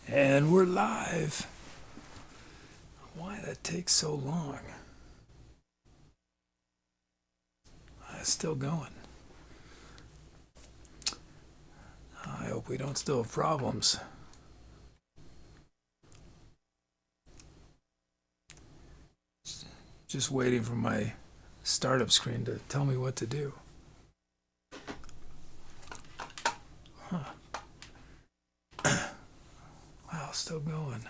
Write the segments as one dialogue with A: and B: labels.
A: And we're live. Why that takes so long? It's still going. I hope we don't still have problems. Just waiting for my startup screen to tell me what to do. Huh. Wow, still going.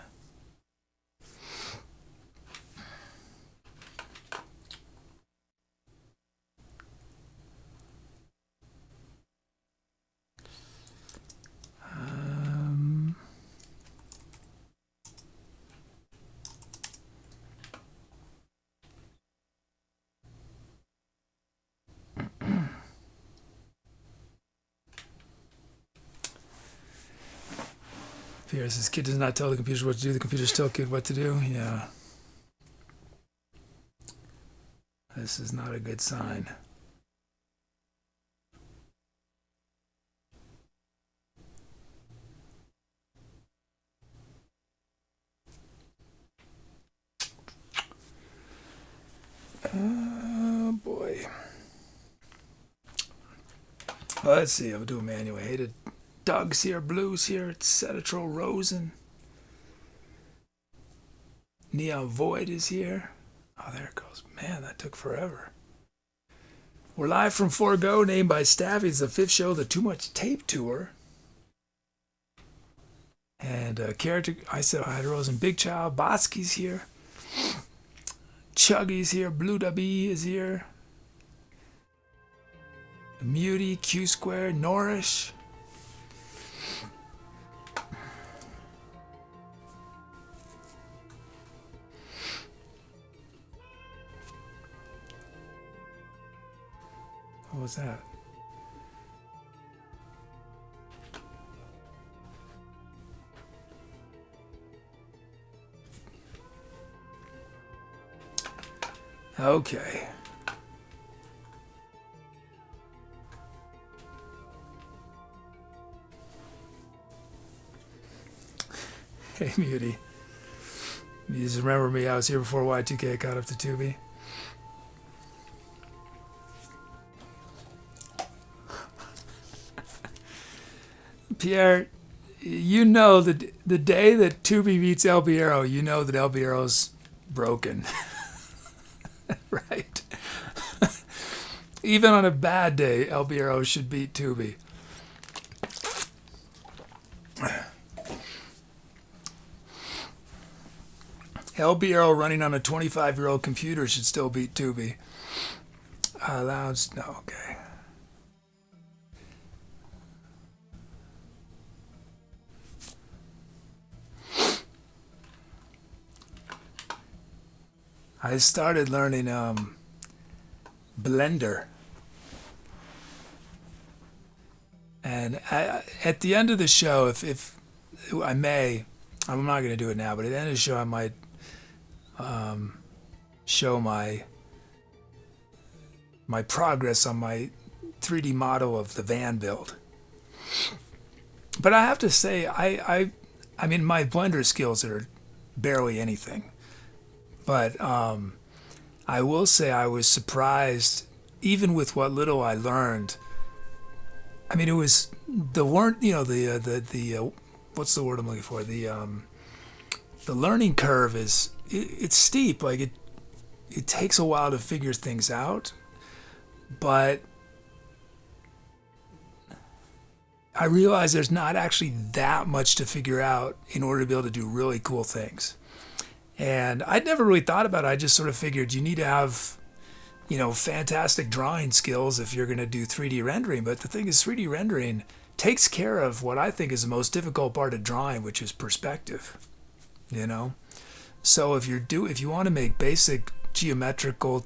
A: Pierre says, kid does not tell the computer what to do. The computers tell kid what to do. Yeah. This is not a good sign. Oh, boy. Well, let's see. I'll do a manual. Hated Doug's here, Blue's here, Cetatral Rosen. Neon Void is here. Oh, there it goes. Man, that took forever. We're live from Forego, named by Staffy. It's the 5th show of the Too Much Tape Tour. And character, I said hi to Rosen. Big Child, Bosky's here. Chuggy's here. Blue W is here. Muty, Q Square, Norish. What was that? Okay. Hey, Muty. You just remember me? I was here before Y2K caught up to Tubi. Pierre, you know that the day that Tubi beats El Biero, you know that El Biero's broken. Right? Even on a bad day, El Biero should beat Tubi. El Biero running on a 25-year-old computer should still beat Tubi. Louds, no, okay. I started learning Blender. And at the end of the show, if I may, I'm not going to do it now, but at the end of the show, I might show my progress on my 3D model of the van build. But I have to say, I mean, my Blender skills are barely anything. But I will say I was surprised, even with what little I learned. I mean, it was the what's the word I'm looking for? The learning curve is it's steep. Like it takes a while to figure things out, but I realized there's not actually that much to figure out in order to be able to do really cool things. And I'd never really thought about it. I just sort of figured you need to have, fantastic drawing skills if you're going to do 3D rendering. But the thing is, 3D rendering takes care of what I think is the most difficult part of drawing, which is perspective. So if you want to make basic geometrical,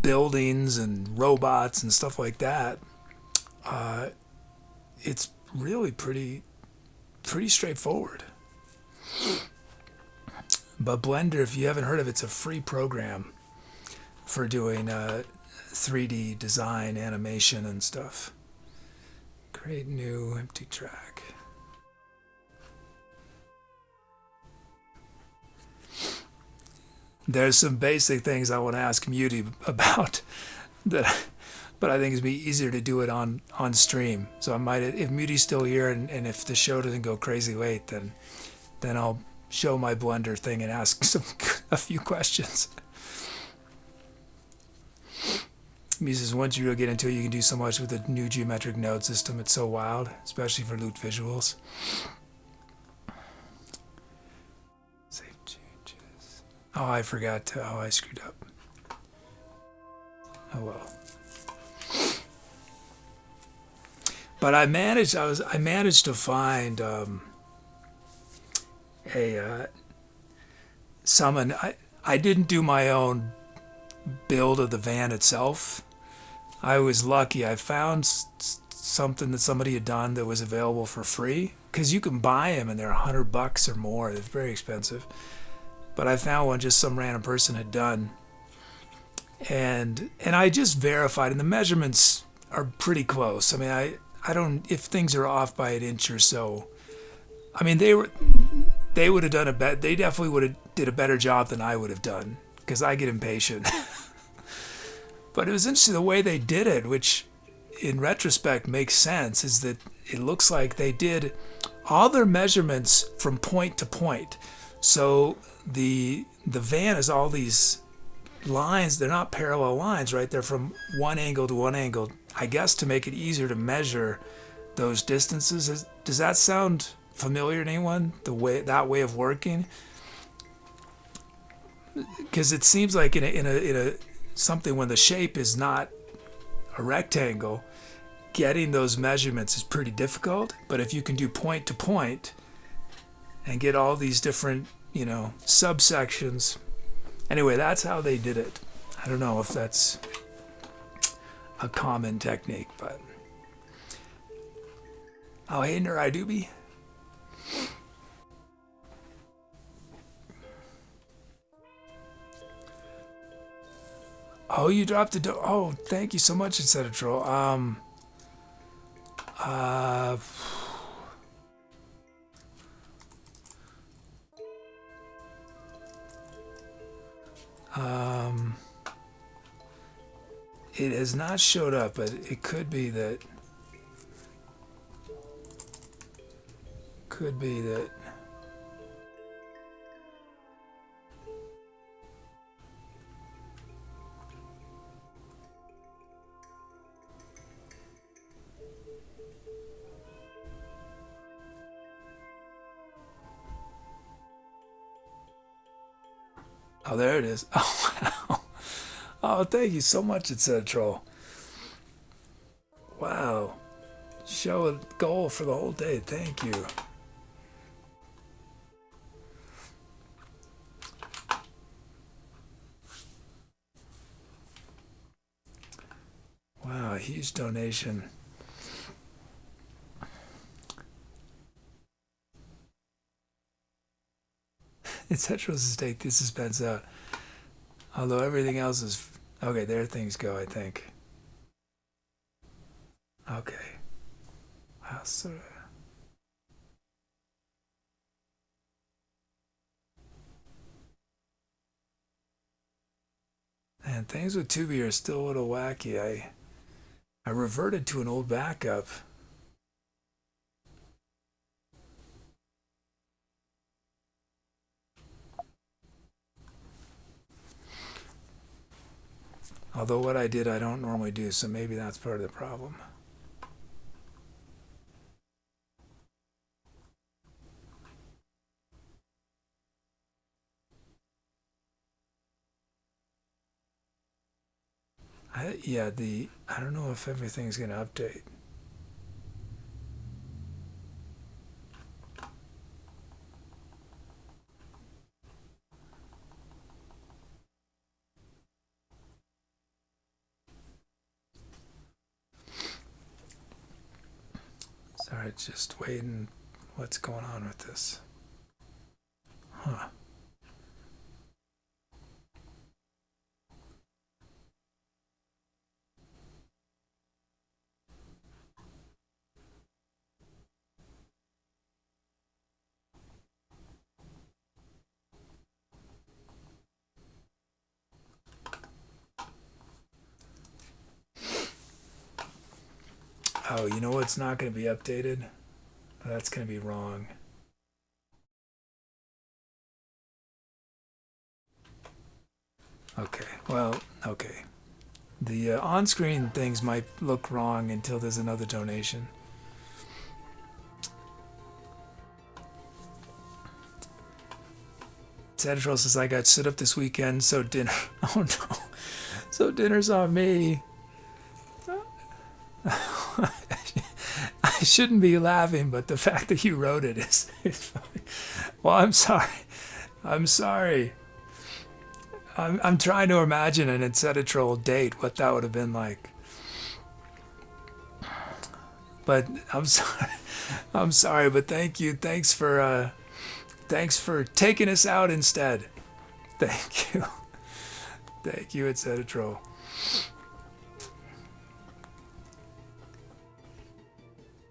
A: buildings and robots and stuff like that, it's really pretty straightforward. But Blender, if you haven't heard of it, it's a free program for doing 3D design, animation, and stuff. Create new empty track. there's some basic things I want to ask Muty about that, but I think it'd be easier to do it on stream. So I might, if Muty's still here and if the show doesn't go crazy late, then I'll show my Blender thing and ask a few questions. He says, once you really get into it, you can do so much with the new geometric node system. It's so wild, especially for loot visuals. Save changes. Oh, I forgot to. Oh, I screwed up. Oh well. But I managed. I managed to find summon. I didn't do my own build of the van itself. I was lucky. I found something that somebody had done that was available for free, because you can buy them and they're $100 or more. It's very expensive. But I found one just some random person had done, and I just verified, and the measurements are pretty close. I mean, I don't, if things are off by an inch or so. I mean, they would have done a bet. They definitely would have did a better job than I would have done, because I get impatient. But it was interesting the way they did it, which in retrospect makes sense, is that it looks like they did all their measurements from point to point. So the van is all these lines. They're not parallel lines, right? They're from one angle to one angle, I guess, to make it easier to measure those distances. Does that sound familiar to anyone, that way of working? Because it seems like in a something, when the shape is not a rectangle, getting those measurements is pretty difficult. But if you can do point to point and get all these different, subsections. Anyway, that's how they did it. I don't know if that's a common technique, but oh, hey, Neridubi. Oh, you dropped a oh, thank you so much, Instead of Troll. It has not showed up, but it could be that. Oh, there it is. Oh, wow. Oh, thank you so much, It's a Troll. Wow. Show a goal for the whole day. Thank you. Wow, a huge donation. It's Heteros take the suspense out. Although everything else is okay, there things go, I think. Okay. Wow, sort of. And things with Tubi are still a little wacky. I reverted to an old backup. Although what I did I don't normally do, so maybe that's part of the problem. I don't know if everything's going to update. Sorry, just waiting. What's going on with this? Huh. Oh, you know what's not going to be updated? That's going to be wrong. Okay, well, okay. The on-screen things might look wrong until there's another donation. Central says, I got stood up this weekend, so dinner... Oh, no. So dinner's on me. I shouldn't be laughing, but the fact that you wrote it is funny. Well, I'm sorry. I'm sorry. I'm trying to imagine an SETLIST date, what that would have been like. But I'm sorry. I'm sorry, but thank you. Thanks for taking us out instead. Thank you. Thank you, SETLIST.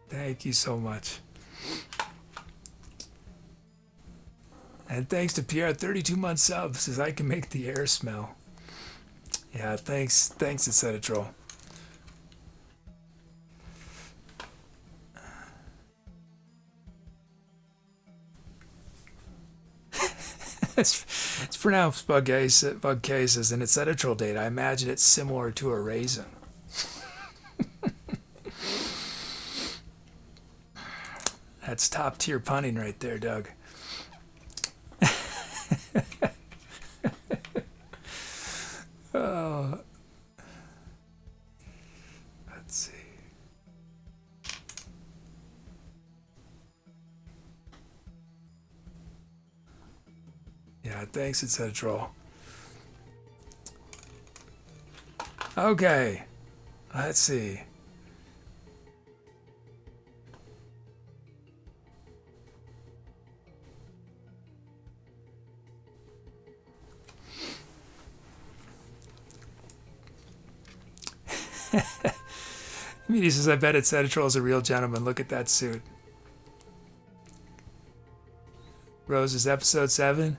A: Thank you so much. And thanks to Pierre, 32-month sub, says I can make the air smell. Yeah, thanks, SETLIST. It's pronounced bug cases, and it's SETLIST date. I imagine it's similar to a raisin. That's top tier punning right there, Doug. Oh. Let's see. Yeah, thanks, SETLIST. Okay. Let's see. He says, I bet SETLIST is a real gentleman. Look at that suit. Rose is episode 7.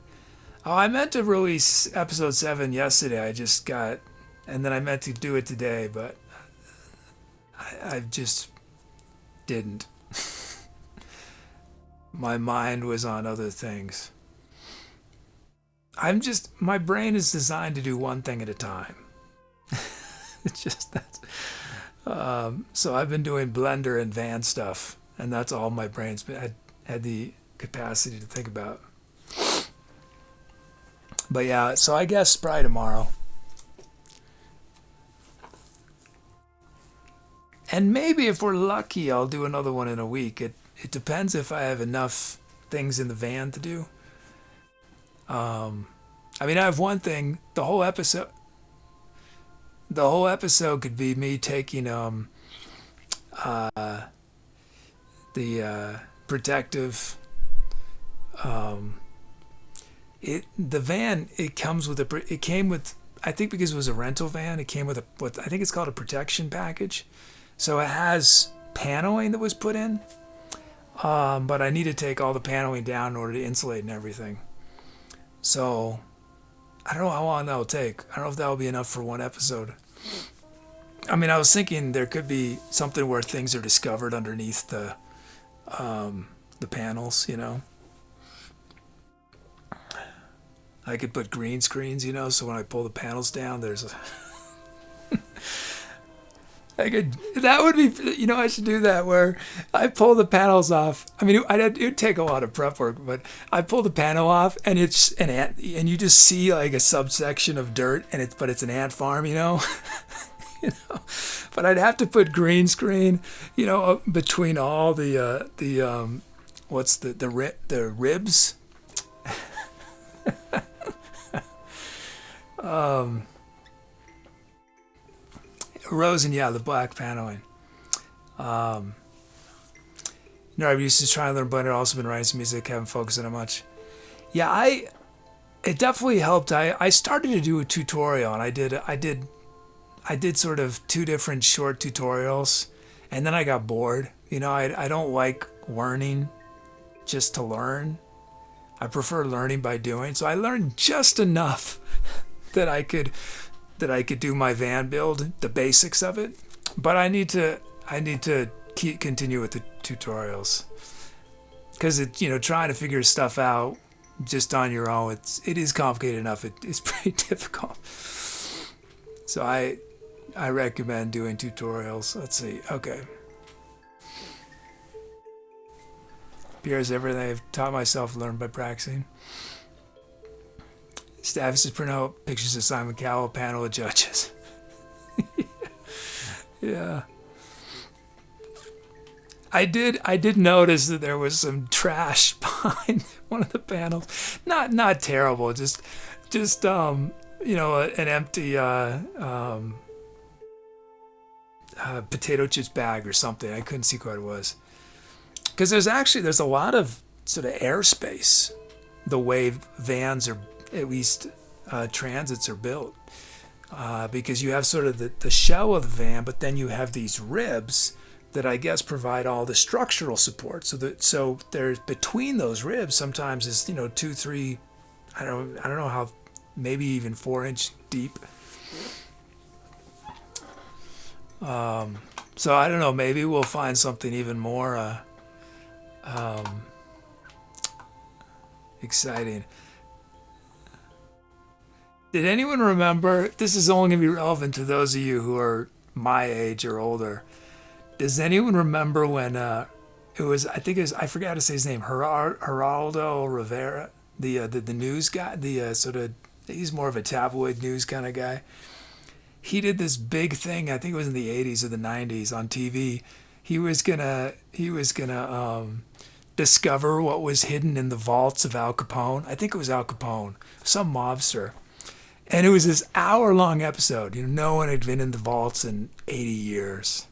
A: Oh, I meant to release episode 7 yesterday. I just got, and then I meant to do it today, but I just didn't. My mind was on other things. My brain is designed to do one thing at a time. It's just that. So I've been doing Blender and Van stuff, and that's all my brain's had the capacity to think about. But yeah, so I guess probably tomorrow. And maybe if we're lucky, I'll do another one in a week. It depends if I have enough things in the van to do. I mean, I have one thing. The whole episode could be me taking the protective. The van, it came with, I think because it was a rental van, it came with what I think it's called a protection package. So it has paneling that was put in, but I need to take all the paneling down in order to insulate and everything. So I don't know how long that will take. I don't know if that will be enough for one episode. I mean, I was thinking there could be something where things are discovered underneath the panels, you know. I could put green screens, you know, so when I pull the panels down, there's a... that would be, you know, I should do that where I pull the panels off. I mean, it would take a lot of prep work, but I pull the panel off and it's an ant, and you just see like a subsection of dirt, but it's an ant farm, you know. You know, but I'd have to put green screen, you know, between all the ribs. Rose and the black paneling. I'm used to trying to learn Blender. Also been writing some music, haven't focused on it much. Yeah, it definitely helped. I started to do a tutorial, and I did sort of 2 different short tutorials, and then I got bored. You know, I don't like learning just to learn. I prefer learning by doing. So I learned just enough that I could do my van build, the basics of it. But I I need to continue with the tutorials, because trying to figure stuff out just on your own, it is complicated enough. It's pretty difficult. So I recommend doing tutorials. Let's see. Okay. Here's everything I've taught myself, learned by practicing. Staff Soprano, pictures of Simon Cowell, panel of judges. Yeah. I did notice that there was some trash behind one of the panels. Not terrible, just an empty potato chips bag or something. I couldn't see what it was. Because there's a lot of sort of airspace the way vans are, at least transits are built. Because you have sort of the shell of the van, but then you have these ribs that I guess provide all the structural support. So there's between those ribs sometimes is 2, 3, I don't know how, maybe even 4-inch deep. So I don't know, maybe we'll find something even more exciting. Did anyone remember, this is only going to be relevant to those of you who are my age or older. Does anyone remember when I forgot how to say his name, Geraldo Rivera, the news guy, he's more of a tabloid news kind of guy. He did this big thing, I think it was in the 80s or the 90s on TV. He was gonna discover what was hidden in the vaults of Al Capone. I think it was Al Capone, some mobster. And it was this hour-long episode. No one had been in the vaults in 80 years.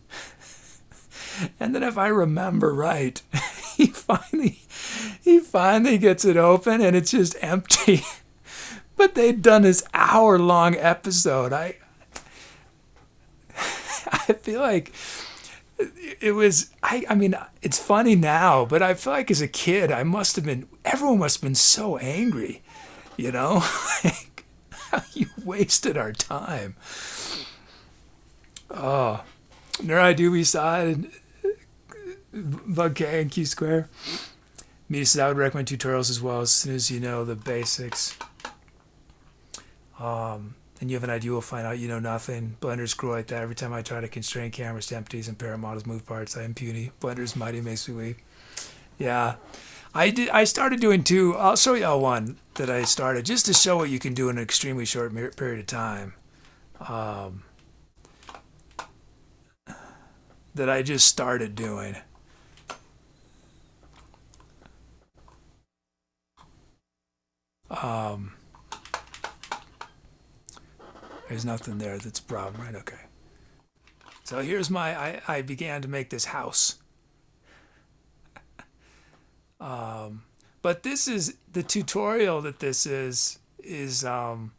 A: And then if I remember right, he finally gets it open and it's just empty. But they'd done this hour-long episode. I feel like it was, I mean, it's funny now, but I feel like as a kid, everyone must have been so angry, like, how you wasted our time. Oh, Neurai Doobie side, Bug K and Q Square. Mita says, I would recommend tutorials as well as soon as you know the basics. And you have an idea, we'll find out you know nothing. Blender's cruel like that. Every time I try to constrain cameras to empties and pair models move parts, I am puny. Blender's mighty makes me weep. Yeah. I started doing two. I'll show you one that I started just to show what you can do in an extremely short period of time. That I just started doing. There's nothing there that's a problem, right? Okay. So here's I began to make this house. But this is the tutorial that this is I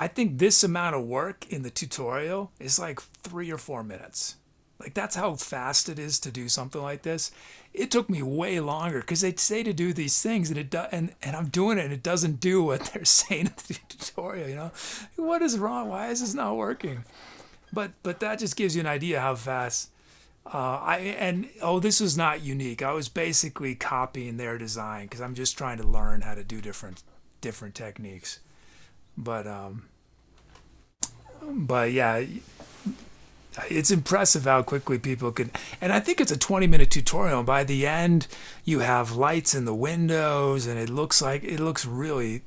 A: think this amount of work in the tutorial is like 3 or 4 minutes. Like that's how fast it is to do something like this. It took me way longer because they say to do these things and I'm doing it and it doesn't do what they're saying in the tutorial, What is wrong? Why is this not working? But that just gives you an idea how fast. This was not unique. I was basically copying their design because I'm just trying to learn how to do different techniques. But yeah, it's impressive how quickly people can. And I think it's a 20-minute tutorial. And by the end, you have lights in the windows, and it looks really,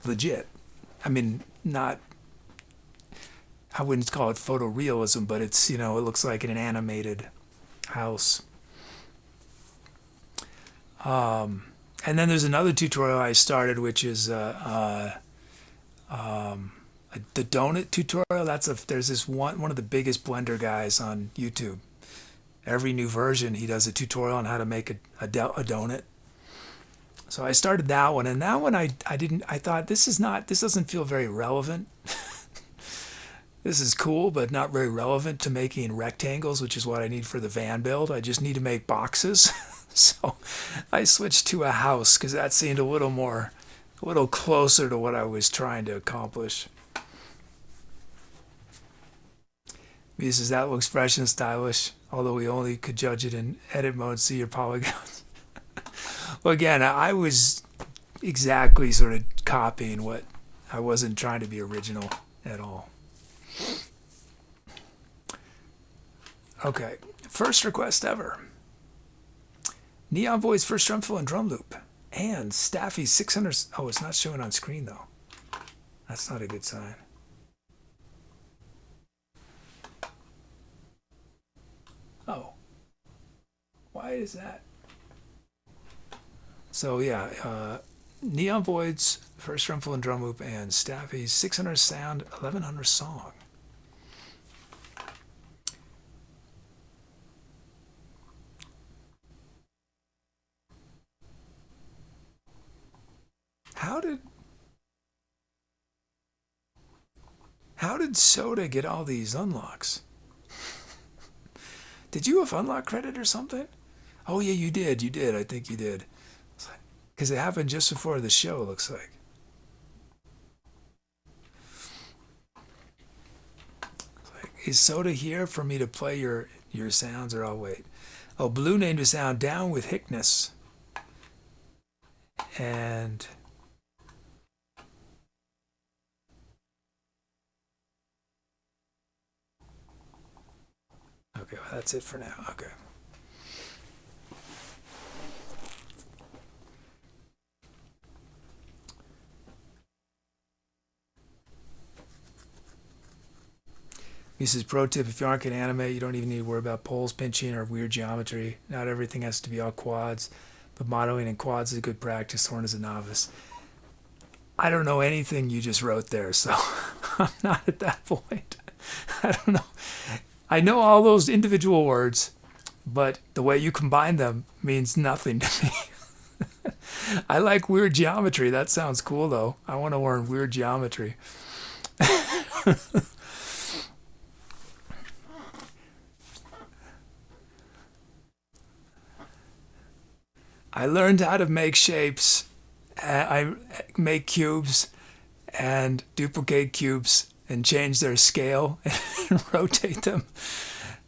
A: legit. I mean, not. I wouldn't call it photorealism, but it's, it looks like an animated house. And then there's another tutorial I started, which is the donut tutorial. There's this one of the biggest Blender guys on YouTube. Every new version, he does a tutorial on how to make a donut. So I started that one, and that one I thought this doesn't feel very relevant. This is cool, but not very relevant to making rectangles, which is what I need for the van build. I just need to make boxes. So I switched to a house because that seemed a little closer to what I was trying to accomplish. He says that looks fresh and stylish, although we only could judge it in edit mode. See your polygons. Well, again, I was exactly sort of copying what I wasn't trying to be original at all. Okay, first request ever. Neon Void's first drum fill and drum loop. And Staffy's 600... Oh, it's not showing on screen, though. That's not a good sign. Oh. Why is that? So, yeah, Neon Void's first drum fill and drum loop and Staffy's 600 sound, 1100 song. How did Soda get all these unlocks? Did you have unlock credit or something? Oh yeah, you did. You did. I think you did. Because it happened just before the show, looks like. Is Soda here for me to play your sounds, or I'll wait? Oh, Blue named a sound Down with Hickness. And... Okay, well, that's it for now. Okay. He says, pro tip, if you aren't going to animate, you don't even need to worry about poles pinching or weird geometry. Not everything has to be all quads, but modeling in quads is a good practice. Horn is a novice. I don't know anything you just wrote there, so I'm not at that point. I don't know. I know all those individual words, but the way you combine them means nothing to me. I like weird geometry. That sounds cool, though. I want to learn weird geometry. I learned how to make shapes. I make cubes and duplicate cubes and change their scale and rotate them.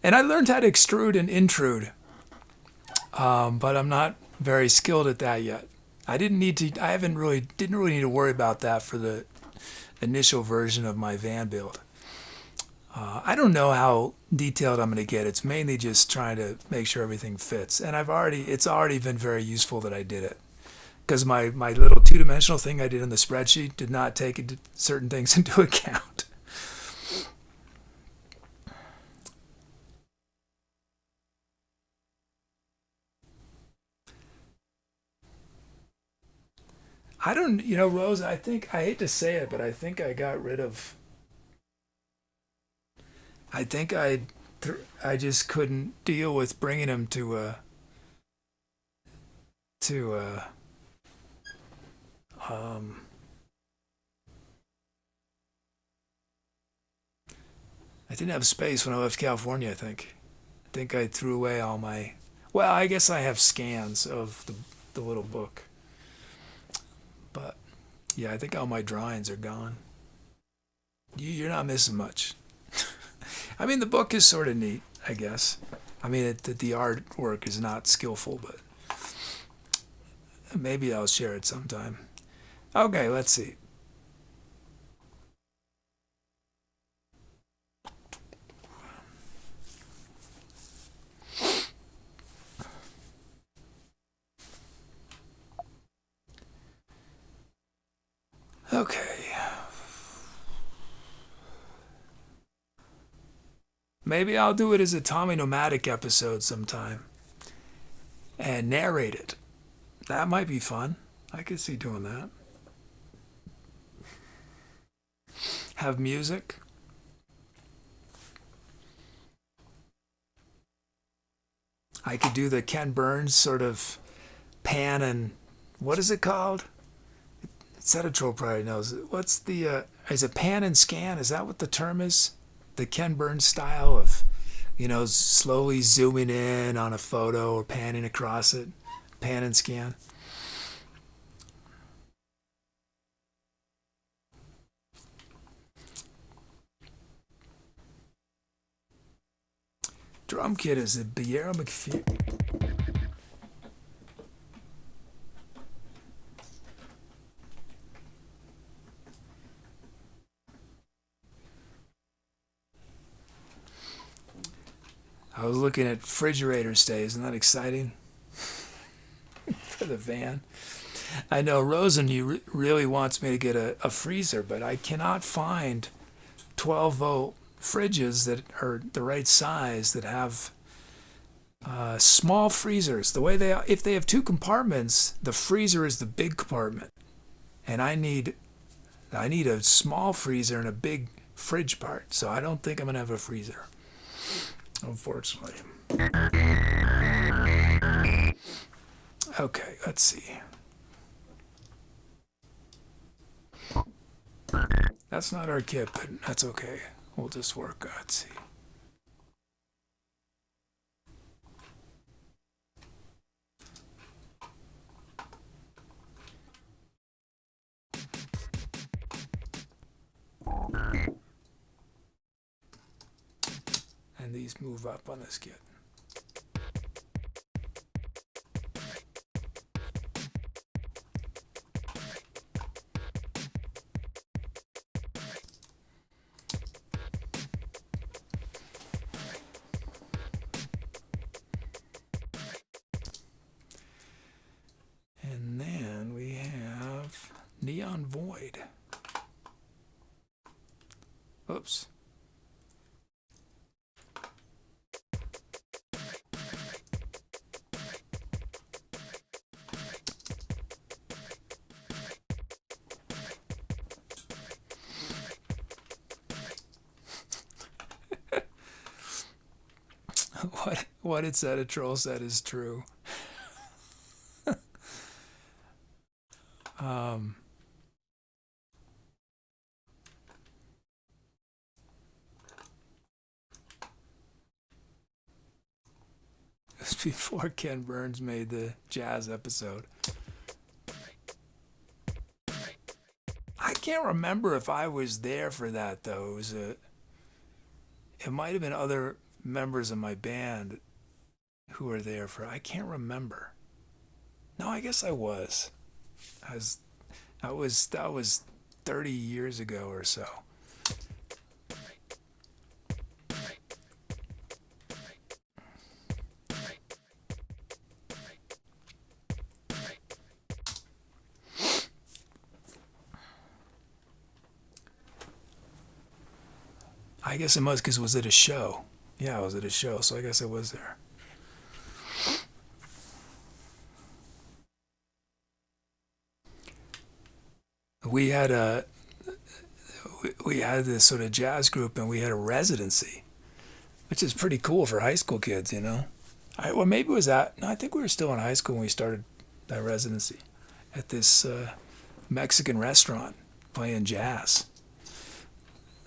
A: And I learned how to extrude and intrude, but I'm not very skilled at that yet. I didn't really need to worry about that for the initial version of my van build. I don't know how detailed I'm going to get. It's mainly just trying to make sure everything fits. And it's already been very useful that I did it. Because my little two-dimensional thing I did in the spreadsheet did not take certain things into account. I don't, Rose, I hate to say it, but I think I got rid of... I think I just couldn't deal with bringing him to I didn't have space when I left California, I think. I think I threw away all my... Well, I guess I have scans of the little book. But, yeah, I think all my drawings are gone. You're not missing much. I mean, the book is sort of neat, I guess. I mean, the artwork is not skillful, but maybe I'll share it sometime. Okay, let's see. Okay. Maybe I'll do it as a Tommy Nomadic episode sometime and narrate it. That might be fun. I could see doing that. Have music. I could do the Ken Burns sort of pan and... What is it called? Setatro probably knows. What's the... is it pan and scan? Is that what the term is? The Ken Burns style of, slowly zooming in on a photo or panning across it. Pan and scan. Drum kit is a Becerra McPhee. I was looking at refrigerator stays. Isn't that exciting? For the van. I know Rosen really wants me to get a freezer, but I cannot find 12-volt fridges that are the right size that have small freezers. The way if they have two compartments, the freezer is the big compartment, and I need a small freezer and a big fridge part. So I don't think I'm gonna have a freezer, unfortunately. Okay, let's see. That's not our kit, but that's okay. We'll just work. Let's see. And these move up on this kit. And then we have Neon Void. Oops. What it said, a troll said is true. It was before Ken Burns made the jazz episode. I can't remember if I was there for that though. It might have been other members of my band who were there for. I can't remember. No, I guess I was. That was 30 years ago or so. I guess it must, because it was at a show. Yeah, I was at a show, so I guess I was there. We had this sort of jazz group, and we had a residency, which is pretty cool for high school kids, you know. Well, maybe it was that. No, I think we were still in high school when we started that residency at this Mexican restaurant playing jazz.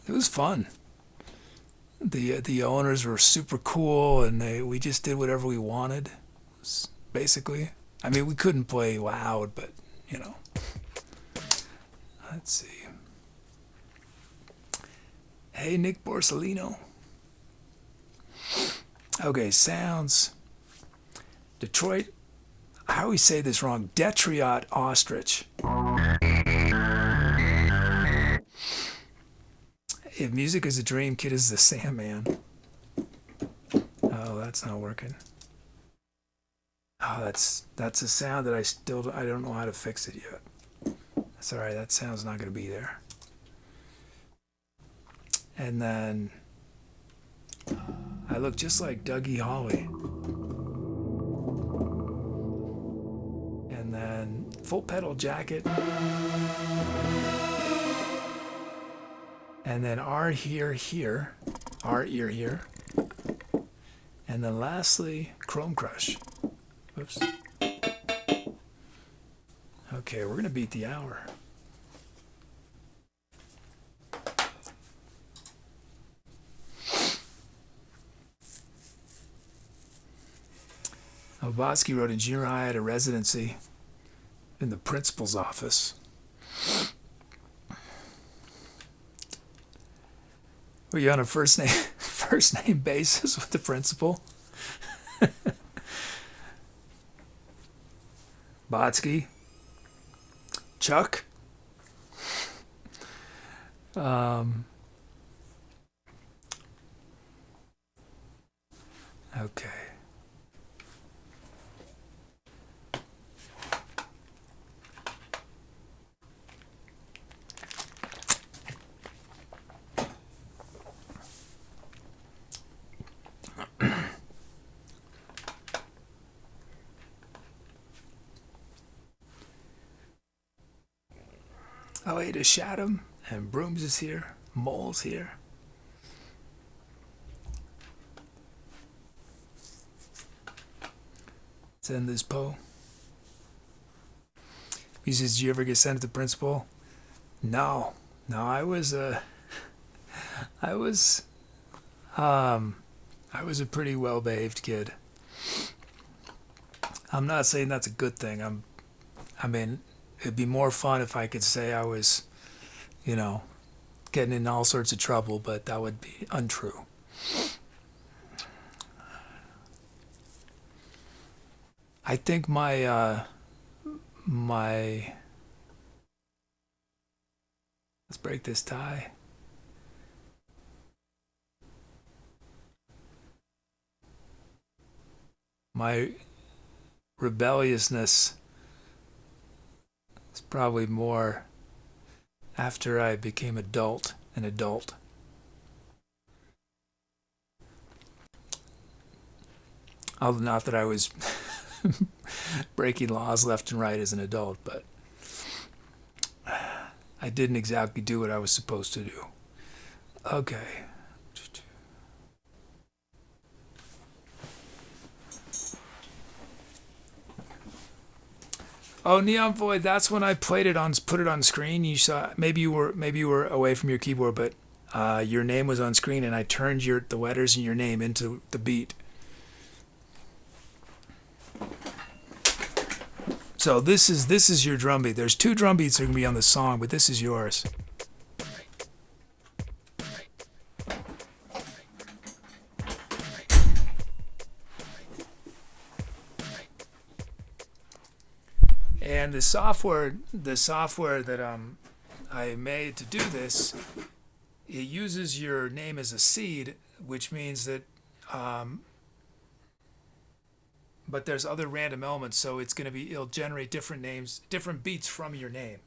A: It was fun. The owners were super cool, and we just did whatever we wanted, basically. I mean, we couldn't play loud, but, you know. Let's see. Hey, Nick Borsellino. Okay, sounds. Detroit. I always say this wrong. Detriot Ostrich. If music is a dream, Kid is the Sandman. Oh, that's not working. Oh, that's a sound that I don't know how to fix it yet. That's all right. That sound's not going to be there. And then I look just like Dougie Hawley. And then full pedal jacket. And then our ear here. And then lastly, Chrome Crush. Whoops. Okay, we're going to beat the hour. Obotsky wrote in junior high at a residency in the principal's office. Were you on a first name first name basis with the principal. Botsky. Chuck. Okay. Oh, wait, is Shadow and Brooms is here. Mole's here. Let's end this Poe. He says, "Did you ever get sent to the principal?" No, no. I was I was a pretty well-behaved kid. I'm not saying that's a good thing. I mean, it'd be more fun if I could say I was, getting in all sorts of trouble, but that would be untrue. I think my let's break this tie. My rebelliousness is probably more after I became an adult. Not that I was breaking laws left and right as an adult, but I didn't exactly do what I was supposed to do. Okay. Oh, Neon Void, that's when I put it on screen. You saw maybe you were away from your keyboard, but your name was on screen, and I turned the letters in your name into the beat. So this is your drum beat. There's 2 drum beats that are gonna be on the song, but this is yours. And the software that I made to do this, it uses your name as a seed, which means that but there's other random elements, so it'll generate different names, different beats from your name.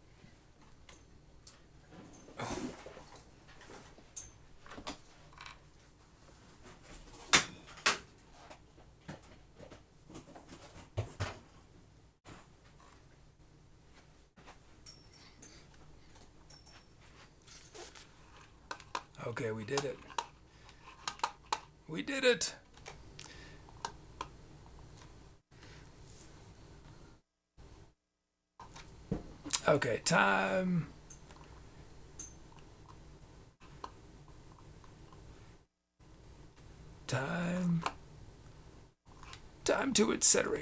A: Okay, we did it. We did it. Okay, time. Time to etc.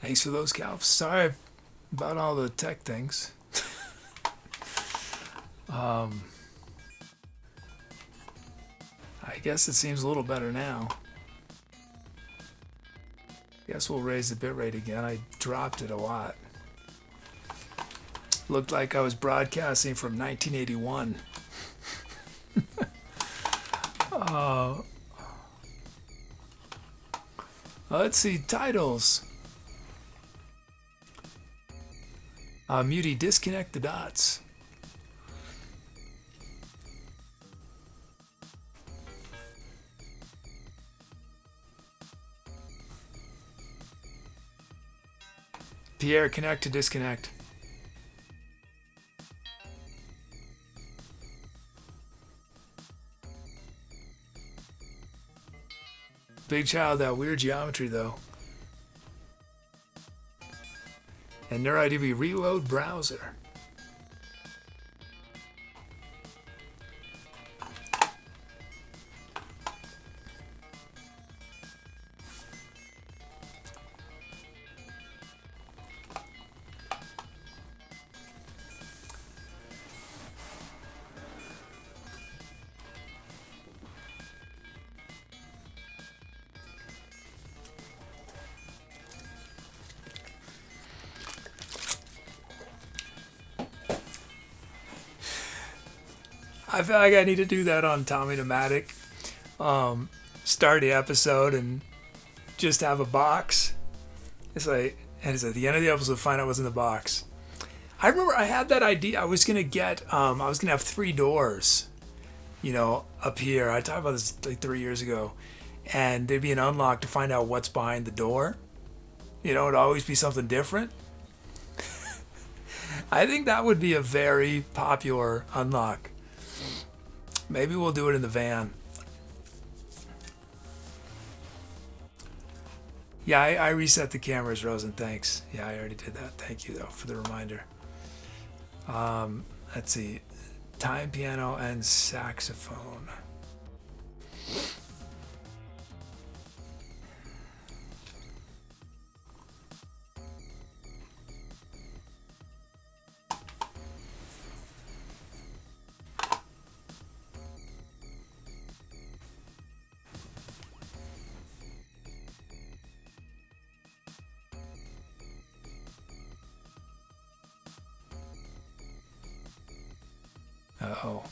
A: Thanks for those calves. Sorry about all the tech things. I guess it seems a little better now. Guess we'll raise the bitrate again. I dropped it a lot. Looked like I was broadcasting from 1981. Let's see, titles. Muty, disconnect the dots. Pierre, connect to disconnect. Big Child, that weird geometry though. And NeuroIDB, reload browser. I feel like I need to do that on Tommy-Tomatic. Start the episode and just have a box. It's like, and it's at the end of the episode, find out what's in the box. I remember I had that idea. I was gonna have 3 doors, up here. I talked about this like 3 years ago, and there'd be an unlock to find out what's behind the door. It'd always be something different. I think that would be a very popular unlock. Maybe we'll do it in the van. Yeah, I reset the cameras, Rosen. Thanks. Yeah, I already did that. Thank you, though, for the reminder. Let's see. Tine, piano, and saxophone. Uh-oh.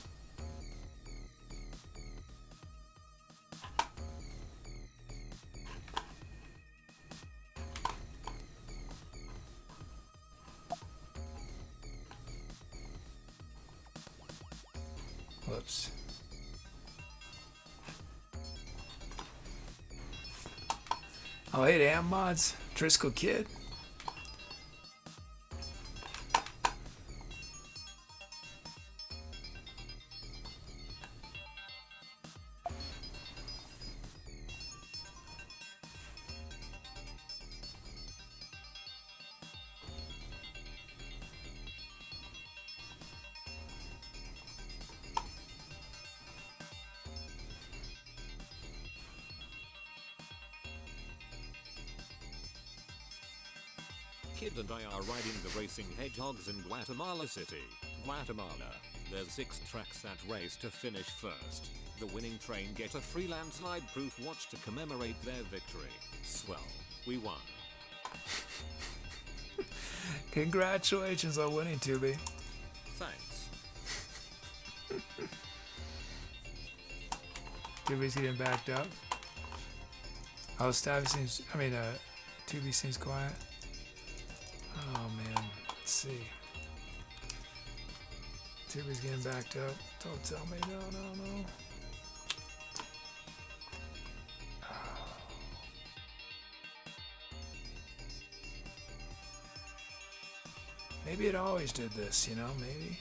A: Whoops. Oh, hey, damn mods. Driscoll Kid.
B: Kid and I are riding the racing hedgehogs in Guatemala City, Guatemala. There's 6 tracks that race to finish first. The winning train get a free landslide-proof watch to commemorate their victory. Swell. We won.
A: Congratulations on winning, Tubi.
B: Thanks.
A: Tubi's getting backed up. Oh, Tubi seems quiet. Oh man, let's see. Tubi's getting backed up. Don't tell me, no. Maybe it always did this, maybe.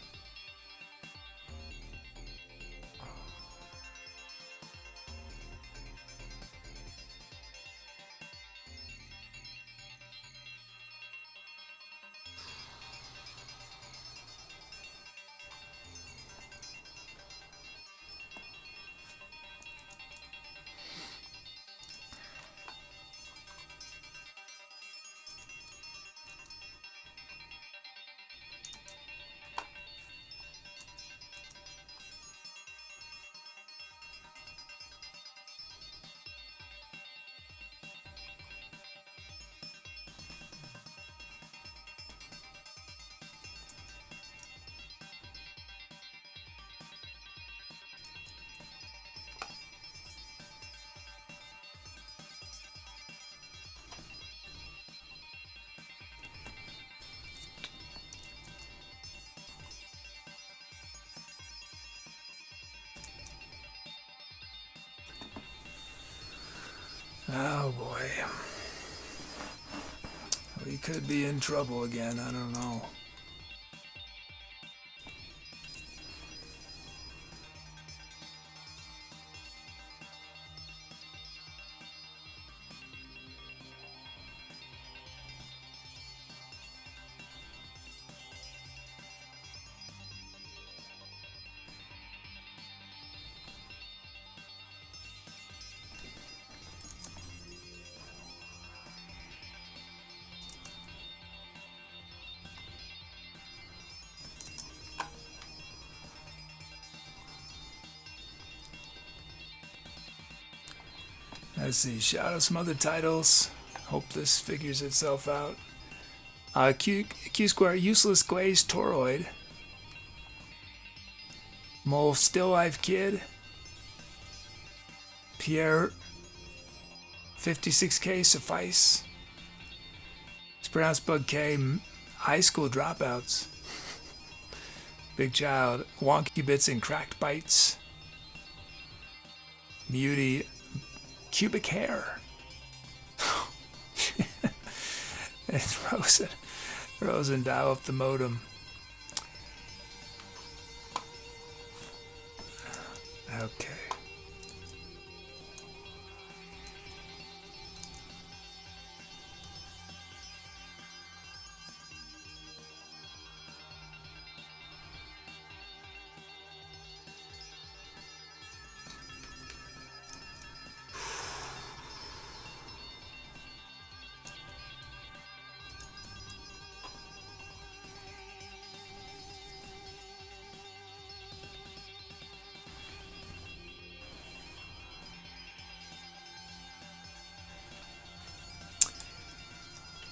A: Oh boy. We could be in trouble again, I don't know. Let's see, shout out some other titles. Hope this figures itself out. Q Square, Useless Glaze Toroid. Mole Still Life Kid. Pierre 56K Suffice. It's pronounced Bug K. High School Dropouts. Big Child. Wonky Bits and Cracked Bites. Beauty. Cubic Hair. And Rosennetyle up the modem. Okay.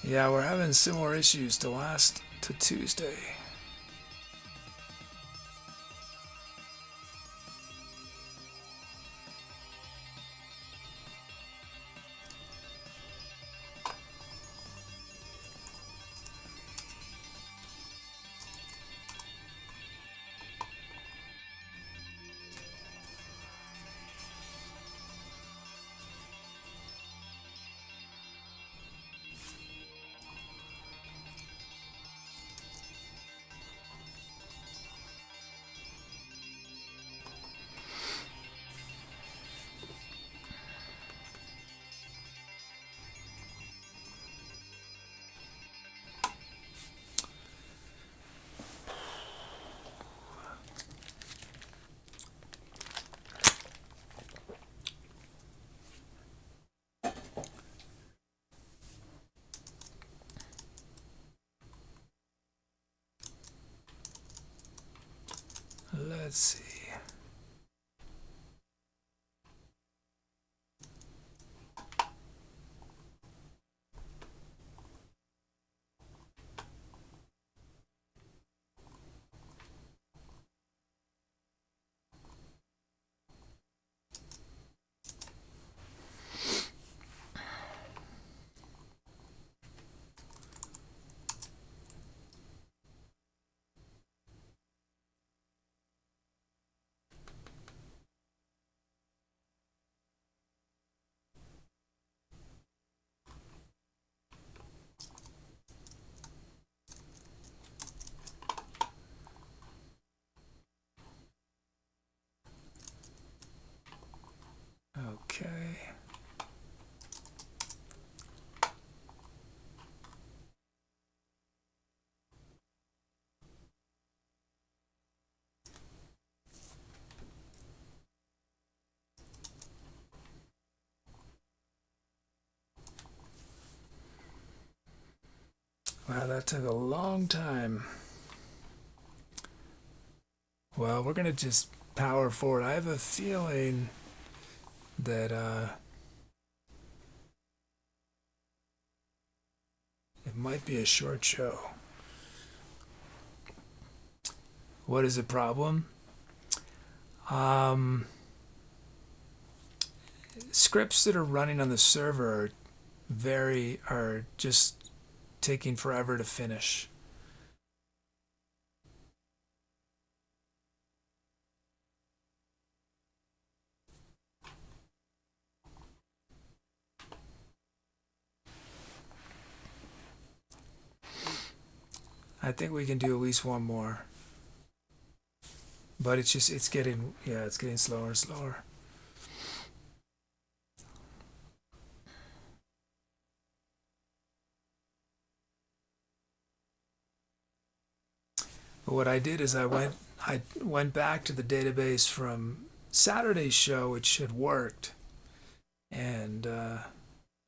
A: Yeah, we're having similar issues to Tuesday. Let's see. Okay. Wow, that took a long time. Well, we're going to just power forward. I have a feeling that it might be a short show. What is the problem? Scripts that are running on the server are just taking forever to finish. I think we can do at least one more. But it's getting slower and slower. But what I did is I went back to the database from Saturday's show, which had worked, and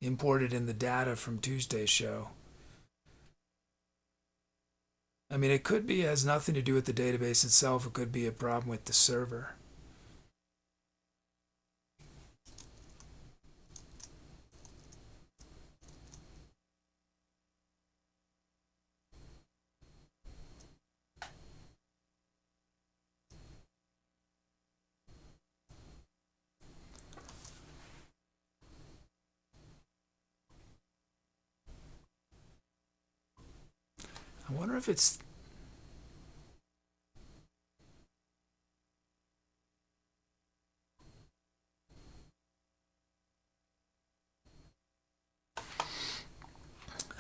A: imported in the data from Tuesday's show. I mean, it could be, it has nothing to do with the database itself. It could be a problem with the server. I wonder if it's...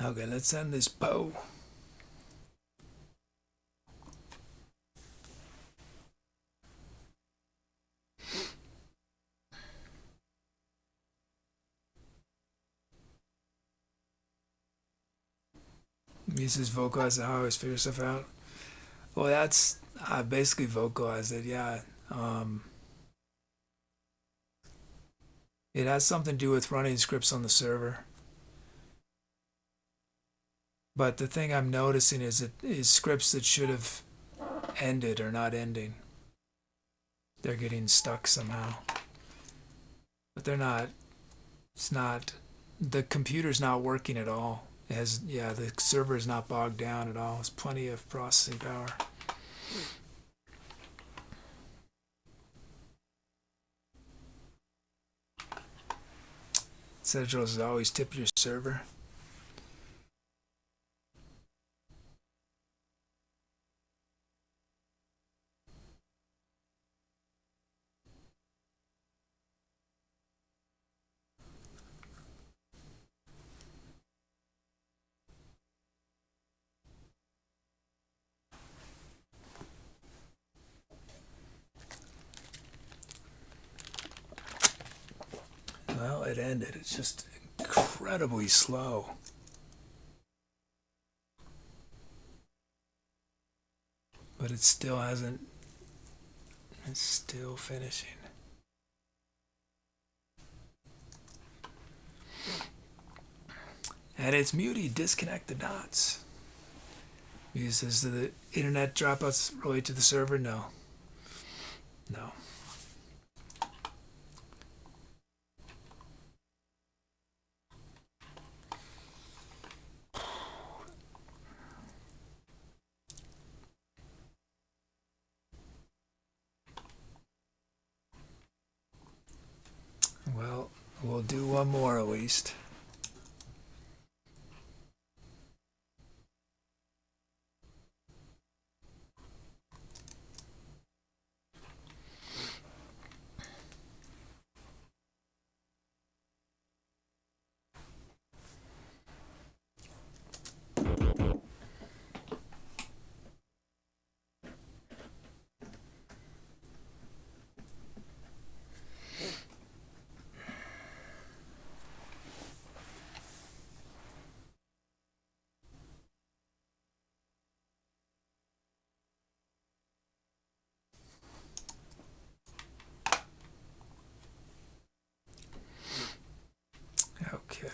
A: Okay, let's end this bow. Uses vocalize how I always figure stuff out. Well, that's... I basically vocalized it, yeah. It has something to do with running scripts on the server. But the thing I'm noticing is scripts that should have ended are not ending. They're getting stuck somehow. But they're not... It's not... The computer's not working at all. The server is not bogged down at all. There's plenty of processing power. Centrals is always tip your server. Well, it ended. It's just incredibly slow. But it still hasn't... It's still finishing. And it's muted. Disconnect the dots. Does the internet dropouts relate to the server? No. No. Well, we'll do one more at least. Okay.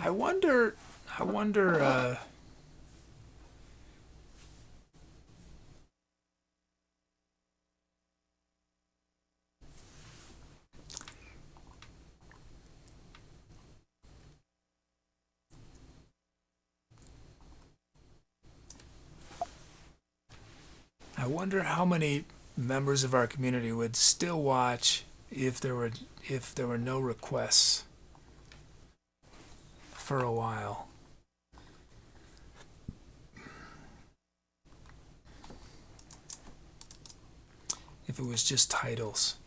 A: I wonder, I wonder how many members of our community would still watch if there were no requests for a while. If it was just titles.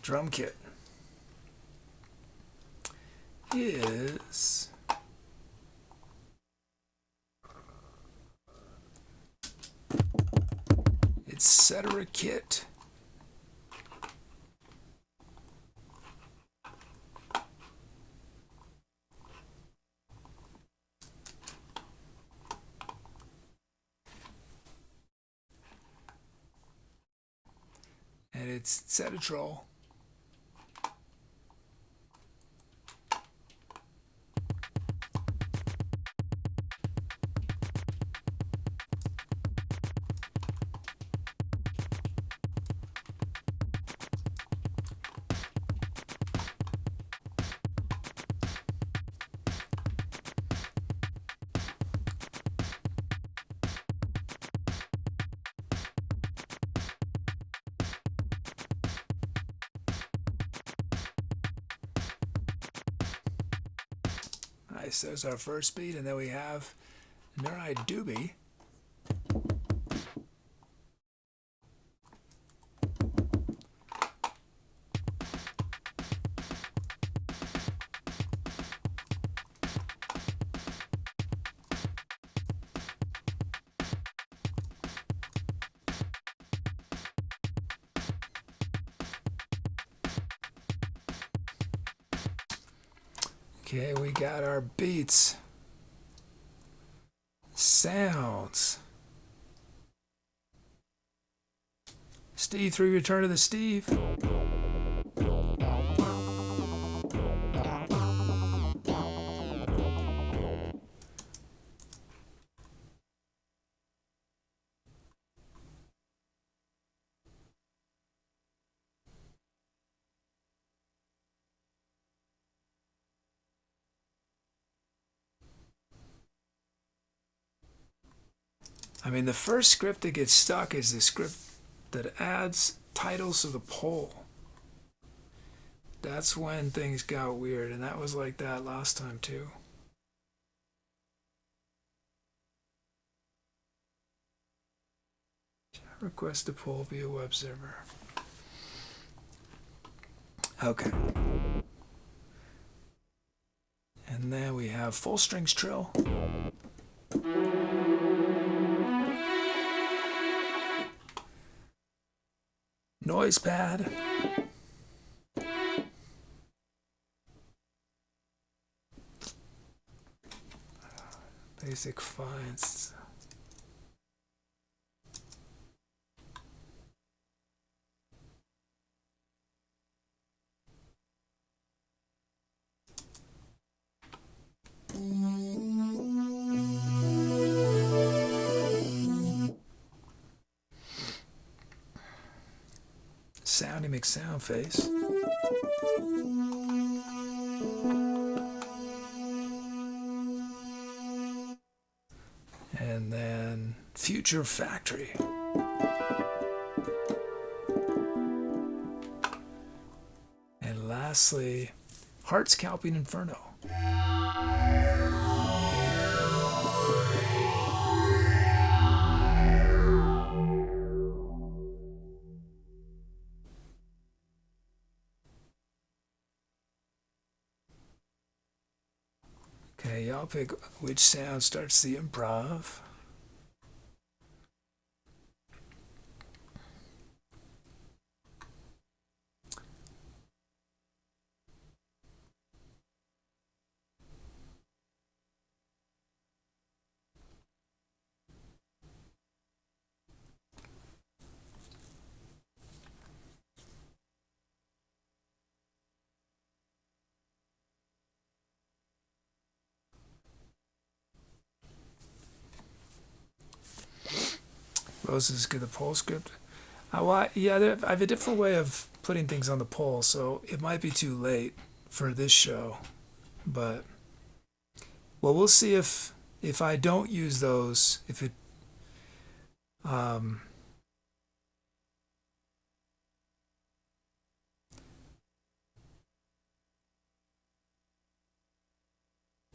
A: Drum kit is etc. kit. And it's Setatrol. Nice, there's our first beat, and then we have Nurai Doobie. Okay, we got our beats, sounds. Steve 3, Return of the Steve. I mean, the first script that gets stuck is the script that adds titles to the poll. That's when things got weird, and that was like that last time too. Request to poll via web server. Okay. And then we have full strings trill. Noise pad. Basic finds. Soundy McSound face. And then Future Factory. And lastly, Heart Scalping Inferno. Okay, y'all pick which sound starts the improv. Rose is good. The poll script. Yeah, I have a different way of putting things on the poll, so it might be too late for this show. But well, we'll see if I don't use those, if it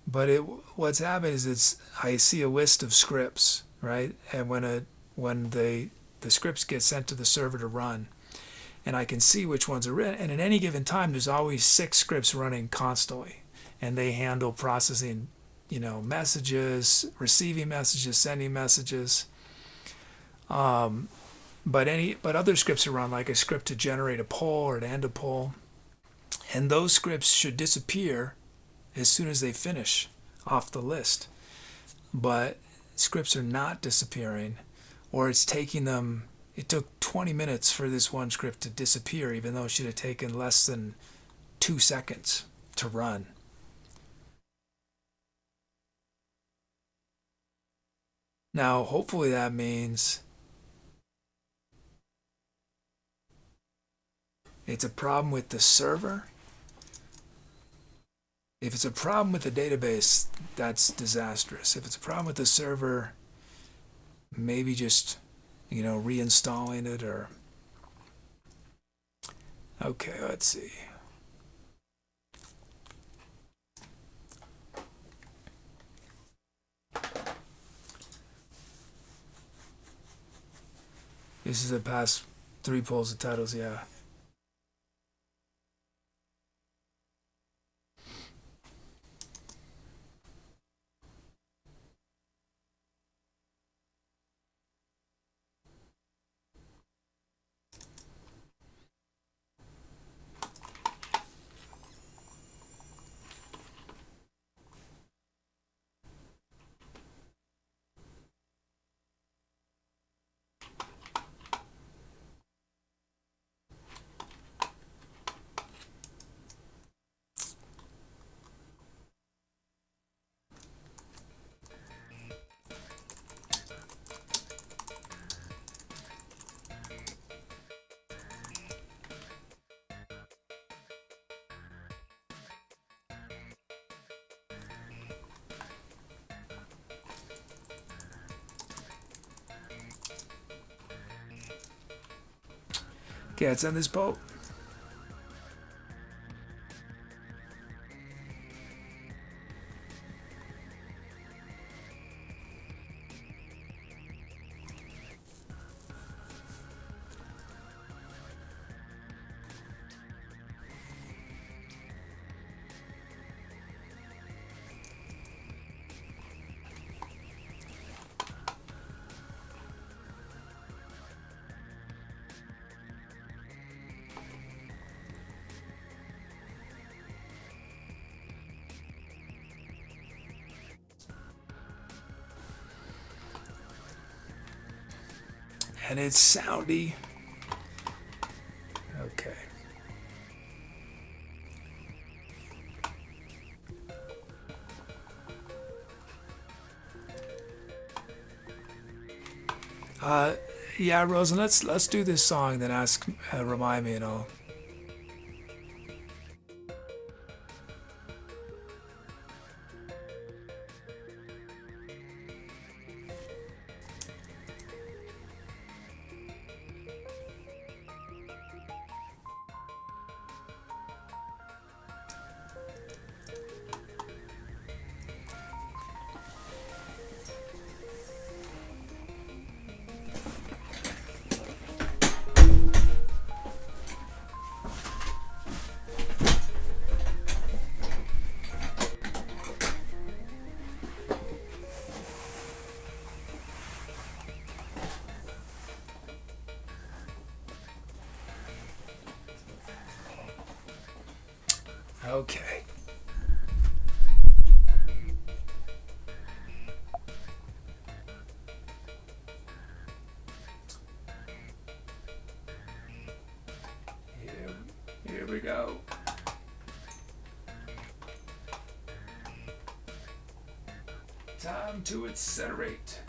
A: but what's happened is I see a list of scripts, right? And when the scripts get sent to the server to run, and I can see which ones are written, and at any given time there's always 6 scripts running constantly, and they handle processing, messages, receiving messages, sending messages. But other scripts are run, like a script to generate a poll or to end a poll, and those scripts should disappear as soon as they finish off the list. But scripts are not disappearing, or it's taking them. It took 20 minutes for this one script to disappear, even though it should have taken less than 2 seconds to run. Now, hopefully that means it's a problem with the server. If it's a problem with the database, that's disastrous. If it's a problem with the server, maybe just, reinstalling it or... Okay, let's see. This is the past 3 polls of titles, yeah. Okay, let's end this poll. And it's soundy. Okay. Yeah, Rosen, let's do this song, then remind me, and I'll... Okay. Here we go. Time to accelerate.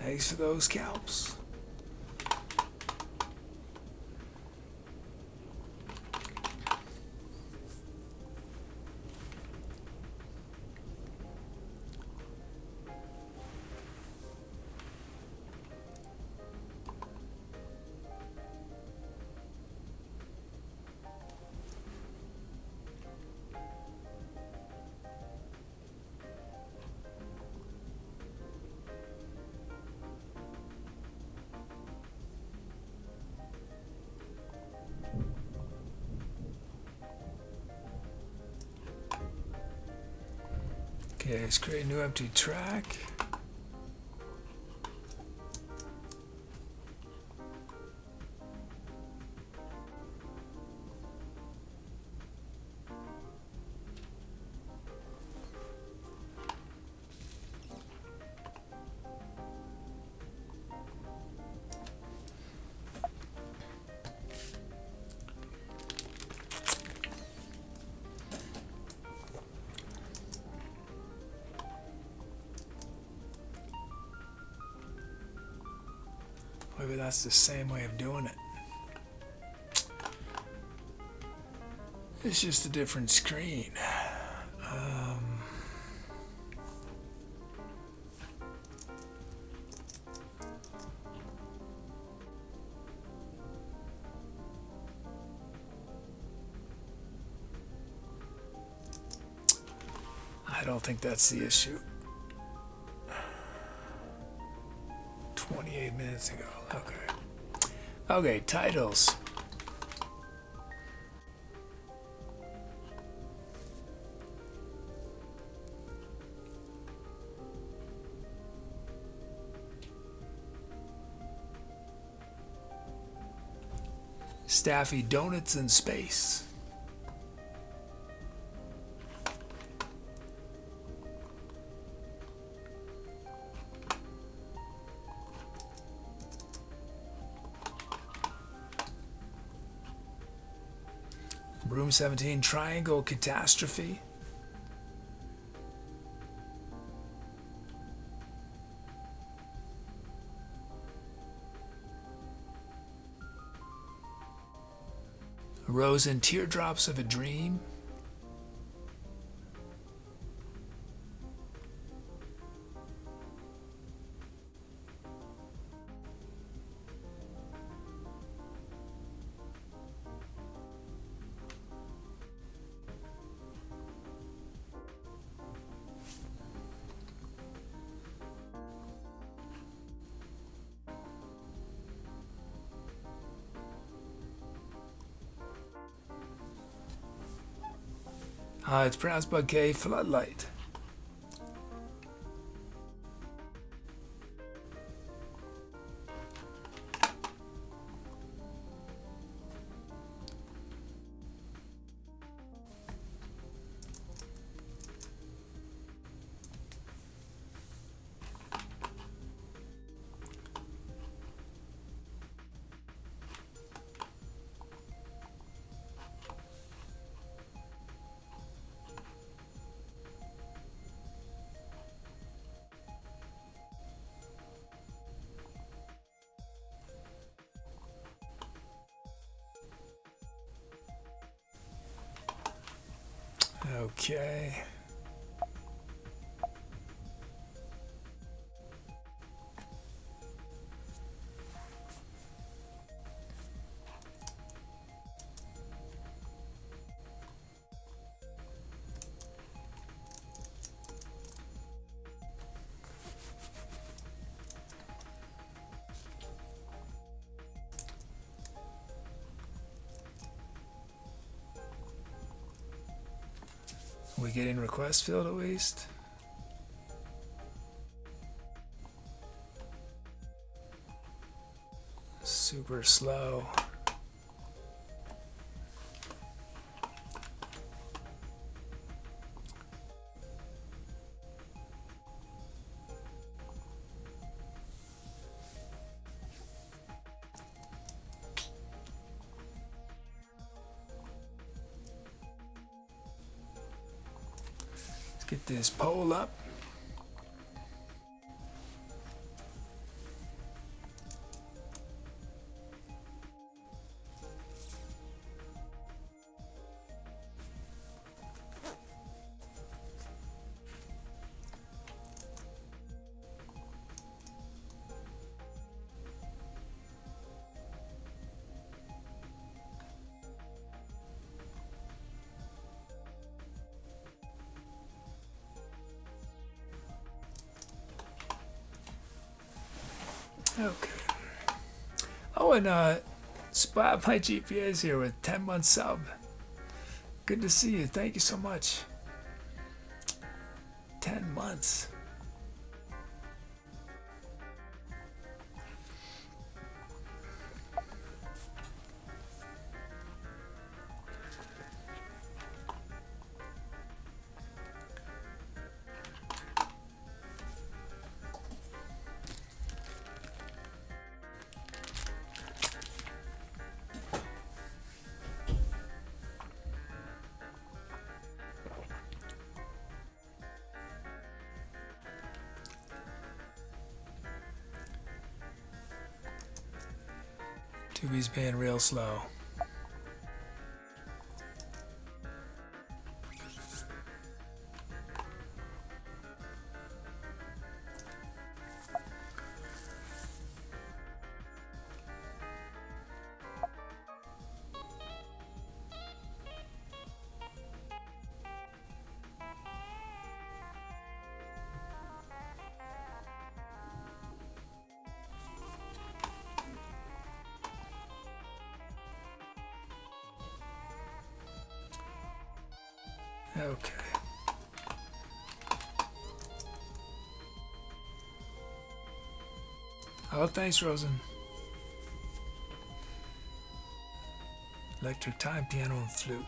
A: Thanks for those scalps. Okay, let's create a new empty track. Maybe that's the same way of doing it. It's just a different screen. I don't think that's the issue. 28 minutes ago. Okay. Okay, titles. Staffy Donuts in Space. Room 17, Triangle Catastrophe. Rose and Teardrops of a Dream. It's pronounced by K, Floodlight. Okay. We getting request field at least? Super slow. Get this pole up. Okay. Oh, and Spot My GPA is here with 10-month sub. Good to see you. Thank you so much. 10 months. Tubi's being real slow. Okay. Oh, thanks, Rosen. Electric time, piano, and flute.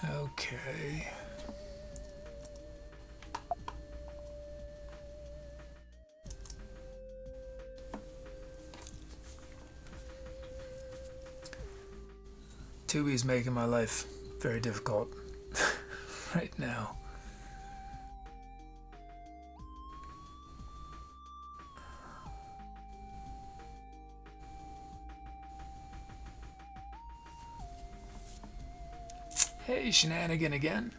A: Okay. Tubi's making my life very difficult right now. Hey, shenanigan again.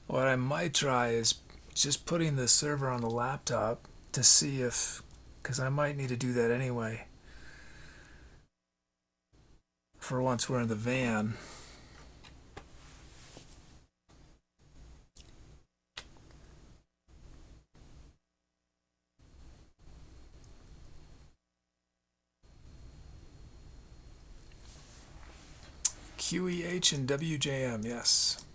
A: What I might try is just putting the server on the laptop to see if, because I might need to do that anyway. For once we're in the van. QEH and WJM, yes.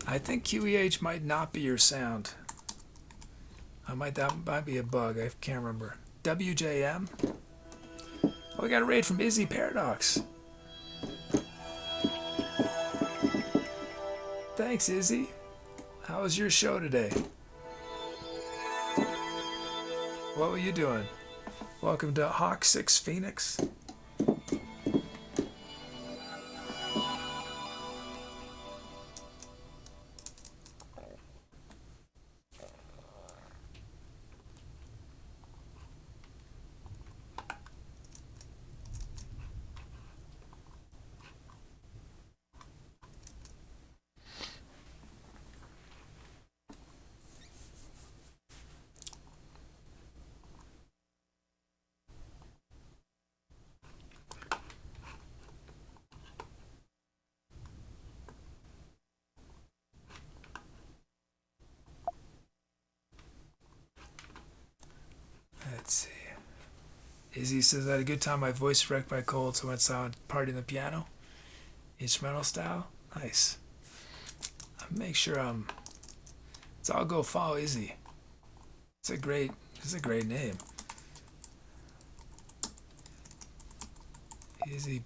A: I think QEH might not be your sound. That might be a bug. I can't remember. WJM? Oh, we got a raid from Izzy Paradox. Thanks, Izzy. How was your show today? What were you doing? Welcome to Hawk 6 Phoenix. Let's see. Izzy says, I had a good time. My voice wrecked by cold, so I went out partying the piano. Instrumental style. Nice. Make sure so I'll go follow Izzy. It's a great name. Izzy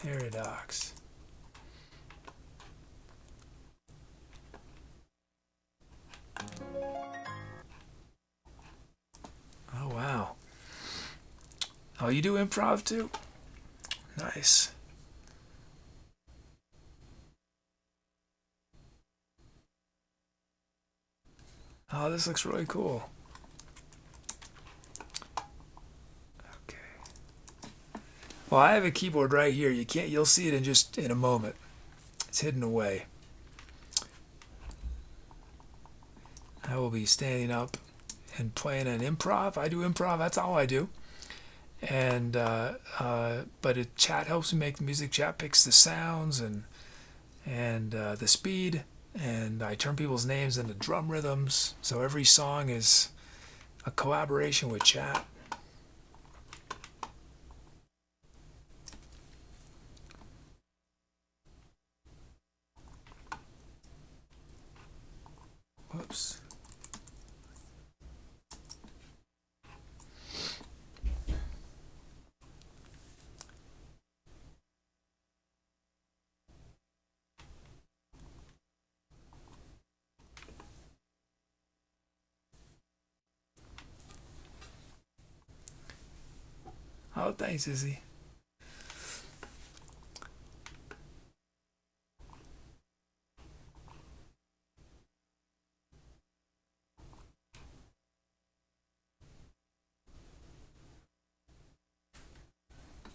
A: Paradox. Oh wow. Oh, you do improv too? Nice. Oh, this looks really cool. Okay. Well, I have a keyboard right here. You'll see it in a moment. It's hidden away. I will be standing up and playing an improv. I do improv. That's all I do. And but chat helps me make the music. Chat picks the sounds and the speed, and I turn people's names into drum rhythms. So every song is a collaboration with chat. Whoops. Oh, thanks, Izzy.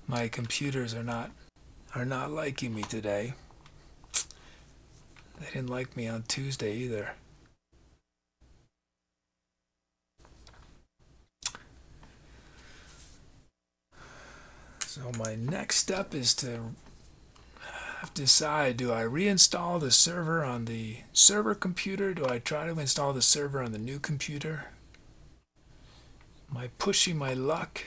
A: My computers are not liking me today. They didn't like me on Tuesday either. So my next step is to have to decide, do I reinstall the server on the server computer? Do I try to install the server on the new computer? Am I pushing my luck?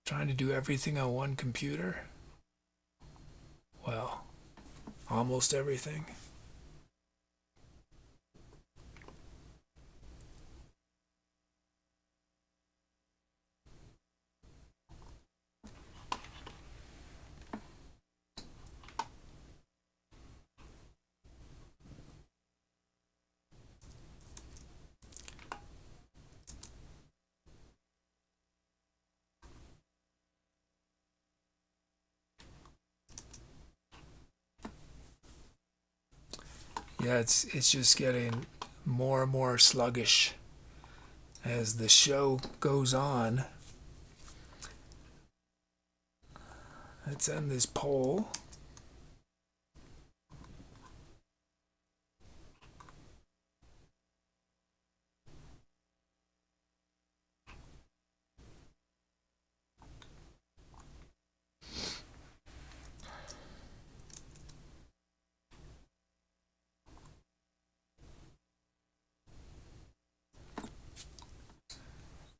A: Trying to do everything on one computer? Well, almost everything. Yeah, it's just getting more and more sluggish as the show goes on. Let's end this poll.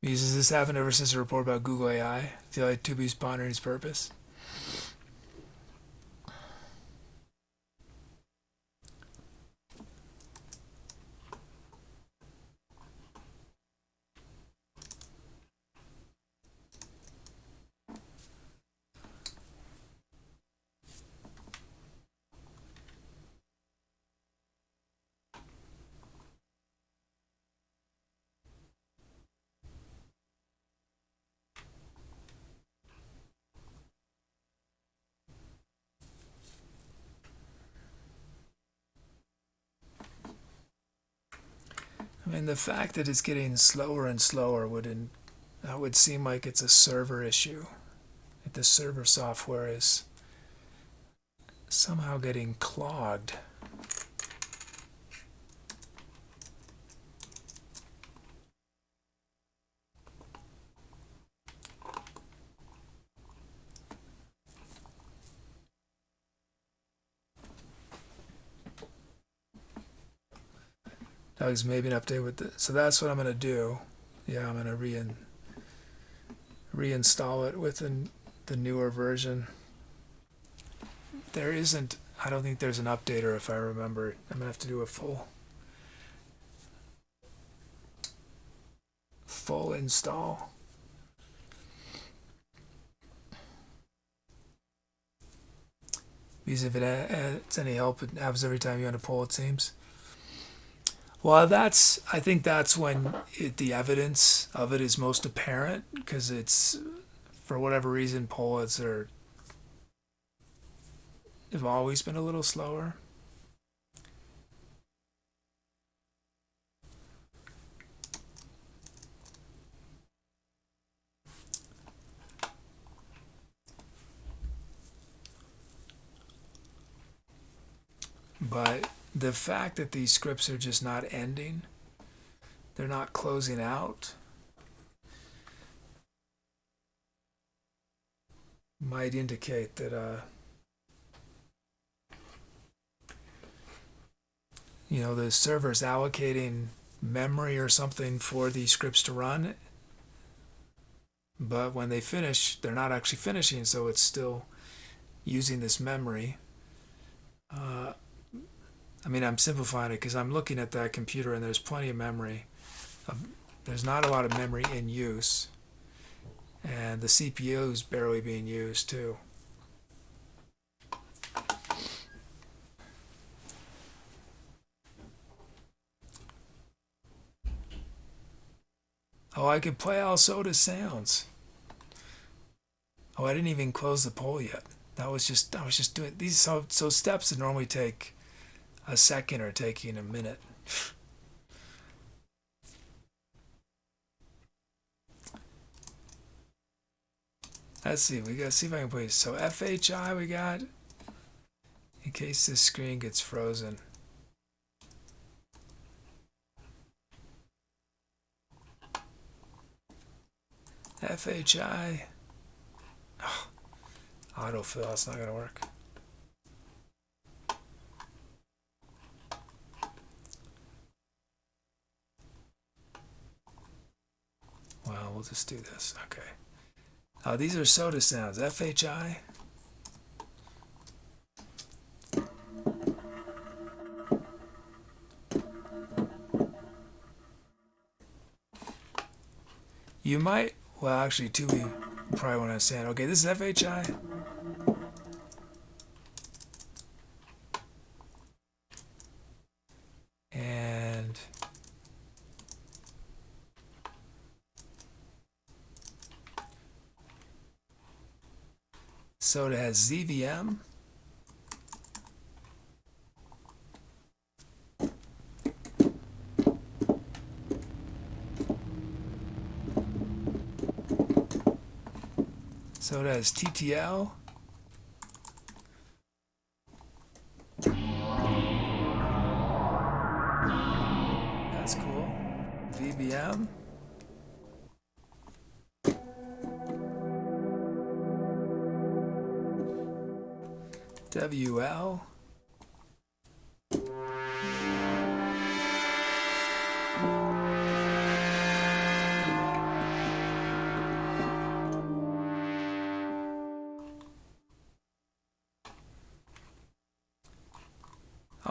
A: Because this happened ever since the report about Google AI? Feel like to be pondering its purpose? I mean, the fact that it's getting slower and slower would seem like it's a server issue. That the server software is somehow getting clogged. Doug's maybe an update with the, so that's what I'm gonna do. Yeah, I'm gonna reinstall it with the newer version. There isn't, I don't think there's an updater if I remember. I'm gonna have to do a full install. Because if it's any help, it happens every time you want to pull, it seems. Well, I think that's when the evidence of it is most apparent, because it's, for whatever reason, pullets have always been a little slower. But the fact that these scripts are just not ending, they're not closing out, might indicate that the server's allocating memory or something for these scripts to run, but when they finish, they're not actually finishing, so it's still using this memory. I mean, I'm simplifying it because I'm looking at that computer and there's plenty of memory. There's not a lot of memory in use. And the CPU is barely being used too. Oh, I could play all soda sounds. Oh, I didn't even close the poll yet. I was just doing these. So steps that normally take a second are taking a minute. Let's see. We gotta see if I can play. So FHI we got. In case this screen gets frozen. FHI. Oh, autofill. That's not gonna work. Well, we'll just do this. Okay. Oh, these are soda sounds. FHI. You might, well, actually, Tubi probably won't understand. Okay, this is FHI. And Soda has ZVM. Soda has TTL. That's cool. VBM. WL.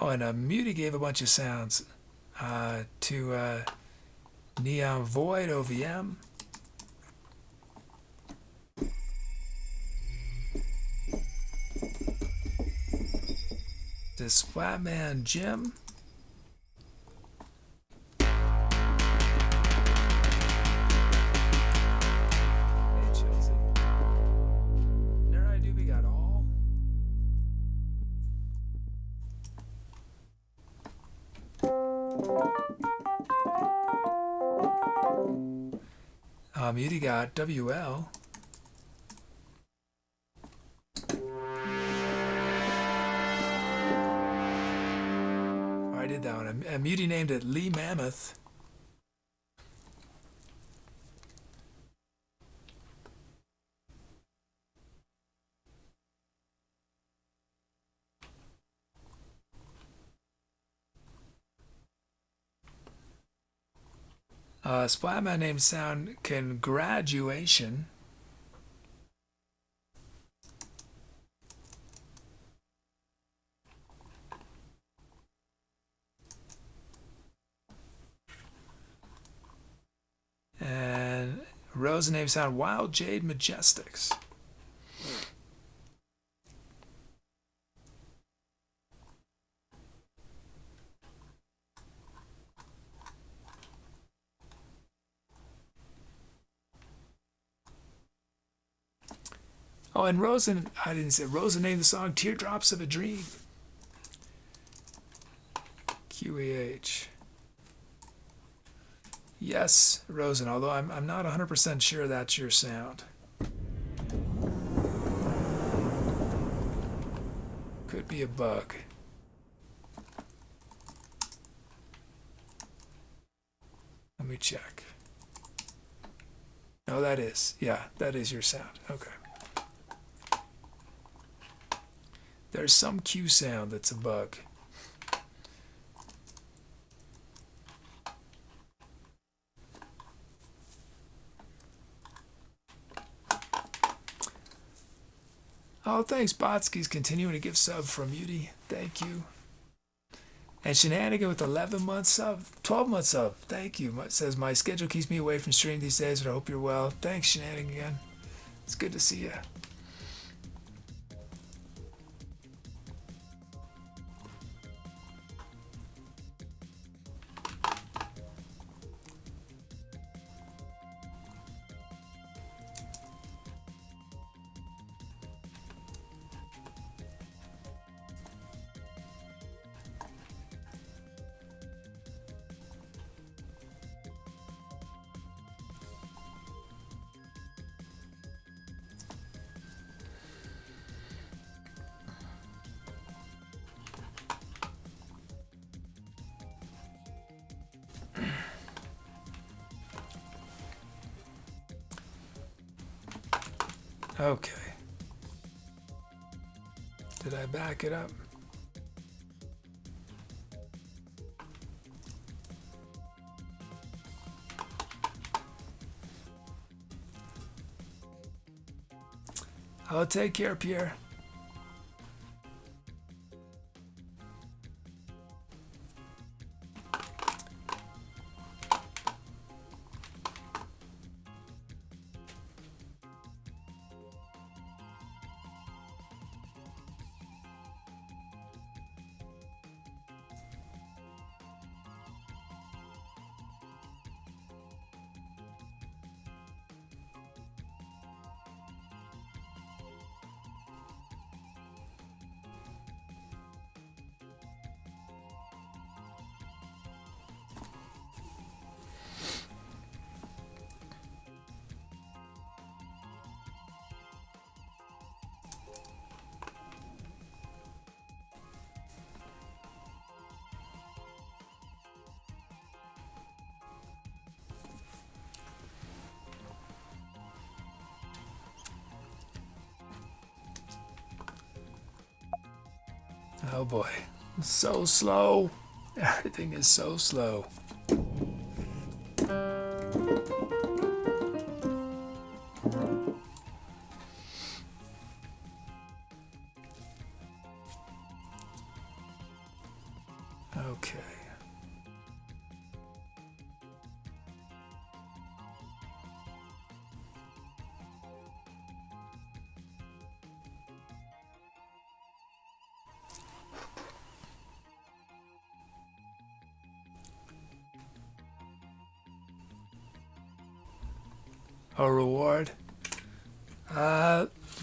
A: Oh, and Muty gave a bunch of sounds to Neon Void OVM. To Splatman Jim. Hey Chelsea. Nerai Doobie got all. Muty got WL. I did that one. And Muty named it Lee Mammoth. Splatman named sound Congratulation. And Rose named sound Wild Jade Majestics. Oh, and Rosen, I didn't say, Rosen named the song Teardrops of a Dream. QAH. Yes, Rosen, although I'm not 100% sure that's your sound. Could be a bug. Let me check. No, that is. Yeah, that is your sound. Okay. There's some Q sound that's a bug. Oh, thanks, Botsky's continuing to give sub from Muty. Thank you. And Shenanigan with 11 months sub, 12 months sub. Thank you. It says, my schedule keeps me away from stream these days, but I hope you're well. Thanks, Shenanigan. It's good to see you. Okay. Did I back it up? I'll take care, Pierre. Oh boy, so slow. Everything is so slow. A reward.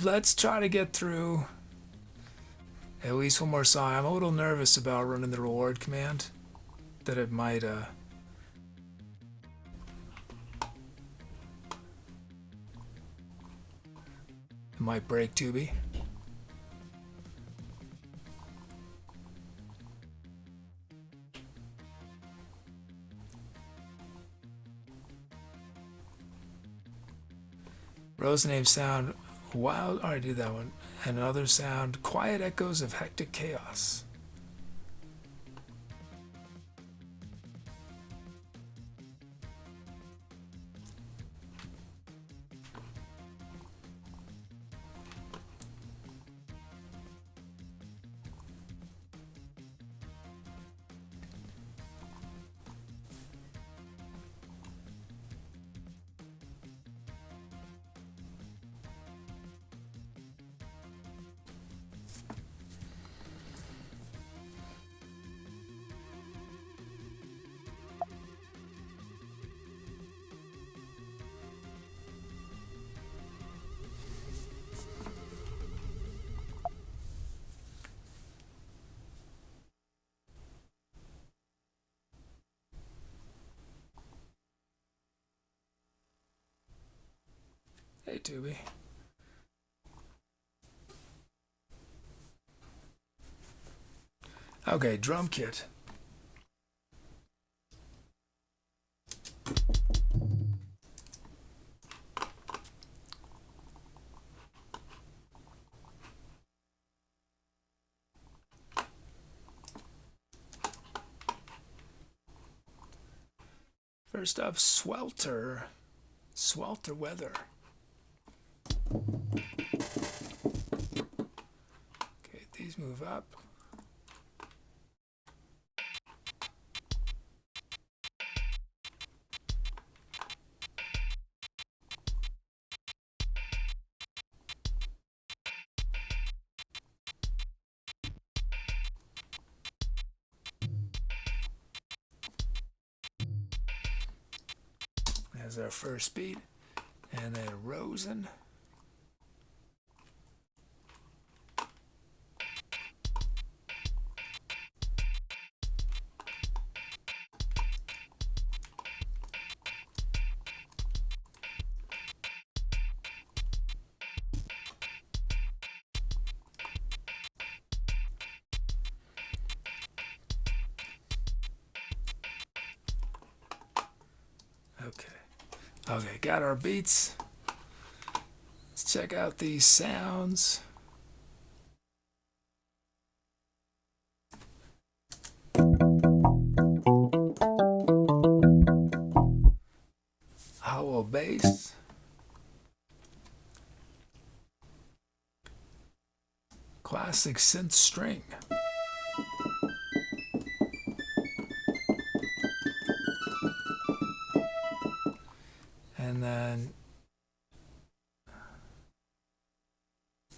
A: Let's try to get through at least one more song. I'm a little nervous about running the reward command. That it might break Tubi. Rosennetyle sound, wild, I already did that one. And another sound, quiet echoes of hectic chaos. Hey, Tubi. Okay, drum kit. First up, Swelter. Swelter weather. Okay, these move up. There's our first beat. And then Rosen. Okay, got our beats. Let's check out these sounds. Hollow bass. Classic synth string. And then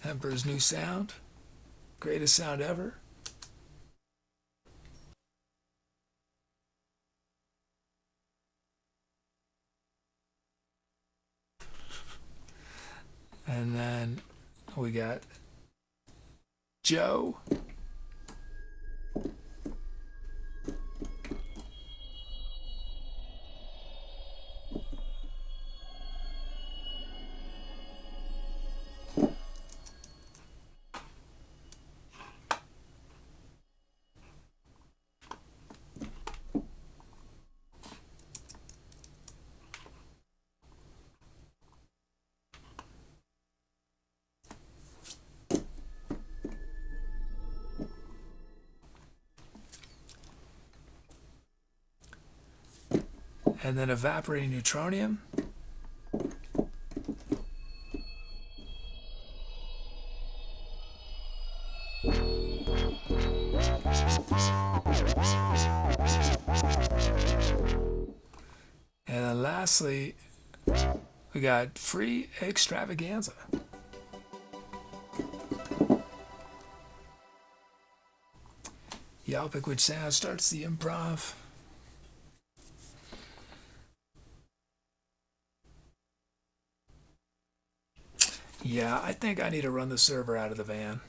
A: Emperor's New Sound. Greatest sound ever. And then we got Joe. And then Evaporating Neutronium. And then lastly, we got Free Extravaganza. Y'all pick which sound starts the improv. Yeah, I think I need to run the server out of the van.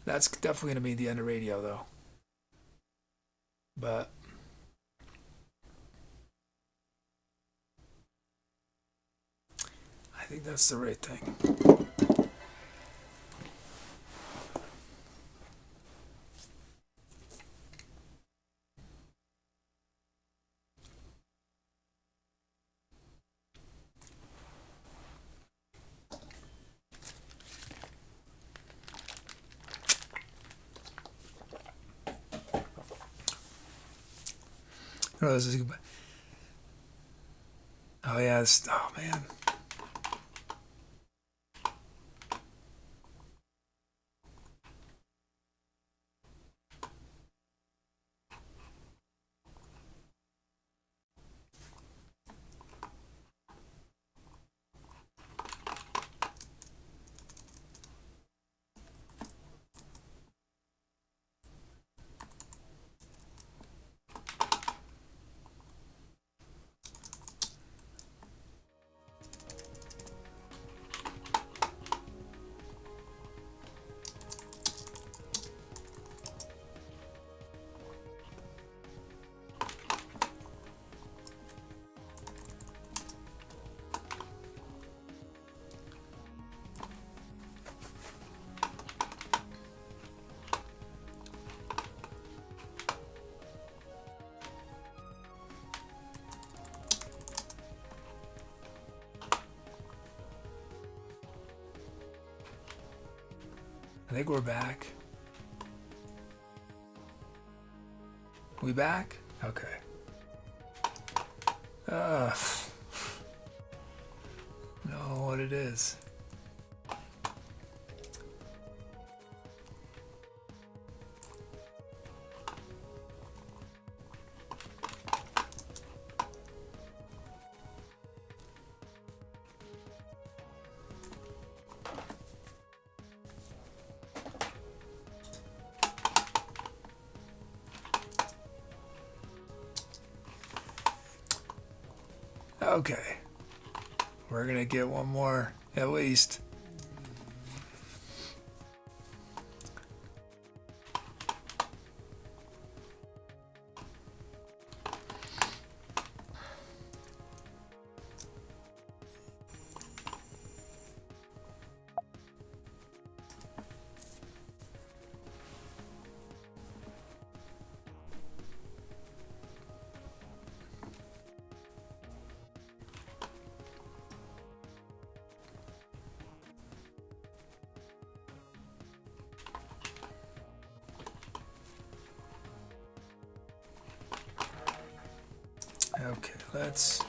A: That's definitely going to be the end of radio, though. But I think that's the right thing. Oh, oh yeah, oh man. I think we're back. We back? Okay. Know what it is. Okay. We're gonna get one more, at least. Okay, let's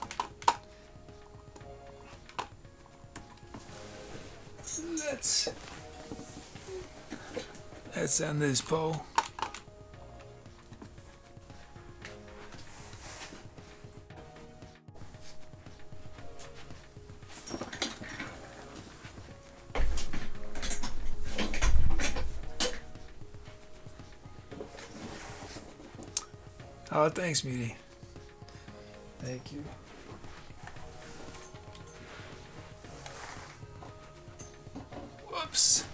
A: end this poll. Oh, thanks, Meaty. Thank you. Whoops.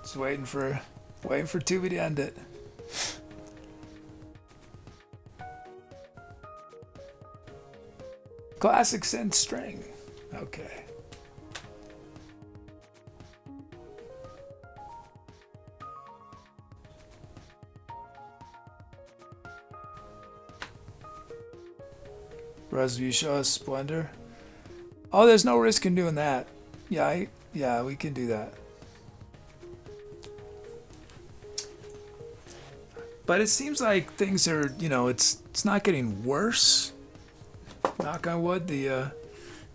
A: Just waiting for Tubi to end it. Classic synth string. Okay. Res, will you show us Splendor? Oh, there's no risk in doing that. Yeah, we can do that. But it seems like things are, it's not getting worse. Knock on wood.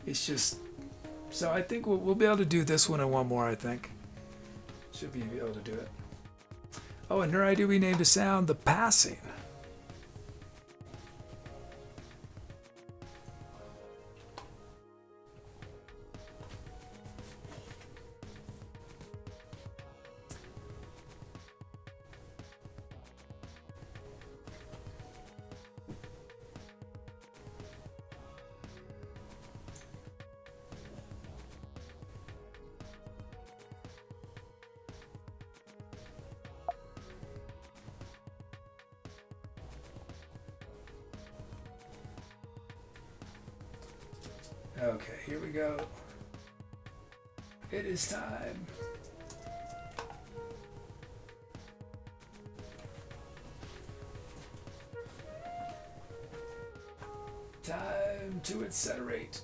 A: It's just. So I think we'll be able to do this one and one more. I think should be able to do it. Oh, and her idea we named a sound the passing. Okay, here we go. It is time. Time to accelerate.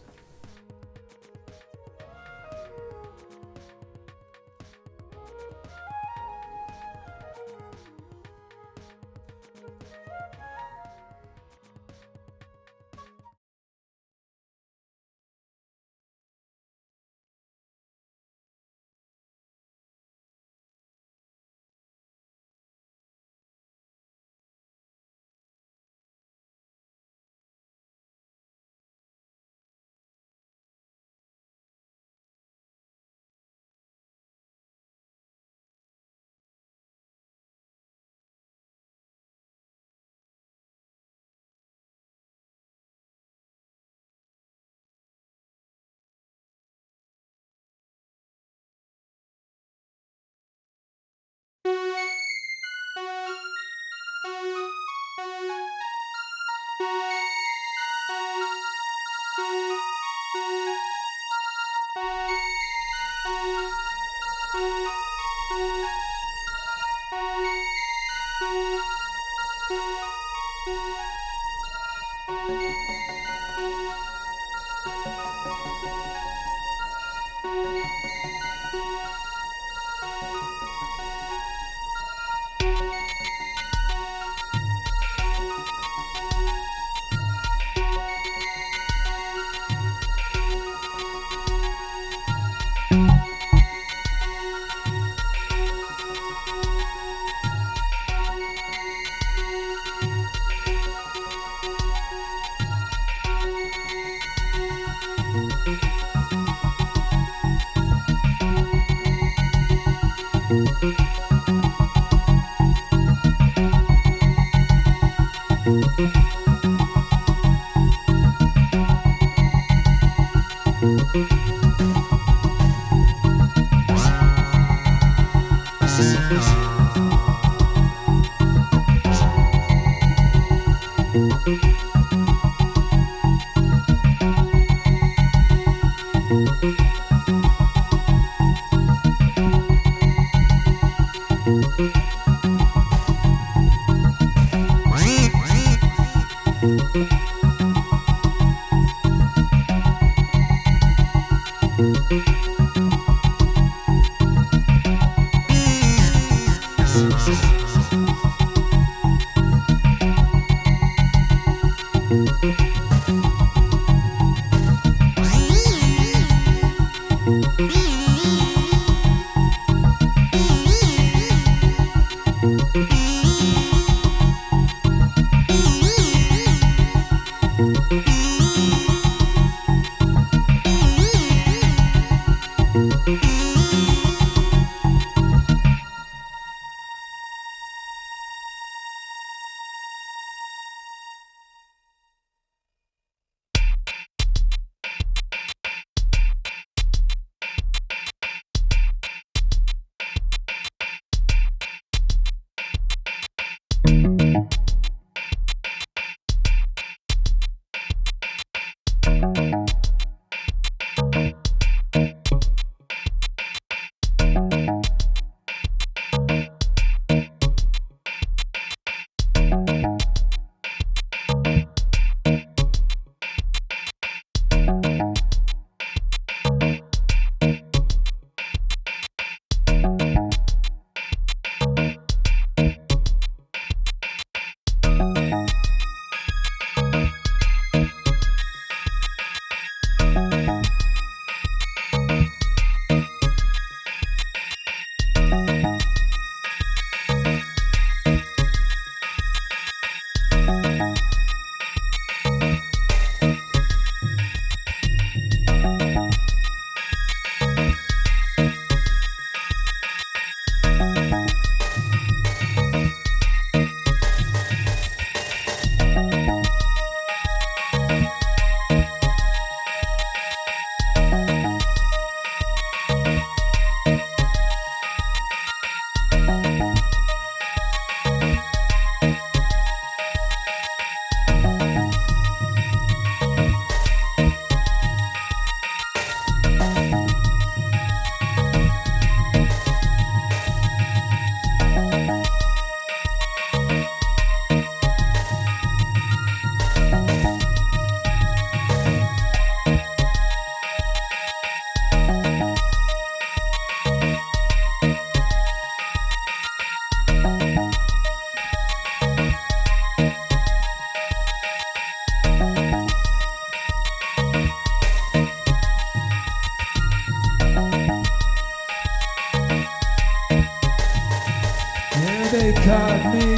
A: they caught me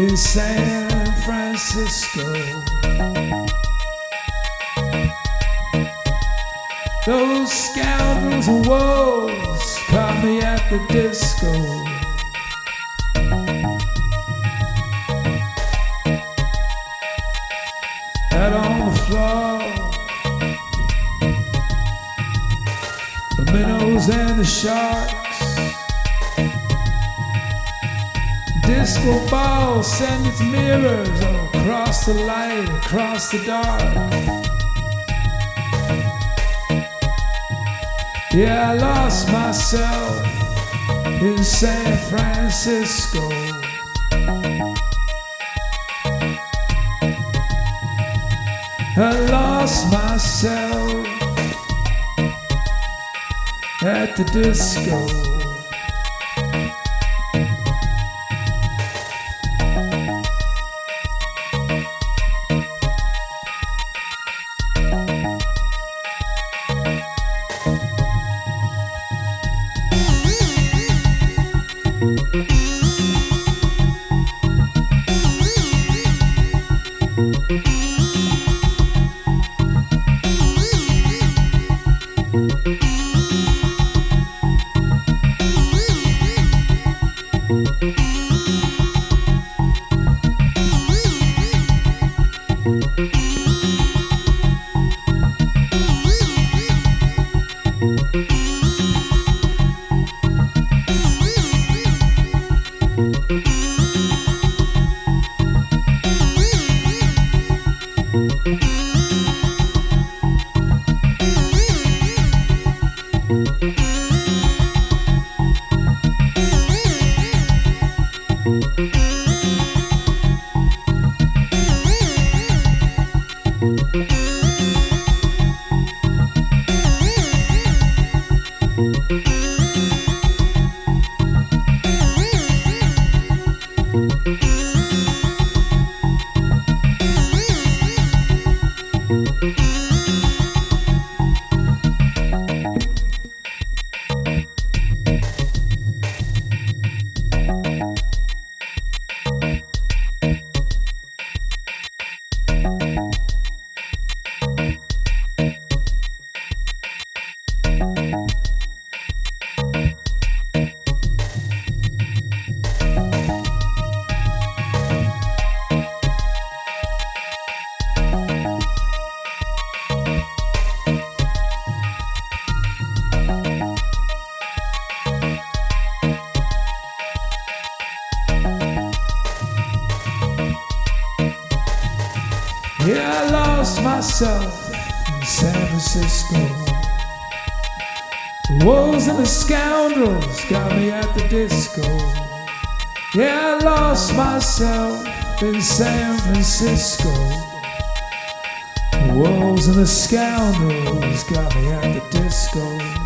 A: in San Francisco. Those scoundrels and wolves caught me at the disco. Out on the floor, the minnows and the sharks. Disco ball send its mirrors all across the light, across the dark. Yeah, I lost myself in San Francisco. I lost myself at the disco. Yeah, I lost myself in San Francisco. The wolves and the scoundrels got me at the disco. Yeah, I lost myself in San Francisco. The wolves and the scoundrels got me at the disco.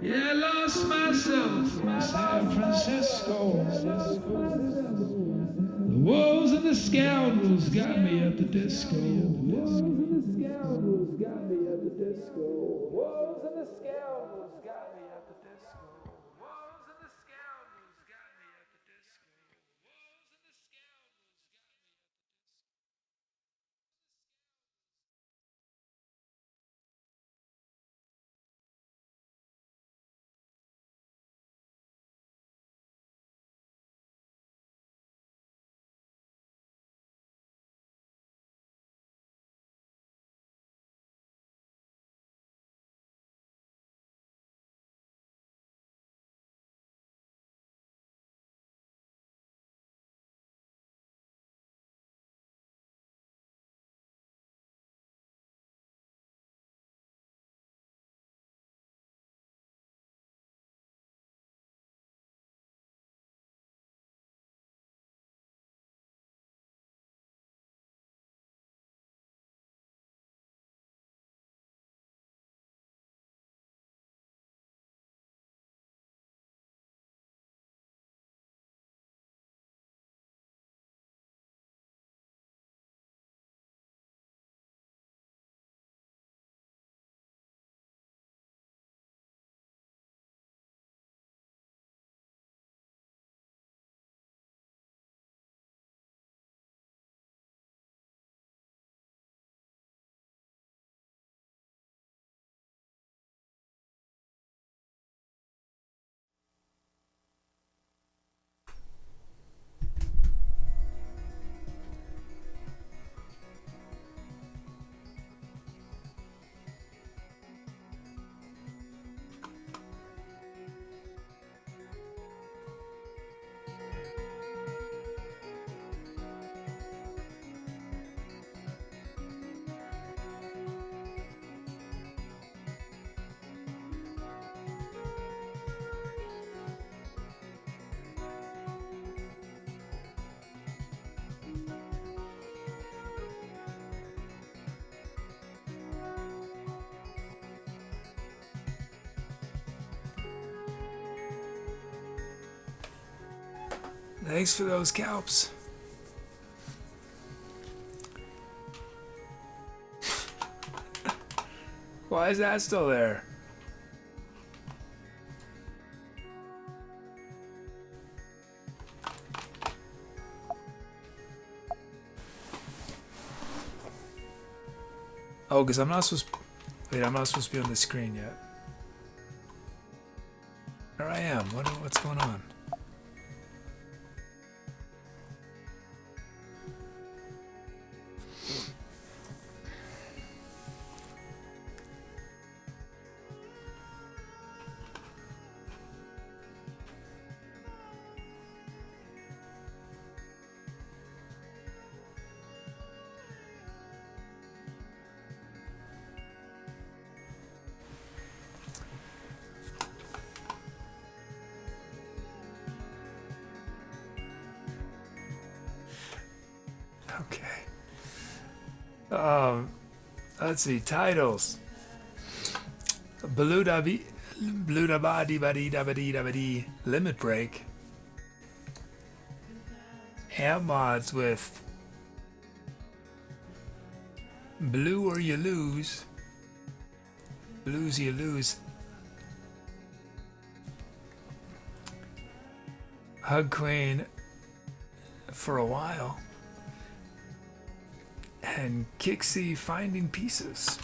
A: Yeah, I lost myself in San Francisco. The wolves and the scoundrels got me at the disco. Wolves and the scoundrels got me at the disco. Wolves and the scoundrels got me at the disco. Wolves and the scoundrels got me at the disco. Wolves and the scoundrels got me at the Thanks for those calps. Why is that still there? Oh, because I'm not supposed to... Wait, I'm not supposed to be on the screen yet. There I am. What's going on? Okay. Let's see. Titles. Blue da ba di ba di da ba di da ba di. Limit Break. Amp mods with Blue or You Lose. Blues You Lose. Hug Queen for a while. And Kixie Finding Pieces.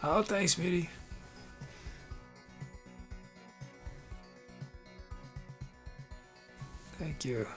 A: Oh, thanks, Mitty. Thank you.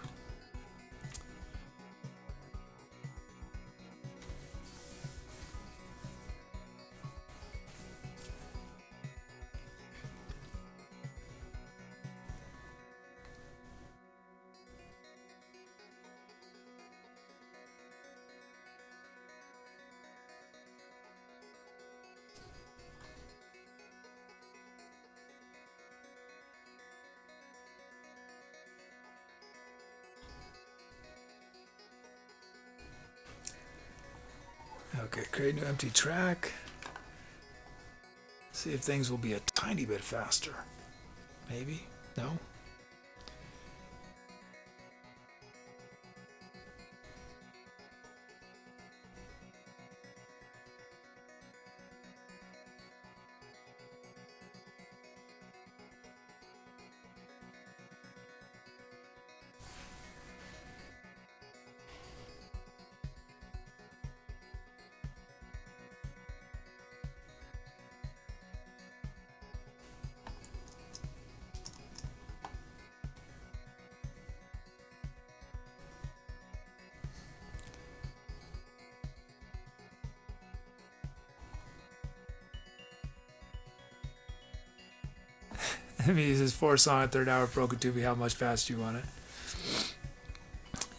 A: Okay, create new empty track. See if things will be a tiny bit faster. Maybe? No? I mean, this is 4-song, third hour broken tubing. How much faster you want it?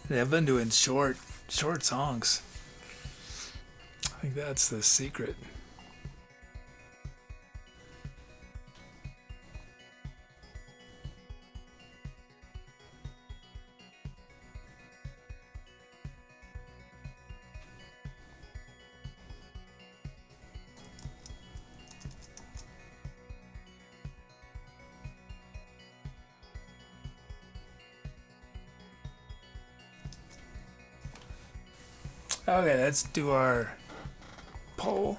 A: They've been doing short songs. I think that's the secret. Okay, let's do our poll.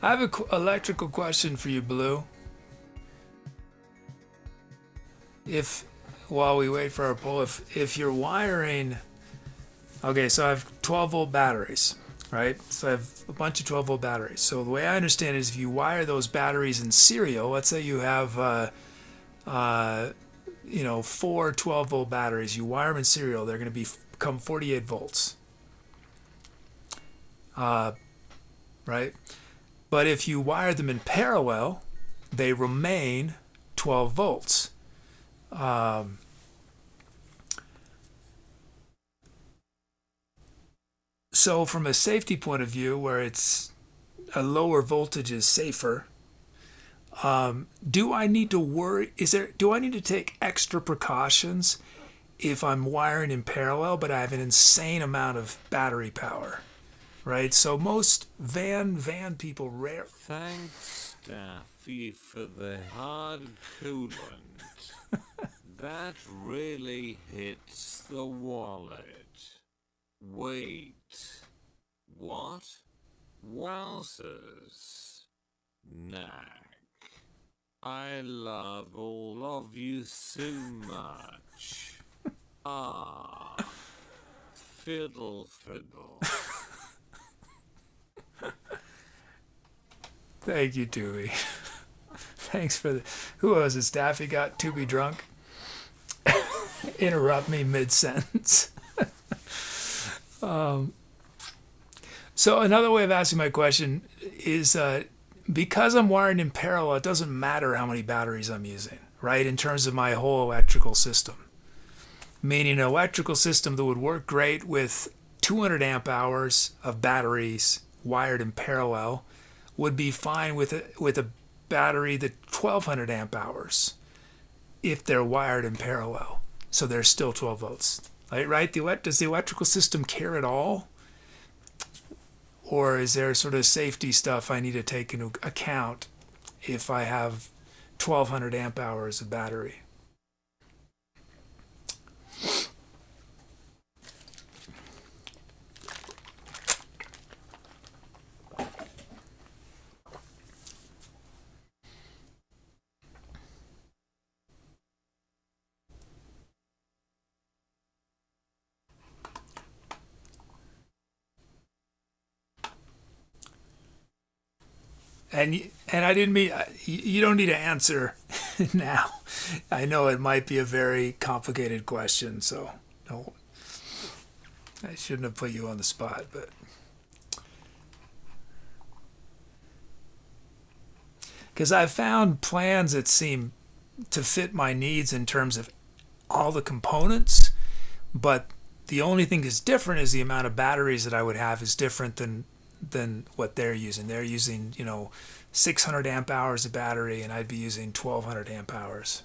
A: I have an electrical question for you, Blue. While we wait for our poll, if you're wiring, okay, so I have 12-volt batteries, right? So I have a bunch of 12-volt batteries. So the way I understand it is if you wire those batteries in serial, let's say you have, 4 12-volt batteries, you wire them in serial, they're going to become 48 volts, right? But if you wire them in parallel, they remain 12 volts. So from a safety point of view, where it's a lower voltage is safer, do I need to worry? Do I need to take extra precautions if I'm wiring in parallel, but I have an insane amount of battery power? Right, so most van people rare.
B: Thanks, Staffy, for the hard coolant. That really hits the wallet. Wait. What? Wowzers. Knack. I love all of you so much. Ah. Fiddle.
A: Thank you, Dewey. Thanks for the. Who was it? Staffy got to be drunk. Interrupt me mid-sentence. So another way of asking my question is because I'm wiring in parallel, it doesn't matter how many batteries I'm using, right? In terms of my whole electrical system. Meaning an electrical system that would work great with 200 amp hours of batteries wired in parallel would be fine with a battery that 1200 amp hours if they're wired in parallel. So they're still 12 volts, right? Does the electrical system care at all or is there sort of safety stuff I need to take into account if I have 1200 amp hours of battery? And I didn't mean, you don't need to answer now. I know it might be a very complicated question, so no, I shouldn't have put you on the spot, but because I've found plans that seem to fit my needs in terms of all the components, but the only thing that's different is the amount of batteries that I would have is different than what they're using. They're using, 600 amp hours of battery, and I'd be using 1200 amp hours.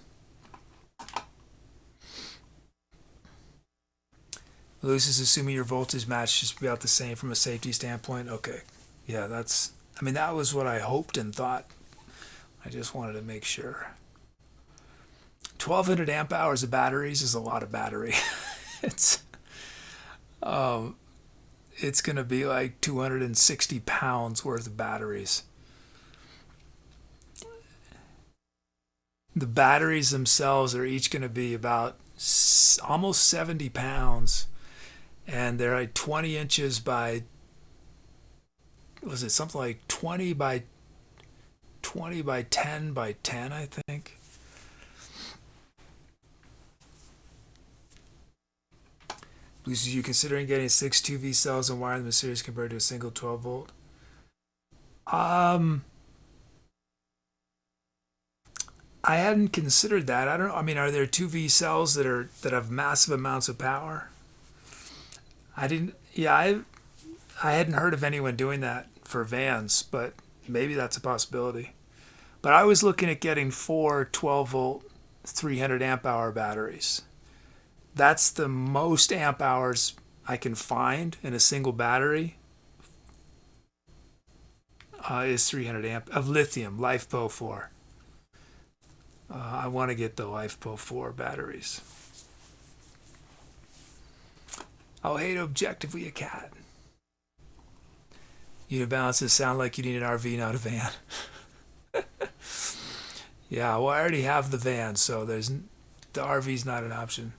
A: Luce is assuming your voltage match is about the same from a safety standpoint. Okay. Yeah, that was what I hoped and thought. I just wanted to make sure. 1200 amp hours of batteries is a lot of battery. It's going to be like 260 pounds worth of batteries. The batteries themselves are each going to be about almost 70 pounds, and they're like 20 inches by, was it something like 20 by 10 by 10, I think. Lucy, you considering getting 6 2V cells and wiring them in series compared to a single 12 volt? I hadn't considered that. I don't know. I mean, are there 2V cells that have massive amounts of power? I didn't. Yeah, I hadn't heard of anyone doing that for vans, but maybe that's a possibility. But I was looking at getting 4 12 volt 300 amp hour batteries. That's the most amp hours I can find in a single battery. Is 300 amp of lithium LiFePO 4. I want to get the LiFePO 4 batteries. I'll hate objectively a cat. Unit balances sound like you need an RV, not a van. Yeah, well, I already have the van, so the RV's not an option.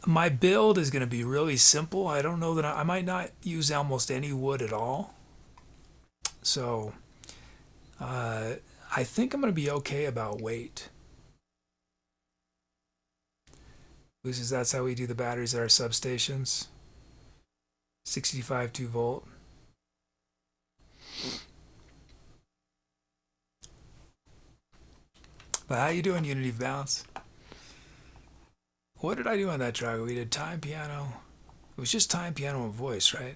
A: My build is going to be really simple. I don't know that I might not use almost any wood at all. So I think I'm going to be okay about weight. Because that's how we do the batteries at our substations. 65 2 volt. But how you doing, Unity of Balance? What did I do on that track? We did time, piano. It was just time, piano, and voice, right?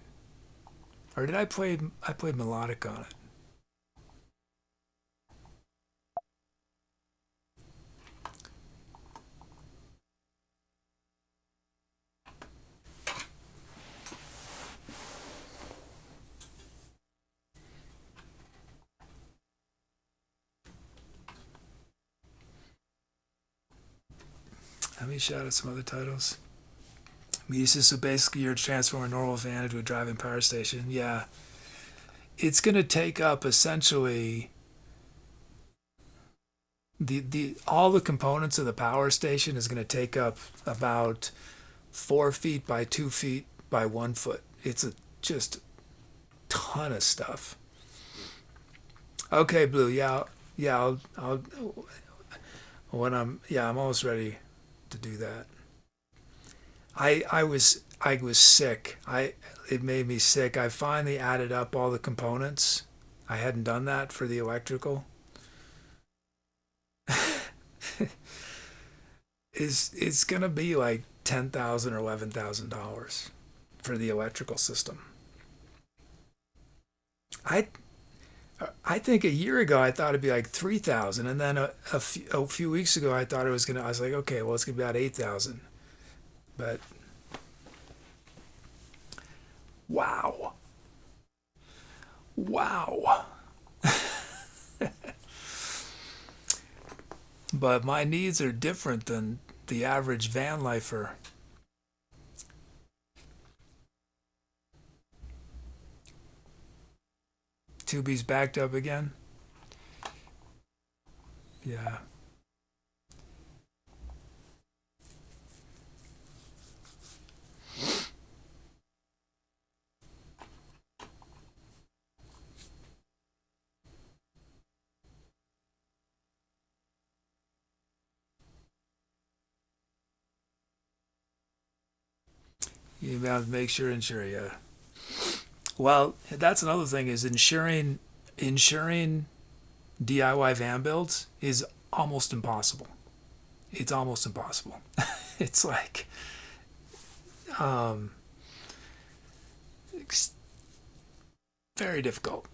A: Or did I played Melodica on it? Let me shout out some other titles. Mises, so basically you're transforming a normal van into a drive-in power station. Yeah. It's going to take up essentially all the components of the power station is going to take up about 4 feet by 2 feet by 1 foot. It's just ton of stuff. Okay, Blue. Yeah. I'll I'm almost ready to do that. I was sick. It made me sick. I finally added up all the components. I hadn't done that for the electrical. It's gonna be like $10,000 or $11,000 for the electrical system. I think a year ago I thought it'd be like 3,000, and then a few weeks ago I thought it was gonna. I was like, okay, well it's gonna be about 8,000, but Wow. Wow. But my needs are different than the average van lifer. Tubi's backed up again. Yeah. You have to make sure insure, yeah. Well, that's another thing is insuring DIY van builds is almost impossible. It's almost impossible. It's like um, it's very difficult.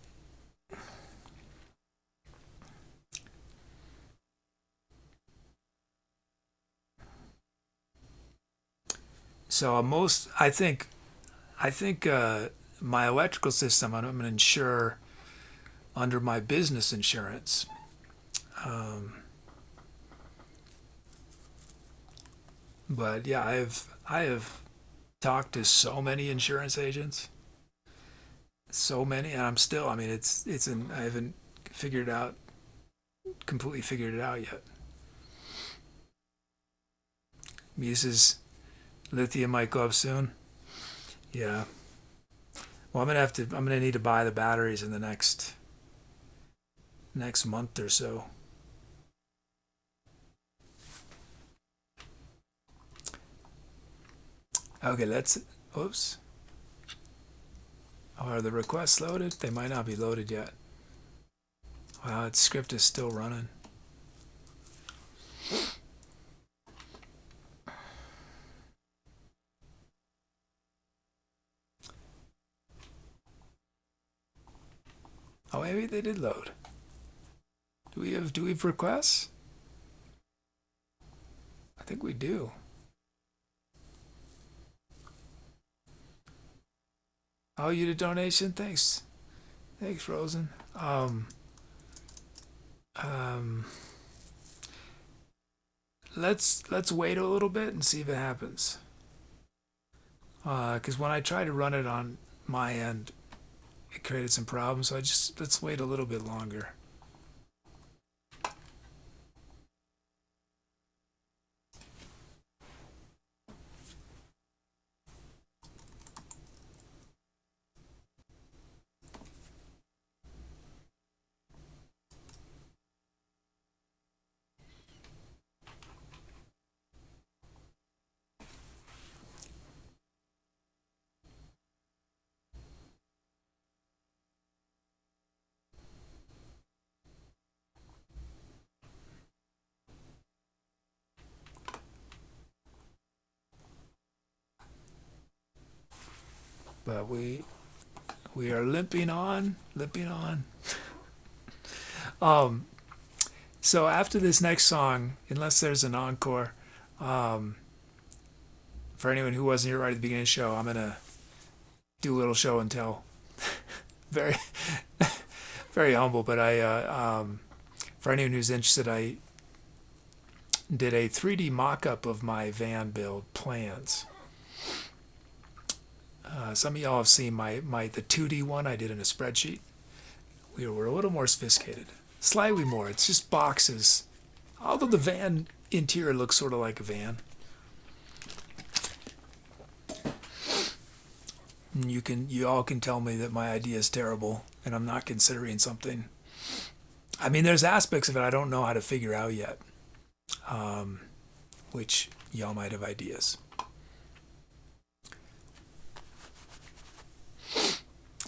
A: So I think my electrical system I'm going to insure under my business insurance. Um, but yeah, I have talked to so many insurance agents, so many, and I'm still. I mean, I haven't figured out completely figured it out yet. Muse's lithium might go up soon. Yeah. Well, I'm gonna need to buy the batteries in the next month or so. Okay, let's. Oops. Oh, are the requests loaded? They might not be loaded yet. Wow, its script is still running. Oh, maybe they did load. Do we have requests? I think we do. Oh, you did donation? Thanks. Thanks, Rosen. Um, let's wait a little bit and see if it happens. Because when I tried to run it on my end, it created some problems. So let's wait a little bit longer. But we are limping on, limping on. Um, so after this next song, unless there's an encore, um, for anyone who wasn't here right at the beginning of the show, I'm gonna do a little show and tell. Very, very humble, but for anyone who's interested, I did a 3D mock-up of my van build plans. Some of y'all have seen the 2D one I did in a spreadsheet. We were a little more sophisticated, slightly more. It's just boxes. Although the van interior looks sort of like a van. You all can tell me that my idea is terrible and I'm not considering something. I mean, there's aspects of it I don't know how to figure out yet, which y'all might have ideas.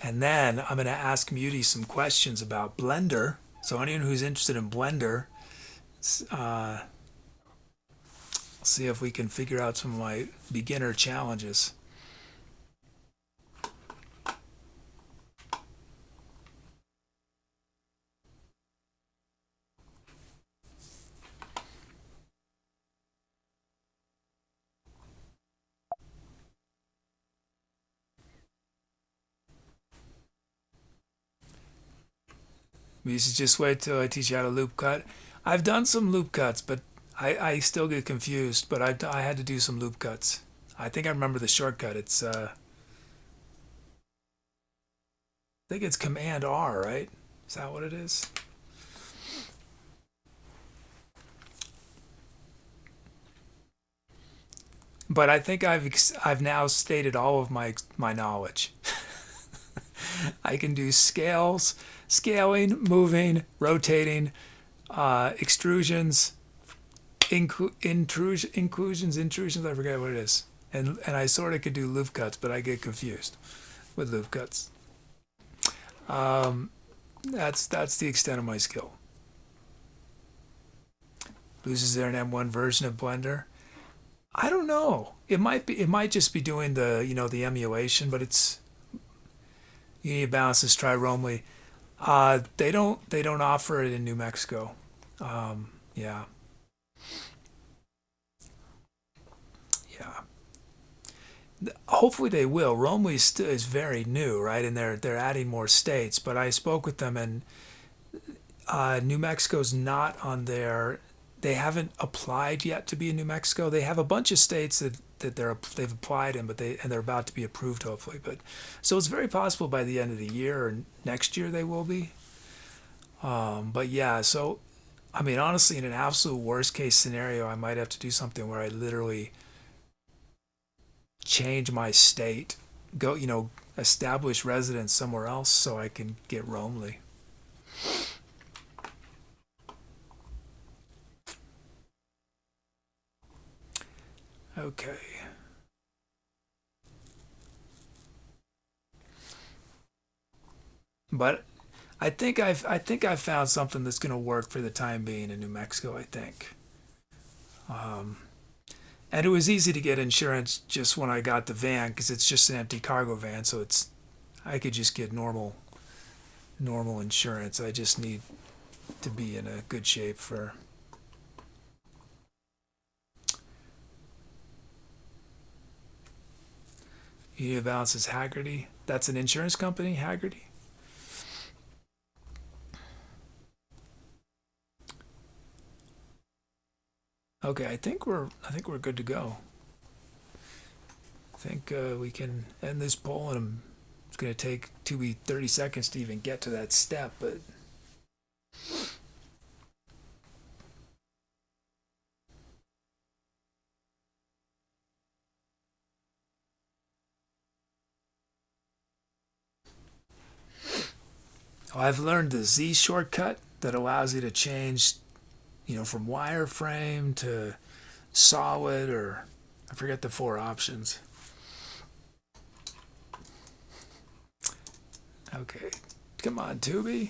A: And then I'm going to ask Muti some questions about Blender. So anyone who's interested in Blender, see if we can figure out some of my beginner challenges. You should just wait till I teach you how to loop cut. I've done some loop cuts, but I still get confused. But I had to do some loop cuts. I think I remember the shortcut. I think it's Command R, right? Is that what it is? But I think I've now stated all of my knowledge. I can do scales, scaling, moving, rotating, extrusions, inclusions, intrusions. I forget what it is. And I sort of could do loop cuts, but I get confused with loop cuts. That's the extent of my skill. Is there an M1 version of Blender? I don't know. It might just be doing the emulation, but it's Unity Balances Try Romley. They don't offer it in New Mexico. Yeah. Yeah. Hopefully they will. Romley is very new, right? And they're adding more states. But I spoke with them, and New Mexico's not on their. They haven't applied yet to be in New Mexico. They have a bunch of states that they've applied in, but they're about to be approved, hopefully. But so it's very possible by the end of the year or next year they will be. But yeah, so I mean, honestly, in an absolute worst case scenario, I might have to do something where I literally change my state, go, establish residence somewhere else so I can get Romley. Okay. But I think I've found something that's going to work for the time being in New Mexico, I think. Um, and it was easy to get insurance just when I got the van because it's just an empty cargo van, so I could just get normal insurance. I just need to be in a good shape for. Unity Balances Haggerty. That's an insurance company, Haggerty. Okay, I think we're good to go. I think we can end this poll, and it's going to take 30 seconds to even get to that step, but. Oh, I've learned the Z shortcut that allows you to change, from wireframe to solid, or I forget the 4 options. Okay, come on, Tubi.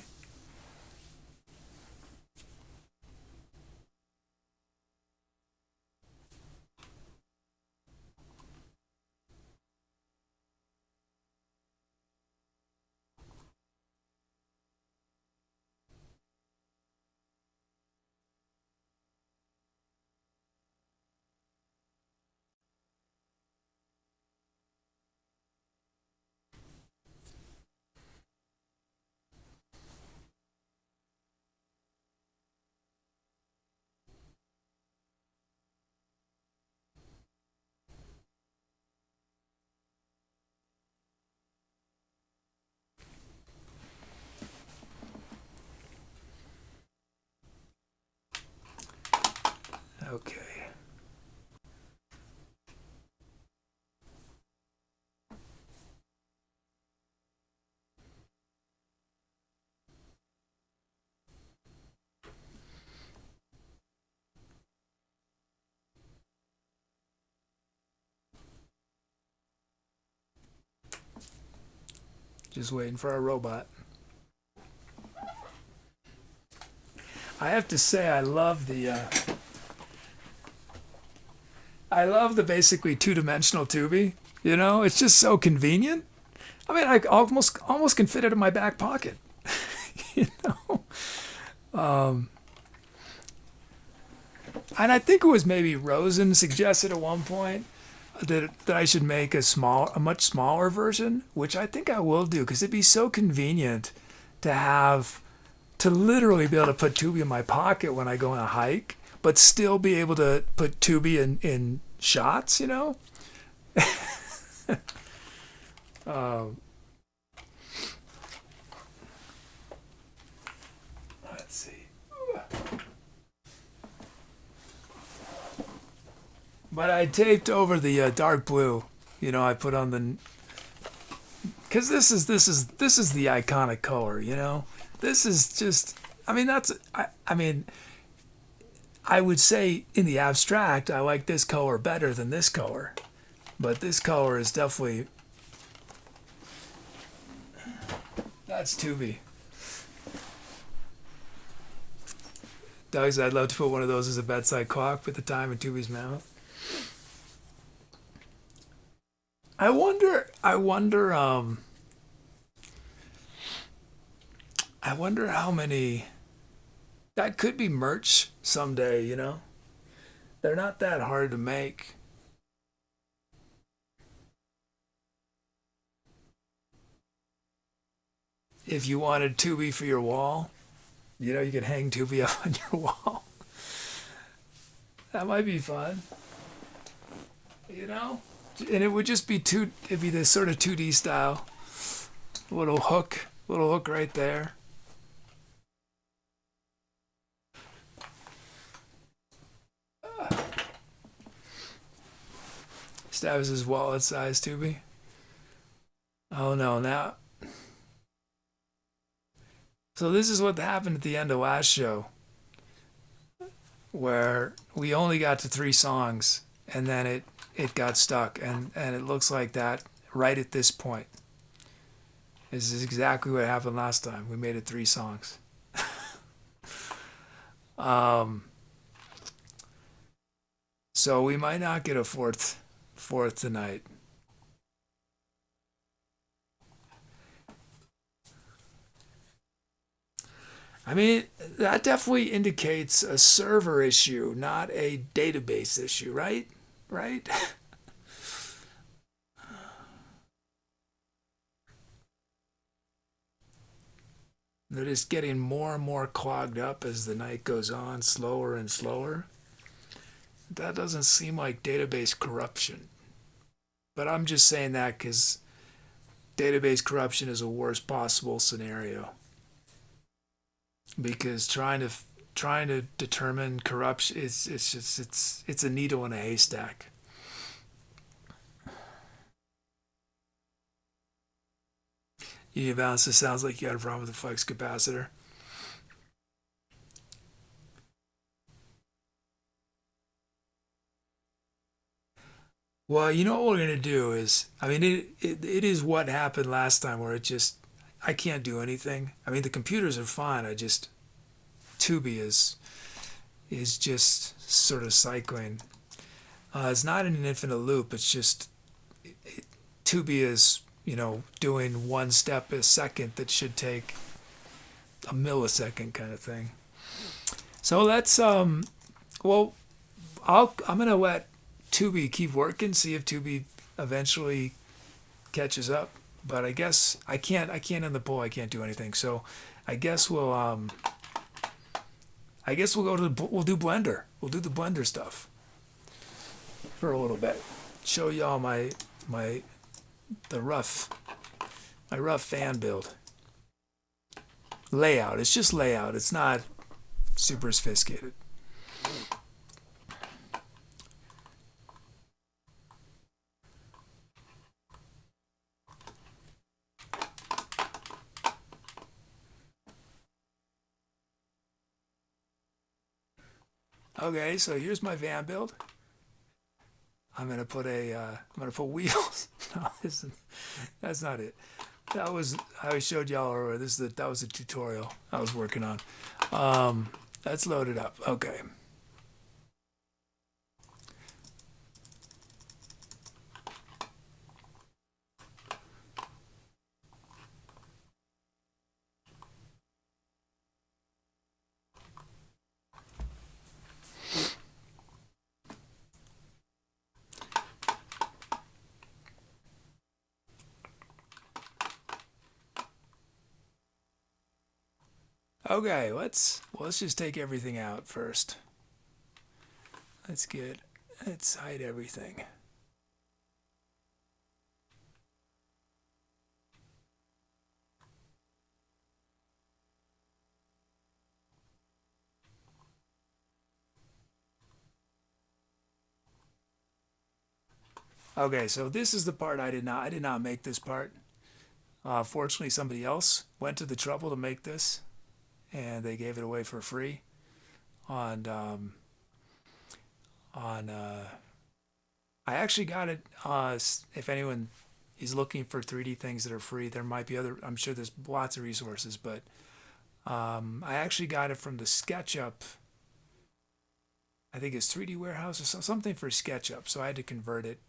A: Okay. Just waiting for our robot. I have to say, I love the basically two-dimensional Tubi. It's just so convenient. I mean, I almost can fit it in my back pocket. you know. And I think it was maybe Rosen suggested at one point that I should make a much smaller version, which I think I will do because it'd be so convenient to have to literally be able to put tubi in my pocket when I go on a hike, but still be able to put tubi in shots, you know? um, let's see. But I taped over the dark blue. You know, I put on the, because this is the iconic color. You know, this is just. I mean, I mean, I would say in the abstract, I like this color better than this color, but this color is definitely. That's tubi. Doug said, I'd love to put one of those as a bedside clock, put the time in Tubi's mouth. I wonder how many, that could be merch someday, you know? They're not that hard to make. If you wanted Tubi for your wall, you know, you could hang Tubi up on your wall. That might be fun. You know? And it would just be it'd be this sort of 2D style. Little hook right there. Stabs his wallet size Tubi. Oh no, now. So this is what happened at the end of last show, where we only got to 3 songs, and then it got stuck, and it looks like that right at this point. This is exactly what happened last time. We made it 3 songs. So we might not get a fourth tonight. I mean, that definitely indicates a server issue, not a database issue, right? Right? They're just getting more and more clogged up as the night goes on, slower and slower. That doesn't seem like database corruption. But I'm just saying that because database corruption is a worst possible scenario. Because trying to determine corruption, it's a needle in a haystack. Unit balance, this sounds like you got a problem with the flex capacitor. Well, you know what we're gonna do is, I mean, it is what happened last time where I can't do anything. I mean, the computers are fine. Tubi is just sort of cycling. It's not in an infinite loop. It's just Tubi is, you know, doing one step a second that should take a millisecond kind of thing. So let's well, I'm gonna let Tubi keep working, see if Tubi eventually catches up. But I guess I can't end the poll. I can't do anything. So I guess we'll we'll do Blender. We'll do the Blender stuff for a little bit. Show y'all my rough fan build. Layout. It's just layout. It's not super sophisticated. Okay, so here's my van build. I'm gonna put wheels. No, that's not it. I showed y'all earlier. That was a tutorial I was working on. Let's load it up. Okay. Okay, let's just take everything out first. Let's hide everything. Okay, so this is the part I did not make this part. Fortunately, somebody else went to the trouble to make this, and they gave it away for free on on. I actually got it. If anyone is looking for 3D things that are free, there might be other. I'm sure there's lots of resources, but I actually got it from the SketchUp. I think it's 3D Warehouse or something for SketchUp. So I had to convert it,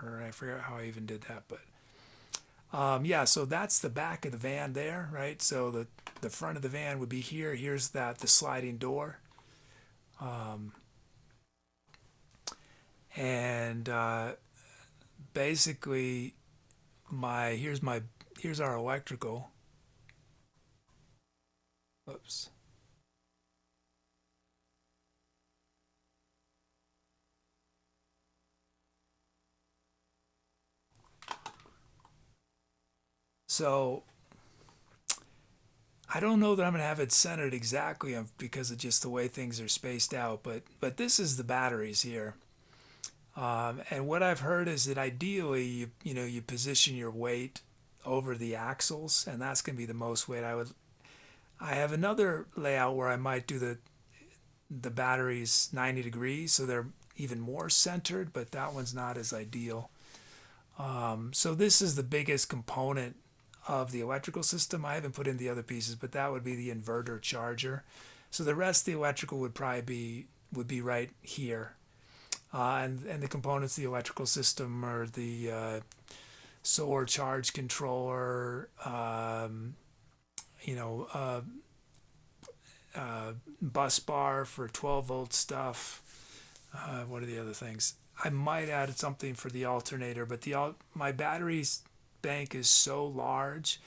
A: or I forgot how I even did that, but yeah, so that's the back of the van there, right? So the front of the van would be here. Here's the sliding door, and basically here's our electrical. Whoops. So I don't know that I'm gonna have it centered exactly because of just the way things are spaced out, but this is the batteries here. And what I've heard is that ideally you position your weight over the axles, and that's gonna be the most weight. I have another layout where I might do the batteries 90 degrees, so they're even more centered, but that one's not as ideal. So this is the biggest component of the electrical system. I haven't put in the other pieces, but that would be the inverter charger. So the rest of the electrical would be right here, and the components of the electrical system are the solar charge controller, you know, bus bar for 12-volt stuff. What are the other things? I might add something for the alternator, but my batteries bank is so large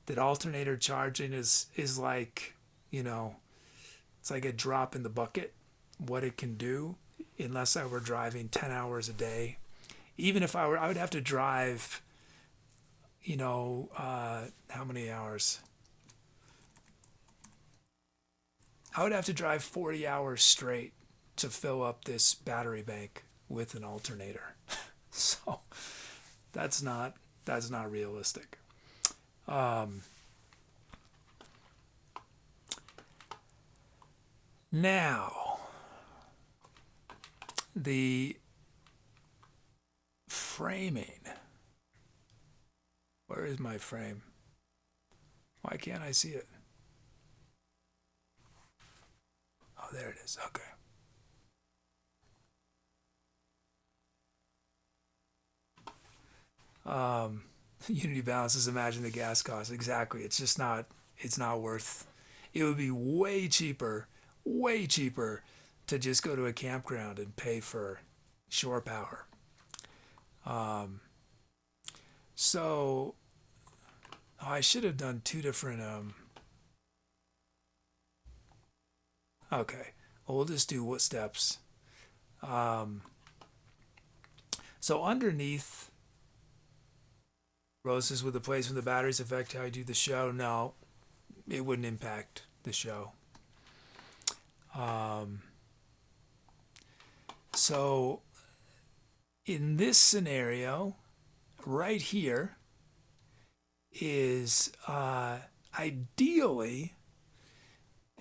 A: that alternator charging is like, it's like a drop in the bucket what it can do unless I were driving 10 hours a day. Even if I would have to drive, how many hours? I would have to drive 40 hours straight to fill up this battery bank with an alternator. So that's not realistic. Now, the framing. Where is my frame? Why can't I see it? Oh, there it is. Okay. Unity balances imagine the gas cost. Exactly. It's not worth. It would be way cheaper to just go to a campground and pay for shore power. So I should have done two different. Okay, well, we'll just do what steps. So underneath roses with the placement of the batteries affect how you do the show. No, it wouldn't impact the show. So in this scenario, right here is ideally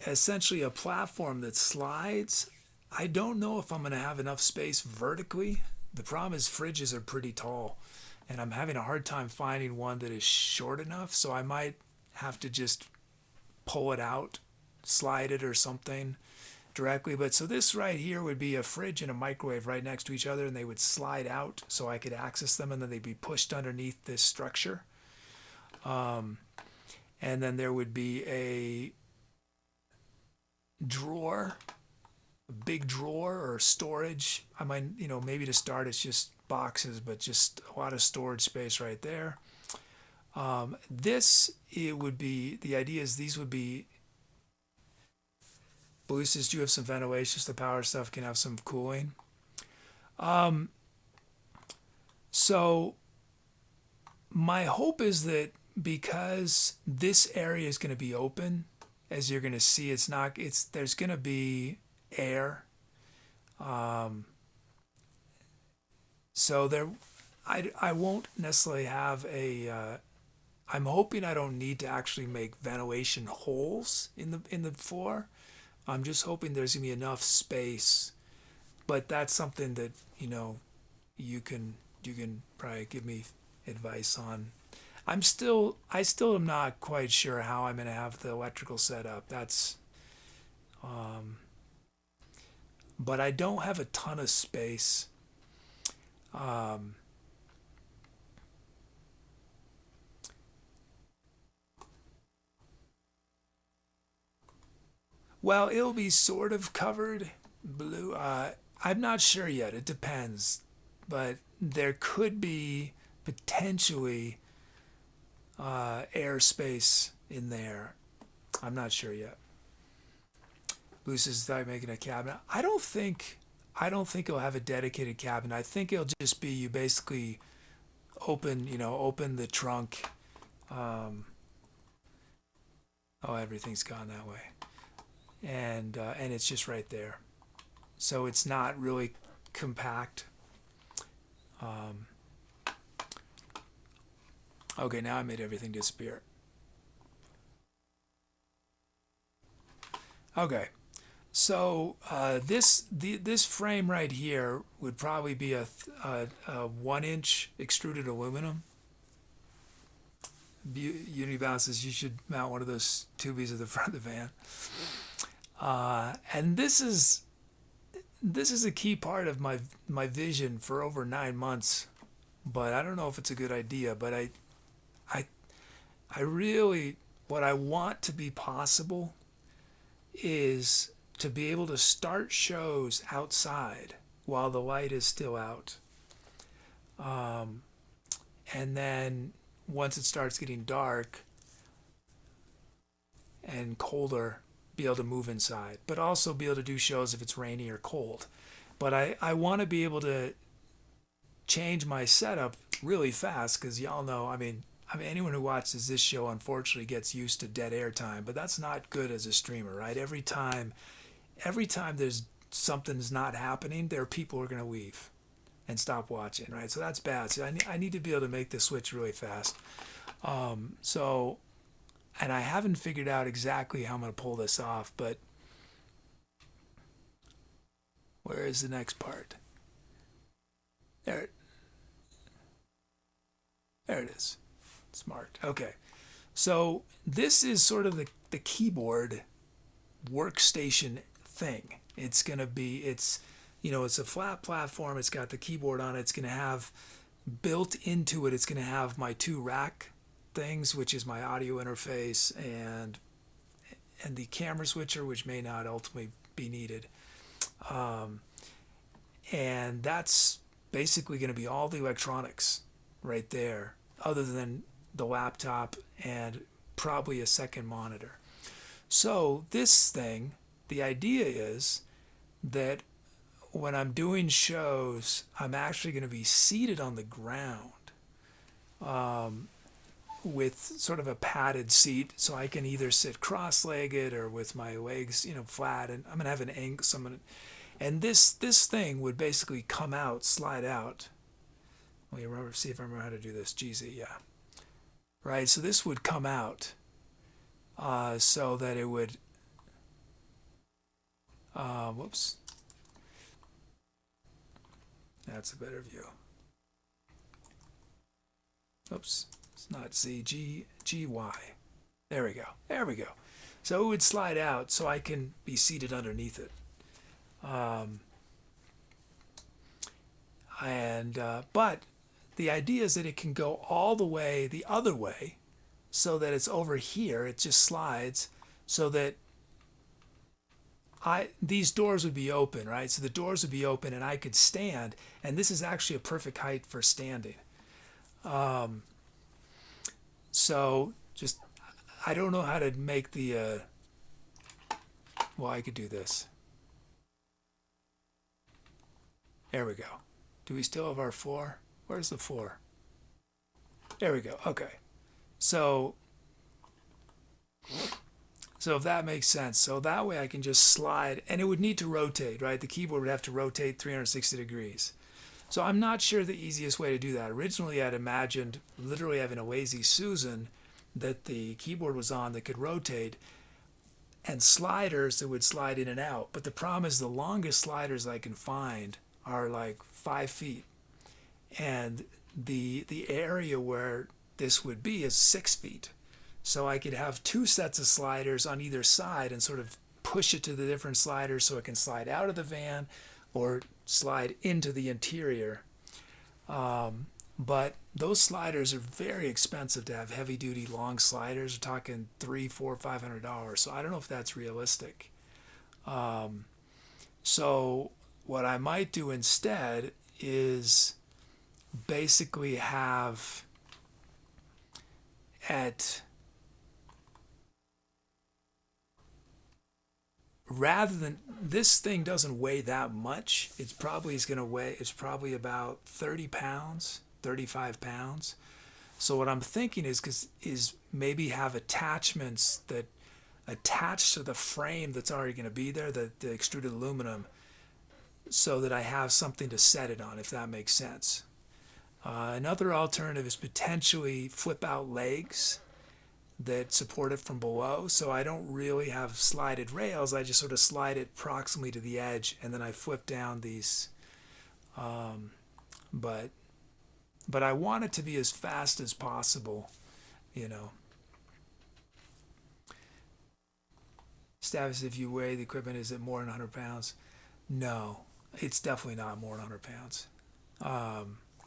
A: essentially a platform that slides. I don't know if I'm going to have enough space vertically. The problem is fridges are pretty tall, and I'm having a hard time finding one that is short enough, so I might have to just pull it out, slide it or something directly. But so this right here would be a fridge and a microwave right next to each other, and they would slide out so I could access them, and then they'd be pushed underneath this structure. And then there would be a drawer, a big drawer or storage. I might, maybe to start it's just boxes, but just a lot of storage space right there. The idea is these would be Balloons do have some ventilation, so the power stuff can have some cooling. So my hope is that because this area is going to be open, as you're going to see, there's going to be air. So I won't necessarily have I'm hoping I don't need to actually make ventilation holes in the floor. I'm just hoping there's gonna be enough space, but that's something that you can probably give me advice on. I still am not quite sure how I'm gonna have the electrical set up. But I don't have a ton of space. Um, well, it'll be sort of covered blue. I'm not sure yet. It depends, but there could be potentially airspace in there. I'm not sure yet. Luce is making a cabinet. I don't think it'll have a dedicated cabinet. I think it'll just be you basically open the trunk. Oh, everything's gone that way, and it's just right there. So it's not really compact. Okay, now I made everything disappear. Okay, so this frame right here would probably be a 1-inch extruded aluminum. Unity Bounces, you should mount one of those tubies at the front of the van. And this is a key part of my vision for over 9 months, but I don't know if it's a good idea. But I really, what I want to be possible is to be able to start shows outside while the light is still out. And then once it starts getting dark and colder, be able to move inside, but also be able to do shows if it's rainy or cold. But I want to be able to change my setup really fast because y'all know, I mean, anyone who watches this show unfortunately gets used to dead air time, but that's not good as a streamer, right? Every time there's something's not happening, there are people who are going to leave and stop watching, right? So that's bad. So I need to be able to make the switch really fast. And I haven't figured out exactly how I'm going to pull this off, but where is the next part? There it is. Smart. Okay. So this is sort of the keyboard workstation thing. It's a flat platform. It's got the keyboard on it. It's going to have built into it. It's going to have my 2 rack things, which is my audio interface and the camera switcher, which may not ultimately be needed. And that's basically going to be all the electronics right there, other than the laptop and probably a second monitor. So this thing, the idea is that when I'm doing shows, I'm actually going to be seated on the ground with sort of a padded seat, so I can either sit cross-legged or with my legs, flat, and I'm going to have an angle. And this thing would basically come out, slide out. Let me see if I remember how to do this. GZ, yeah. Right, so this would come out so that it would, whoops. That's a better view. Oops, it's not Z, G, Y. There we go. So it would slide out so I can be seated underneath it. But the idea is that it can go all the way the other way so that it's over here. It just slides so that these doors would be open, right? So the doors would be open and I could stand, and this is actually a perfect height for standing. So just, I don't know how to make the Well, I could do this. There we go. Do we still have our 4? Where's the 4? There we go. Okay. So if that makes sense. So that way I can just slide, and it would need to rotate, right? The keyboard would have to rotate 360 degrees. So I'm not sure the easiest way to do that. Originally, I'd imagined literally having a Lazy Susan that the keyboard was on that could rotate, and sliders that would slide in and out. But the problem is the longest sliders I can find are like 5 feet. And the area where this would be is 6 feet. So I could have 2 sets of sliders on either side and sort of push it to the different sliders so it can slide out of the van or slide into the interior. But those sliders are very expensive to have heavy duty long sliders. We're talking $300, $400, $500. So I don't know if that's realistic. So what I might do instead is basically have at rather than this thing doesn't weigh that much. It's probably about 30 pounds, 35 pounds. So what I'm thinking is maybe have attachments that attach to the frame that's already going to be there, the extruded aluminum, so that I have something to set it on, if that makes sense. Another alternative is potentially flip out legs that support it from below. So I don't really have slided rails. I just sort of slide it proximally to the edge, and then I flip down these. But I want it to be as fast as possible, you know. Status, if you weigh the equipment, is it more than 100 pounds? No, it's definitely not more than 100 pounds.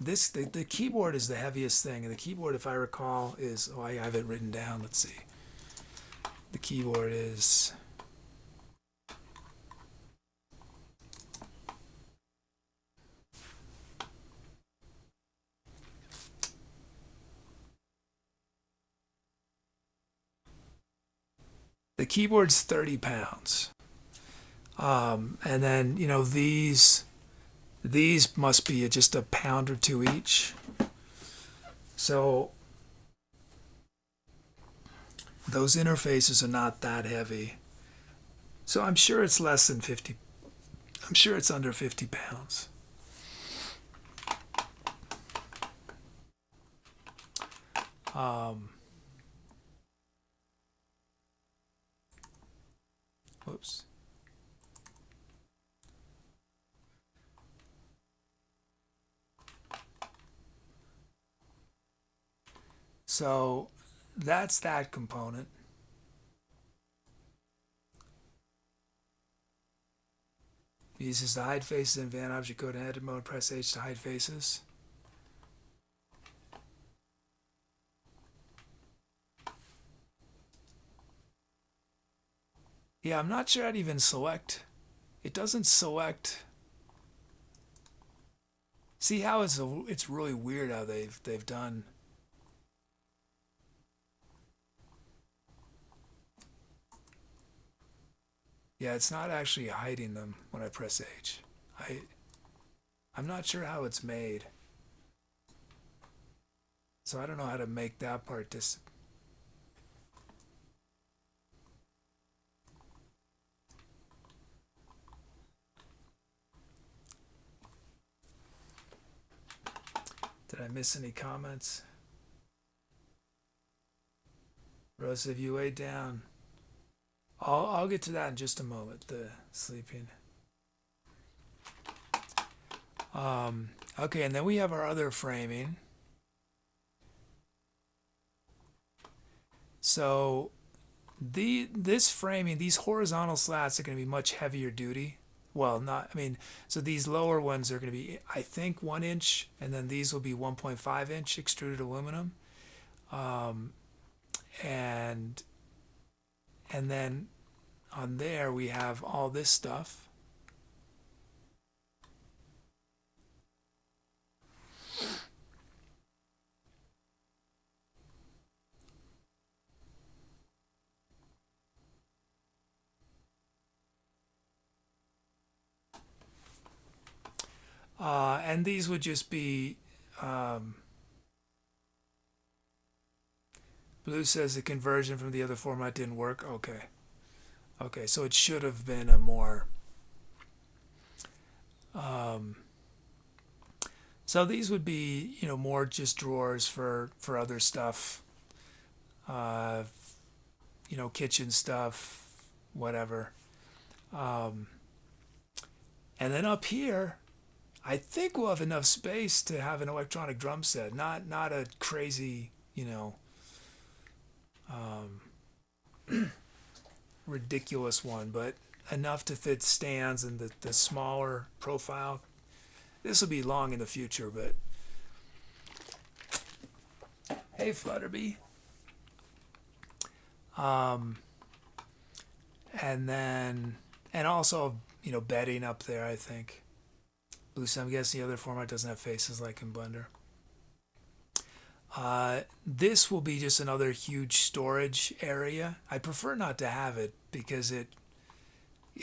A: The keyboard is the heaviest thing, and the keyboard, if I recall, is I have it written down. Let's see. The keyboard is the keyboard's 30 pounds, and then these must be just a pound or 2 each. So those interfaces are not that heavy. So I'm sure it's less than 50. I'm sure it's under 50 pounds. Whoops. So that's that component. Uses the hide faces in van object code and edit mode. Press H to hide faces. Yeah, I'm not sure I'd even select. It doesn't select. See how it's really weird how they've done. Yeah, it's not actually hiding them when I press H. I'm not sure how it's made. So I don't know how to make that part disappear. Did I miss any comments? Rose, have you laid down? I'll get to that in just a moment, the sleeping. Okay, and then we have our other framing. So this framing, these horizontal slats are going to be much heavier duty. Well, so these lower ones are going to be, I think, 1 inch, and then these will be 1.5 inch extruded aluminum. And then on there we have all this stuff. And these would just be, Blue says the conversion from the other format didn't work. Okay. Okay, so it should have been a more, um, so these would be, more just drawers for other stuff, uh, kitchen stuff, whatever. Um, and then up here, I think we'll have enough space to have an electronic drum set. Not a crazy, um, ridiculous one, but enough to fit stands and the smaller profile. This will be long in the future, but hey, Flutterby. Um, and then, and also, bedding up there, I think. Blue, so I'm guessing the other format doesn't have faces like in Blender. This will be just another huge storage area. I prefer not to have it because it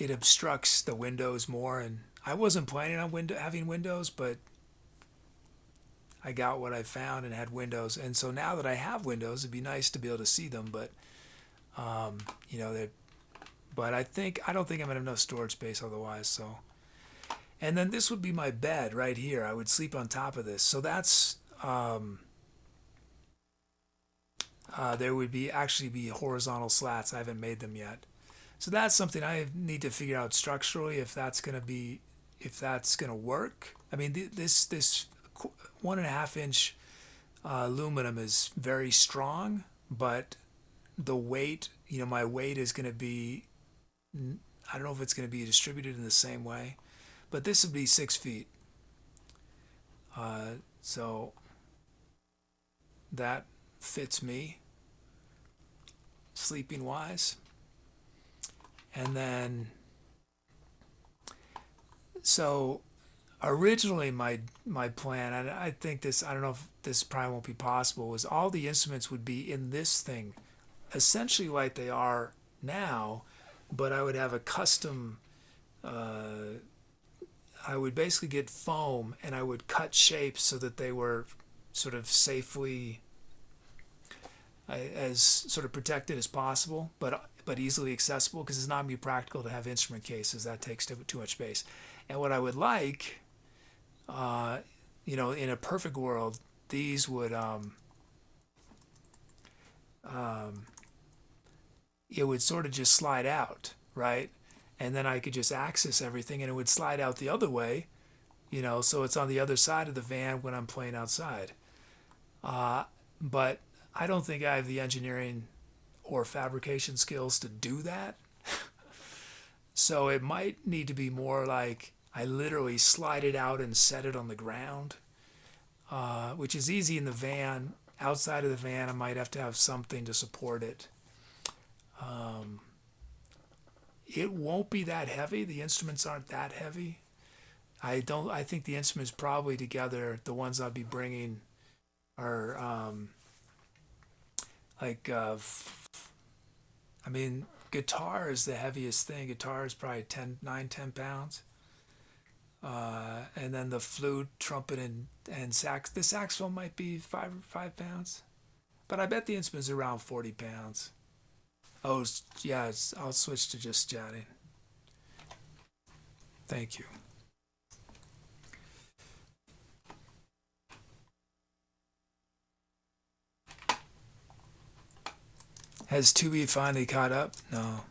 A: obstructs the windows more, and I wasn't planning on having windows, but I got what I found and had windows, and so now that I have windows, it'd be nice to be able to see them, but but I don't think I'm gonna have enough storage space otherwise. So, and then this would be my bed right here. I would sleep on top of this. So that's there would actually be horizontal slats. I haven't made them yet. So that's something I need to figure out structurally if that's gonna work. I mean, this 1.5 inch aluminum is very strong, but the weight, my weight is gonna be, I don't know if it's gonna be distributed in the same way, but this would be 6 feet. So that fits me sleeping wise. And then, so originally my plan, and I think this, I don't know if this probably won't be possible, was all the instruments would be in this thing, essentially like they are now, but I would have a custom, I would basically get foam and I would cut shapes so that they were sort of safely, as sort of protected as possible, but easily accessible, because it's not going to be practical to have instrument cases. That takes too much space. And what I would like, in a perfect world, these would, it would sort of just slide out, right? And then I could just access everything, and it would slide out the other way, so it's on the other side of the van when I'm playing outside. But I don't think I have the engineering or fabrication skills to do that. So it might need to be more like I literally slide it out and set it on the ground, which is easy in the van. Outside of the van, I might have to have something to support it. It won't be that heavy. The instruments aren't that heavy. I think the instruments probably together, the ones I'll be bringing, are like, I mean, guitar is the heaviest thing. Guitar is probably 10 pounds. And then the flute, trumpet, and the saxophone might be 5 pounds. But I bet the instruments are around 40 pounds. Oh, yeah, I'll switch to just chatting. Thank you. Has Tubi finally caught up? No.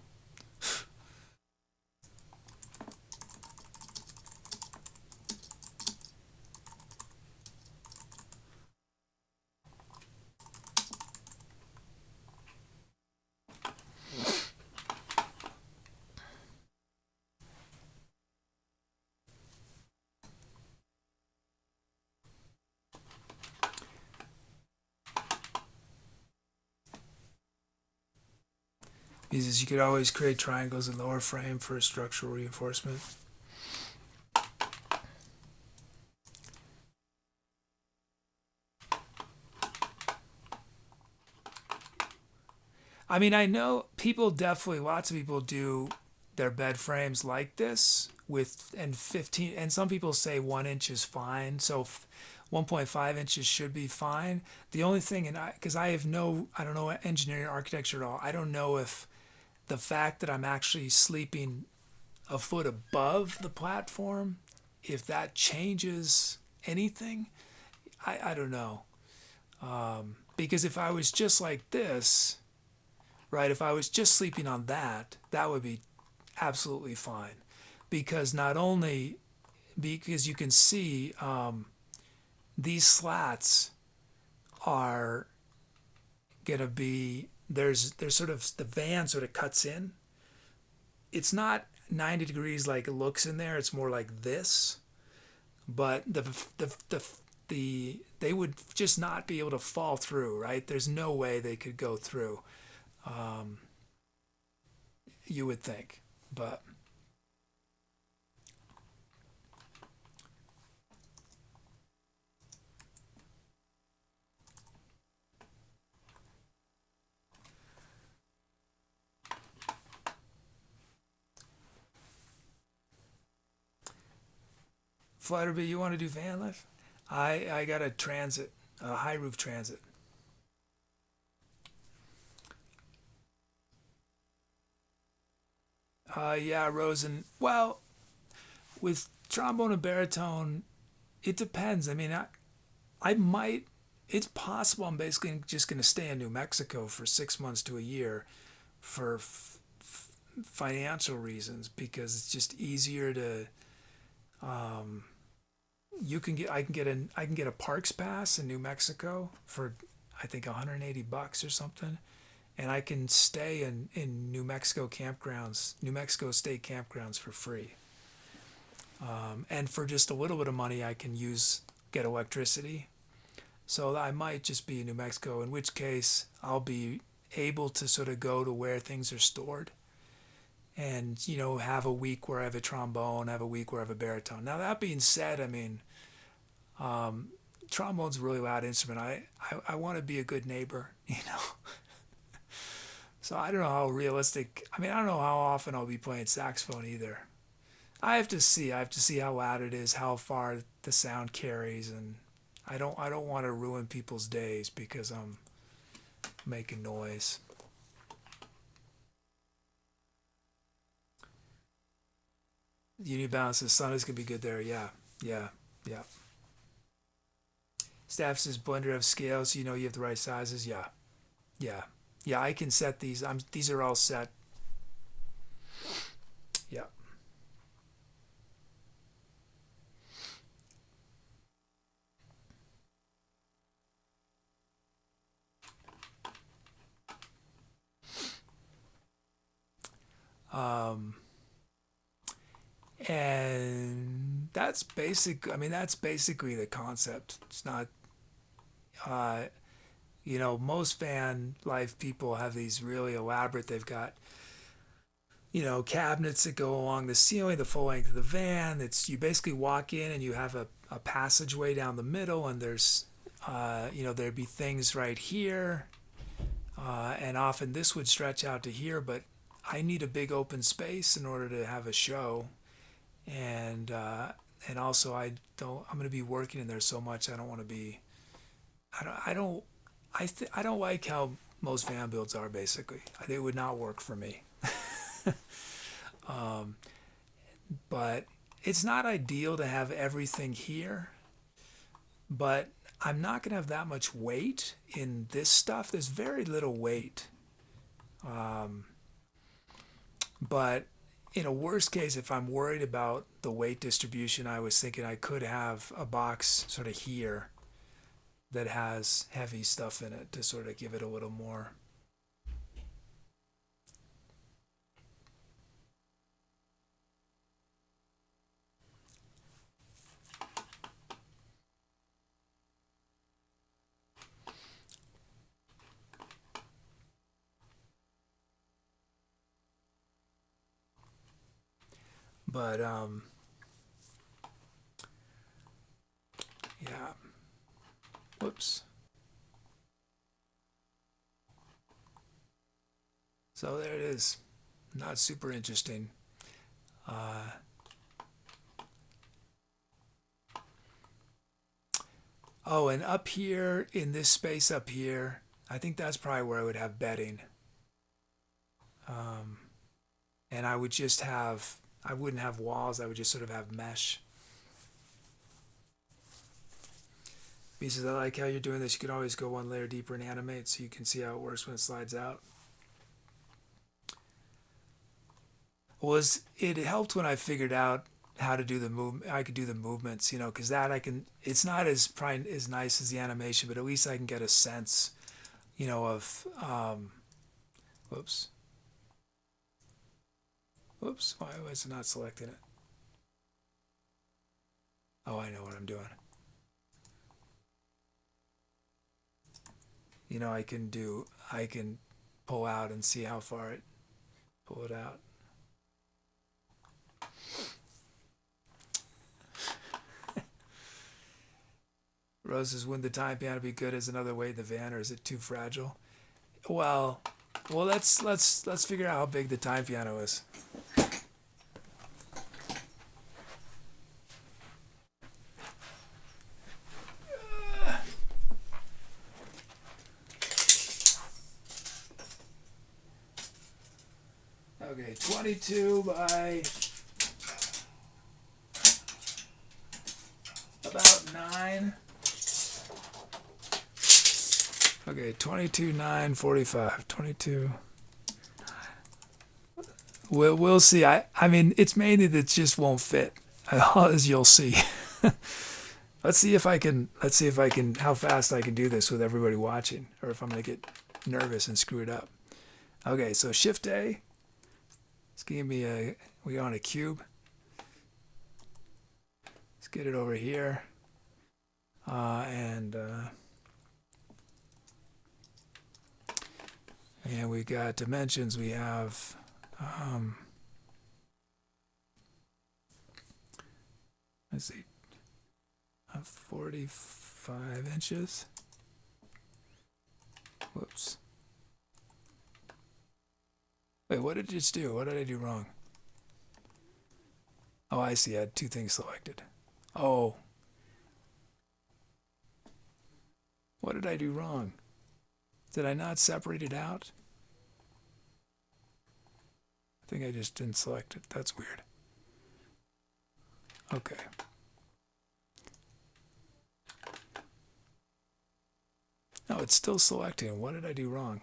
A: He says you could always create triangles in lower frame for structural reinforcement. I mean, I know lots of people do their bed frames like this. and 15, and some people say 1 inch is fine. So 1.5 inches should be fine. The only thing, and because I don't know engineering or architecture at all, I don't know if the fact that I'm actually sleeping a foot above the platform, if that changes anything. I don't know. Because if I was just like this, right, if I was just sleeping on that, that would be absolutely fine. Because not only, because you can see these slats are going to be, there's sort of, the van sort of cuts in. It's not 90 degrees like it looks in there. It's more like this. But they would just not be able to fall through, right? There's no way they could go through. You would think, but Flutterby, you want to do van lift? I got a transit, a high roof transit. Yeah, Rosen. Well, with trombone and baritone, it depends. I mean, I might. It's possible I'm basically just going to stay in New Mexico for 6 months to a year, for financial reasons, because it's just easier to. You can get. I can get a parks pass in New Mexico for, I think, $180 or something, and I can stay in New Mexico campgrounds, New Mexico state campgrounds for free. And for just a little bit of money, I can get electricity. So I might just be in New Mexico, in which case I'll be able to sort of go to where things are stored, and have a week where I have a trombone, have a week where I have a baritone. Now that being said, I mean, trombone's a really loud instrument. I want to be a good neighbor, So I don't know how realistic. I mean, I don't know how often I'll be playing saxophone either. I have to see. I have to see how loud it is, how far the sound carries, and I don't want to ruin people's days because I'm making noise. Uni Balance, the sun is gonna be good there. Yeah, yeah, yeah. Staff says blender have scales, so you have the right sizes. Yeah, yeah, yeah. I can set these. These are all set. Yeah. Um, and that's basic. I mean, that's basically the concept. It's not. Uh, most van life people have these really elaborate. They've got cabinets that go along the ceiling, the full length of the van. It's you basically walk in and you have a passageway down the middle, and there's there'd be things right here, and often this would stretch out to here, but I need a big open space in order to have a show, and also I'm going to be working in there so much. I don't want to be. I don't like how most van builds are. Basically, it would not work for me. But it's not ideal to have everything here. But I'm not going to have that much weight in this stuff. There's very little weight. But in a worst case, if I'm worried about the weight distribution, I was thinking I could have a box sort of here that has heavy stuff in it to sort of give it a little more. But yeah. Whoops. So there it is. Not super interesting. Oh, and up here in this space up here, I think that's probably where I would have bedding. And I would just have, I wouldn't have walls, I would just sort of have mesh. He says, I like how you're doing this. You can always go one layer deeper and animate so you can see how it works when it slides out. It helped when I figured out how to do the movement. I could do the movements, because that I can. It's not as probably as nice as the animation, but at least I can get a sense, of. Whoops. Whoops. Why was it not selecting it? Oh, I know what I'm doing. I can pull out and see how far pull it out. Rose says, wouldn't the time piano be good as another way in the van, or is it too fragile? Well, let's figure out how big the time piano is. Okay, 22 by about 9. Okay, 22, 9, 45. 22. We'll see. I mean, it's mainly that it just won't fit, as you'll see. Let's see if I can, how fast I can do this with everybody watching, or if I'm going to get nervous and screw it up. Okay, so Shift A. It's giving me we're on a cube. Let's get it over here. And we got dimensions. We have let's see, 45 inches. Whoops. Wait, what did it just do? What did I do wrong? Oh, I see. I had two things selected. Oh. What did I do wrong? Did I not separate it out? I think I just didn't select it. That's weird. Okay. No, it's still selecting. What did I do wrong?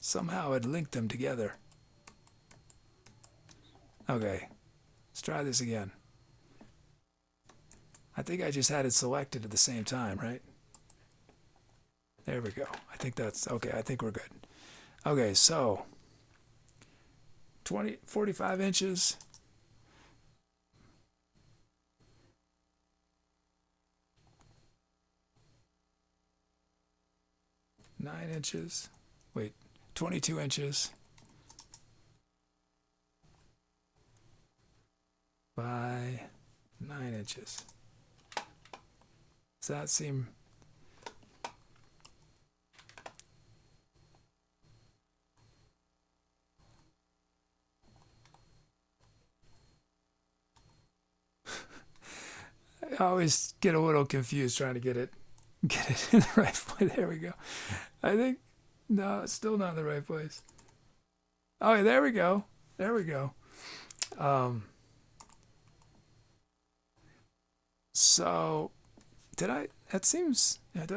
A: Somehow it linked them together. Okay, let's try this again. I think I just had it selected at the same time, right? There we go. I think that's okay. I think we're good. Okay, so 45 inches. Nine inches. Wait, 22 inches. By 9 inches. Does that seem... I always get a little confused trying to get it in the right place. There we go. I think, no, it's still not in the right place. Oh, yeah, there we go. There we go. So, did I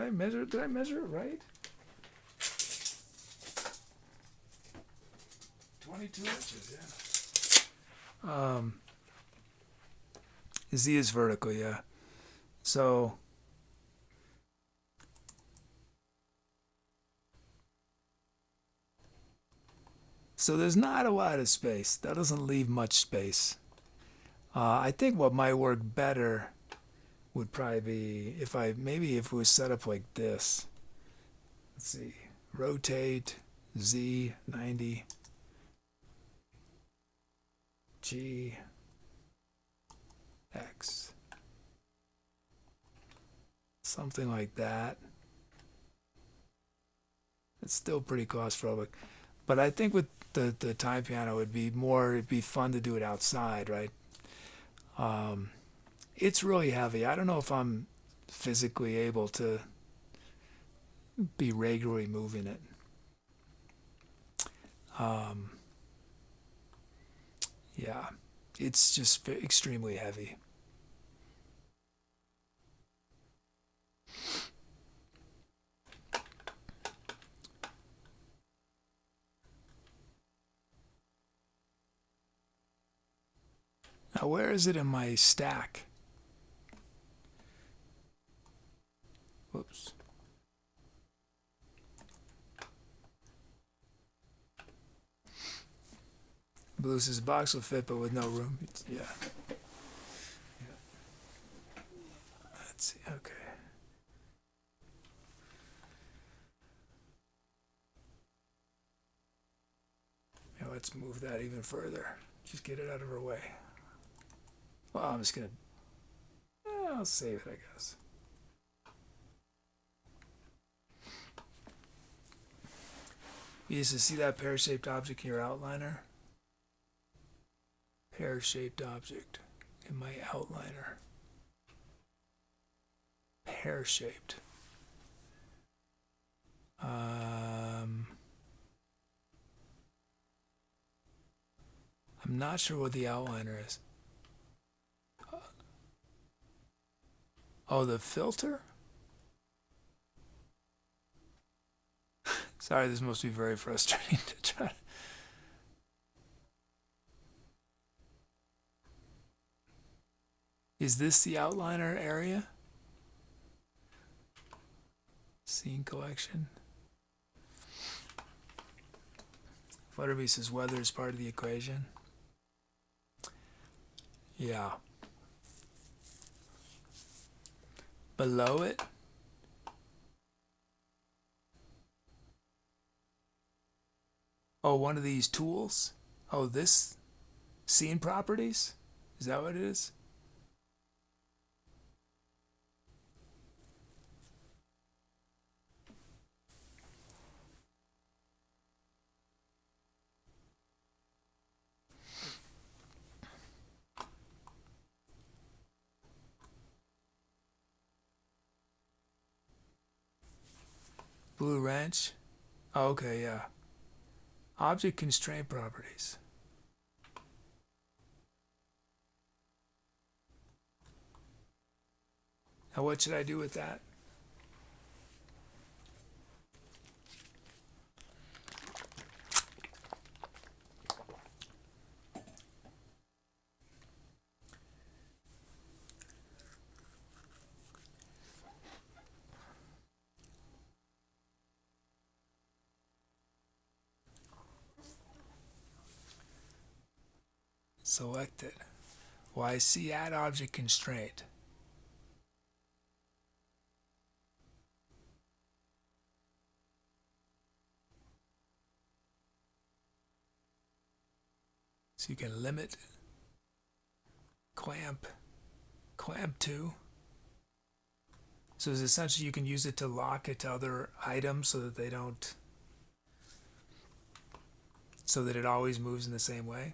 A: measure it right? 22 inches, yeah. Z is vertical, yeah. So, there's not a lot of space. That doesn't leave much space. I think what might work better would probably be if it was set up like this. Let's see. Rotate Z 90 G X. Something like that. It's still pretty claustrophobic. But I think with the Tine piano, it'd be fun to do it outside, right? Um, it's really heavy. I don't know if I'm physically able to be regularly moving it. Um, yeah, it's just extremely heavy. Now, where is it in my stack? Whoops. Blue says box will fit, but with no room. Yeah. Let's see. Okay. Now let's move that even further. Just get it out of her way. Well, I'm just gonna. I'll save it, I guess. You used to see that pear-shaped object in your outliner? Pear-shaped object in my outliner. Pear-shaped. I'm not sure what the outliner is. Oh, the filter? Sorry, this must be very frustrating to try. Is this the outliner area? Scene collection. Butterby says weather is part of the equation. Yeah. Below it? Oh, one of these tools? Oh, this? Scene properties? Is that what it is? Blue wrench? Oh, okay, yeah. Object constraint properties. Now what should I do with that? Selected. Well, I see add object constraint. So you can limit, clamp to. So it's essentially you can use it to lock it to other items so that they don't, so that it always moves in the same way.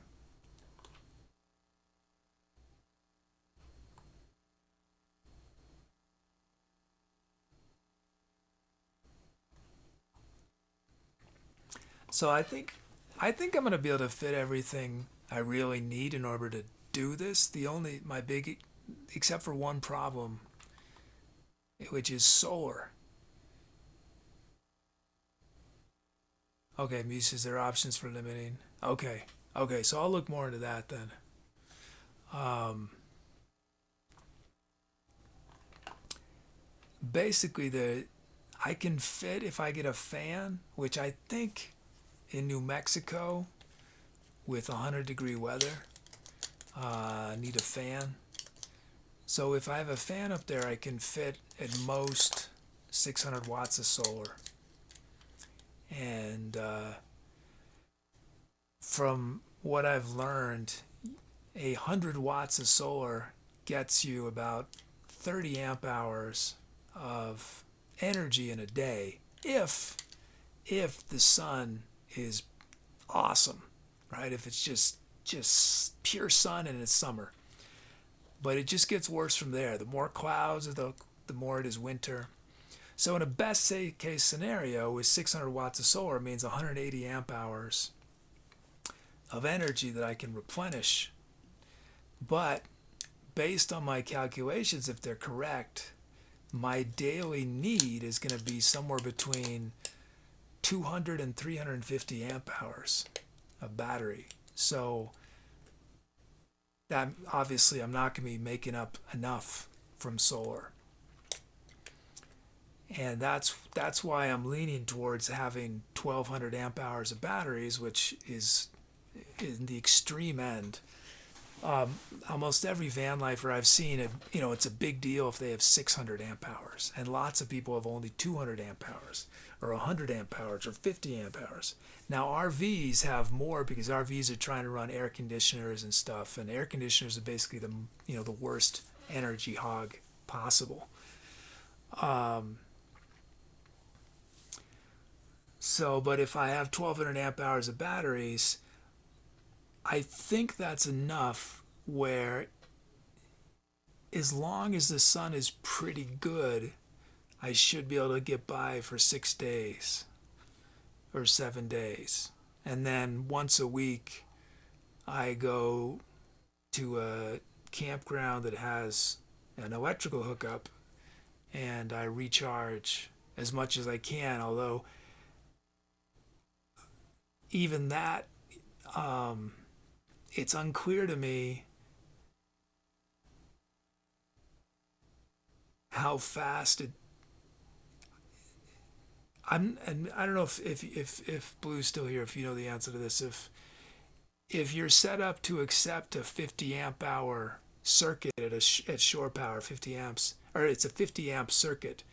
A: So I think I'm gonna be able to fit everything I really need in order to do this. My big, except for one problem, which is solar. Okay, Muse says there are options for limiting. Okay, so I'll look more into that then. Basically, I can fit if I get a fan, which I think in New Mexico with 100-degree weather, I need a fan. So if I have a fan up there, I can fit at most 600 watts of solar. And from what I've learned, 100 watts of solar gets you about 30 amp hours of energy in a day if the sun is awesome, right? If it's just pure sun and it's summer. But it just gets worse from there. The more clouds, the more it is winter. So in a best case scenario, with 600 watts of solar, it means 180 amp hours of energy that I can replenish. But based on my calculations, if they're correct, my daily need is going to be somewhere between 200 and 350 amp hours of battery. So that obviously I'm not going to be making up enough from solar. And that's why I'm leaning towards having 1200 amp hours of batteries, which is in the extreme end. Almost every van lifer I've seen, it's a big deal if they have 600 amp hours, and lots of people have only 200 amp hours, or 100 amp hours, or 50 amp hours. Now RVs have more because RVs are trying to run air conditioners and stuff, and air conditioners are basically the worst energy hog possible. But if I have 1200 amp hours of batteries, I think that's enough where as long as the sun is pretty good, I should be able to get by for 6 days or 7 days. And then once a week, I go to a campground that has an electrical hookup and I recharge as much as I can, although even that, it's unclear to me how fast it. And I don't know if Blue's still here. If you know the answer to this, if you're set up to accept a 50 amp hour circuit at shore power, 50 amps, or it's a 50 amp circuit,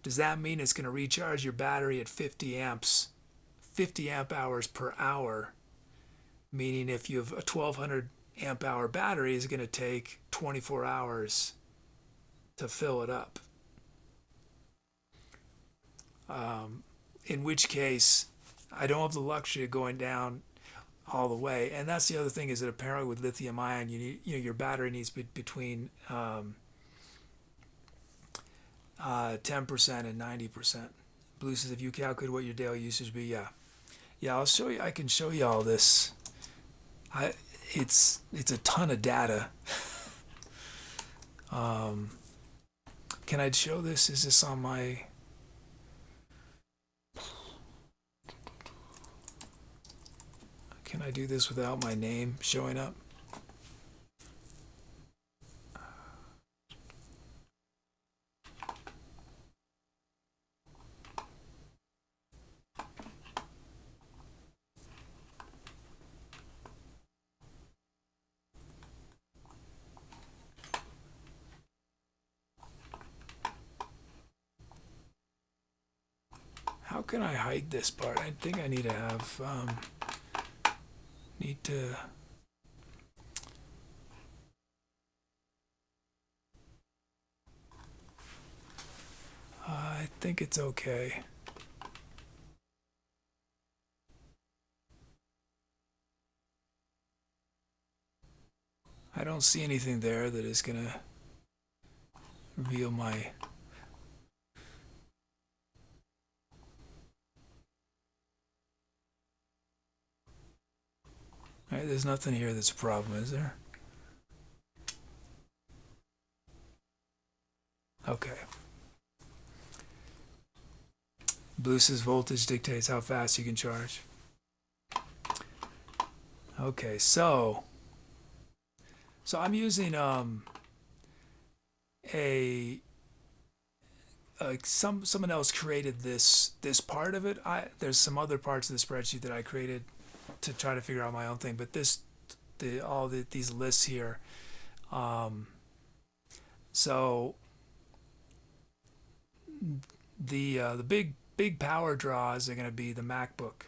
A: does that mean it's going to recharge your battery at 50 amps, 50 amp hours per hour? Meaning if you have a 1200 amp hour battery, it's going to take 24 hours to fill it up. In which case, I don't have the luxury of going down all the way. And that's the other thing, is that apparently with lithium ion, you need, your battery needs between 10% and 90%. Blue says, if you calculate what your daily usage be, yeah, I'll show you. I can show you all this. It's a ton of data. Can I show this? Is this on my? Can I do this without my name showing up? How can I hide this part? I think I need to have I think it's okay. I don't see anything there that is gonna reveal my. All right, there's nothing here that's a problem, is there? Okay. Blue says voltage dictates how fast you can charge. Okay, so I'm using someone else created this part of it. There's some other parts of the spreadsheet that I created to try to figure out my own thing, but these lists here. So the big power draws are going to be the MacBook.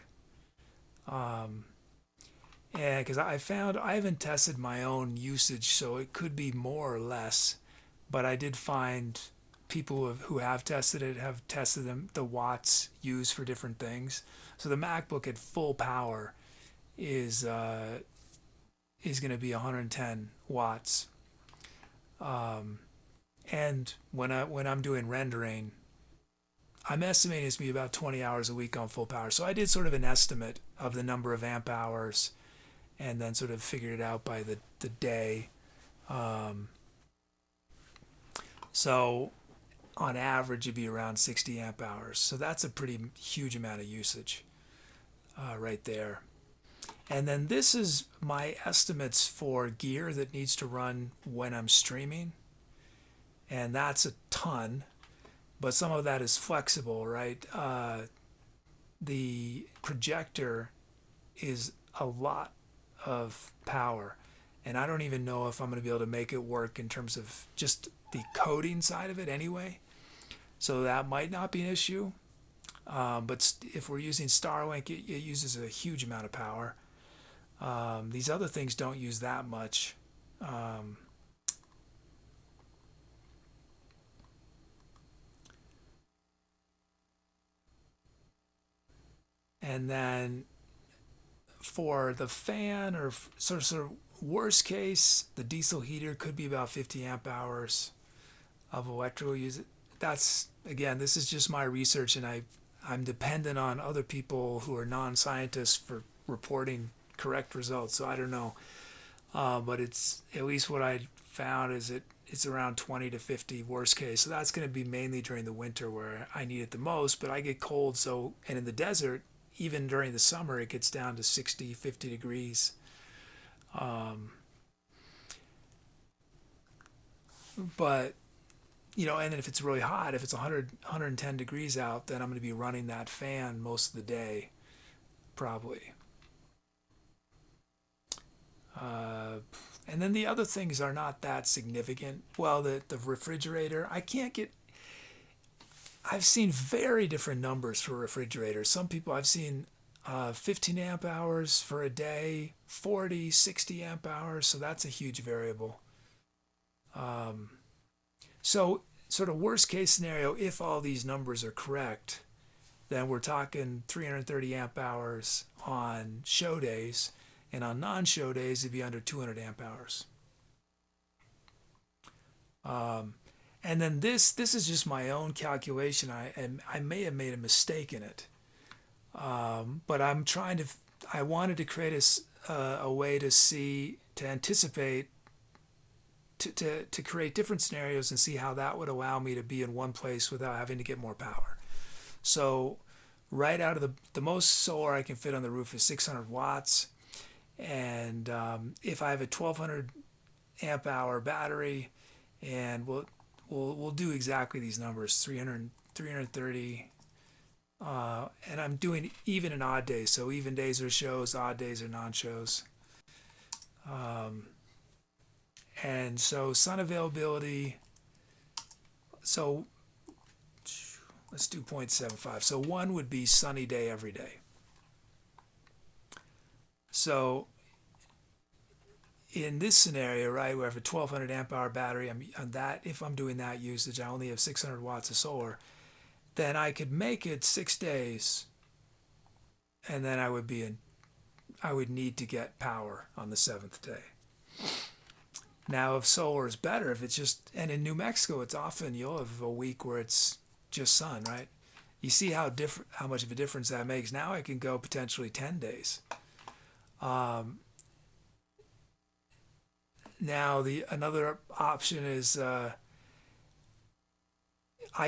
A: And because I haven't tested my own usage, so it could be more or less, but I did find people who have tested it the watts used for different things. So the MacBook at full power is going to be 110 watts. And when I'm doing rendering, I'm estimating it's going to be about 20 hours a week on full power. So I did sort of an estimate of the number of amp hours, and then sort of figured it out by the day. So on average, it'd be around 60 amp hours. So that's a pretty huge amount of usage right there. And then this is my estimates for gear that needs to run when I'm streaming. And that's a ton, but some of that is flexible, right? The projector is a lot of power, and I don't even know if I'm going to be able to make it work in terms of just the coding side of it anyway. So that might not be an issue. But if we're using Start.Length, it uses a huge amount of power. These other things don't use that much. And then for the fan, or sort of worst case, the diesel heater could be about 50 amp hours of electrical use. That's, again, this is just my research, and I'm dependent on other people who are non-scientists for reporting correct results. So I don't know, but it's at least what I found is it's around 20 to 50 worst case. So that's going to be mainly during the winter where I need it the most. But I get cold, so, and in the desert, even during the summer, it gets down to 60, 50 degrees. But and then if it's really hot, if it's 110 degrees out, then I'm going to be running that fan most of the day, probably. And then the other things are not that significant. Well, the refrigerator, I've seen very different numbers for refrigerators. Some people I've seen 15 amp hours for a day, 40, 60 amp hours. So that's a huge variable. So sort of worst case scenario, if all these numbers are correct, then we're talking 330 amp hours on show days, and on non-show days it'd be under 200 amp hours. And then this is just my own calculation. I may have made a mistake in it, but I wanted to create a way to anticipate, to create different scenarios and see how that would allow me to be in one place without having to get more power. So right out of the most solar I can fit on the roof is 600 watts. And if I have a 1200 amp hour battery, and we'll do exactly these numbers, 330, and I'm doing even and odd days. So even days are shows, odd days are non-shows. And so sun availability, so let's do 0.75. So 1 would be sunny day every day. So in this scenario, right, where I have a 1200 amp hour battery, if I'm doing that usage, I only have 600 watts of solar, then I could make it 6 days, and then I would need to get power on the 7th day. Now, if solar is better, if it's just, and in New Mexico, it's often you'll have a week where it's just sun, right? You see how much of a difference that makes. Now I can go potentially 10 days. Now another option is I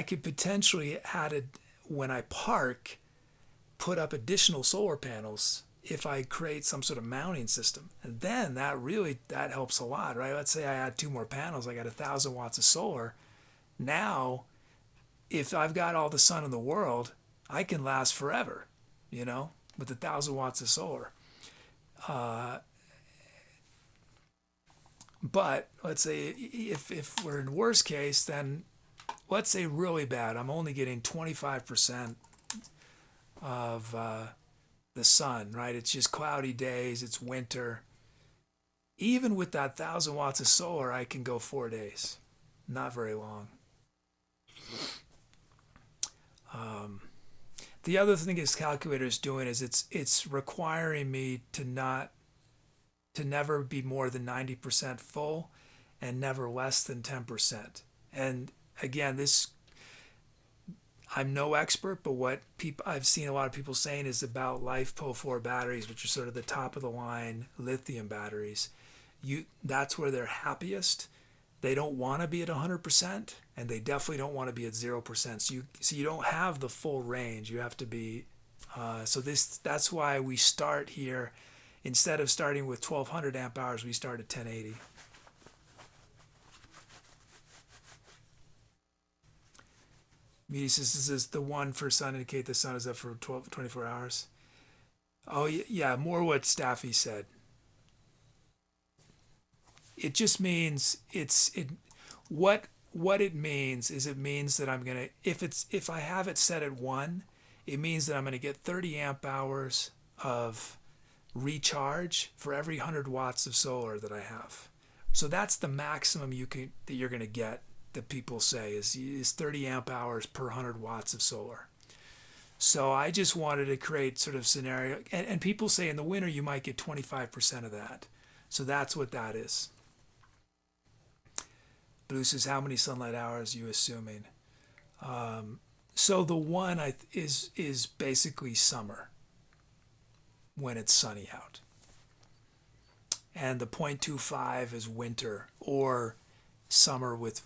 A: could potentially when I park, put up additional solar panels if I create some sort of mounting system, and then that helps a lot, right? Let's say I add 2 more panels, I got 1,000 watts of solar. Now, if I've got all the sun in the world, I can last forever, with 1,000 watts of solar. But let's say if we're in worst case, then let's say really bad, I'm only getting 25% of the sun, right? It's just cloudy days, it's winter. Even with that 1,000 watts of solar, I can go 4 days. Not very long. The other thing this calculator is doing is it's requiring me to never be more than 90% full and never less than 10%. And again, this, I'm no expert, but what people I've seen a lot of people saying is about LiFePO 4 batteries, which are sort of the top of the line lithium batteries. That's where they're happiest. They don't want to be at 100%, and they definitely don't want to be at 0%. So you don't have the full range. You have to be. That's why we start here. Instead of starting with 1200 amp hours, we start at 1080. Meaty says, this is the one for sun indicate the sun is up for 24 hours. Oh, yeah, more what Staffy said. It just means what it means is it means that I'm going to, if I have it set at 1, it means that I'm going to get 30 amp hours of recharge for every 100 watts of solar that I have. So that's the maximum that you're going to get, that people say is 30 amp hours per 100 watts of solar. So I just wanted to create sort of scenario, and people say in the winter you might get 25% of that. So that's what that is. Blue says, how many sunlight hours are you assuming? So the one is basically summer when it's sunny out. And the 0.25 is winter or summer with,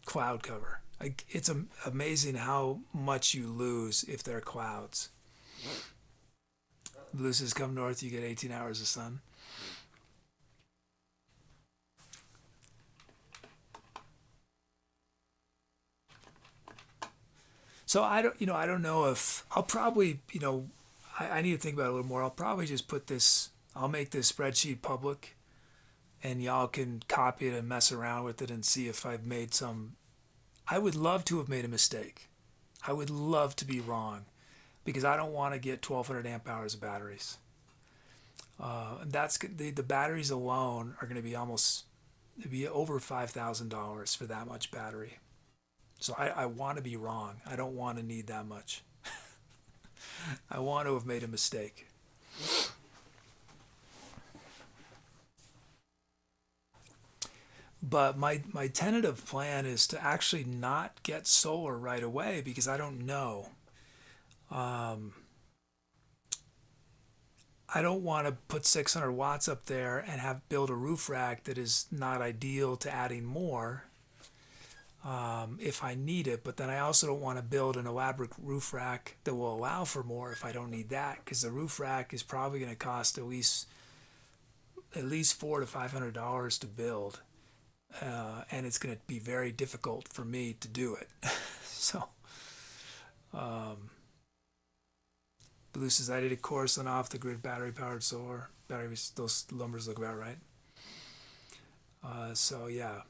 A: cloud cover. It's amazing how much you lose if there are clouds. Blue says, come north, you get 18 hours of sun. So I don't know if I'll probably, I need to think about it a little more. I'll probably just I'll make this spreadsheet public, and y'all can copy it and mess around with it and see if I've made some. I would love to have made a mistake. I would love to be wrong, because I don't want to get 1200 amp hours of batteries. The batteries alone are going to be over $5,000 for that much battery. So I want to be wrong. I don't want to need that much. I want to have made a mistake. But my tentative plan is to actually not get solar right away, because I don't know. I don't want to put 600 watts up there and build a roof rack that is not ideal to adding more. If I need it, but then I also don't want to build an elaborate roof rack that will allow for more if I don't need that, because the roof rack is probably going to cost at least $400 to $500 to build, and it's going to be very difficult for me to do it. So, Blue says, I did a course on off the grid battery powered solar batteries. Those numbers look about right. So yeah.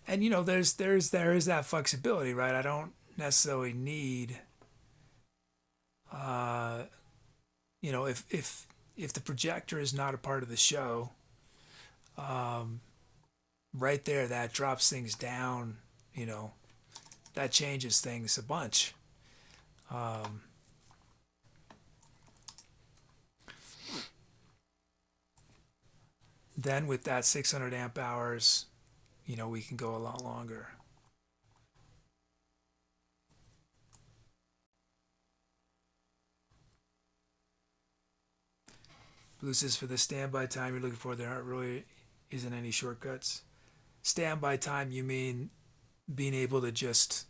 A: And there is that flexibility, right? I don't necessarily need, if the projector is not a part of the show, right there, that drops things down. That changes things a bunch. Then with that 600 amp hours, we can go a lot longer. Blue says, for the standby time you're looking for, there isn't any shortcuts. Standby time, you mean being able to just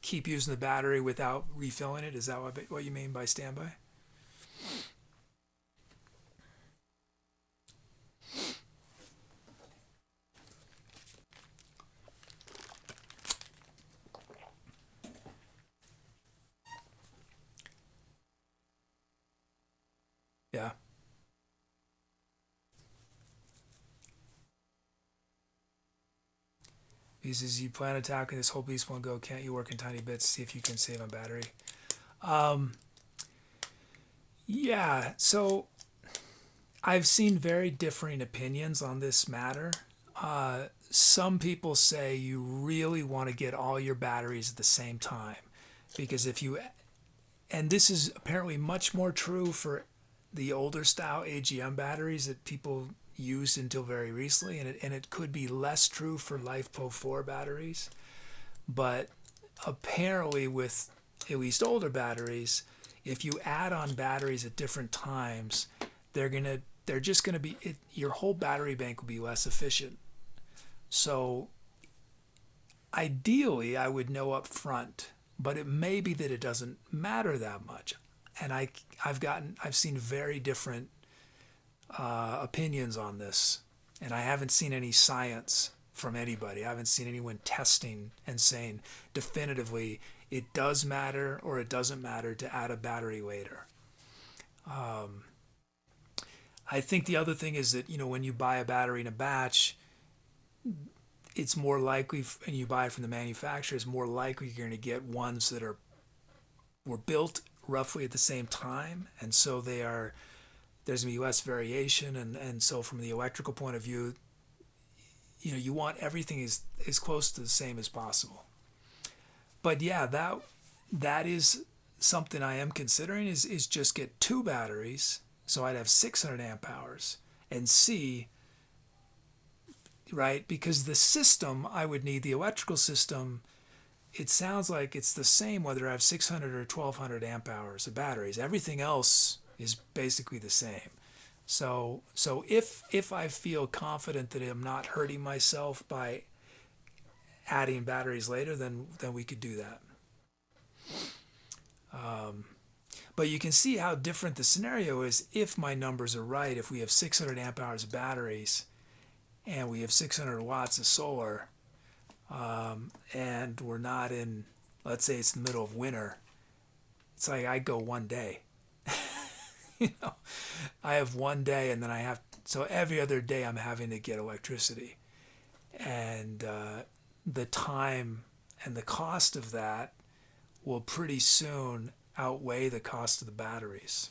A: keep using the battery without refilling it? Is that what you mean by standby? Yeah. He says, you plan attacking this whole piece one go. Can't you work in tiny bits to see if you can save on battery? Yeah, so I've seen very differing opinions on this matter. some people say you really want to get all your batteries at the same time, because if you, and this is apparently much more true for the older style AGM batteries that people used until very recently, and it could be less true for LifePo 4 batteries, but apparently with at least older batteries, if you add on batteries at different times, they're just gonna be your whole battery bank will be less efficient. So ideally, I would know up front, but it may be that it doesn't matter that much. And I've seen very different opinions on this, and I haven't seen any science from anybody. I haven't seen anyone testing and saying definitively it does matter or it doesn't matter to add a battery later. I think the other thing is that, when you buy a battery in a batch, it's more likely, and you buy it from the manufacturer, it's more likely you're going to get ones that were built roughly at the same time, and so there's going to be less variation, and so from the electrical point of view, you want everything as close to the same as possible. But yeah, that is something I am considering, is just get two batteries, so I'd have 600 amp hours, and see, right, because the system I would need, the electrical system, it sounds like it's the same whether I have 600 or 1200 amp hours of batteries. Everything else is basically the same. So if I feel confident that I'm not hurting myself by adding batteries later, then we could do that. But you can see how different the scenario is if my numbers are right. If we have 600 amp hours of batteries and we have 600 watts of solar, and we're not in, let's say it's the middle of winter, it's like I go one day. I have one day, and then so every other day I'm having to get electricity. And the time and the cost of that will pretty soon outweigh the cost of the batteries.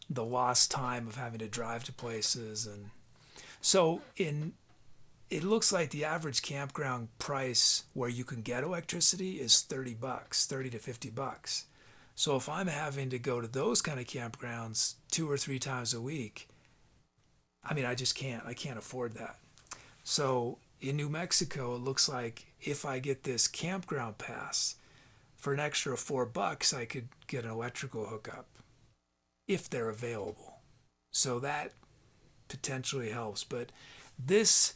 A: The lost time of having to drive to places. And so it looks like the average campground price where you can get electricity is $30, $30 to $50. So if I'm having to go to those kind of campgrounds 2 or 3 times a week, I can't afford that. So in New Mexico, it looks like if I get this campground pass, for an extra $4, I could get an electrical hookup if they're available. So that potentially helps. But this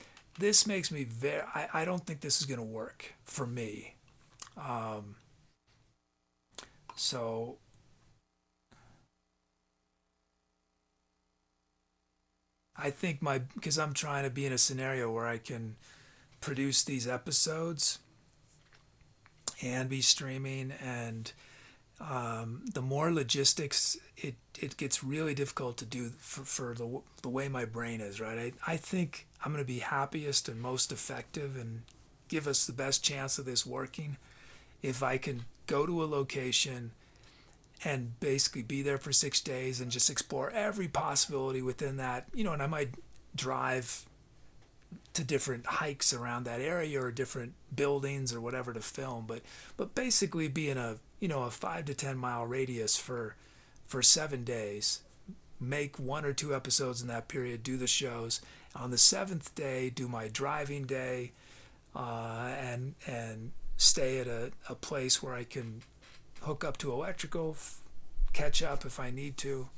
A: makes me I don't think this is going to work for me. So I think because I'm trying to be in a scenario where I can produce these episodes and be streaming, and the more logistics, it gets really difficult to do for the way my brain is, right? I think I'm going to be happiest and most effective and give us the best chance of this working if I can go to a location and basically be there for 6 days and just explore every possibility within that, and I might drive to different hikes around that area or different buildings or whatever to film, but basically be in a 5 to 10 mile radius for 7 days, make 1 or 2 episodes in that period, do the shows. On the 7th day, do my driving day, and stay at a place where I can hook up to electrical, catch up if I need to.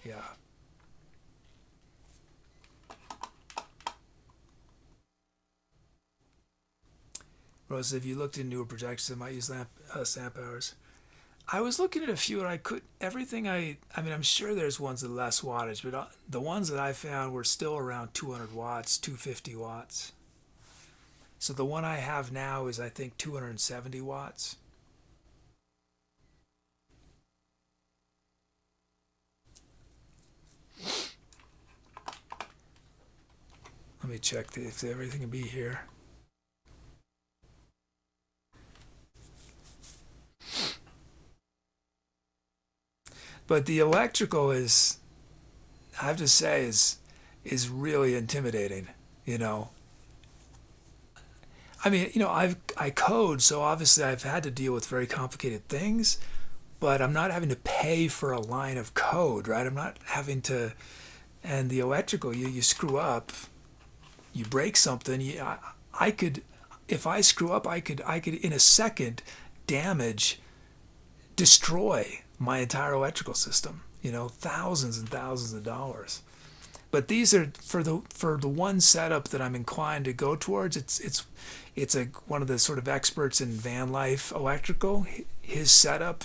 A: Yeah. Rose, have you looked into newer projections that might use amp hours? I was looking at a few, and I'm sure there's ones with less wattage, but the ones that I found were still around 200 watts, 250 watts. So the one I have now is, I think, 270 watts. Let me check if everything can be here. But the electrical is I have to say is really intimidating. You know, I mean, I code, so obviously I've had to deal with very complicated things, but I'm not having to pay for a line of code, right? I'm not having to. And the electrical, you screw up, you break something. I could, if I screw up, I could in a second damage, destroy my entire electrical system. Thousands and thousands of dollars. But these are for the one setup that I'm inclined to go towards. It's one of the sort of experts in van life electrical. His setup.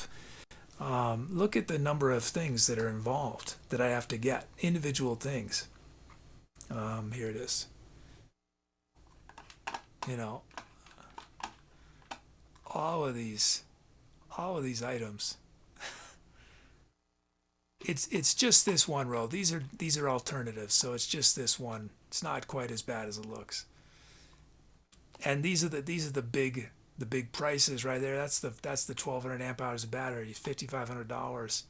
A: Look at the number of things that are involved that I have to get, individual things. Here it is. All of these items. It's just this one row. These are alternatives, so it's just this one. It's not quite as bad as it looks. And these are the big prices right there. That's the 1,200 amp hours of battery, $5,500.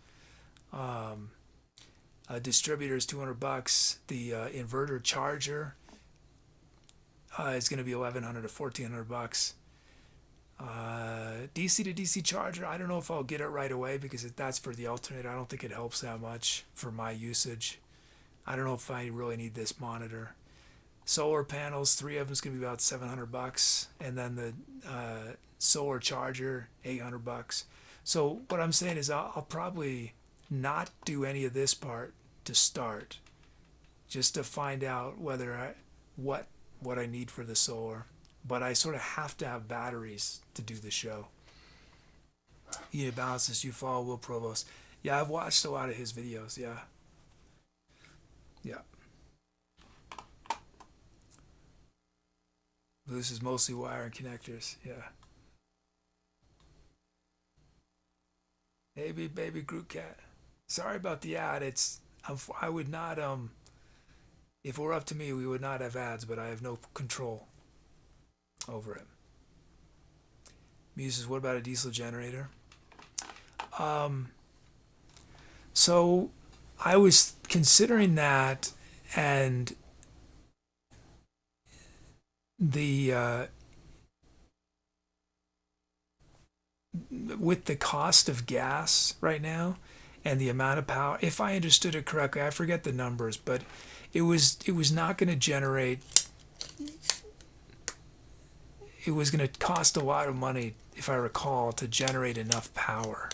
A: A distributor is $200. The inverter charger is going to be $1,100 to $1,400. DC to DC charger, I don't know if I'll get it right away because that's for the alternator. I don't think it helps that much for my usage. I don't know if I really need this monitor. Solar panels, 3 of them is going to be about $700, and then the solar charger, $800. So what I'm saying is I'll probably not do any of this part to start, just to find out what I need for the solar. But I sort of have to have batteries to do the show. You balance this. You follow Will Provost. Yeah, I've watched a lot of his videos. Yeah. This is mostly wire and connectors. Yeah. Hey, baby Groot Cat. Sorry about the ad. I would not if it were up to me, we would not have ads, but I have no control over it. Muses, what about a diesel generator? So I was considering that, and the with the cost of gas right now and the amount of power, if I understood it correctly, I forget the numbers, but it was not going to generate. It was going to cost a lot of money, if I recall, to generate enough power.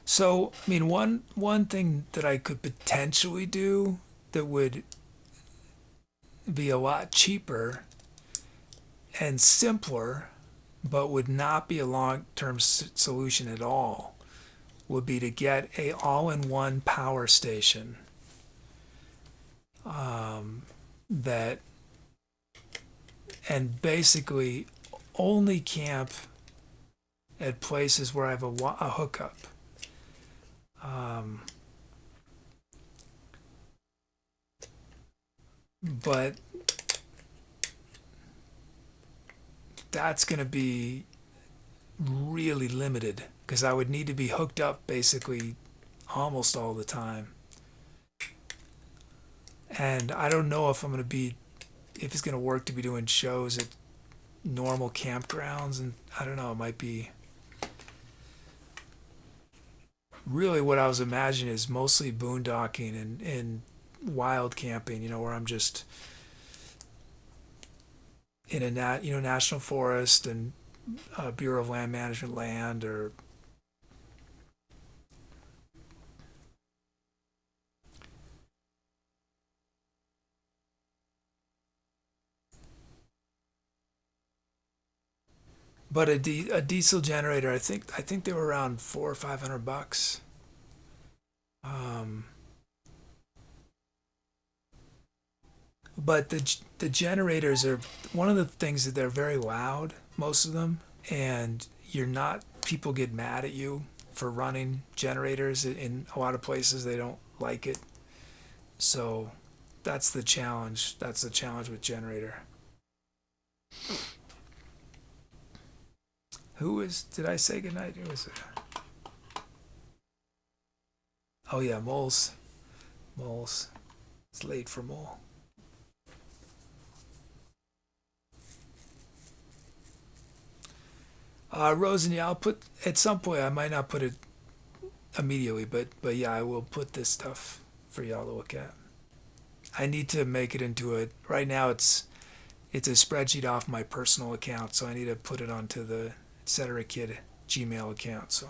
A: So, I mean, one thing that I could potentially do that would be a lot cheaper and simpler, but would not be a long-term solution at all, would be to get a all-in-one power station that, and basically only camp at places where I have a hookup. But that's going to be really limited because I would need to be hooked up basically almost all the time. And I don't know if if it's going to work to be doing shows at normal campgrounds, and I don't know, it might be. Really what I was imagining is mostly boondocking and wild camping, where I'm just in a national forest and Bureau of Land Management land, or but a diesel generator, I think they were around $400 or $500. But the generators are one of the things that they're very loud, most of them, and people get mad at you for running generators in a lot of places. They don't like it. So that's the challenge. That's the challenge with generator. Did I say goodnight? Who was it? Oh yeah, Moles. Moles. It's late for Mole. Rosennetyle, I'll put at some point. I might not put it immediately, but yeah, I will put this stuff for y'all to look at. I need to make it into a. Right now, it's a spreadsheet off my personal account, so I need to put it onto the Etc. Kid Gmail account.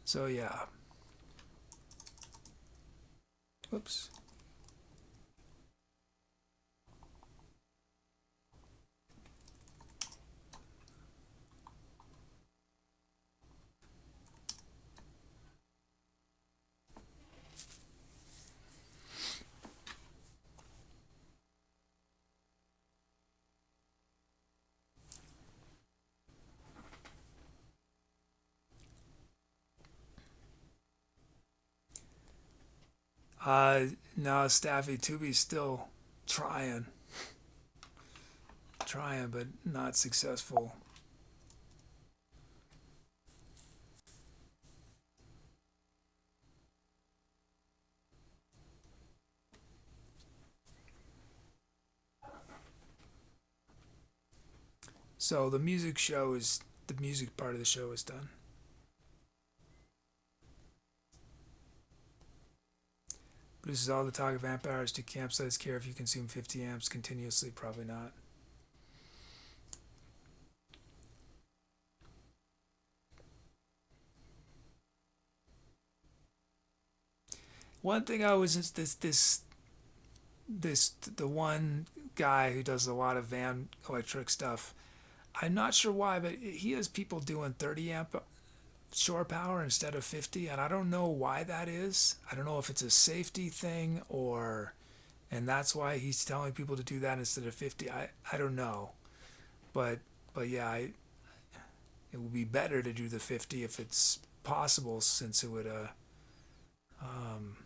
A: So yeah. Whoops. No, Staffy Tubi's still trying, but not successful. So the music part of the show is done. Produces all the talk of amp hours to campsites. Care if you consume 50 amps continuously? Probably not. One thing I was just the one guy who does a lot of van electric stuff. I'm not sure why, but he has people doing 30 amp shore power instead of 50, and I don't know why that is. I don't know if it's a safety thing and that's why he's telling people to do that instead of 50. I don't know, but yeah, it would be better to do the 50 if it's possible, since it would um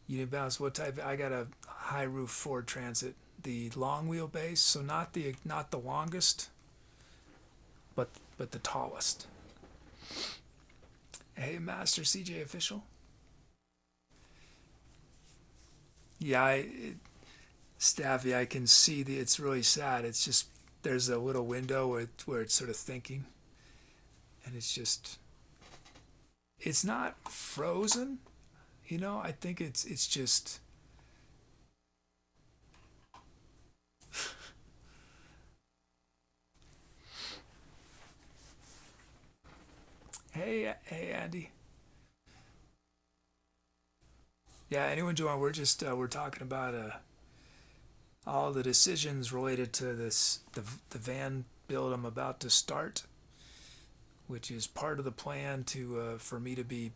A: unit balance. What type? I got a high roof Ford Transit, the long wheelbase, so not the longest, but the tallest. Hey, Master CJ Official. Yeah, Staffy, I can see it's really sad. It's just there's a little window where it's sort of thinking, and it's not frozen. I think it's just. Hey, Andy. Yeah, anyone join? We're talking about all the decisions related to the van build I'm about to start, which is part of the plan to for me to be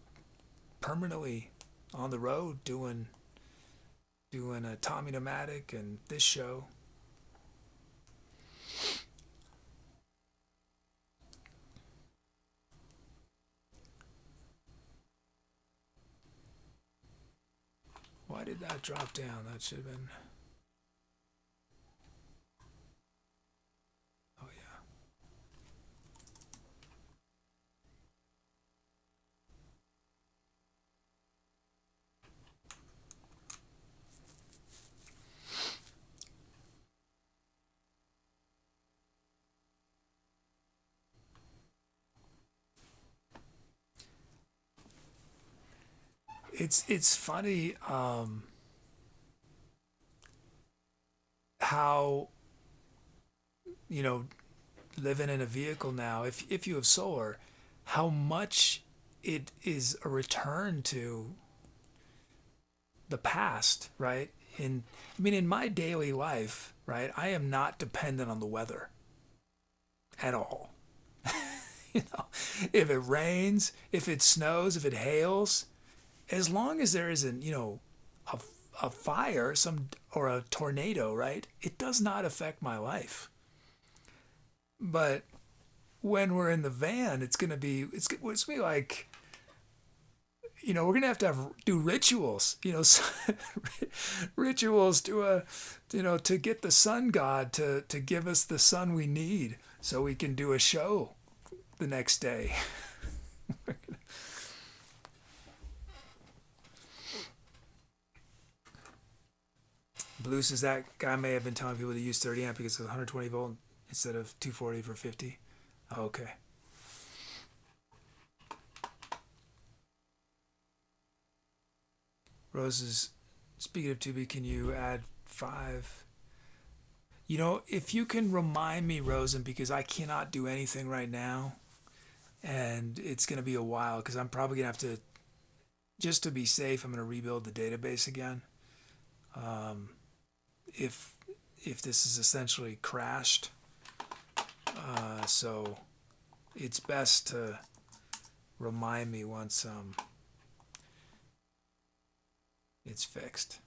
A: permanently on the road doing a Tommy Nomadic and this show. Why did that drop down? That should have been. Oh yeah. It's funny how living in a vehicle now, if you have solar, how much it is a return to the past, right? In my daily life, right, I am not dependent on the weather at all. If it rains, if it snows, if it hails, as long as there isn't, a, a fire, or a tornado, right? It does not affect my life. But when we're in the van, it's gonna be like, we're gonna have to do rituals, rituals to get the sun god to give us the sun we need so we can do a show the next day. Blue says that guy may have been telling people to use 30 amp because it's 120 volt instead of 240 for 50. Oh, okay. Rose is, speaking of Tubi, can you add 5? If you can remind me, Rosen, because I cannot do anything right now, and it's going to be a while, because I'm probably going to have to, just to be safe, I'm going to rebuild the database again. If this is essentially crashed, so it's best to remind me once it's fixed.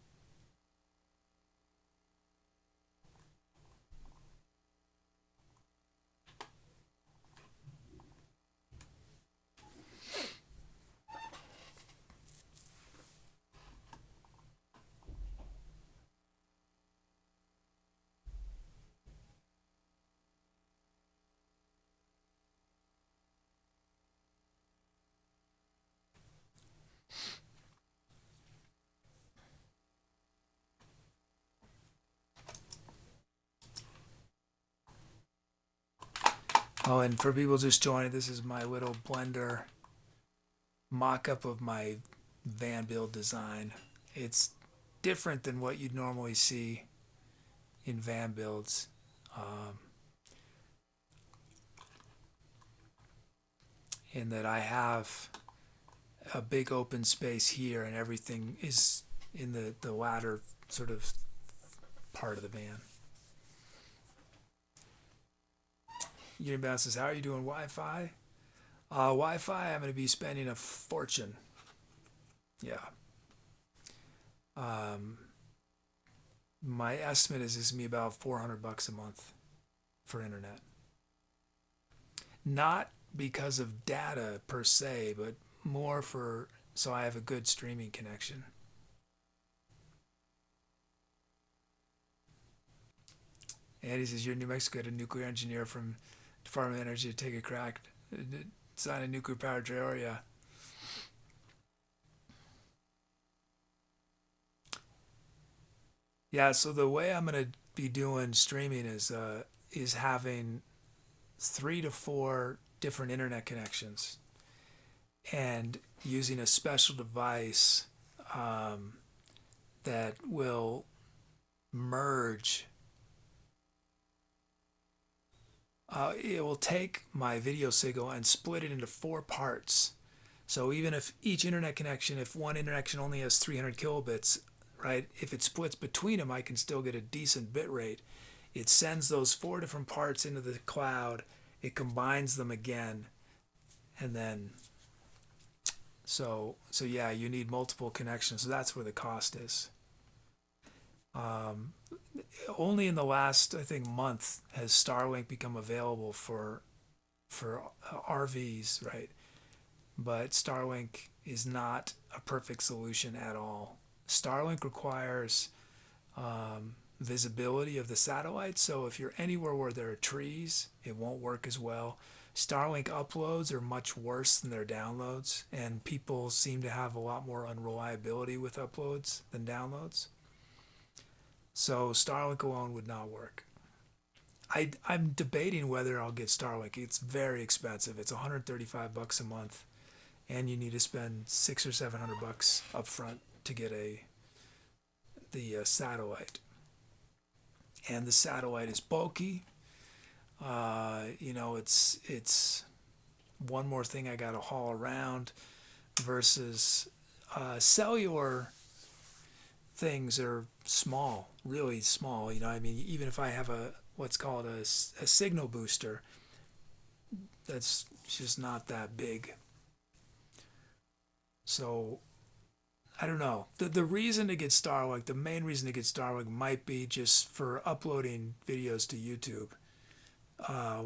A: Oh, and for people just joining, this is my little Blender mock-up of my van build design. It's different than what you'd normally see in van builds. In that I have a big open space here and everything is in the latter sort of part of the van. Unibound says, how are you doing Wi-Fi? Wi-Fi, I'm going to be spending a fortune. Yeah. My estimate is it's going to be about $400 a month for internet. Not because of data per se, but more so I have a good streaming connection. Andy says, you're in New Mexico, had a nuclear engineer from Department of Energy to take a crack, design a nuclear powered area. Yeah, so the way I'm going to be doing streaming is having 3 to 4 different internet connections and using a special device that will merge. It will take my video signal and split it into 4 parts. So even if each internet connection, if one internet connection only has 300 kilobits, right? If it splits between them, I can still get a decent bit rate. It sends those 4 different parts into the cloud. It combines them again, and then so yeah, you need multiple connections. So that's where the cost is. Only in the last, I think, month has Starlink become available for RVs, right? But Starlink is not a perfect solution at all. Starlink requires visibility of the satellite, so if you're anywhere where there are trees, it won't work as well. Starlink uploads are much worse than their downloads, and people seem to have a lot more unreliability with uploads than downloads. So Starlink alone would not work. I'm debating whether I'll get Starlink. It's very expensive. It's $135 a month, and you need to spend $600 or $700 up front to get the satellite. And the satellite is bulky. It's one more thing I got to haul around versus cellular things are small, really small. I mean, even if I have what's called a signal booster, that's just not that big. So I don't know. The reason to get StaphyGames, the main reason to get StaphyGames might be just for uploading videos to YouTube,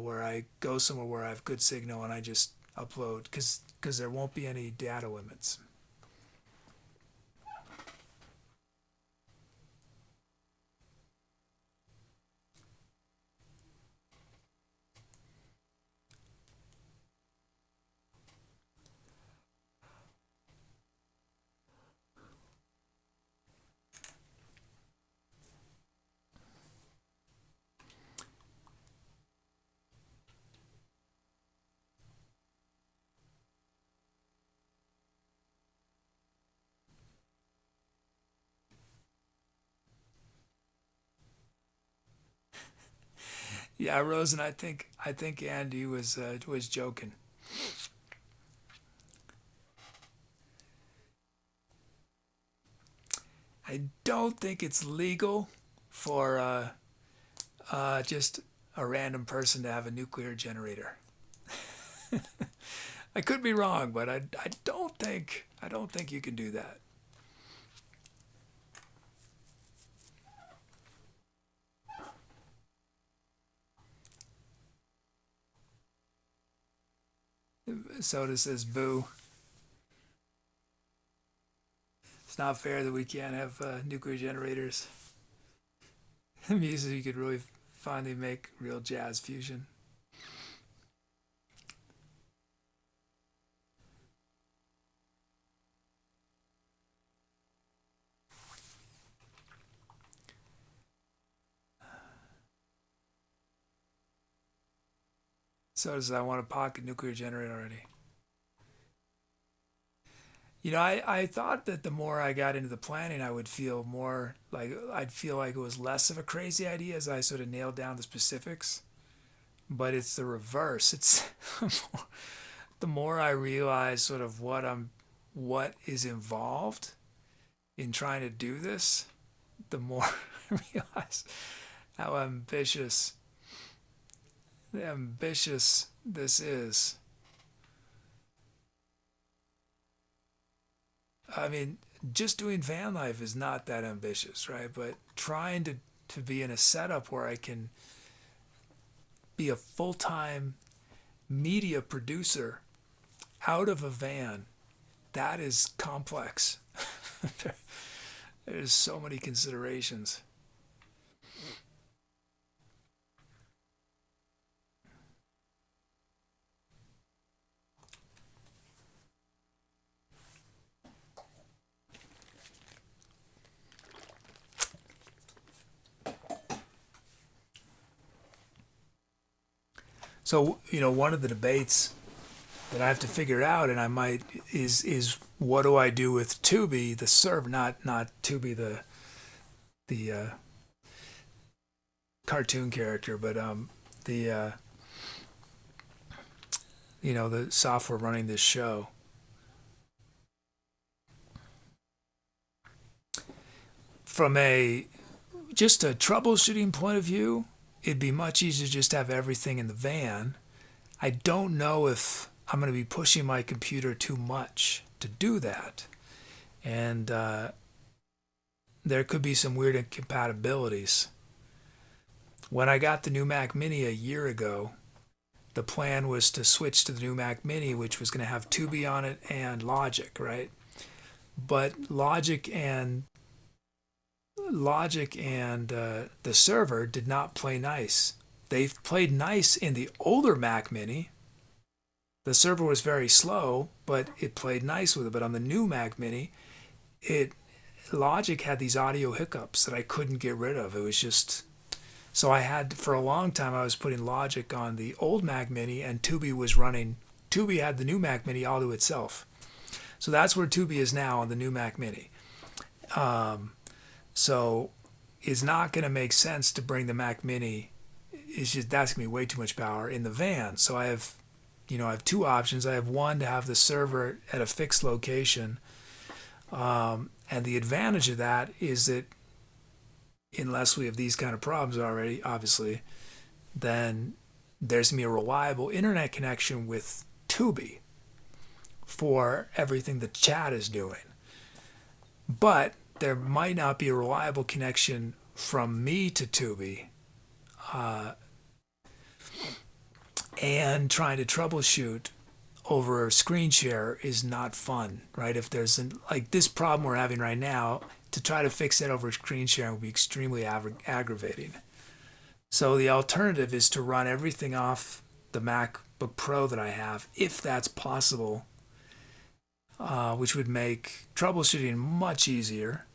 A: where I go somewhere where I have good signal and I just upload, because there won't be any data limits. Yeah, Rosen, I think Andy was joking. I don't think it's legal for just a random person to have a nuclear generator. I could be wrong, but I don't think you can do that. Soda says boo. It's not fair that we can't have nuclear generators. Music you could really finally make real jazz fusion. Soda says I want a pocket nuclear generator already. I thought that the more I got into the planning, I would feel more like I'd feel like it was less of a crazy idea as I sort of nailed down the specifics. But it's the reverse. It's the more I realize sort of what is involved in trying to do this, the more I realize how ambitious this is. I mean, just doing van life is not that ambitious, right? But trying to be in a setup where I can be a full-time media producer out of a van, that is complex. There's so many considerations. So, one of the debates that I have to figure out, and I might, is what do I do with Tubi, the server, not Tubi, the cartoon character, but the the software running this show. From just a troubleshooting point of view, it'd be much easier to just have everything in the van. I don't know if I'm going to be pushing my computer too much to do that. And there could be some weird incompatibilities. When I got the new Mac Mini a year ago, the plan was to switch to the new Mac Mini, which was going to have Tubi on it and Logic, right? But Logic and the server did not play nice. They played nice in the older Mac Mini. The server was very slow, but it played nice with it. But on the new Mac Mini, Logic had these audio hiccups that I couldn't get rid of. It was just so I had for a long time I was putting Logic on the old Mac Mini, and Tubi was running. Tubi had the new Mac Mini all to itself. So that's where Tubi is now on the new Mac Mini. So it's not going to make sense to bring the Mac Mini. It's just that's going to be way too much power in the van. So I have two options. I have one to have the server at a fixed location And the advantage of that is that unless we have these kind of problems already, obviously, then there's going to be a reliable internet connection with Tubi for everything the chat is doing. But there might not be a reliable connection from me to Tubi, and trying to troubleshoot over screen share is not fun, right? If there's like this problem we're having right now, to try to fix it over screen sharing would be extremely aggravating. So the alternative is to run everything off the MacBook Pro that I have, if that's possible, which would make troubleshooting much easier.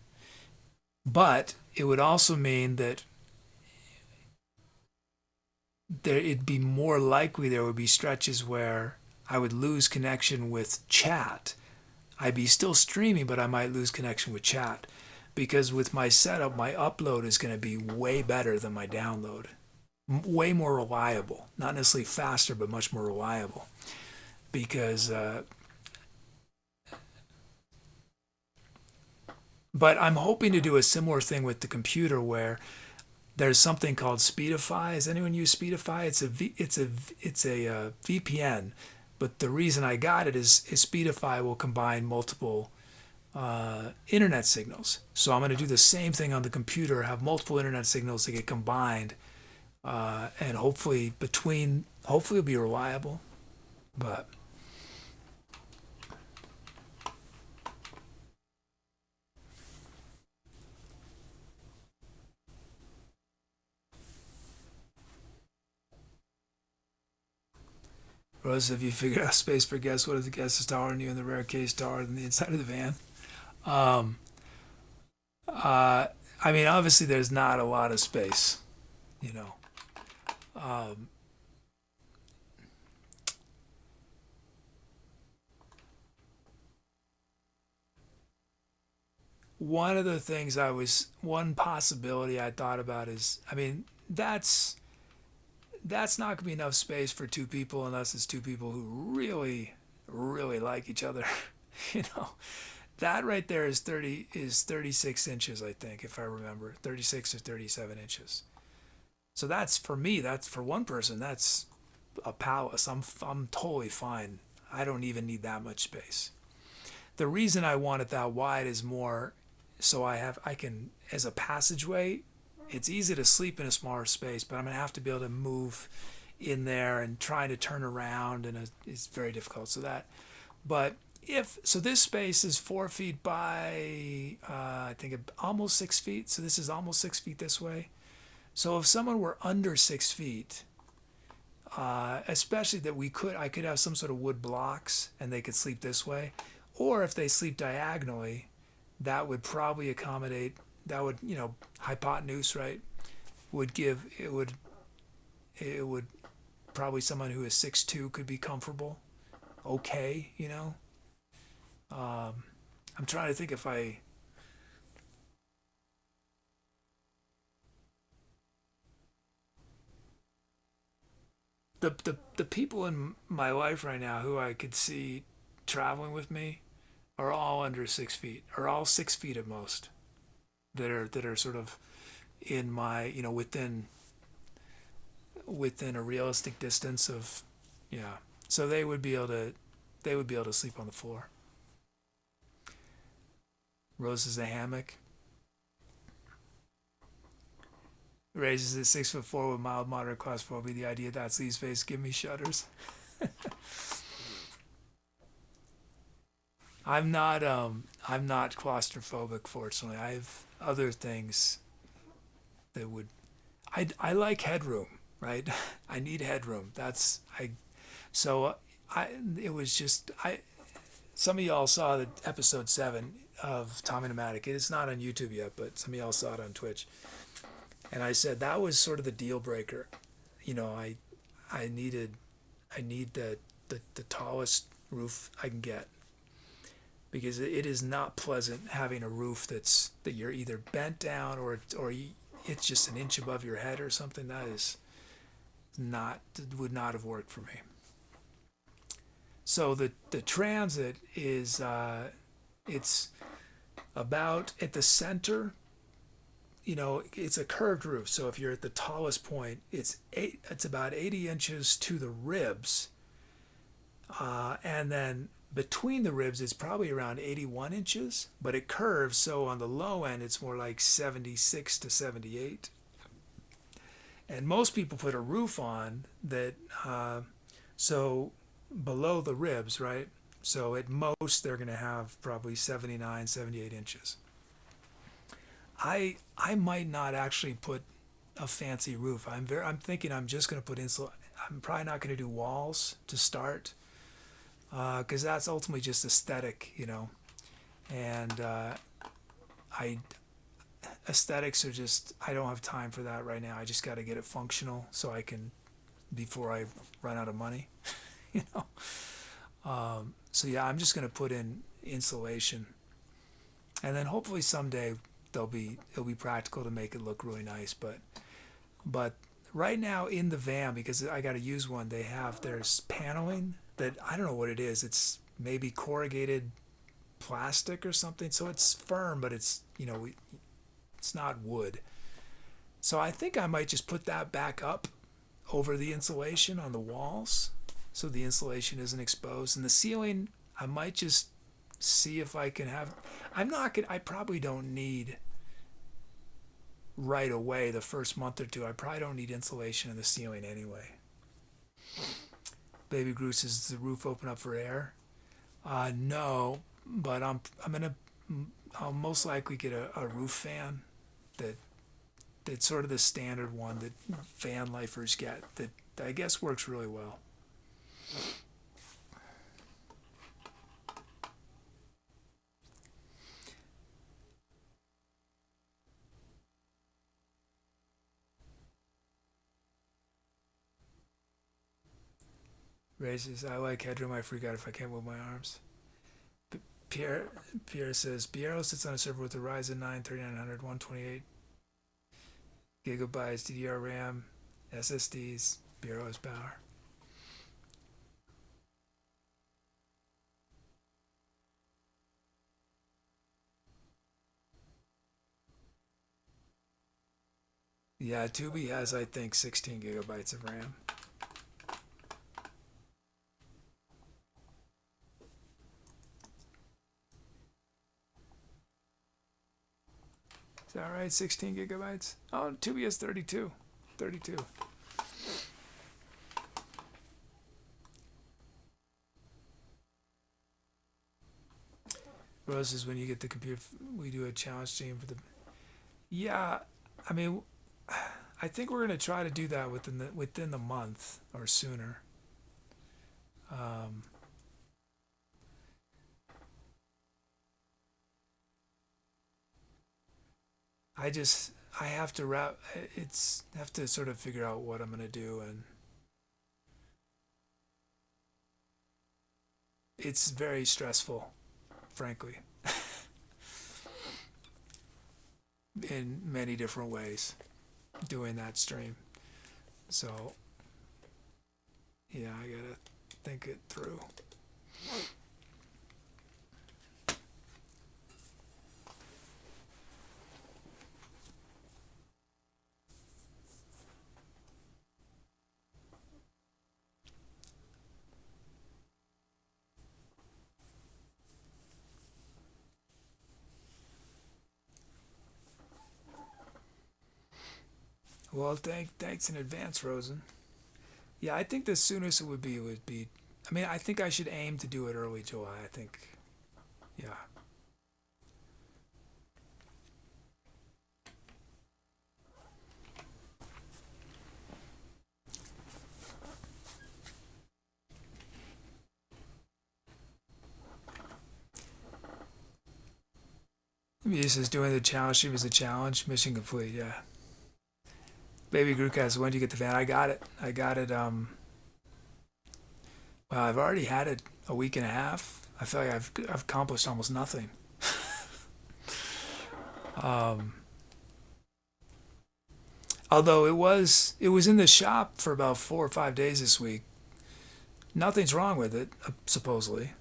A: But it would also mean that it'd be more likely there would be stretches where I would lose connection with chat. I'd be still streaming, but I might lose connection with chat. Because with my setup, my upload is going to be way better than my download. Way more reliable. Not necessarily faster, but much more reliable. Because, but I'm hoping to do a similar thing with the computer where there's something called Speedify. Has anyone used Speedify? It's a VPN. But the reason I got it is Speedify will combine multiple internet signals. So I'm going to do the same thing on the computer, have multiple internet signals that get combined, and hopefully it'll be reliable. But Rose, have you figured out space for guests? What if the guest is taller than you in the rare case taller than the inside of the van? Um, I mean, obviously, there's not a lot of space, you know. Um, one of the things one possibility I thought about is, I mean, that's not going to be enough space for two people unless it's two people who really, really like each other, you know. That right there is 36 inches, I think, if I remember, 36 or 37 inches. So that's for me. That's for one person. That's a palace. I'm totally fine. I don't even need that much space. The reason I want it that wide is more so I can, as a passageway. It's easy to sleep in a smaller space, but I'm gonna have to be able to move in there, and trying to turn around, and it's very difficult. So that, but if so, this space is 4 feet by I think almost 6 feet. So this is almost 6 feet this way. So if someone were under 6 feet, especially that I could have some sort of wood blocks and they could sleep this way, or if they sleep diagonally, that would probably accommodate. That would, hypotenuse, right? It would probably someone who is 6'2" could be comfortable. Okay, I'm trying to think if the people in my life right now who I could see traveling with me are all under 6 feet, or all 6 feet at most. That are sort of in my, within a realistic distance of, yeah. So they would be able to sleep on the floor. Rose is a hammock. Raises at 6'4" with mild moderate claustrophobia. The idea that's Lee's face give me shudders. I'm not claustrophobic, fortunately. I have other things that would. I like headroom, right? I need headroom. That's I. So I. It was just I. Some of y'all saw the episode 7 of Tommy Pneumatic. It is not on YouTube yet, but some of y'all saw it on Twitch. And I said that was sort of the deal breaker. I need the tallest roof I can get, because it is not pleasant having a roof that you're either bent down, or it's just an inch above your head or something. That is would not have worked for me. So the transit is it's About at the center, it's a curved roof. So if you're at the tallest point, it's about 80 inches to the ribs. And then between the ribs, it's probably around 81 inches, but it curves. So on the low end, it's more like 76 to 78. And most people put a roof on that, so below the ribs, right? So at most, they're going to have probably 79, 78 inches. I might not actually put a fancy roof. I'm thinking I'm just going to put I'm probably not going to do walls to start, because that's ultimately just aesthetic, And I aesthetics are just, I don't have time for that right now. I just got to get it functional so I can, before I run out of money, you know. So yeah, I'm just going to put in insulation, and then hopefully someday it'll be practical to make it look really nice. But right now in the van, because I got to use one, there's paneling that I don't know what it is. It's maybe corrugated plastic or something, so it's firm, but it's it's not wood. So I think I might just put that back up over the insulation on the walls, so the insulation isn't exposed. And the ceiling, I might just see if I can have. I probably don't need right away the first month or two. I probably don't need insulation in the ceiling anyway. Baby Groose, is the roof open up for air? No, but I'll most likely get a roof fan that's sort of the standard one that van lifers get, that I guess works really well. Ray says, I like headroom. I freak out if I can't move my arms. Pierre says, Piero sits on a server with a Ryzen 9 3900, 128 gigabytes DDR RAM, SSDs, Piero's power. Yeah, Tubi has, I think, 16 gigabytes of RAM. Is that right? 16 gigabytes? Oh, Tubi has 32. 32. Rose says, when you get the computer, we do a challenge stream for the... Yeah, I mean, I think we're going to try to do that within the month or sooner. I have to sort of figure out what I'm going to do, and it's very stressful, frankly, in many different ways, doing that stream. So yeah, I gotta think it through. Well, thanks in advance, Rosen. Yeah, I think the soonest it would be. I mean, I think I should aim to do it early July. I think, yeah. This is doing the challenge stream is a challenge. Mission complete. Yeah. Baby Grookaz, when did you get the van? I got it. Well, I've already had it a week and a half. I feel like I've accomplished almost nothing. Although it was in the shop for about 4 or 5 days this week. Nothing's wrong with it, supposedly.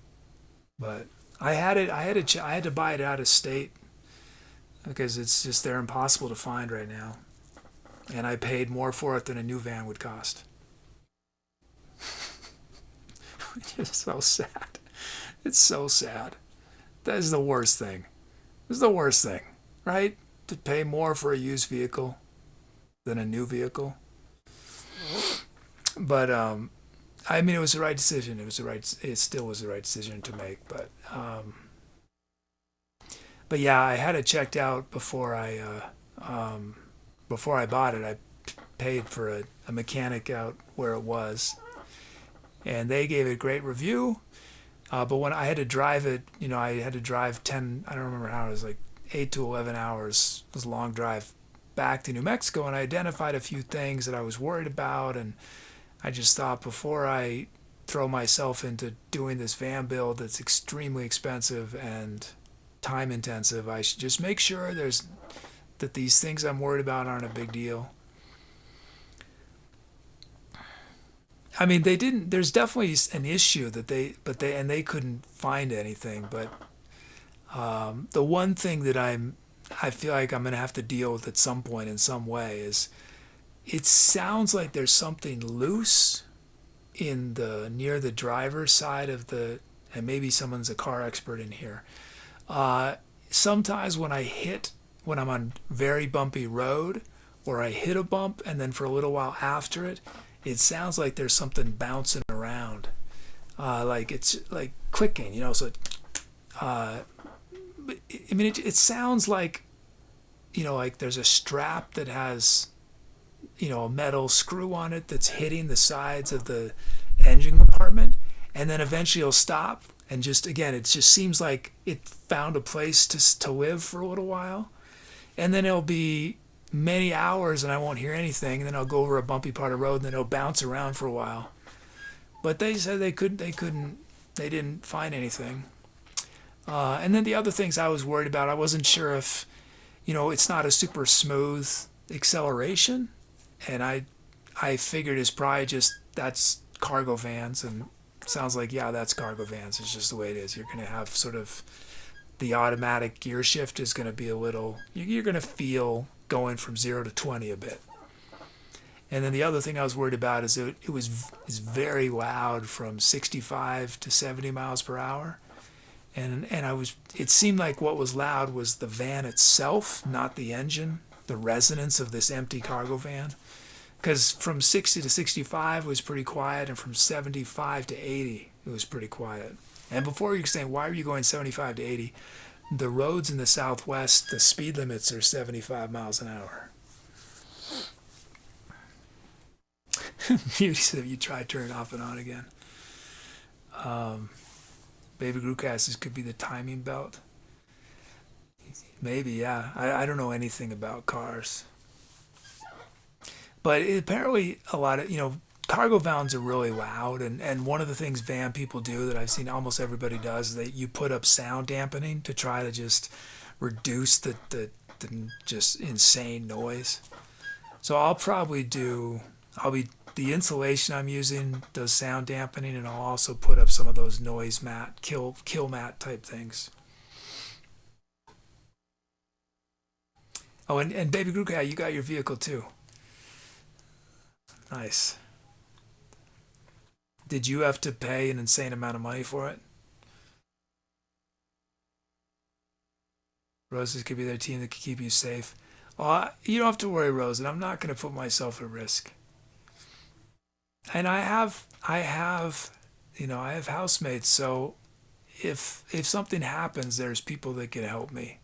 A: But I had to buy it out of state because they're impossible to find right now. And I paid more for it than a new van would cost. It's so sad. It's so sad. That is the worst thing. This is the worst thing, right? To pay more for a used vehicle than a new vehicle. But I mean, it was the right decision. It still was the right decision to make. But yeah, I had it checked out before I bought it. I paid for a mechanic out where it was, and they gave it a great review. But when I had to drive it, I had to drive 10, I don't remember how, it was like 8 to 11 hours. It was a long drive back to New Mexico, and I identified a few things that I was worried about, and I just thought, before I throw myself into doing this van build that's extremely expensive and time intensive, I should just make sure that these things I'm worried about aren't a big deal. I mean, they didn't. There's definitely an issue that they couldn't find anything. But the one thing that I feel like I'm gonna have to deal with at some point in some way is, it sounds like there's something loose near the driver's side of the, and maybe someone's a car expert in here. Sometimes when I'm on very bumpy road, or I hit a bump and then for a little while after it sounds like there's something bouncing around, like it's like clicking, So, I mean, it sounds like, like there's a strap that has, a metal screw on it that's hitting the sides of the engine compartment, and then eventually it'll stop, and just again, it just seems like it found a place to live for a little while, and then it'll be many hours and I won't hear anything, and then I'll go over a bumpy part of road, and then it'll bounce around for a while. But they said they didn't find anything. And then the other things I was worried about, I wasn't sure if, it's not a super smooth acceleration, and I figured it's probably just, that's cargo vans, and sounds like, yeah, that's cargo vans. It's just the way it is. You're going to have sort of, the automatic gear shift is going to be a little, you're going to feel going from 0 to 20 a bit. And then the other thing I was worried about is it was very loud from 65 to 70 miles per hour. And it seemed like what was loud was the van itself, not the engine, the resonance of this empty cargo van. Because from 60 to 65 was pretty quiet, and from 75 to 80 it was pretty quiet. And before you're saying, why are you going 75 to 80? The roads in the Southwest, the speed limits are 75 miles an hour. Beauty said, you try turning off and on again. Baby Groovecast, this could be the timing belt. Maybe, yeah. I don't know anything about cars. But apparently a lot of, cargo vans are really loud, and one of the things van people do that I've seen almost everybody does is that you put up sound dampening to try to just reduce the just insane noise. So the insulation I'm using does sound dampening, and I'll also put up some of those noise mat, kill mat type things. Oh, and Baby Groovecast, you got your vehicle too. Nice. Did you have to pay an insane amount of money for it? Roses could be their team that could keep you safe. Well, you don't have to worry, Rose, and I'm not going to put myself at risk. And I have housemates, so if something happens, there's people that can help me.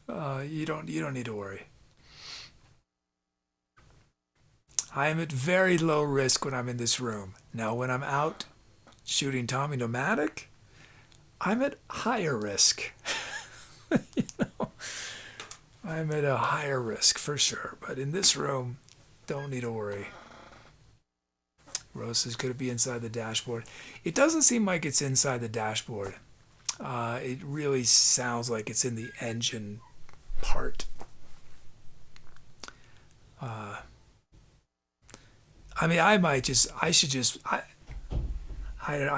A: You don't need to worry. I am at very low risk when I'm in this room. Now, when I'm out shooting Tommy Nomadic, I'm at higher risk. I'm at a higher risk for sure. But in this room, don't need to worry. Rose says, could it be inside the dashboard? It doesn't seem like it's inside the dashboard. It really sounds like it's in the engine part. I mean, I don't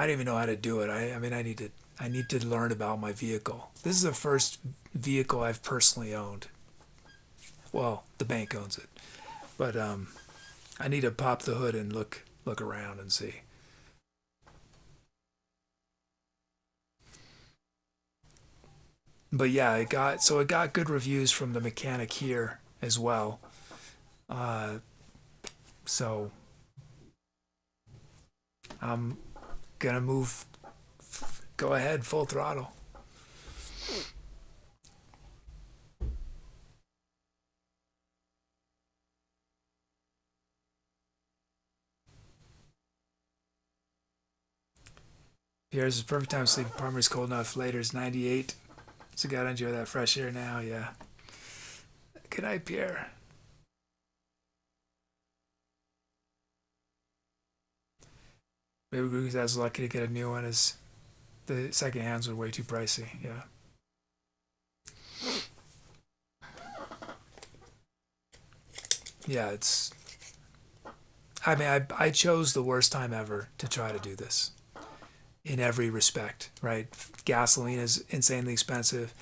A: even know how to do it. I I need to learn about my vehicle. This is the first vehicle I've personally owned. Well, the bank owns it, but I need to pop the hood and look around and see. But yeah, it got good reviews from the mechanic here as well. Uh, so I'm gonna go ahead full throttle. Here's the perfect time to sleep. Apartment is cold enough. Later is 98. So gotta enjoy that fresh air now. Yeah. Good night, Pierre. Maybe Google's as lucky to get a new one as the second hands were way too pricey. Yeah. Yeah, I mean, I chose the worst time ever to try to do this in every respect, right? Gasoline is insanely expensive.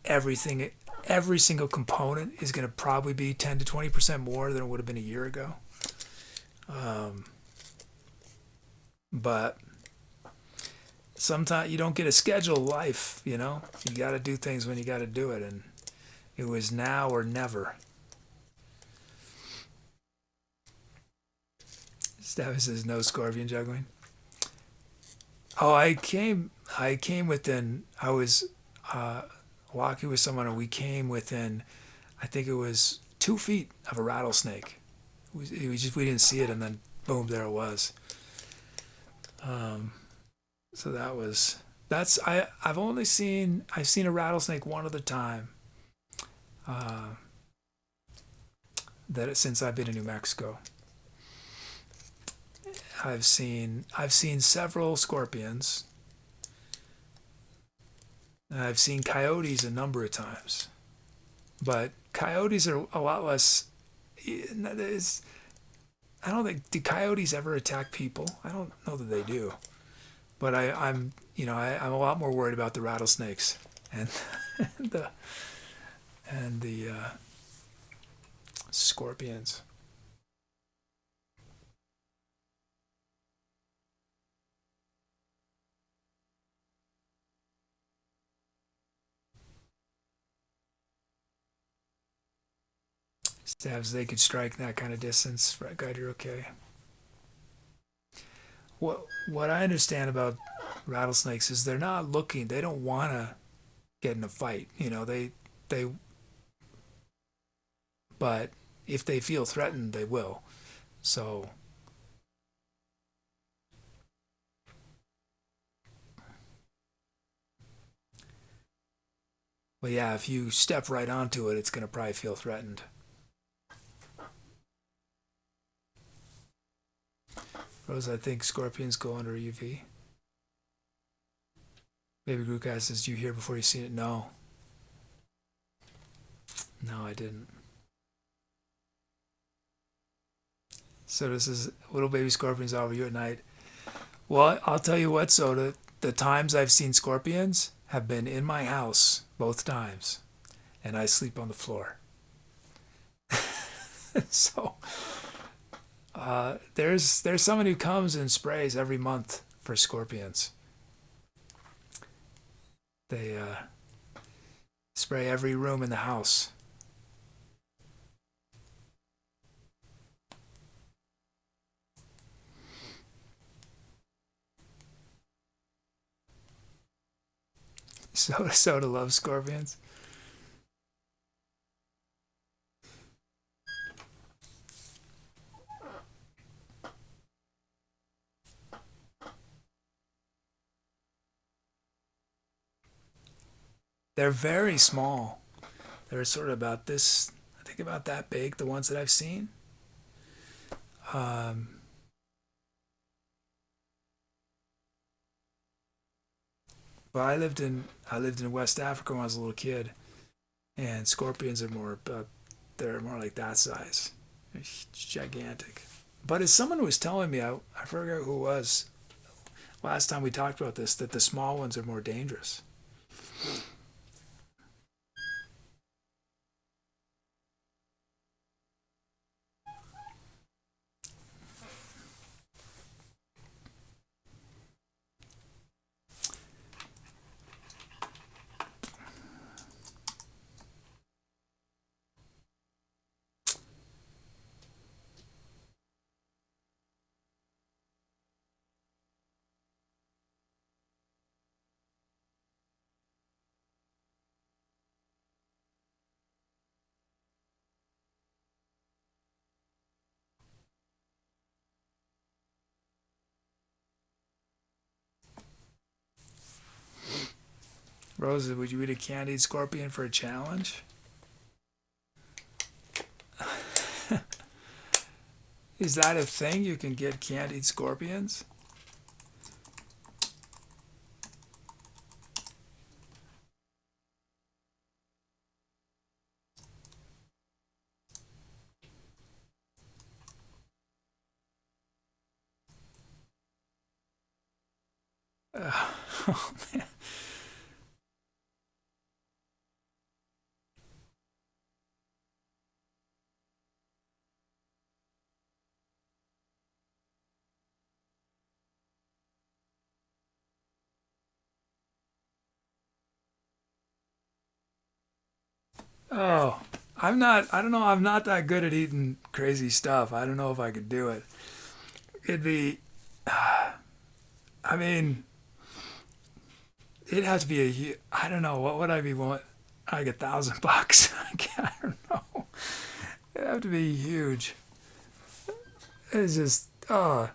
A: Everything, every single component is going to probably be 10 to 20% more than it would have been a year ago. But sometimes you don't get a scheduled life, you know? You got to do things when you got to do it. And it was now or never. Stavis says no scorpion juggling. Oh, I came within, I was walking with someone and we came within, I think it was 2 feet of a rattlesnake. We didn't see it, and then boom, there it was. So I've seen a rattlesnake one other time. Since I've been in New Mexico. I've seen several scorpions. I've seen coyotes a number of times, but coyotes are a lot less. I don't think, do coyotes ever attack people? I don't know that they do, but I'm a lot more worried about the rattlesnakes and the scorpions. Stabs, they could strike that kind of distance. Right, God, you're okay. What I understand about rattlesnakes is they're not looking. They don't want to get in a fight. They. But if they feel threatened, they will. So. But yeah, if you step right onto it, it's gonna probably feel threatened. Rose, I think scorpions go under UV. Baby Groot guy says, "Do you hear before you seen it?" No. No, I didn't. So this is little baby scorpions over you at night. Well, I'll tell you what, Soda. The times I've seen scorpions have been in my house both times, and I sleep on the floor. So there's someone who comes and sprays every month for scorpions. They spray every room in the house. Soda loves scorpions. They're very small. They're sort of about this, I think about that big, the ones that I've seen. But I lived in West Africa when I was a little kid, and scorpions are they're more like that size. It's gigantic. But as someone was telling me, I forgot who it was. last time we talked about this, that the small ones are more dangerous. Rosa, would you eat a candied scorpion for a challenge? Is that a thing? You can get candied scorpions? Oh, man. Oh, I don't know, I'm not that good at eating crazy stuff. I don't know if I could do it. It'd be, I mean, it'd have to be I don't know, what would I be want? Like $1,000? I don't know. It'd have to be huge. It's just, oh.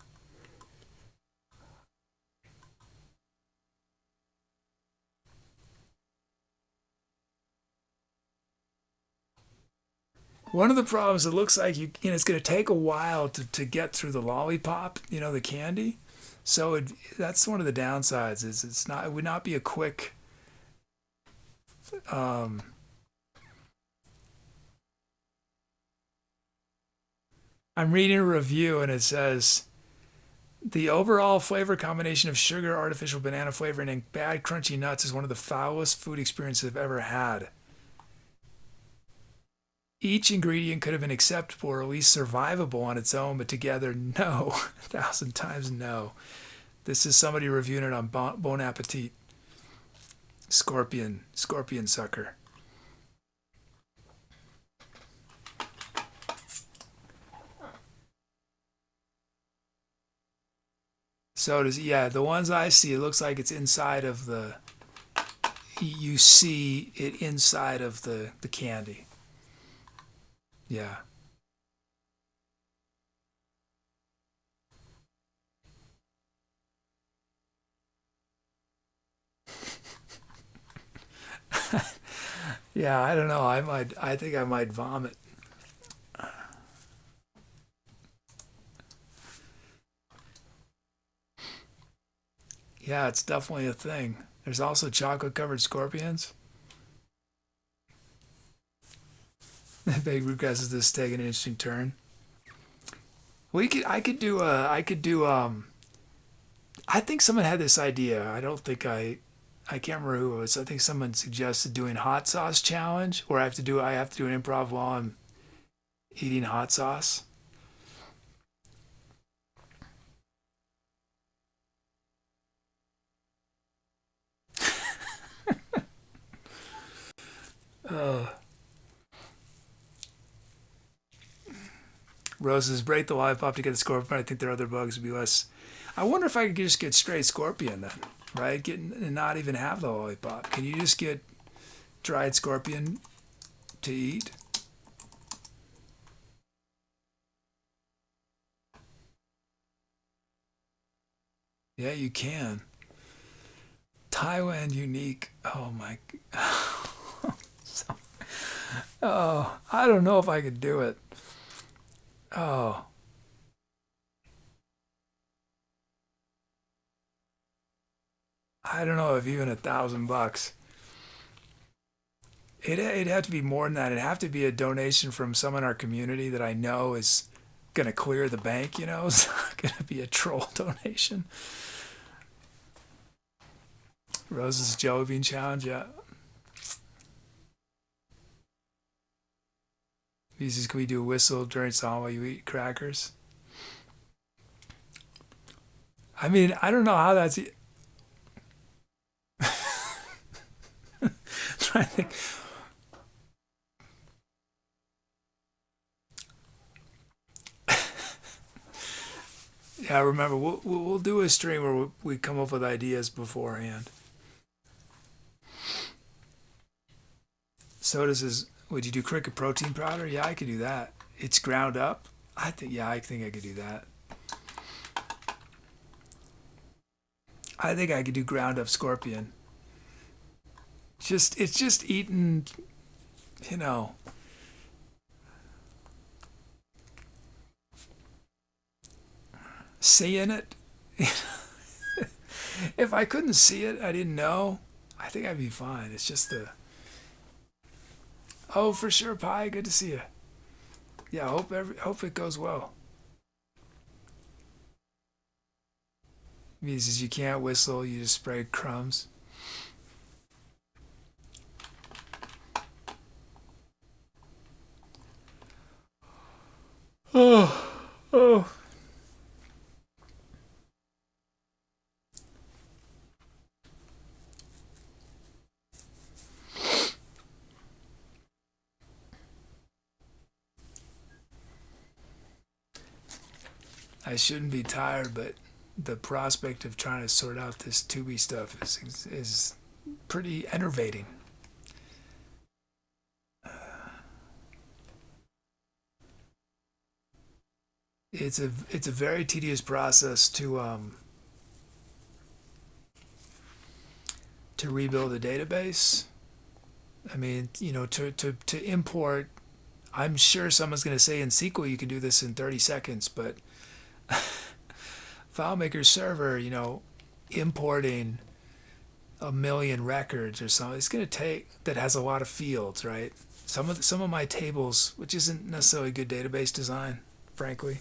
A: One of the problems, it looks like it's going to take a while to get through the lollipop, the candy. So that's one of the downsides. Is it would not be a quick. Um, I'm reading a review and it says the overall flavor combination of sugar, artificial banana flavoring, and bad crunchy nuts is one of the foulest food experiences I've ever had. Each ingredient could have been acceptable or at least survivable on its own, but together, no. 1,000 times no. This is somebody reviewing it on Bon Appetit. Scorpion sucker. So the ones I see, it looks like it's inside of you see it inside of the candy. Yeah. Yeah, I don't know. I think I might vomit. Yeah, it's definitely a thing. There's also chocolate covered scorpions. Big Rukas is this taking an interesting turn. I could do I think someone had this idea. I don't think I can't remember who it was. I think someone suggested doing hot sauce challenge where I have to do an improv while I'm eating hot sauce. Uh, Roses break the lollipop to get the scorpion. I think there are other bugs would be less. I wonder if I could just get straight scorpion then, right? And not even have the lollipop. Can you just get dried scorpion to eat? Yeah, you can. Thailand unique. Oh my. So- oh, I don't know if I could do it. Oh, I don't know if even $1,000. It'd have to be more than that. It'd have to be a donation from someone in our community that I know is gonna clear the bank. It's not gonna be a troll donation. Rose's Jelly Bean Challenge, yeah. He says, can we do a whistle during song while you eat crackers? I mean, I don't know how that's. Trying to think. Yeah, remember, we'll do a stream where we come up with ideas beforehand. Soda says, would you do cricket protein powder? Yeah, I could do that. It's ground up. I think I could do that. I think I could do ground up scorpion. It's just eating, you know. Seeing it. If I couldn't see it, I didn't know, I think I'd be fine. It's just the. Oh, for sure, Pi. Good to see you. Yeah, hope it goes well. He says you can't whistle, you just spray crumbs. Oh. I shouldn't be tired, but the prospect of trying to sort out this Tubi stuff is pretty enervating. It's a very tedious process to rebuild a database. I mean, to import. I'm sure someone's going to say in SQL you can do this in 30 seconds, but FileMaker server, importing 1,000,000 records or something, it's going to take, that has a lot of fields, right? Some of my tables, which isn't necessarily good database design, frankly,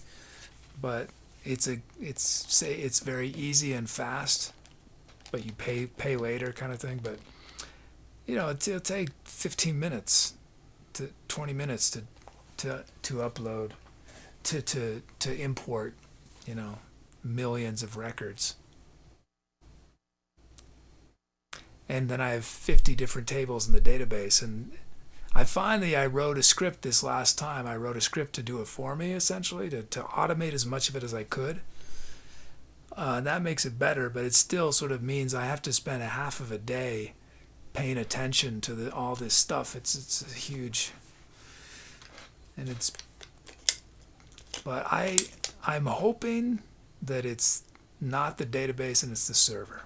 A: but it's very easy and fast, but you pay later kind of thing. But it'll take 15 minutes to 20 minutes to upload, to import, millions of records. And then I have 50 different tables in the database. And I wrote a script this last time. I wrote a script to do it for me, essentially, to automate as much of it as I could. And that makes it better, but it still sort of means I have to spend a half of a day paying attention to all this stuff. It's a huge, and but I'm hoping that it's not the database and it's the server,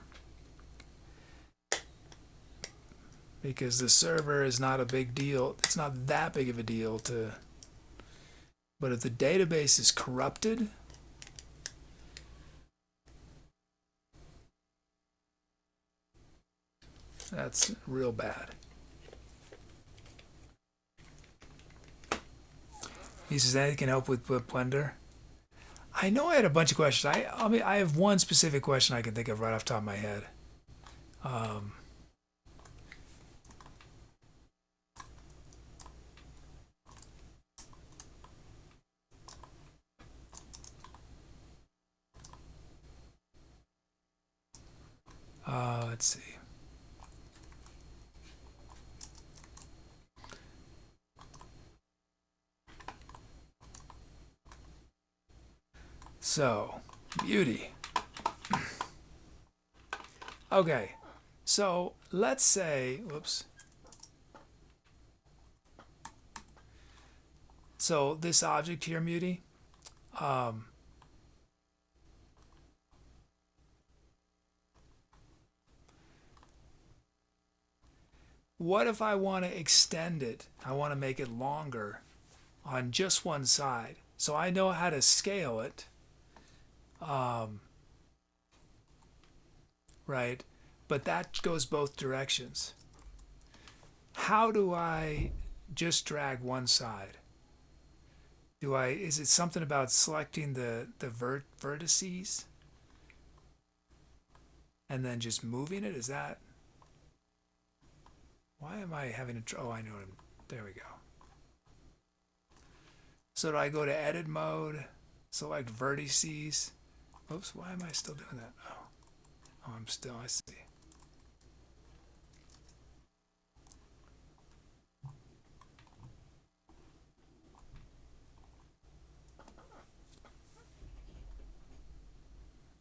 A: because the server is not a big deal. It's not that big of a deal but if the database is corrupted, that's real bad. He says, anything can help with Blender? I know I had a bunch of questions. I have one specific question I can think of right off the top of my head. Let's see. So, beauty. Okay, so let's say, whoops. So this object here, Muty, what if I want to extend it? I want to make it longer on just one side. So I know how to scale it. Right? But that goes both directions. How do I just drag one side? Is it something about selecting the vertices and then just moving it? Is that Why am I having a... Oh, I know what there we go. So do I go to edit mode, select vertices? Oops, why am I still doing that? Oh, I'm still, I see.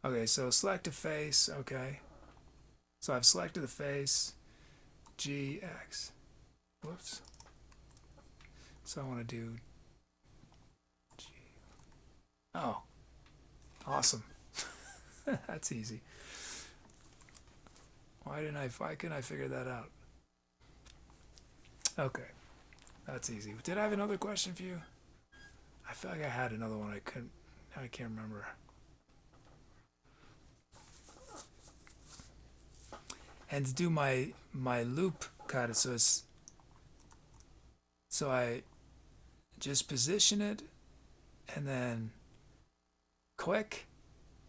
A: Okay, so select a face, okay. So I've selected the face, G, X. Whoops. So I want to do G. Oh, awesome. That's easy. Why couldn't I figure that out? Okay, that's easy. Did I have another question for you? I feel like I had another one. I can't remember. And to do my loop cut, so I just position it and then click,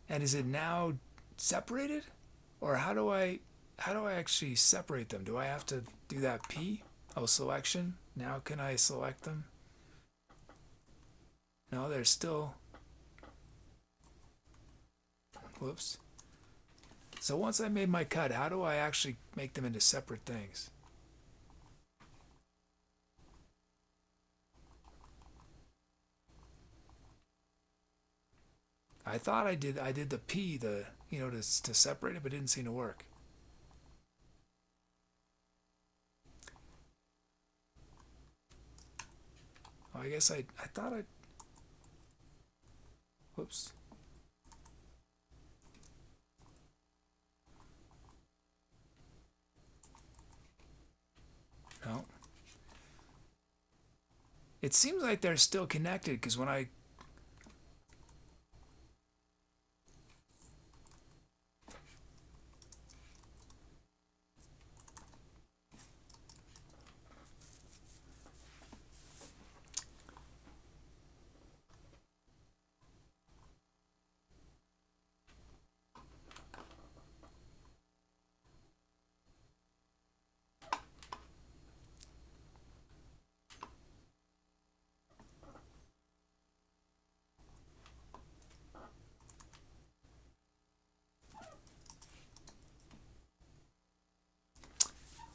A: and is it now separated, or how do I actually separate them? Do I have to do that P? Oh, selection. Now can I select them? No, they're still. Whoops. So once I made my cut, how do I actually make them into separate things? I thought I did the P, to separate it, but it didn't seem to work. Oh, I guess I thought I... Whoops. No. It seems like they're still connected, because when I...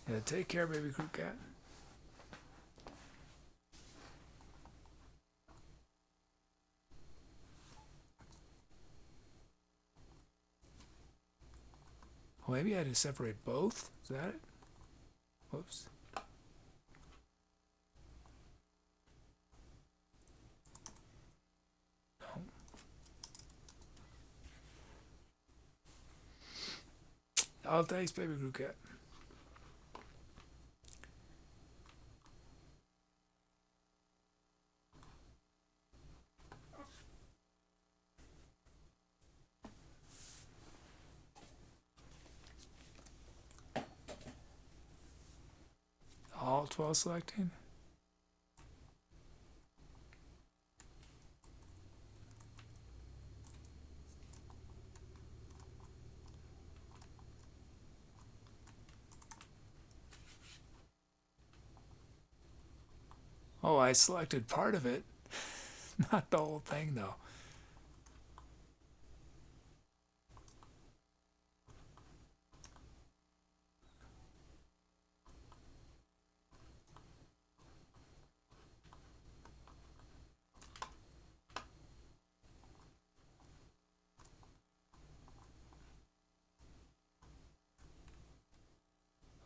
A: Yeah, take care, baby crew cat. Well, maybe I had to separate both? Is that it? Whoops. No. Oh, thanks, baby crew cat. All 12 selecting? Oh, I selected part of it. Not the whole thing, though.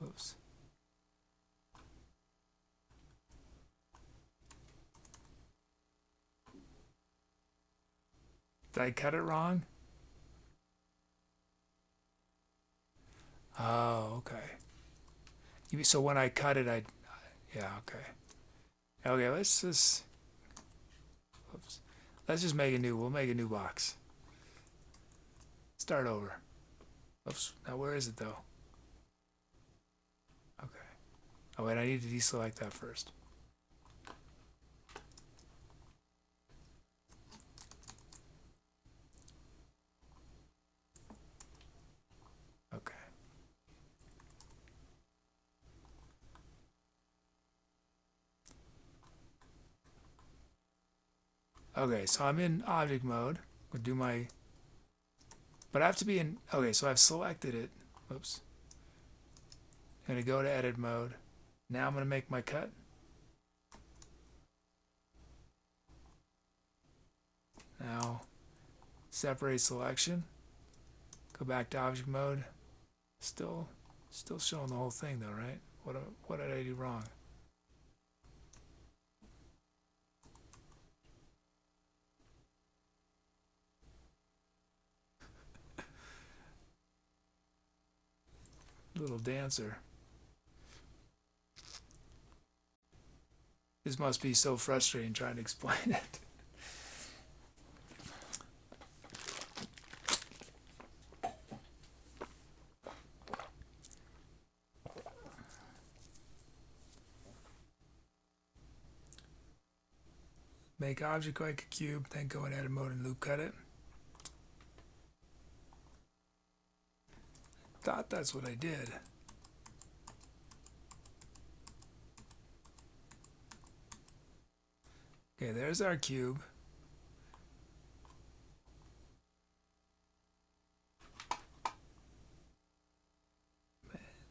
A: Oops. Did I cut it wrong? Oh, okay. So when I cut it, yeah, okay. Okay, oops. Let's just we'll make a new box. Start over. Oops, now where is it though? Okay. Oh wait, I need to deselect that first. Okay. Okay, so I'm in object mode. I'll do my, but I have to be in, okay, so I've selected it. Oops. I'm gonna go to edit mode. Now I'm gonna make my cut. Now, separate selection. Go back to object mode. Still showing the whole thing though, right? What did I do wrong? Little dancer. This must be so frustrating trying to explain it. Make object like a cube, then go in edit mode and loop cut it. Thought that's what I did. Okay, there's our cube.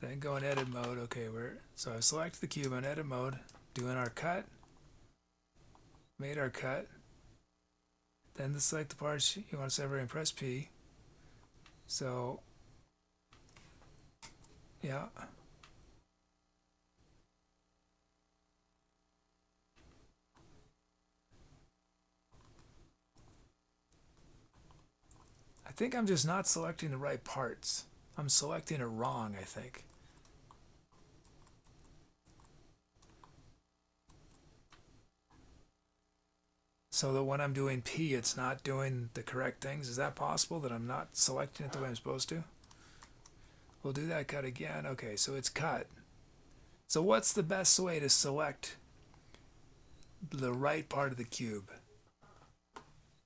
A: Then go in edit mode. Okay, so I select the cube in edit mode, doing our cut. Made our cut. Then select the parts you want to separate and press P. So, yeah. I think I'm just not selecting the right parts. I'm selecting it wrong, I think. So that when I'm doing P, it's not doing the correct things. Is that possible, that I'm not selecting it the way I'm supposed to? We'll do that cut again. Okay, so it's cut. So what's the best way to select the right part of the cube?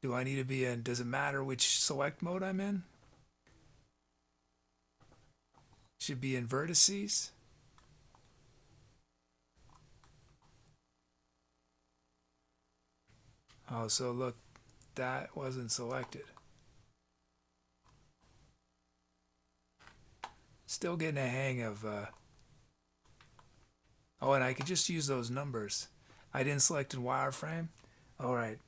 A: Do I need to be in, does it matter which select mode I'm in? Should be in vertices. Oh, so look, that wasn't selected. Still getting a hang of, oh, and I could just use those numbers. I didn't select in wireframe. All right.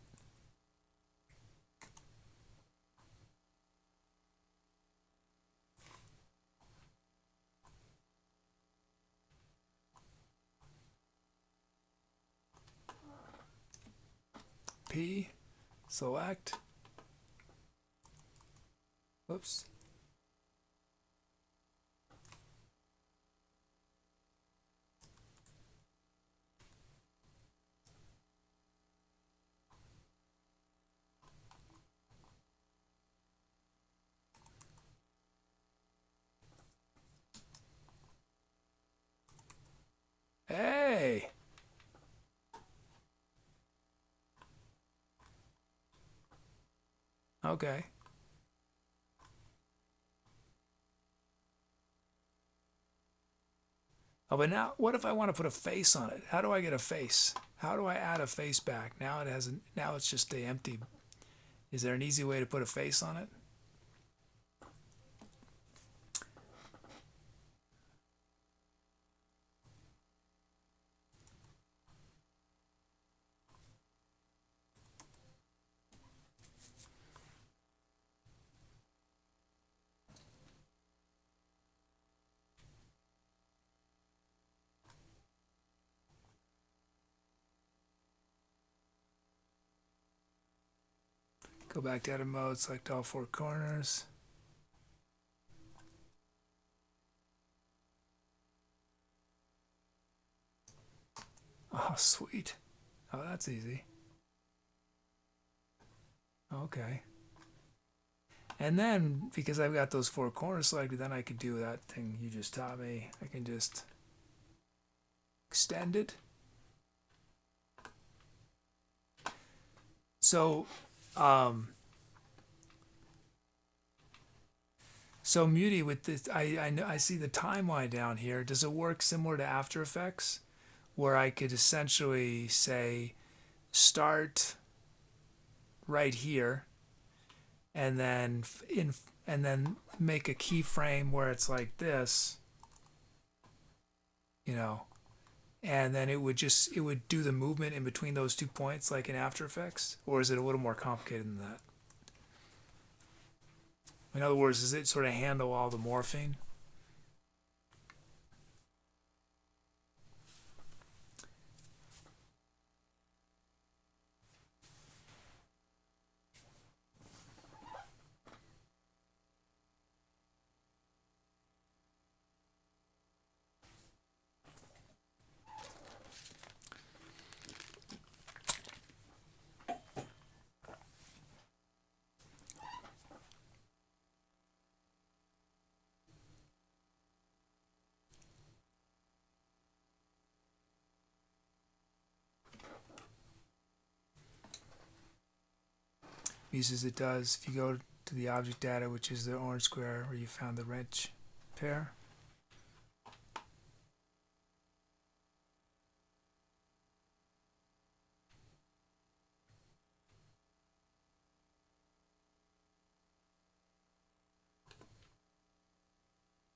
A: P, select. Whoops. Hey! Okay. Oh, but now, what if I want to put a face on it? How do I get a face? How do I add a face back? Now now it's just the empty. Is there an easy way to put a face on it? Go back to edit mode, select all four corners. Oh, sweet. Oh, that's easy. Okay. And then, because I've got those four corners selected, then I could do that thing you just taught me. I can just extend it. So, so Muti, with this, I see the timeline down here. Does it work similar to After Effects, where I could essentially say start right here, and then make a keyframe where it's like this, you know, and then it would do the movement in between those 2 points like in After Effects? Or is it a little more complicated than that? In other words, does it sort of handle all the morphing? Uses it does. If you go to the object data, which is the orange square where you found the wrench pair.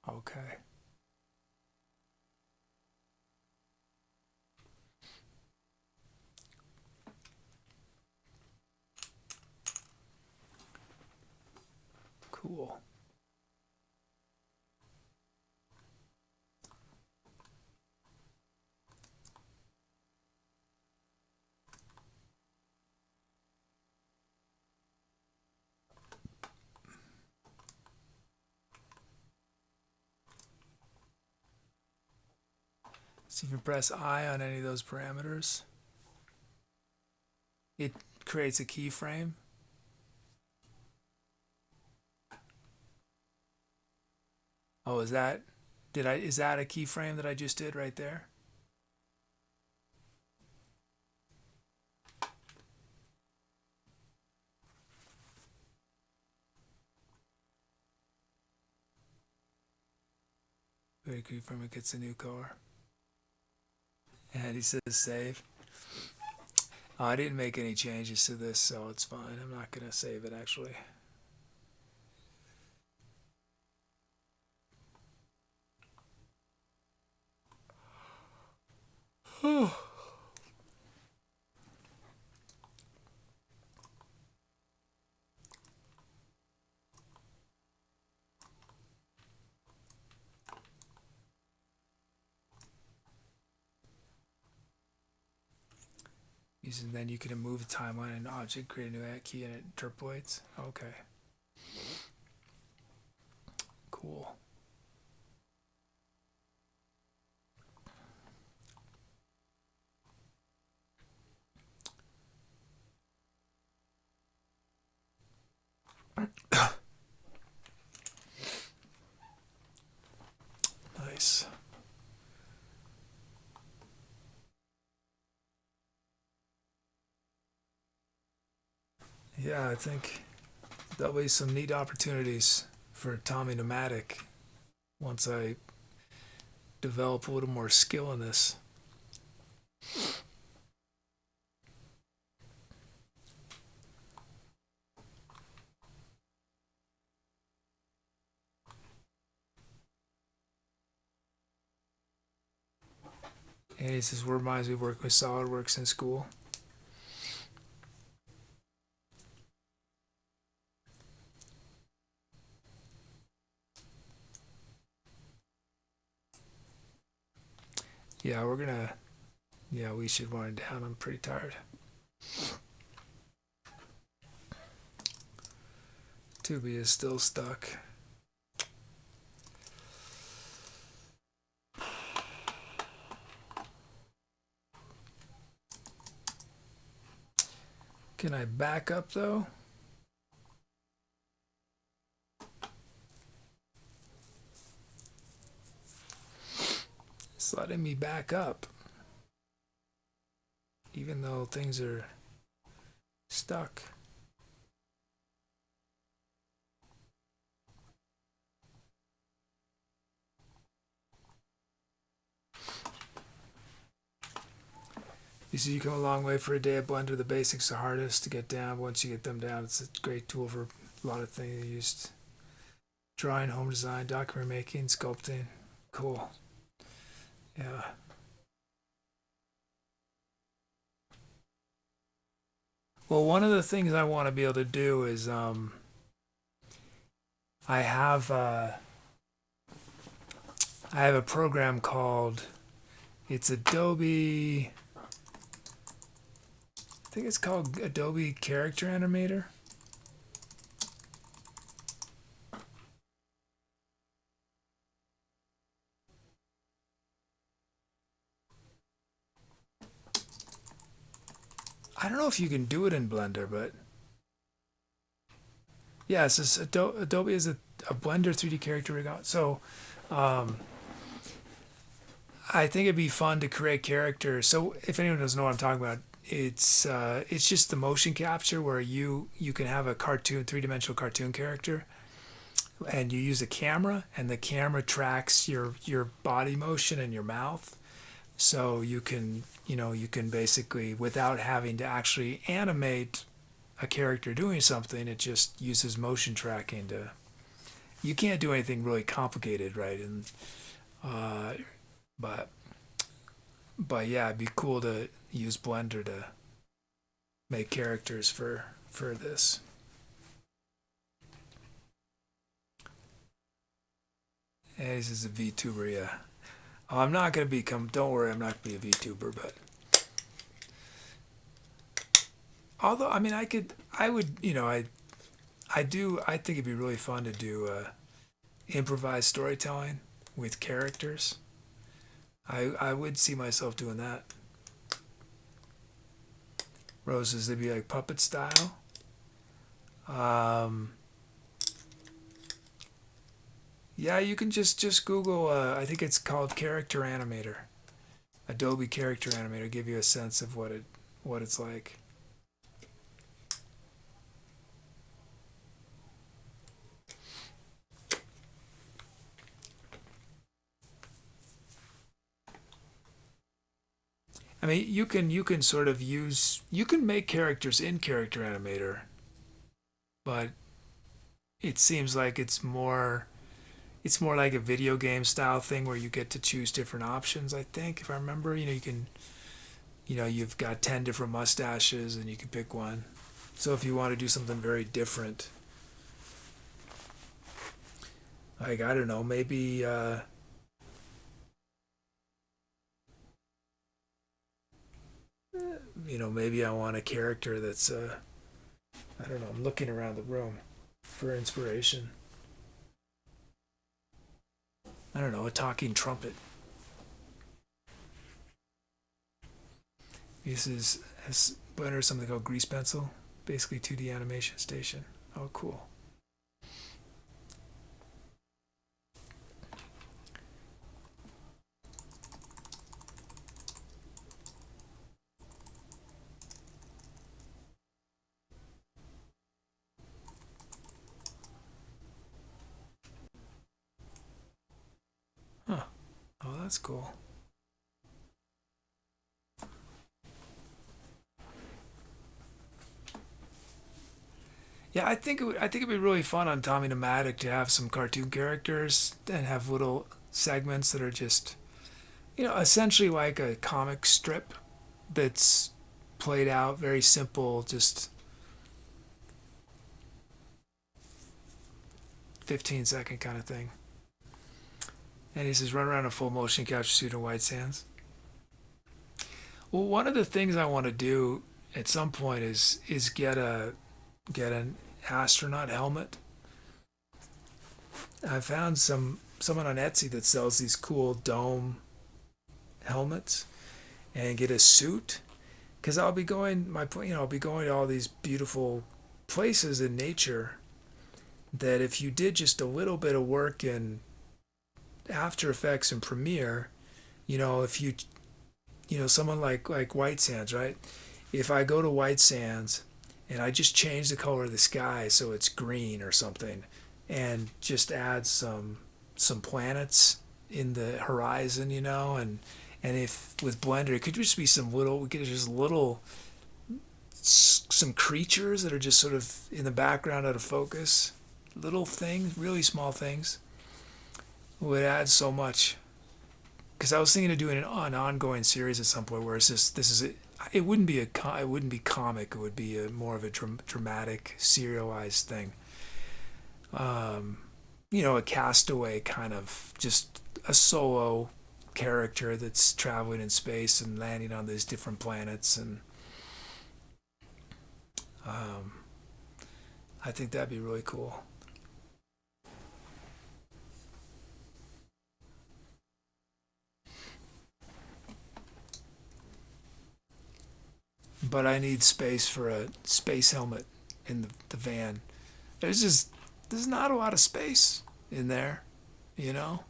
A: Okay. Cool. So if you press I on any of those parameters, it creates a keyframe. Oh, is that a keyframe that I just did right there? Very keyframe, it gets a new color. And he says save. Oh, I didn't make any changes to this, so it's fine. I'm not gonna save it actually. Using then you can move the timeline and object, create a new key, and it interpolates. Okay. Cool. Nice. Yeah, I think there'll be some neat opportunities for Tommy Nomadic once I develop a little more skill in this. And he says, reminds me of working with SolidWorks in school. Yeah, we should wind down. I'm pretty tired. Tubi is still stuck. Can I back up though? It's letting me back up, even though things are stuck. You see, you come a long way for a day at Blender. The basics are hardest to get down. Once you get them down, it's a great tool for a lot of things used. Drawing, home design, document making, sculpting. Cool. Yeah. Well, one of the things I want to be able to do is I have a program called, it's Adobe, I think it's called Adobe Character Animator. I don't know if you can do it in Blender, but yeah, it's just Adobe is a Blender 3D character rig out. So I think it'd be fun to create characters. So if anyone doesn't know what I'm talking about, it's just the motion capture where you can have a cartoon, three-dimensional cartoon character, and you use a camera, and the camera tracks your body motion and your mouth. So you can basically, without having to actually animate a character doing something, it just uses motion tracking to. You can't do anything really complicated, right? And but yeah, it'd be cool to use Blender to make characters for this. And this is a VTuber, yeah. Oh, I'm not gonna become. Don't worry, I'm not gonna be a VTuber, but although I mean, I would, I think it'd be really fun to do improvised storytelling with characters. I would see myself doing that. Roses, they'd be like puppet style. Yeah, you can just Google. I think it's called Character Animator. Adobe Character Animator, give you a sense of what it's like. I mean, you can sort of you can make characters in Character Animator, but it seems like it's more like a video game style thing where you get to choose different options. I think, if I remember, you can, you've got 10 different mustaches and you can pick one. So if you want to do something very different, like, I don't know, maybe maybe I want a character that's I don't know, I'm looking around the room for inspiration. I don't know, a talking trumpet. This has Blender something called Grease Pencil, basically 2D animation station. Oh, cool. Huh. Oh, that's cool. Yeah, I think it'd be really fun on Tommy Nomadic to have some cartoon characters and have little segments that are just, essentially like a comic strip that's played out, very simple, just 15-second kind of thing. And he says, run around a full motion capture suit in White Sands. Well, one of the things I want to do at some point is get an astronaut helmet. I found someone on Etsy that sells these cool dome helmets, and get a suit, because I'll be going to all these beautiful places in nature that if you did just a little bit of work in After Effects and Premiere, if you someone like White Sands, right? If I go to White Sands and I just change the color of the sky so it's green or something, and just add some planets in the horizon, and And if with Blender, it could just be some creatures that are just sort of in the background out of focus. Little things, really small things, would add so much. Because I was thinking of doing an ongoing series at some point where it's just it wouldn't be comic. It would be more of a dramatic, serialized thing. A castaway kind of just a solo character that's traveling in space and landing on these different planets, and I think that'd be really cool. But I need space for a space helmet in the van. There's not a lot of space in there, you know?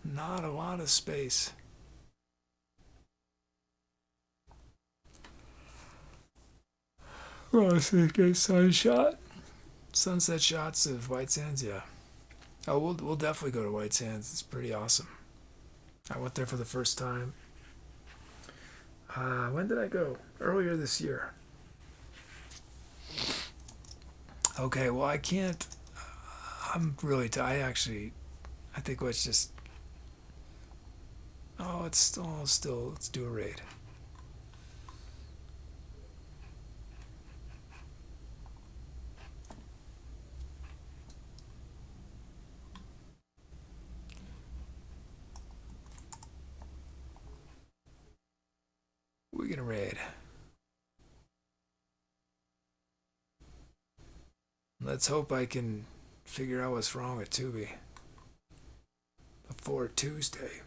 A: Not a lot of space. Oh, sunset shots of White Sands, yeah. Oh, we'll definitely go to White Sands. It's pretty awesome. I went there for the first time. When did I go? Earlier this year. Okay, well, I can't. I'm really tired. I think let's just. Oh, it's still. Let's do a raid. We're gonna raid. Let's hope I can figure out what's wrong with Tubi before Tuesday.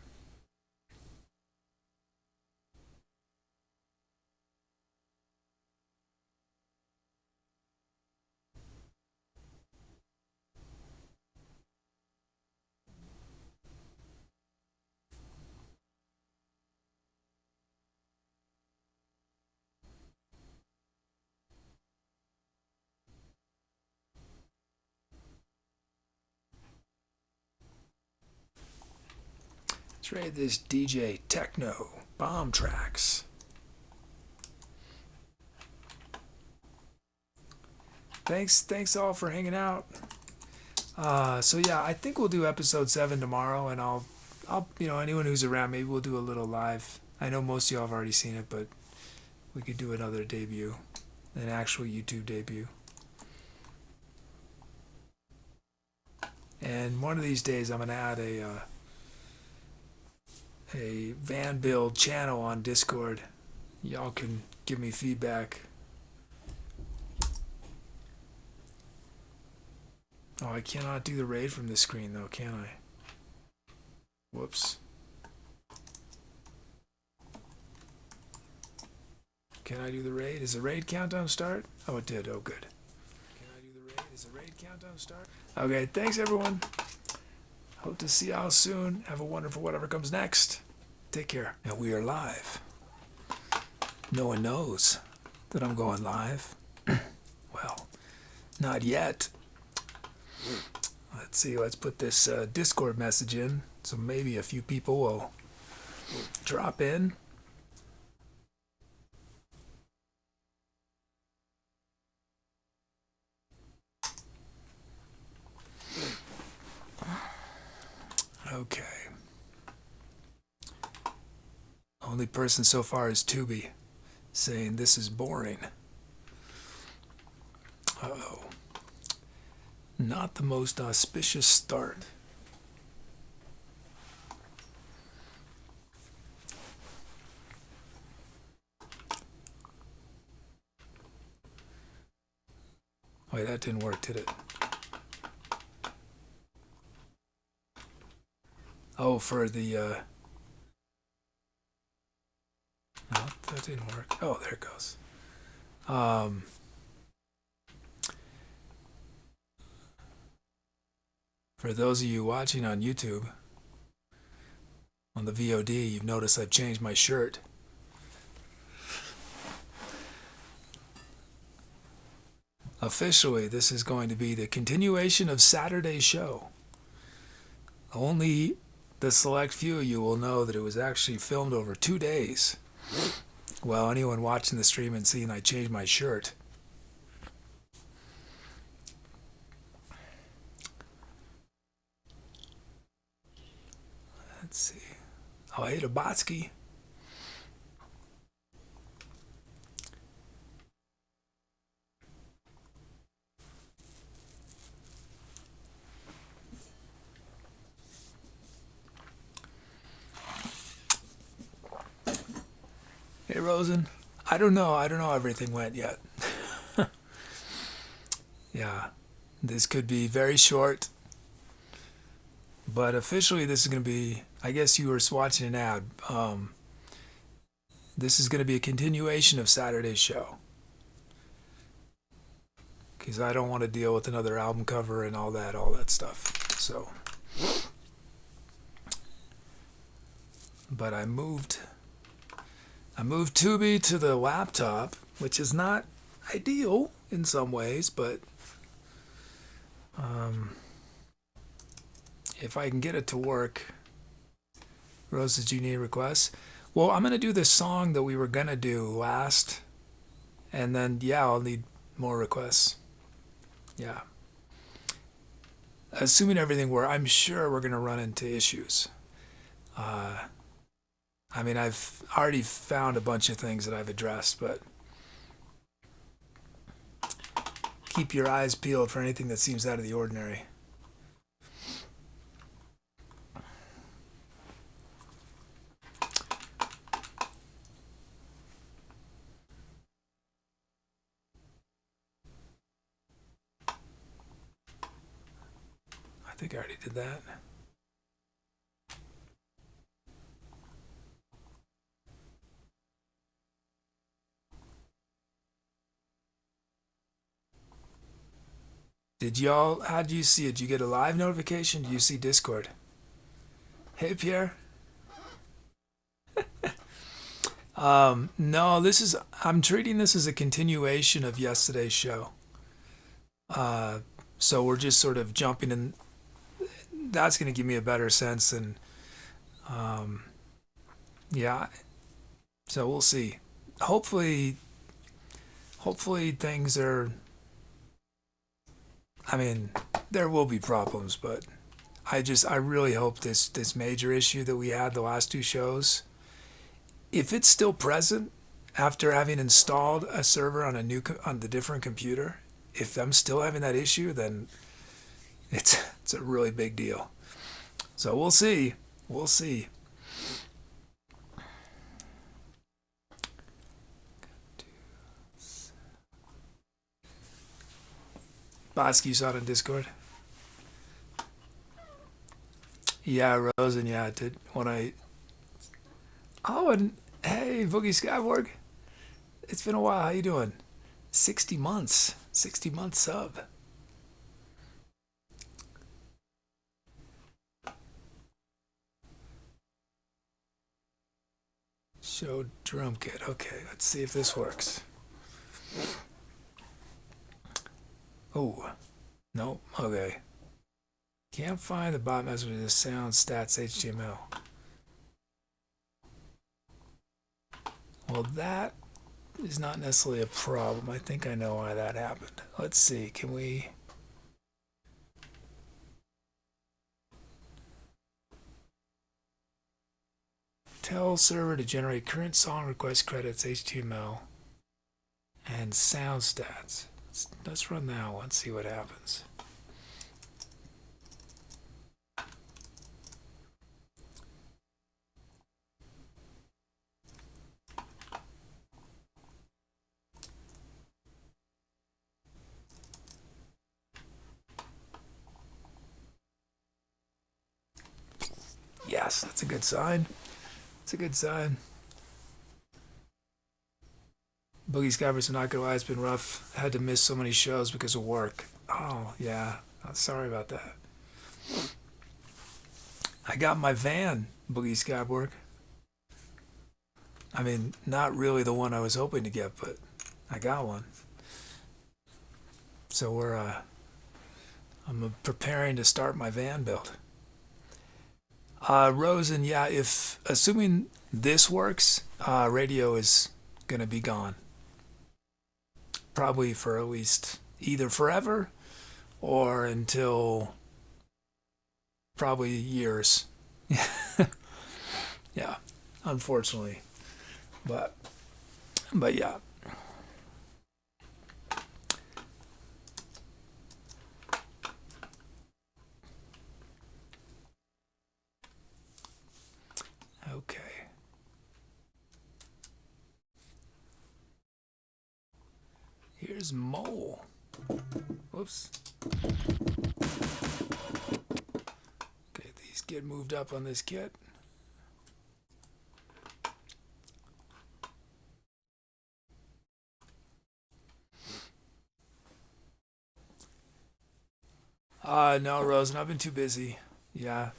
A: Let's raid this DJ Techno Bomb Tracks. Thanks all for hanging out. So yeah, I think we'll do episode 7 tomorrow, and I'll anyone who's around, maybe we'll do a little live. I know most of y'all have already seen it, but we could do another debut, an actual YouTube debut. And one of these days, I'm gonna add a van build channel on Discord. Y'all can give me feedback. Oh, I cannot do the raid from this screen though, can I? Whoops. Can I do the raid? Is the raid countdown start? Oh, it did. Oh, good. Can I do the raid? Is the raid countdown start? Okay, thanks everyone. Hope to see y'all soon. Have a wonderful whatever comes next. Take care. And we are live. No one knows that I'm going live. Well, not yet. Let's see, let's put this Discord message in, so maybe a few people will drop in. Okay. Only person so far is Tubi, saying this is boring. Uh-oh. Not the most auspicious start. Wait, that didn't work, did it? Oh, for the, no, that didn't work. Oh, there it goes. For those of you watching on YouTube, on the VOD, you've noticed I've changed my shirt. Officially, this is going to be the continuation of Saturday's show. Only the select few of you will know that it was actually filmed over 2 days. Well, anyone watching the stream and seeing I changed my shirt. Let's see. Oh, I ate a Botsky. Hey, Rosen. I don't know. I don't know how everything went yet. Yeah. This could be very short. But officially, this is going to be, I guess you were watching an ad. This is going to be a continuation of Saturday's show. Because I don't want to deal with another album cover and all that stuff. So. But I moved Tubi to the laptop, which is not ideal in some ways, but if I can get it to work. Rose, did you need requests? Well, I'm going to do this song that we were going to do last, and then, yeah, I'll need more requests. Yeah. Assuming everything works, I'm sure we're going to run into issues. I mean, I've already found a bunch of things that I've addressed, but keep your eyes peeled for anything that seems out of the ordinary. I think I already did that. How did you see it? Did you get a live notification? Did you see Discord? Hey, Pierre. No, I'm treating this as a continuation of yesterday's show. So we're just sort of jumping in. That's going to give me a better sense and, yeah. So we'll see. Hopefully things are, I mean, there will be problems, but I really hope this major issue that we had the last two shows, if it's still present after having installed a server on on the different computer, if I'm still having that issue, then it's a really big deal. So we'll see. We'll see. Botsky, you saw it on Discord? Yeah, Rosen, yeah, I did. And hey, Boogie Skyborg. It's been a while. How you doing? 60 months. 60-month sub. Show drum kit. Okay, let's see if this works. Oh, nope. Okay. Can't find the bot message with the sound stats HTML. Well, that is not necessarily a problem. I think I know why that happened. Let's see. Can we... Tell server to generate current song request credits HTML and sound stats. Let's run that one, see what happens. Yes, that's a good sign. It's a good sign. Boogie Skyver's not gonna lie, it's been rough. I had to miss so many shows because of work. Oh, yeah. I'm sorry about that. I got my van, Boogie Skyborg. I mean, not really the one I was hoping to get, but I got one. So I'm preparing to start my van build. Rosen, yeah, if assuming this works, radio is gonna be gone. Probably for at least either forever or until probably years. Yeah, unfortunately. But yeah. Okay. Here's Mole. Whoops. Okay, these get moved up on this kit. No, Rosen, I've been too busy. Yeah,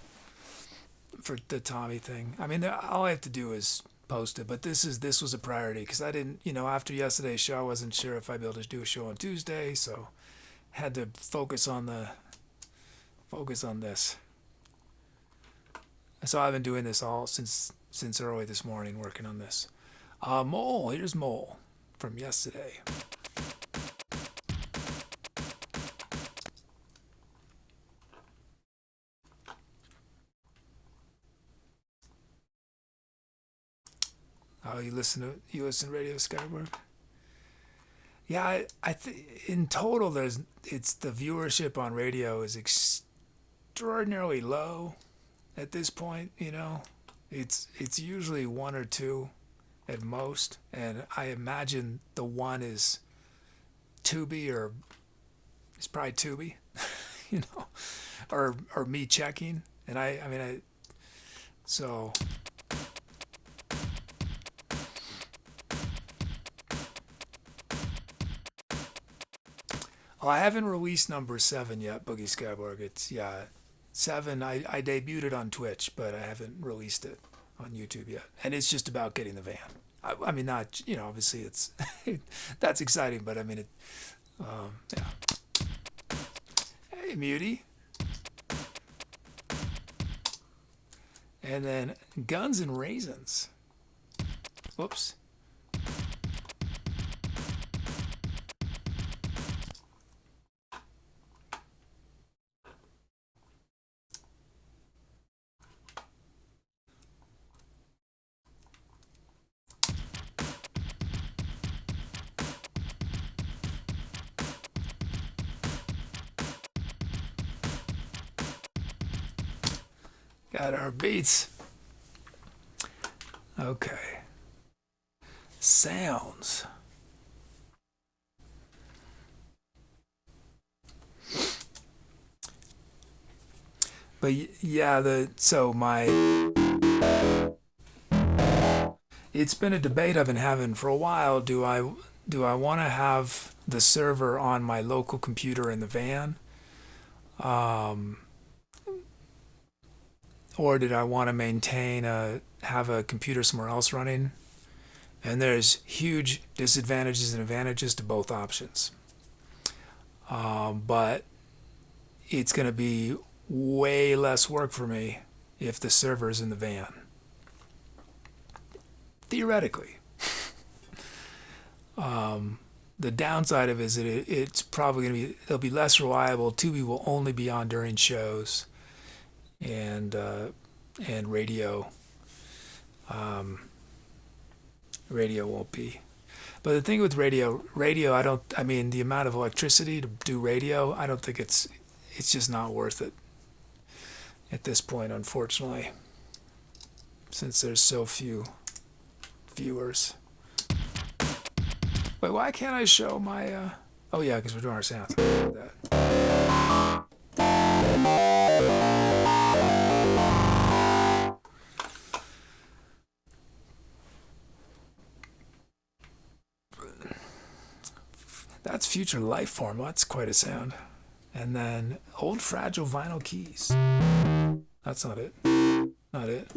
A: for the Tommy thing. I mean, all I have to do is post it, but this was a priority because I didn't, after yesterday's show, I wasn't sure if I'd be able to do a show on Tuesday, so had to focus on this. So I've been doing this all since early this morning, working on this. Mole, here's Mole from yesterday. Oh, you listen to Radio Skyberg? Yeah, I in total it's the viewership on radio is extraordinarily low at this point. It's usually one or two at most, and I imagine the one is Tubi, or it's probably Tubi, you know, or me checking, and I mean so. Oh, I haven't released number 7 yet, Boogie Skyborg. It's, yeah, 7. I debuted it on Twitch, but I haven't released it on YouTube yet. And it's just about getting the van. I mean, not, obviously it's, that's exciting, but I mean, yeah. Hey, Muty. And then Guns and Raisins. Whoops. Got our beats. Okay. Sounds. But yeah, it's been a debate I've been having for a while. Do I want to have the server on my local computer in the van? Or did I want to have a computer somewhere else running? And there's huge disadvantages and advantages to both options. But it's going to be way less work for me if the server's in the van. Theoretically. The downside of it is that it's probably going to be, it'll be less reliable. Tubi will only be on during shows, and radio won't be. But the thing with radio, I mean, the amount of electricity to do radio, I don't think it's just not worth it at this point, unfortunately, since there's so few viewers. Wait, why can't I show my, oh yeah, because we're doing our sounds. That's Future Lifeform. Well, that's quite a sound. And then Old Fragile Vinyl Keys. That's not it. Not it.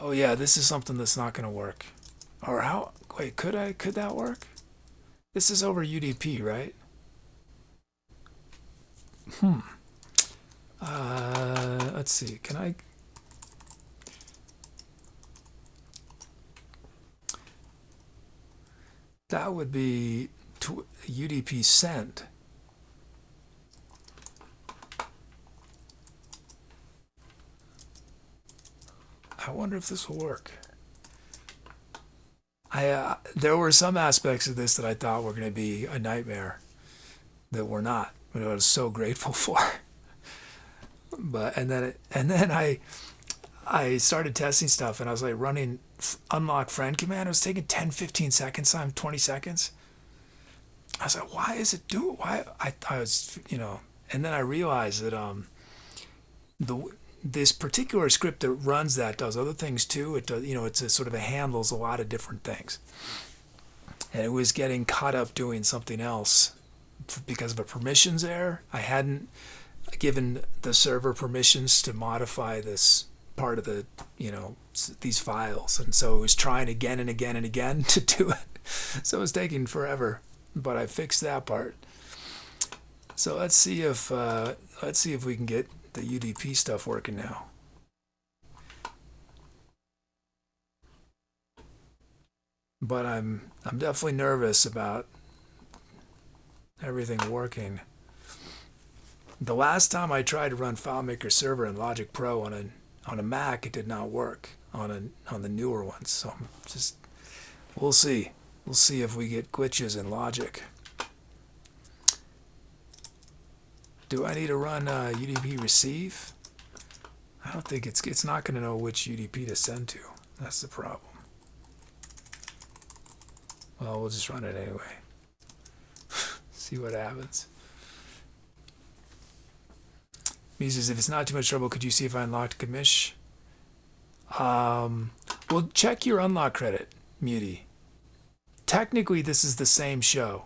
A: Oh yeah, this is something that's not going to work. Or how? Wait, could that work? This is over UDP, right? Let's see. Can I? That would be UDP send. I wonder if this will work. There were some aspects of this that I thought were going to be a nightmare that were not, but I was so grateful for. But and then I started testing stuff, and I was like running unlock friend command. It was taking 10, 15 seconds, sometimes 20 seconds. I was like, why is it doing? Why I was, and then I realized that this particular script that runs that does other things too. It does, it's a sort of handles a lot of different things, and it was getting caught up doing something else because of a permissions error. I hadn't given the server permissions to modify this part of the, these files, and so it was trying again and again and again to do it. So it was taking forever, but I fixed that part. So let's see if we can get the UDP stuff working now. But I'm definitely nervous about everything working. The last time I tried to run FileMaker Server and Logic Pro on a Mac, it did not work on the newer ones. So we'll see. We'll see if we get glitches in Logic. Do I need to run UDP receive? I don't think it's not going to know which UDP to send to. That's the problem. Well, we'll just run it anyway. See what happens. Muses, if it's not too much trouble, could you see if I unlocked commish? Well, check your unlock credit, Muty. Technically, this is the same show.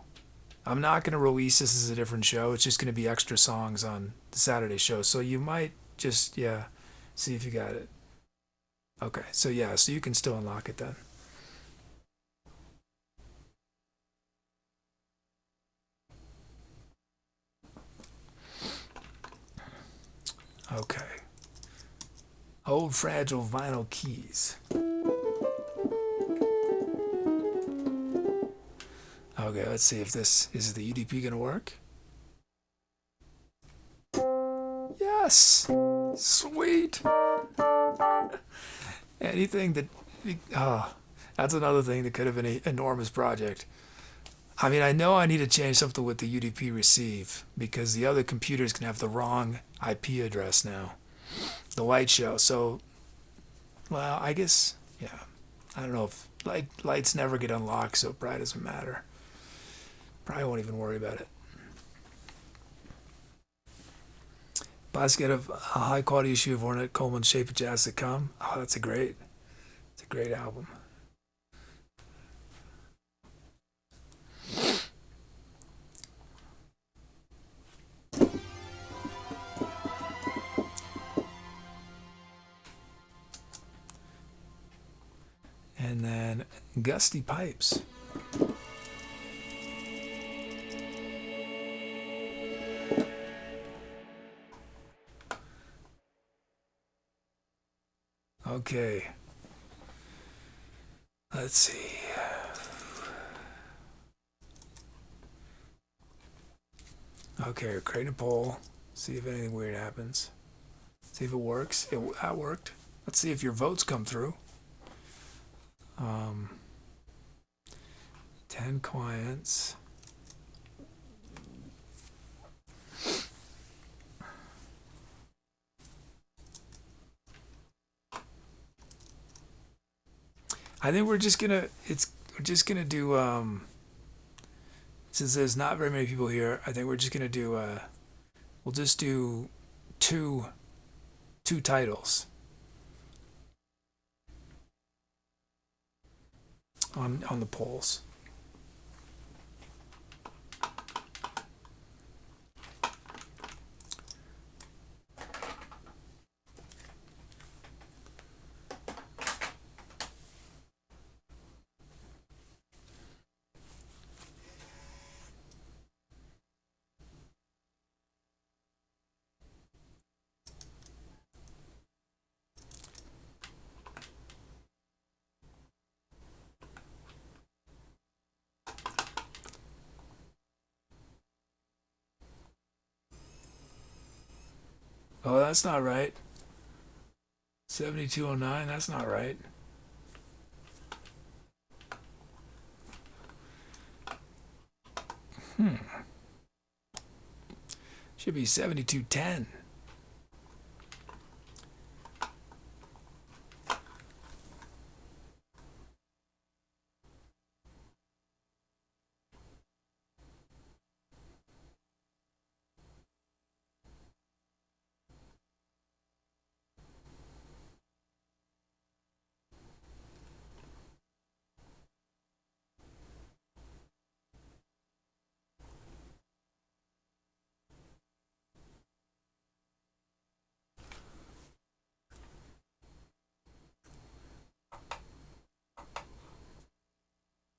A: I'm not going to release this as a different show. It's just going to be extra songs on the Saturday show. So you might just, see if you got it. Okay, so so you can still unlock it then. Okay. Old fragile vinyl keys. Okay, let's see if is the UDP gonna work? Yes! Sweet! Anything that, that's another thing that could have been an enormous project. I mean, I know I need to change something with the UDP receive because the other computers can have the wrong IP address now. The light show. So, well, I guess, I don't know if lights never get unlocked, so it probably doesn't matter. Probably won't even worry about it. Basket of a high quality issue of Ornette Coleman's Shape of Jazz to Come. Oh, it's a great album. And then Gusty Pipes. Okay. Let's see. Okay, we're creating a poll. See if anything weird happens. See if it works. That worked. Let's see if your votes come through. 10 clients. I think we're just gonna do since there's not very many people here, I think we're just gonna do we'll just do two titles on the polls. Oh, that's not right. 7209, that's not right. Should be 7210.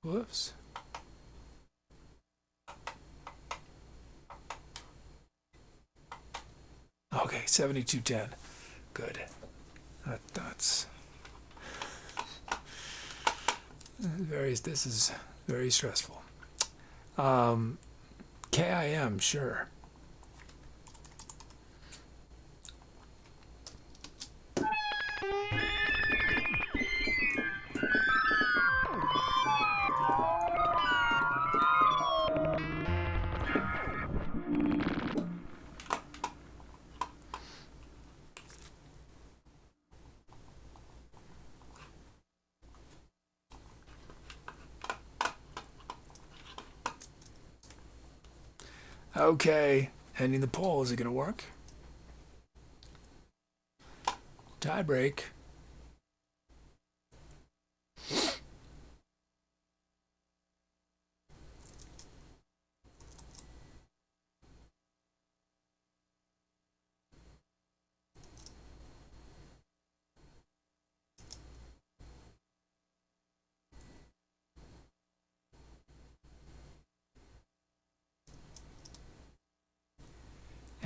A: Whoops. Okay, 7210. Good. That's this is very stressful. KIM, sure. Okay, ending the poll. Is it going to work? Tie break.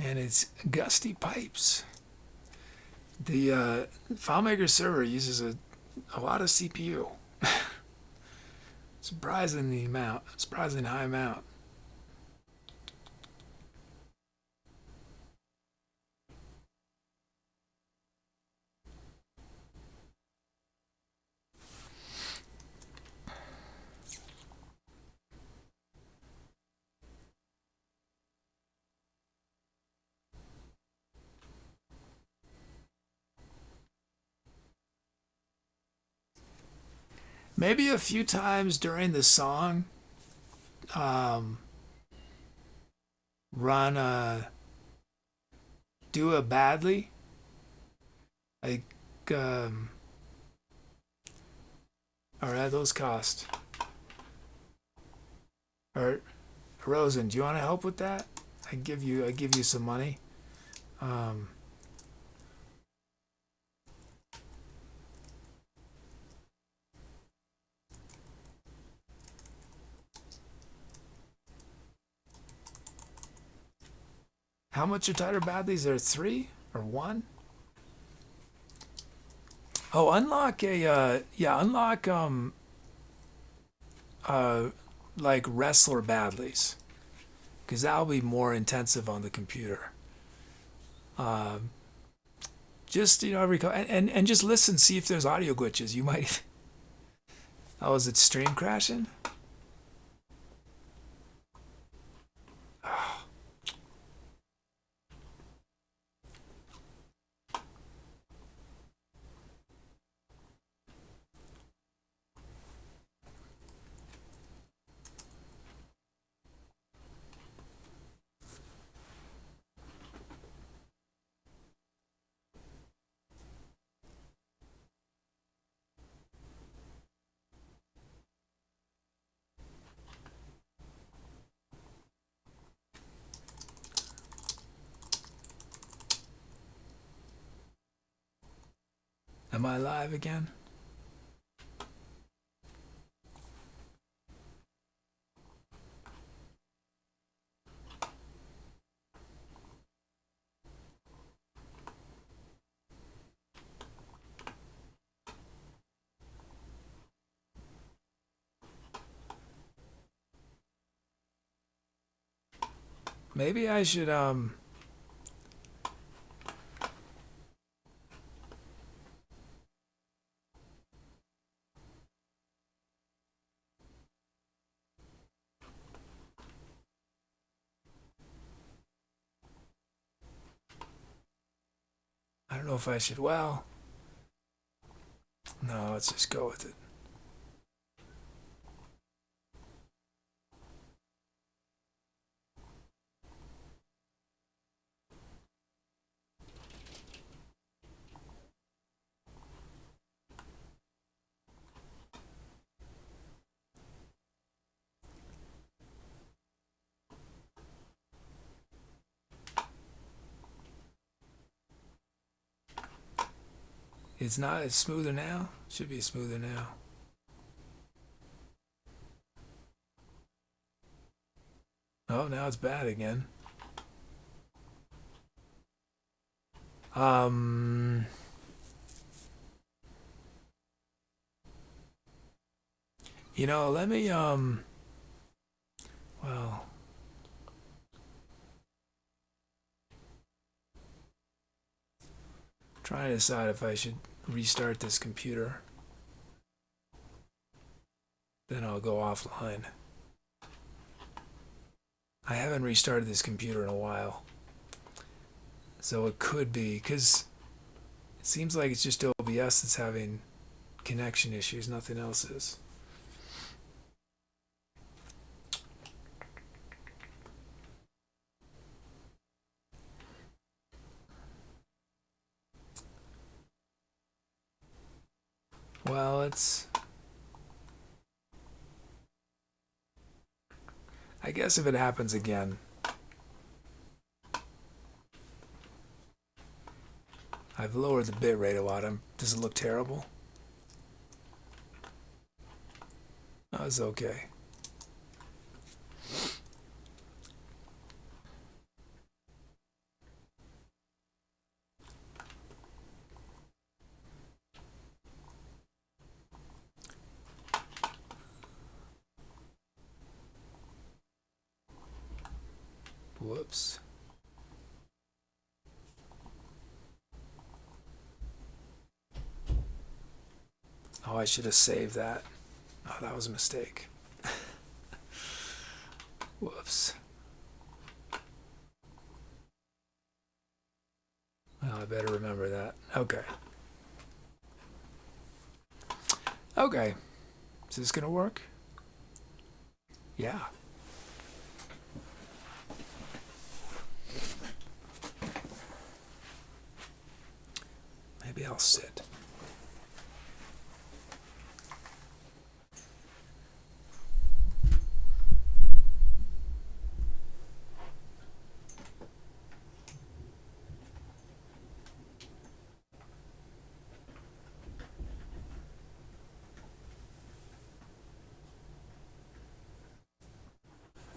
A: And it's Gusty Pipes. The FileMaker server uses a lot of CPU. Surprisingly high amount. Maybe a few times during the song, run do a badly, like or at those cost. Or Rosen, do you want to help with that? I give you some money. How much are tighter badlies? There 3 or 1? Oh, unlock like wrestler badlies, because that'll be more intensive on the computer. Just every and just listen, see if there's audio glitches. You might. Oh, is it stream crashing? Am I live again? Maybe I should don't know if I should, well, no, let's just go with it. It's not, it's smoother now. Should be smoother now. Oh, now it's bad again. Let me, well, trying to decide if I should restart this computer. Then I'll go offline. I haven't restarted this computer in a while. So it could be, because it seems like it's just OBS that's having connection issues, nothing else is. Well, I guess if it happens again, I've lowered the bitrate a lot. Does it look terrible? No, it's okay. Whoops. Oh, I should have saved that. Oh, that was a mistake. Whoops. Well, I better remember that. Okay. Okay. Is this going to work? Yeah. Maybe I'll sit.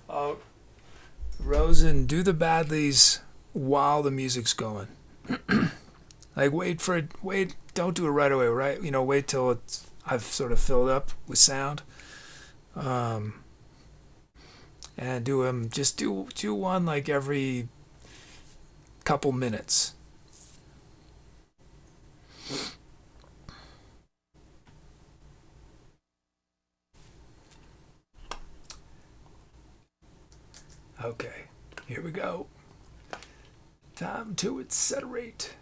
A: Oh, Rosen, do the badlies while the music's going. Like don't do it right away, right? Wait till I've sort of filled up with sound. And do them, just do one like every couple minutes. Okay, here we go. Time to accelerate.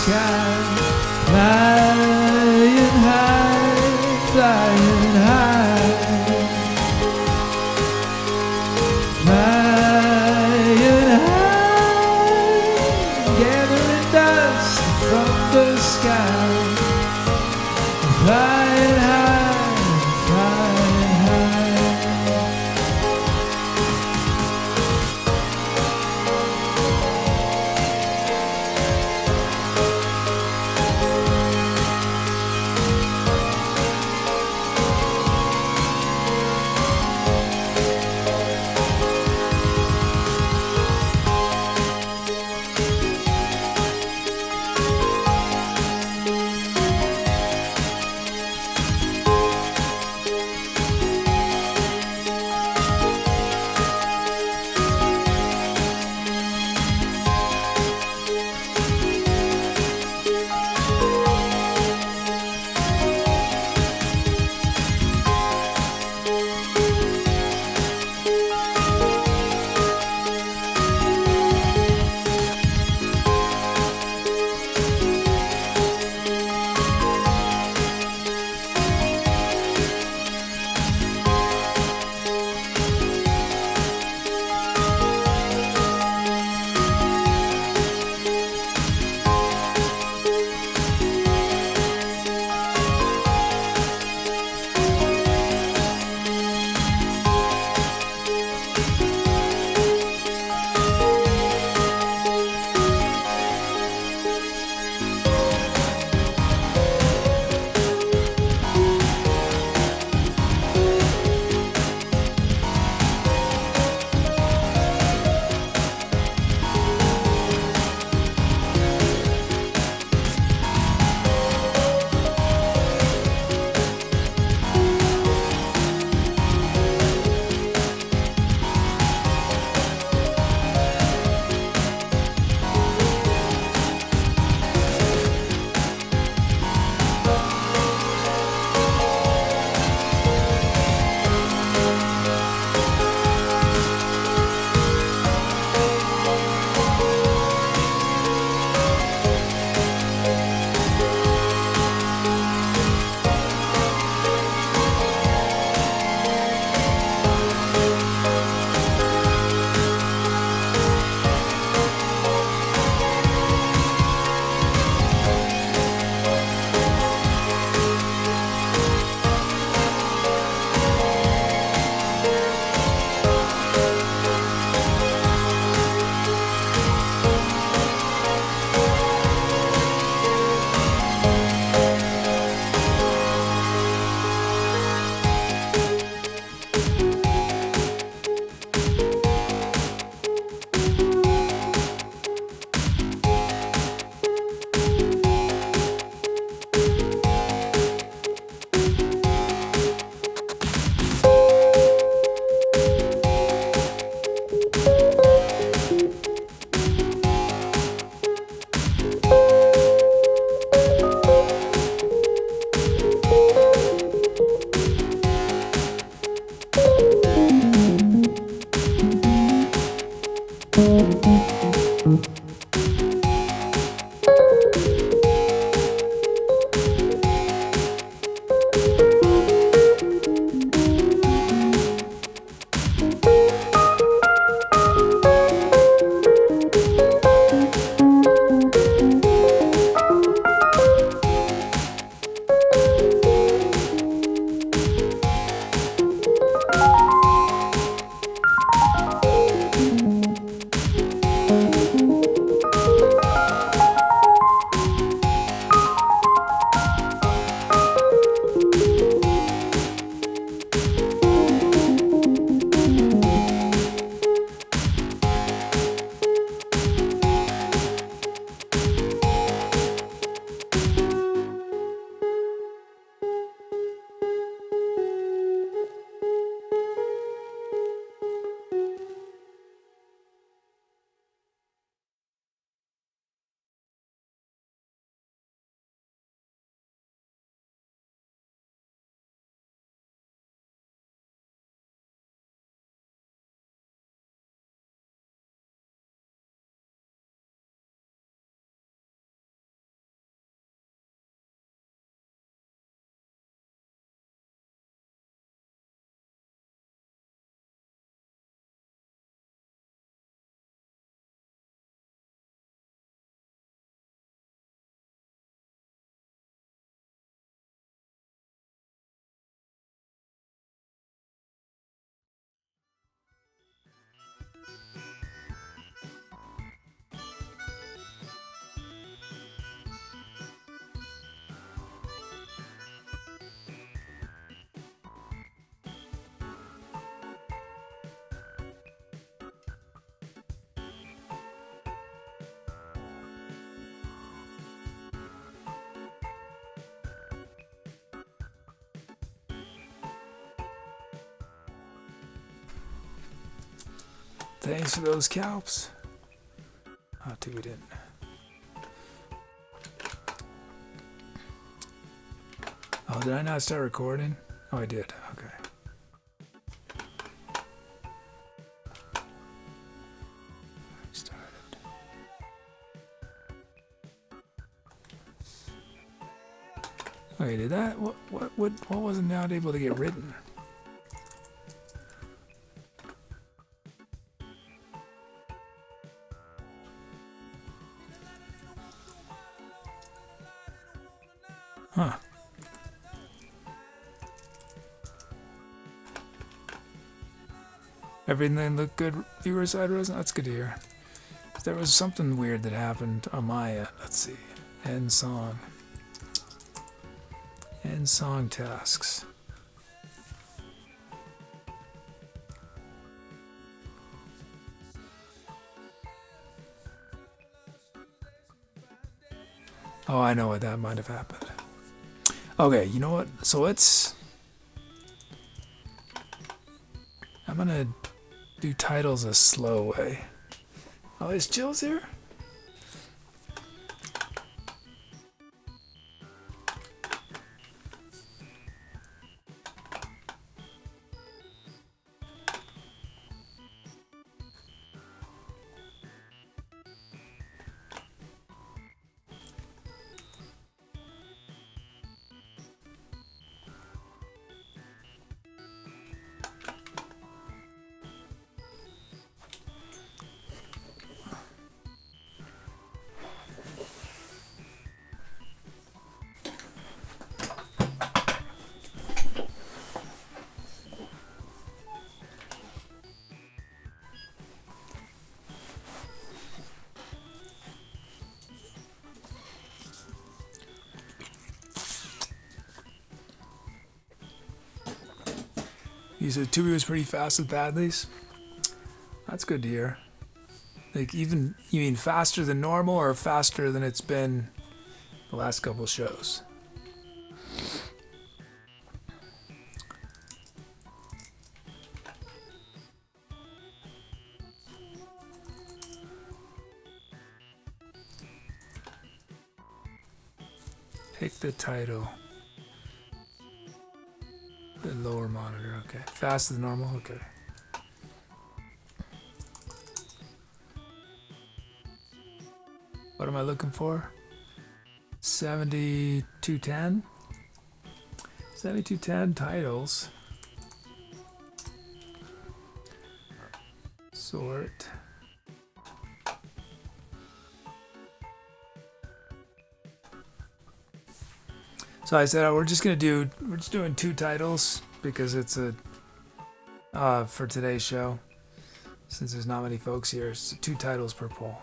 A: sky, flying high, flying high, flying high, gathering dust from the sky, flying high, flying high. Thanks for those calps. Oh, too we didn't. Oh, did I not start recording? Oh, I did. Okay. Started. Okay, did that? What wasn't not able to get written? Huh. Everything looked good, viewer side, Rosen? That's good to hear. There was something weird that happened on my end. Let's see. End song. End song tasks. Oh, I know what that might have happened. Okay, you know what? So I'm gonna do titles a slow way. Oh, is Jill's here? You said Tubi was pretty fast with Badleys? That's good to hear. Like, even, you mean faster than normal or faster than it's been the last couple shows? Pick the title. The lower monitor, okay. Faster than normal, okay. What am I looking for? 7210? 7210 titles. Sort. So I said we're just doing 2 titles because it's for today's show. Since there's not many folks here, it's 2 titles per poll.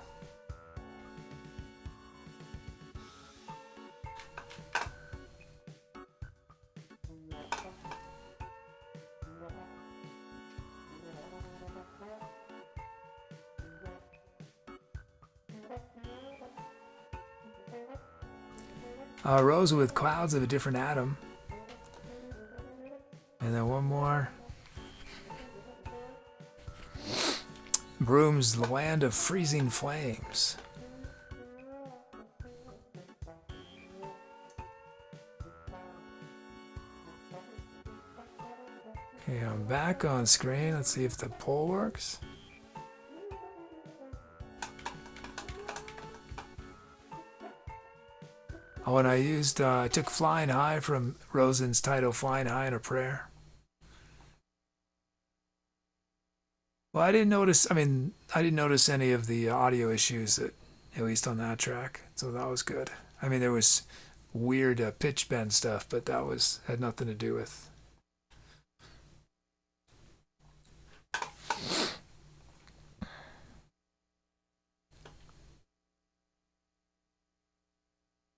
A: Rose with Clouds of a Different Atom. And then one more. Broom's Land of Freezing Flames. Okay, I'm back on screen. Let's see if the poll works. Oh, and I took Flying High from Rosen's title, Flying High in a Prayer. Well, I didn't notice any of the audio issues, at least on that track. So that was good. I mean, there was weird pitch bend stuff, but that had nothing to do with.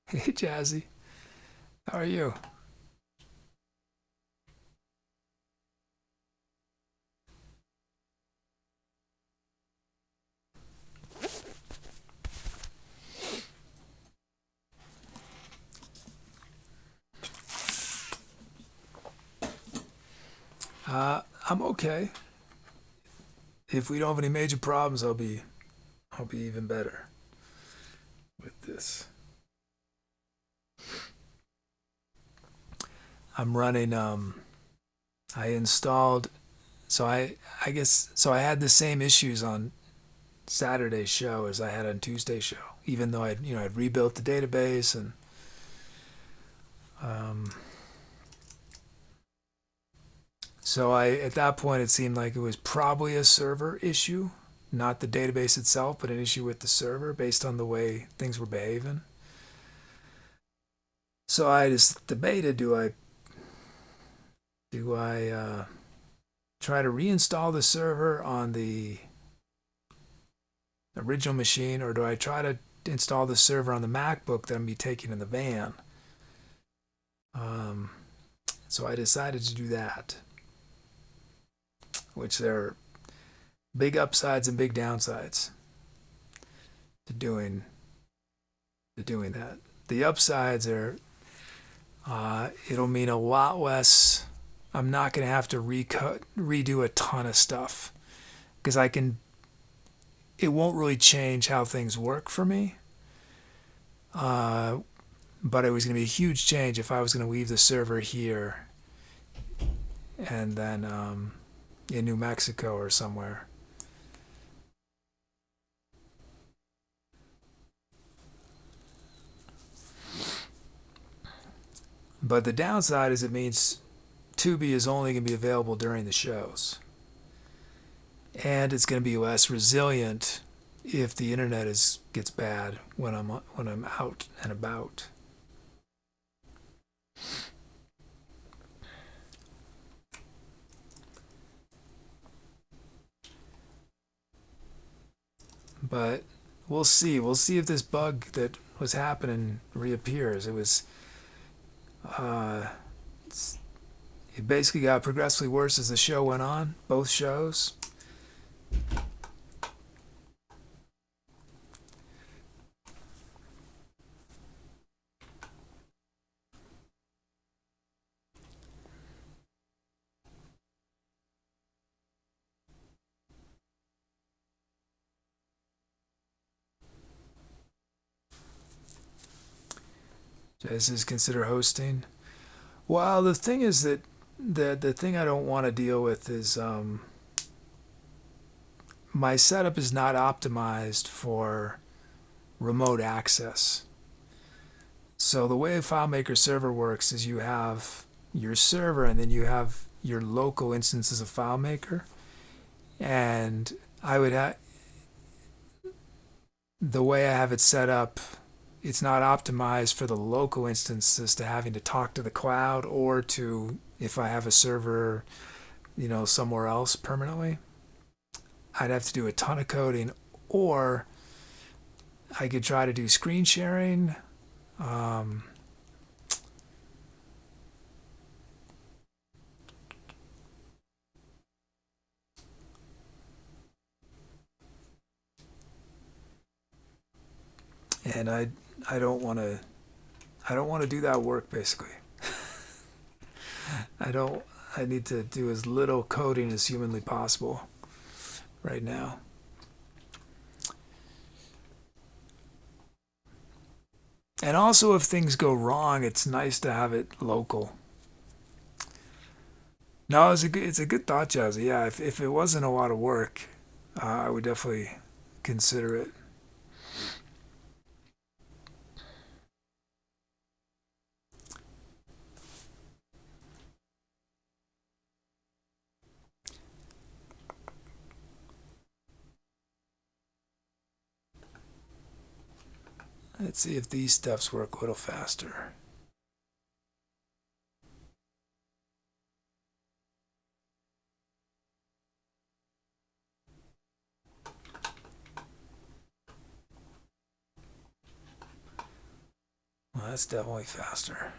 A: Hey, Jazzy. How are you? I'm okay. if we don't have any major problems, I'll be even better with this. I'm running I installed I guess I had the same issues on Saturday's show as I had on Tuesday's show, even though I'd rebuilt the database and so at that point it seemed like it was probably a server issue, not the database itself, but an issue with the server based on the way things were behaving. So I just debated, do I try to reinstall the server on the original machine, or do I try to install the server on the MacBook that I'm be taking in the van? So I decided to do that, which there are big upsides and big downsides to doing that. The upsides are it'll mean a lot less. I'm not going to have to redo a ton of stuff because it won't really change how things work for me. But it was going to be a huge change if I was going to leave the server here and then in New Mexico or somewhere. But the downside is it means Tubi is only going to be available during the shows. And it's going to be less resilient if the internet gets bad when I'm out and about. But we'll see. We'll see if this bug that was happening reappears. It basically got progressively worse as the show went on, both shows. This is consider hosting. Well, the thing is that the thing I don't want to deal with is my setup is not optimized for remote access. So the way a FileMaker server works is you have your server and then you have your local instances of FileMaker. And the way I have it set up, it's not optimized for the local instances to having to talk to the cloud or to if I have a server, somewhere else permanently. I'd have to do a ton of coding, or I could try to do screen sharing. And I don't want to do that work basically. I need to do as little coding as humanly possible right now. And also, if things go wrong, it's nice to have it local. No, it's a good thought, Jazzy. Yeah, if it wasn't a lot of work, I would definitely consider it. Let's see if these steps work a little faster. Well, that's definitely faster.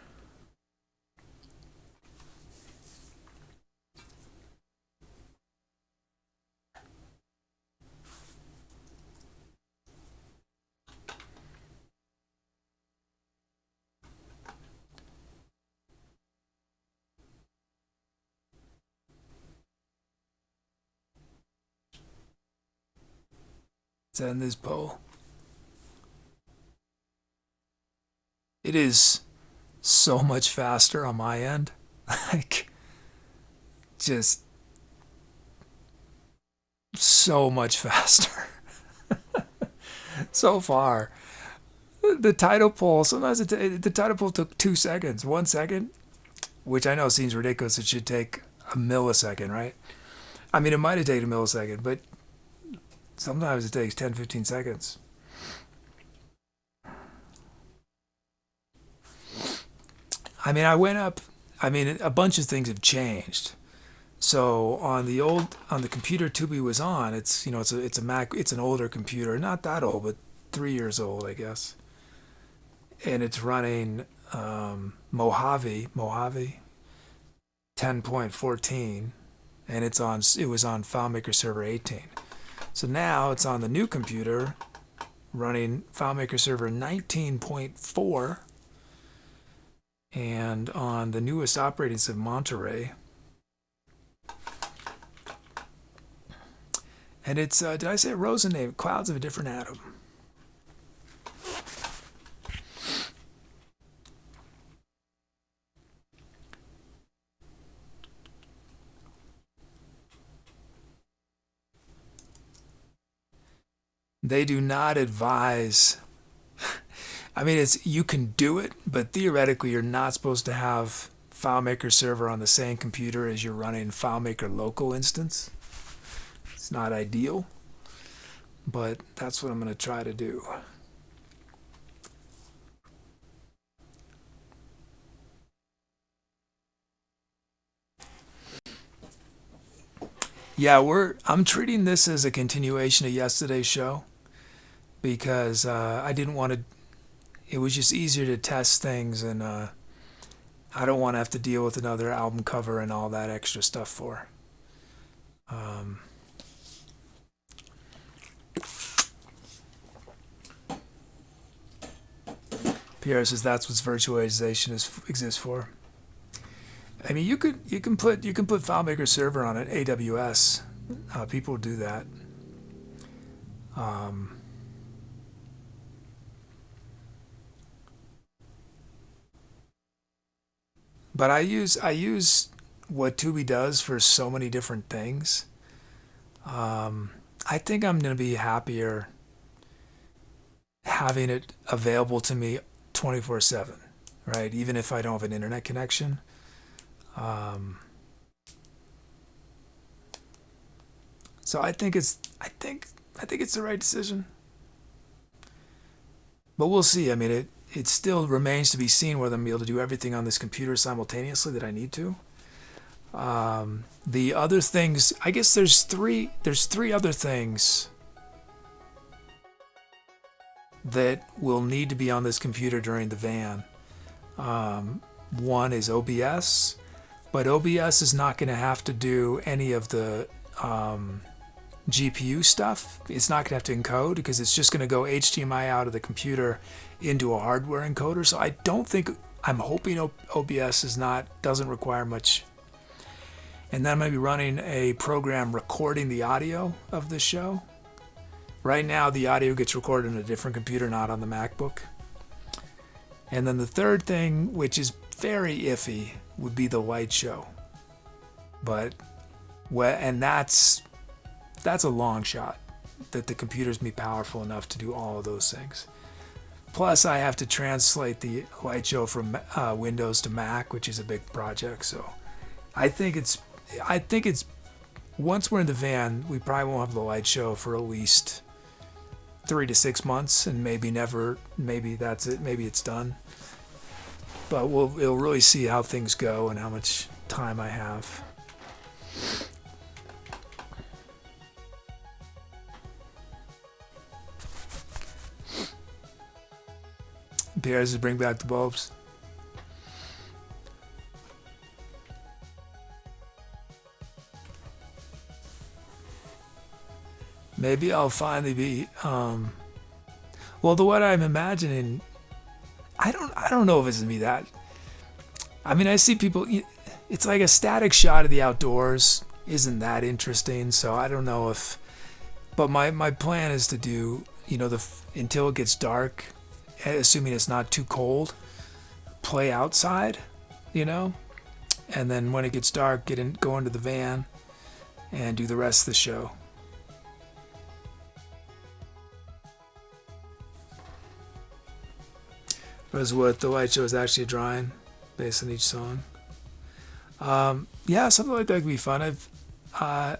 A: Let's end this poll. It is so much faster on my end. Like, just so much faster. So far. The title poll, sometimes the title poll took 2 seconds, 1 second, which I know seems ridiculous. It should take a millisecond, right? I mean, it might have taken a millisecond, but sometimes it takes 10, 15 seconds. I mean, a bunch of things have changed. So on the computer Tubi was on, it's a Mac, it's an older computer, not that old, but 3 years old, I guess. And it's running Mojave 10.14, and it was on FileMaker Server 18. So now it's on the new computer running FileMaker Server 19.4, and on the newest operating system, Monterey. And it's, did I say Rosennetyle? Clouds of a Different Atom. They do not advise. I mean, you can do it, but theoretically, you're not supposed to have FileMaker Server on the same computer as you're running FileMaker local instance. It's not ideal, but that's what I'm going to try to do. Yeah, I'm treating this as a continuation of yesterday's show because I didn't want to. It was just easier to test things, and I don't want to have to deal with another album cover and all that extra stuff for. Pierre says that's what virtualization exists for. I mean, you can put FileMaker Server on an AWS. People do that. But I use what Tubi does for so many different things. I think I'm going to be happier having it available to me 24/7, right? Even if I don't have an internet connection. So I think it's the right decision. But we'll see. I mean, it still remains to be seen whether I'm able to do everything on this computer simultaneously that I need to. The other things, I guess there's three other things that will need to be on this computer during the van. One is OBS, but OBS is not going to have to do any of the GPU stuff. It's not going to have to encode because it's just going to go HDMI out of the computer into a hardware encoder. So I'm hoping OBS doesn't require much. And then I'm going to be running a program recording the audio of the show. Right now, the audio gets recorded on a different computer, not on the MacBook. And then the third thing, which is very iffy, would be the light show. And that's a long shot, that the computer's be powerful enough to do all of those things. Plus, I have to translate the light show from Windows to Mac, which is a big project. So I think it's once we're in the van, we probably won't have the light show for at least 3 to 6 months, and maybe that's it. Maybe it's done. But we'll really see how things go and how much time I have. Pierre says bring back the bulbs. Maybe I'll finally be what I'm imagining, I don't know if it's gonna be that. I mean, I see people, it's like a static shot of the outdoors isn't that interesting, so I don't know if, But my plan is to do, until it gets dark, assuming it's not too cold, play outside, you know, and then when it gets dark, go into the van and do the rest of the show. Was what the light show is actually drawing based on each song. Yeah, something like that could be fun. I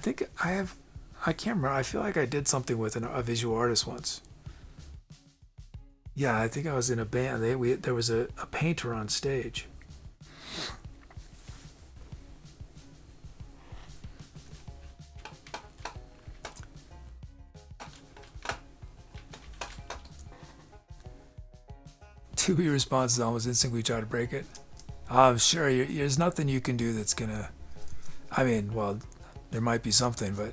A: think I have. I can't remember. I feel like I did something with a visual artist once. Yeah, I think I was in a band. There was a painter on stage. Two responses almost instantly try to break it. Sure, there's nothing you can do that's gonna. I mean, well, there might be something, but.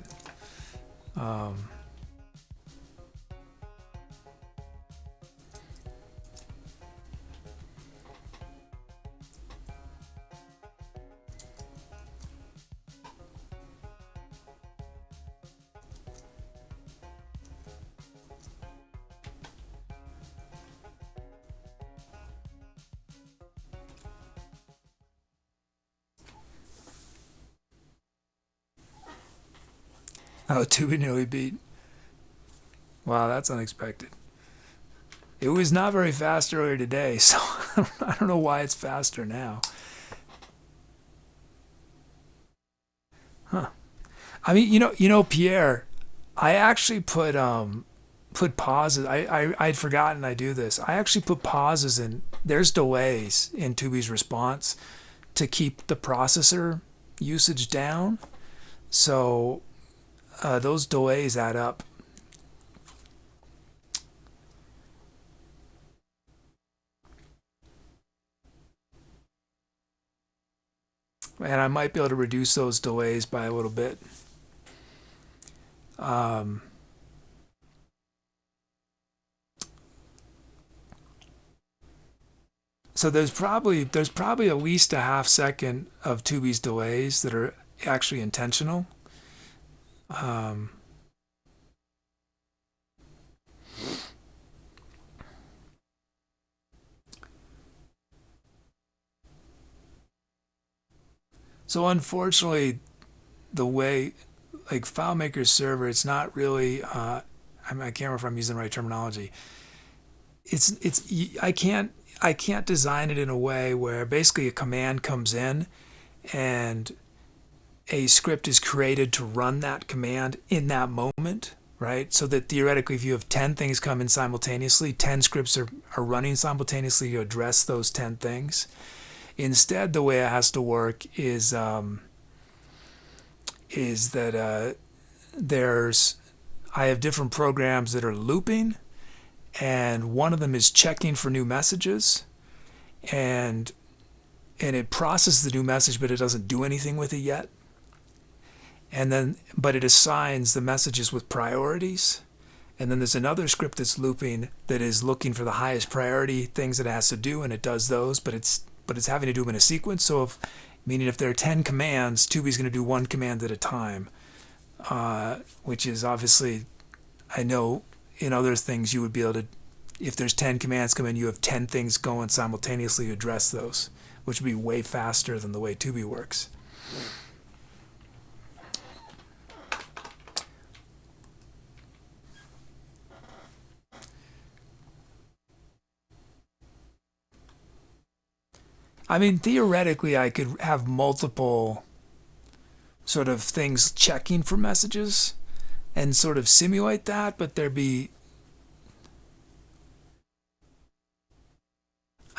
A: Oh, Tubi nearly beat. Wow, that's unexpected. It was not very fast earlier today, so I don't know why it's faster now. Huh. I mean, Pierre, I actually put pauses. I'd forgotten I do this. I actually put pauses in. There's delays in Tubi's response to keep the processor usage down. So those delays add up. And I might be able to reduce those delays by a little bit. So there's probably at least a half second of Tubi's delays that are actually intentional. So unfortunately, the way like FileMaker's server, it's not really. I can't remember if I'm using the right terminology. I can't design it in a way where basically a command comes in and a script is created to run that command in that moment, right? So that theoretically, if you have 10 things come in simultaneously, 10 scripts are running simultaneously to address those 10 things. Instead, the way it has to work is that I have different programs that are looping, and one of them is checking for new messages, and it processes the new message, but it doesn't do anything with it yet. But it assigns the messages with priorities. And then there's another script that's looping that is looking for the highest priority things that it has to do, and it does those, but it's having to do them in a sequence. So meaning if there are 10 commands, Tubi's going to do one command at a time, which is obviously, I know in other things you would be able to, if there's 10 commands come in, you have 10 things going simultaneously to address those, which would be way faster than the way Tubi works. I mean, theoretically, I could have multiple sort of things checking for messages and sort of simulate that, but I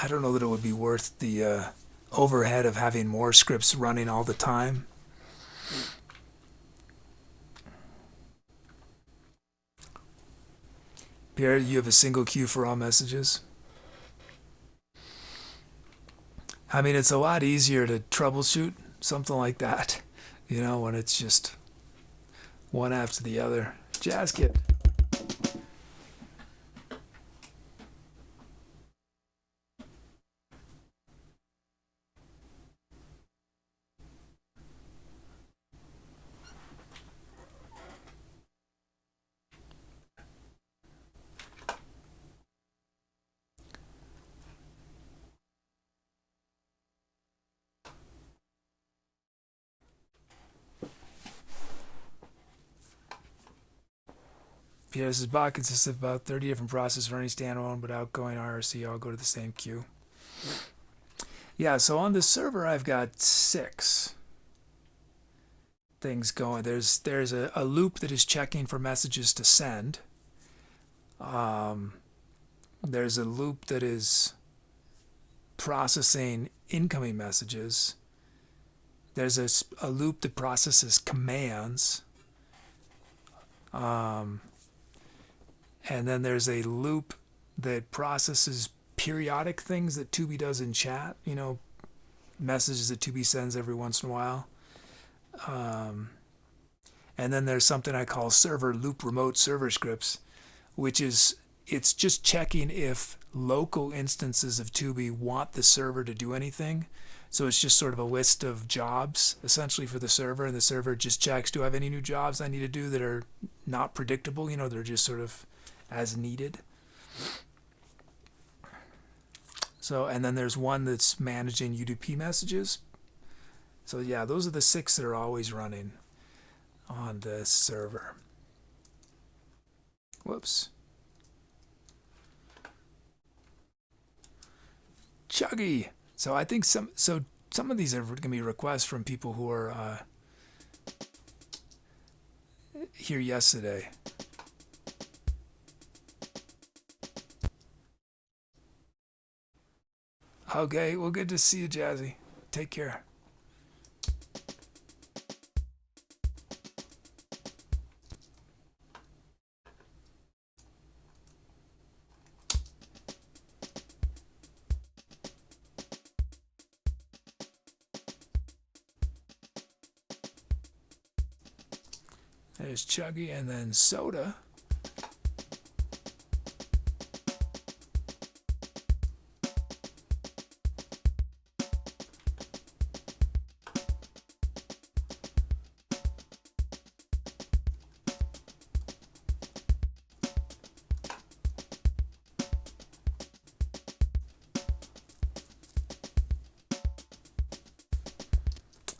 A: don't know that it would be worth the overhead of having more scripts running all the time. Pierre, you have a single queue for all messages? I mean, it's a lot easier to troubleshoot something like that, when it's just one after the other. Jazz Kit. This bot consists of about 30 different processes running standalone, but outgoing IRC all go to the same queue. Yeah, so on the server, I've got 6 things going. There's a loop that is checking for messages to send. There's a loop that is processing incoming messages. There's a loop that processes commands. And then there's a loop that processes periodic things that Tubi does in chat, messages that Tubi sends every once in a while. And then there's something I call server loop remote server scripts, which is, it's just checking if local instances of Tubi want the server to do anything. So it's just sort of a list of jobs essentially for the server, and the server just checks, do I have any new jobs I need to do that are not predictable? They're just sort of as needed. So, and then there's one that's managing UDP messages. So yeah, those are the 6 that are always running on the server. Whoops. Chuggy. So I think some of these are going to be requests from people who are here yesterday. Okay, well, good to see you, Jazzy. Take care. There's Chuggy and then Soda.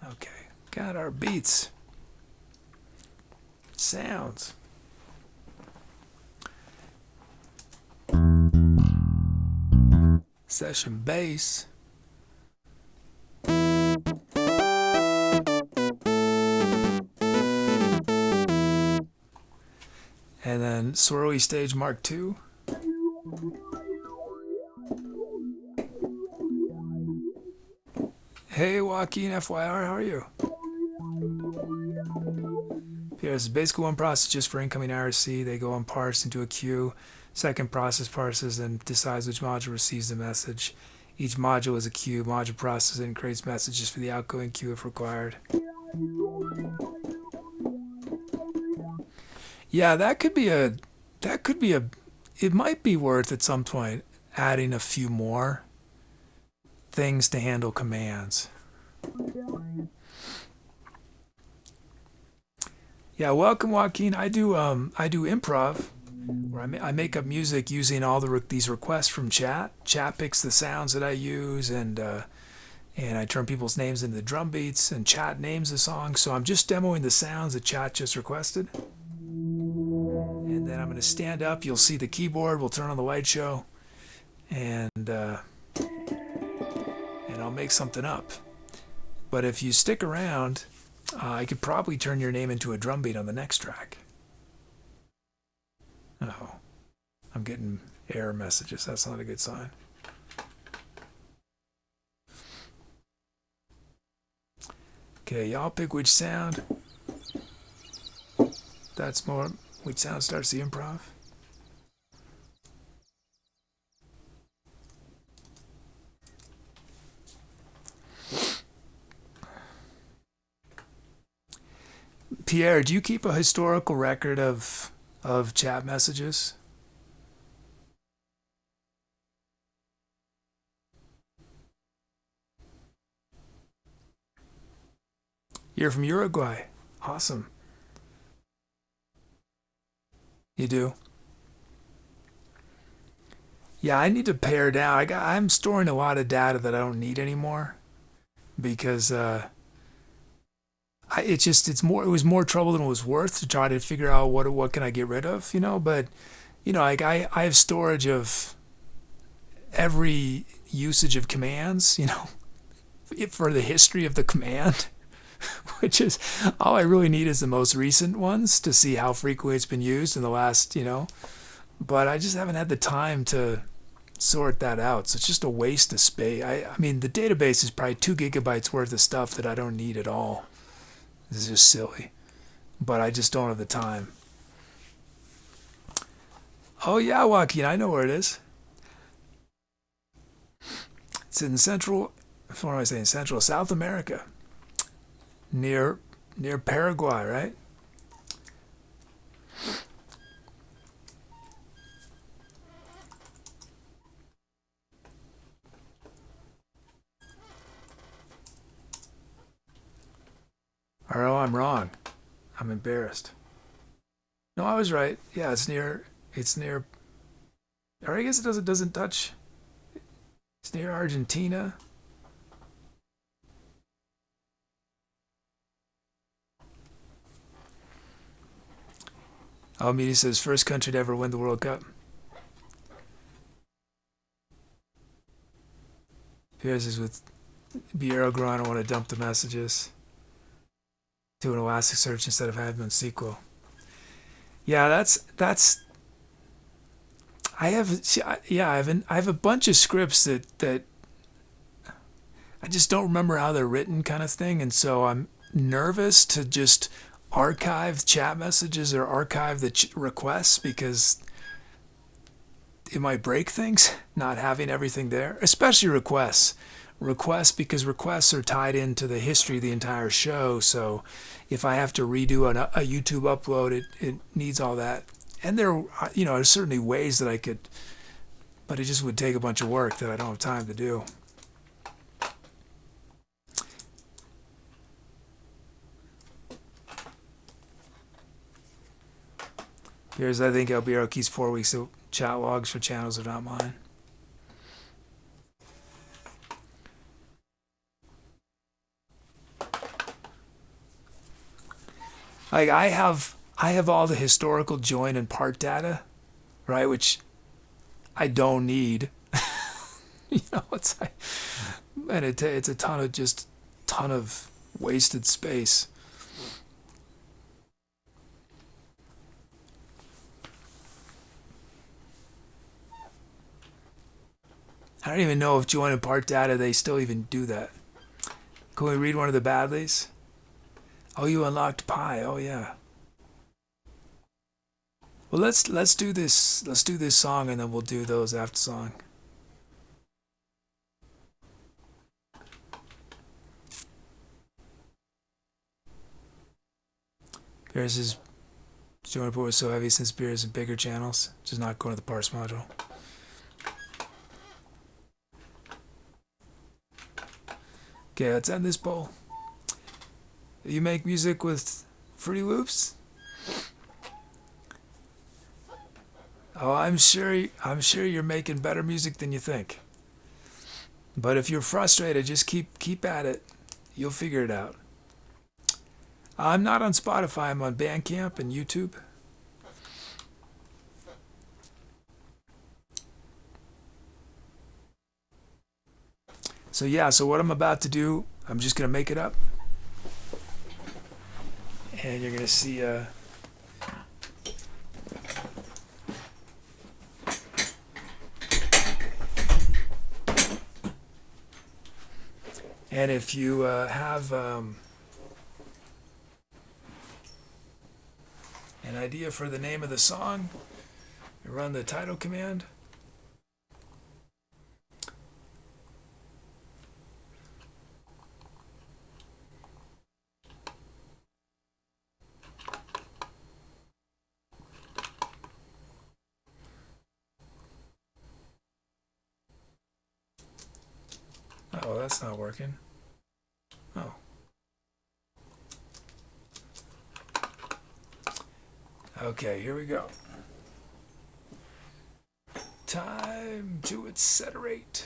A: Okay, got our beats. Sounds. Session bass. And then swirly stage mark 2. Hey Joaquin FYR, how are you? This is basically one process just for incoming IRC. They go unparsed into a queue. Second process parses and decides which module receives the message. Each module is a queue. Module processes and creates messages for the outgoing queue if required. Yeah, it might be worth at some point adding a few more things to handle commands. Yeah, welcome, Joaquin. I do improv, where I make up music using all these requests from chat. Chat picks the sounds that I use, and I turn people's names into the drum beats, and chat names the song. So I'm just demoing the sounds that chat just requested. And then I'm going to stand up. You'll see the keyboard. We'll turn on the light show, and I'll make something up. But if you stick around, I could probably turn your name into a drum beat on the next track. Oh, I'm getting error messages. That's not a good sign. Okay, y'all pick which sound. That's more. Which sound starts the improv? Pierre, do you keep a historical record of chat messages? You're from Uruguay. Awesome. You do? Yeah, I need to pare down. I'm storing a lot of data that I don't need anymore because it was more trouble than it was worth to try to figure out what can I get rid of, but like I have storage of every usage of commands, for the history of the command, which is all I really need is the most recent ones to see how frequently it's been used in the last, but I just haven't had the time to sort that out. So it's just a waste of space. I mean, the database is probably 2 GB worth of stuff that I don't need at all. This is just silly, but I just don't have the time. Oh yeah, Joaquin, I know where it is. It's in what am I saying? Central South America, near Paraguay, right? Or oh, I'm wrong. I'm embarrassed. No, I was right. Yeah, it's near. It's near. Or I guess it doesn't touch. It's near Argentina. Almeida says first country to ever win the World Cup. Pierce is with Biero Grano. I want to dump the messages. Do an Elasticsearch instead of having SQL. Yeah, that's. I have a bunch of scripts that I just don't remember how they're written, kind of thing, and so I'm nervous to just archive chat messages or archive the requests because it might break things not having everything there, especially requests because requests are tied into the history of the entire show. So if I have to redo a YouTube upload, it needs all that. And there are certainly ways that I could, but it just would take a bunch of work that I don't have time to do. Here's, I think, Albiro keeps 4 weeks of chat logs for channels that are not mine. Like I have all the historical join and part data, right? Which I don't need. It's like, and it's a ton of wasted space. I don't even know if join and part data they still even do that. Can we read one of the badlies? Oh, you unlocked Pi. Oh yeah. Well, let's do this. Let's do this song, and then we'll do those after song. Bears is joint report was so heavy since Bears in bigger channels, just not going to the parse module. Okay, let's end this poll. You make music with Fruity Loops? Oh, I'm sure you're making better music than you think. But if you're frustrated, just keep at it. You'll figure it out. I'm not on Spotify. I'm on Bandcamp and YouTube. So yeah, so what I'm about to do, I'm just gonna make it up, and you're gonna see. And if you have an idea for the name of the song, you run the title command. Oh, that's not working. Oh. Okay, here we go. Time to etceterate.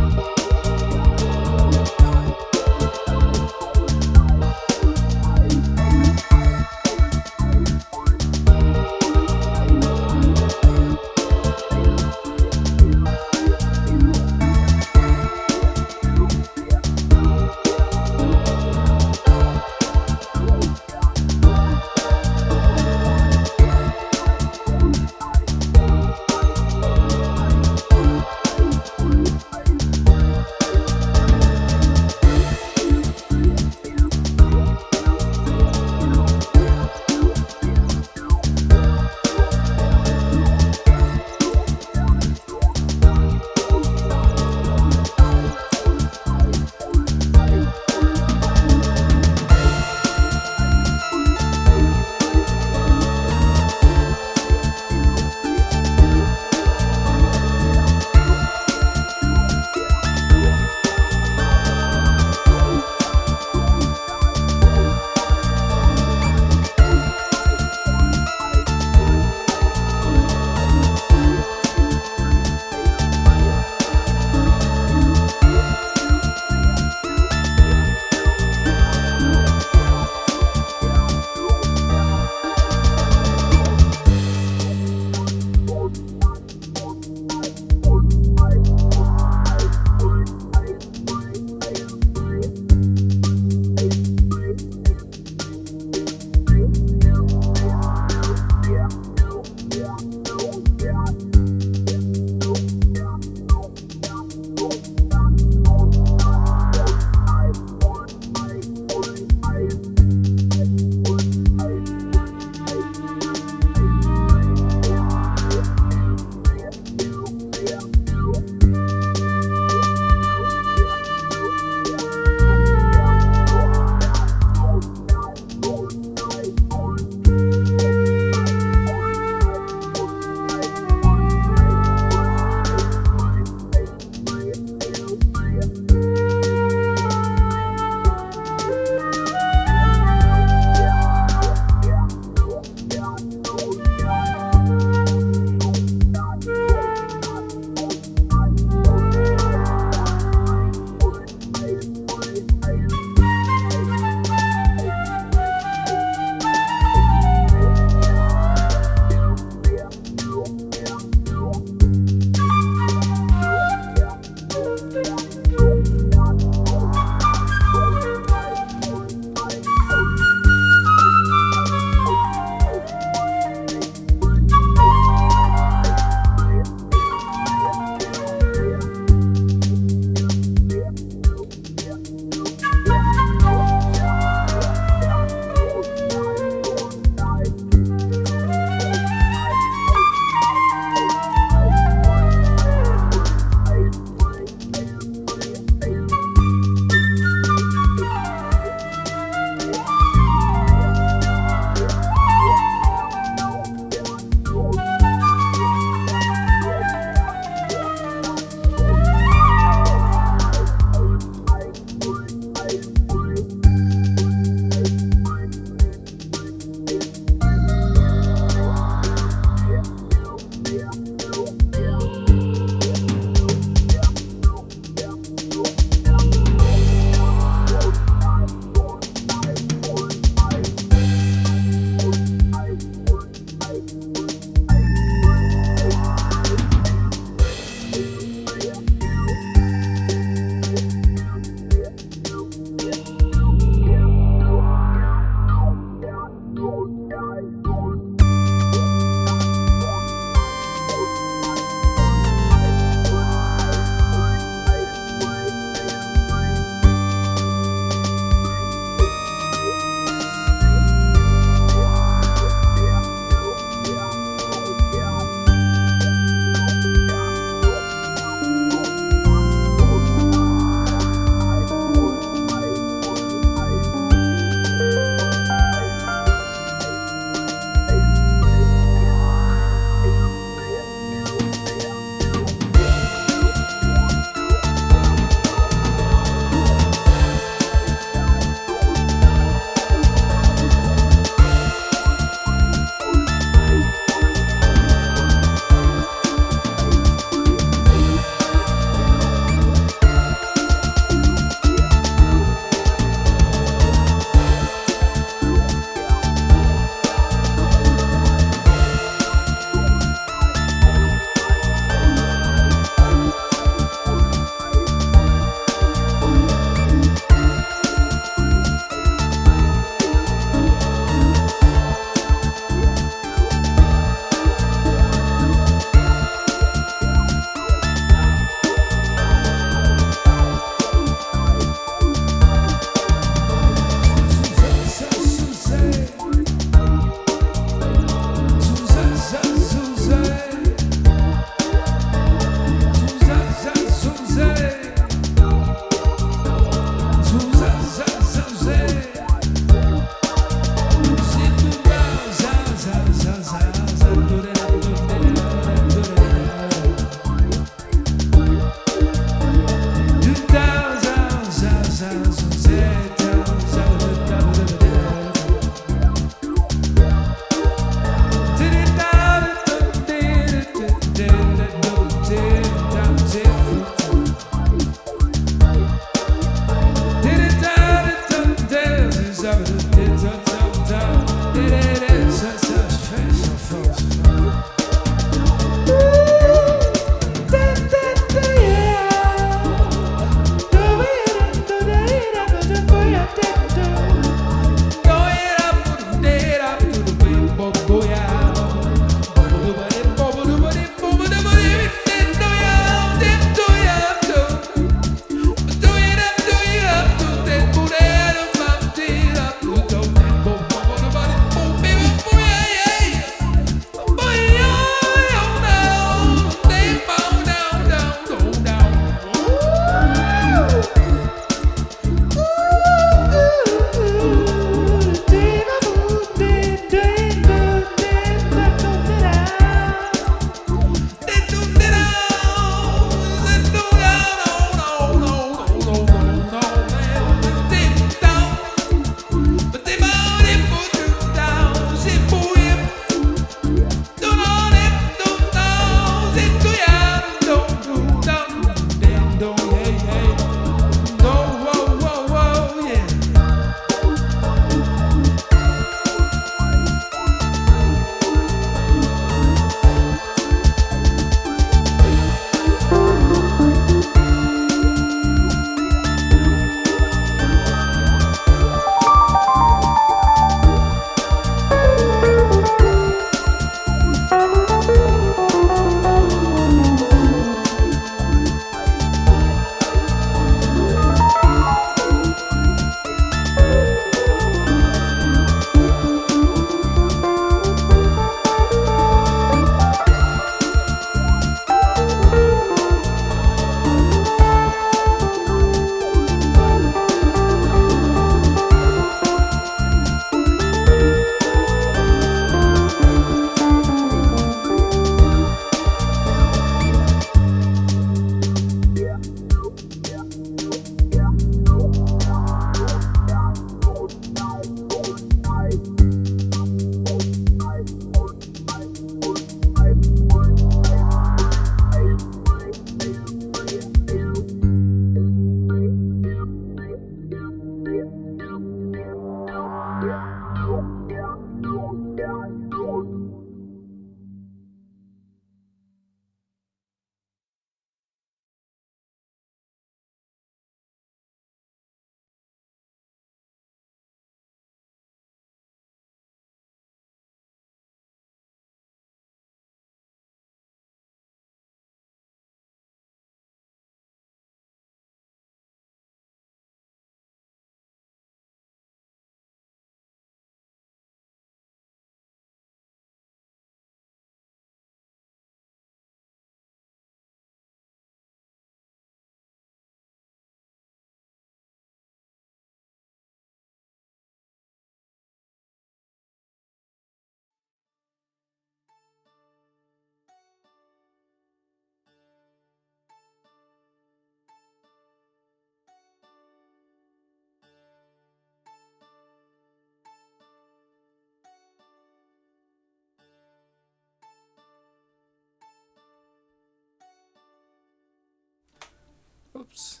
A: Whoops.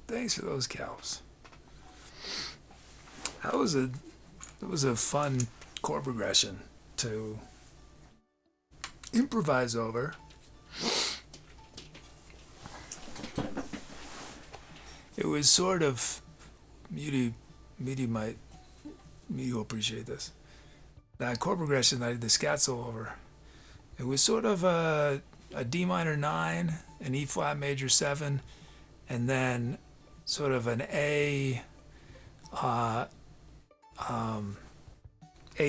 A: Thanks for those cows. That was a fun chord progression to improvise over. It was sort of Muty will appreciate this. That chord progression that I did the scat solo over. It was sort of a D minor 9, an E flat major 7, and then sort of an A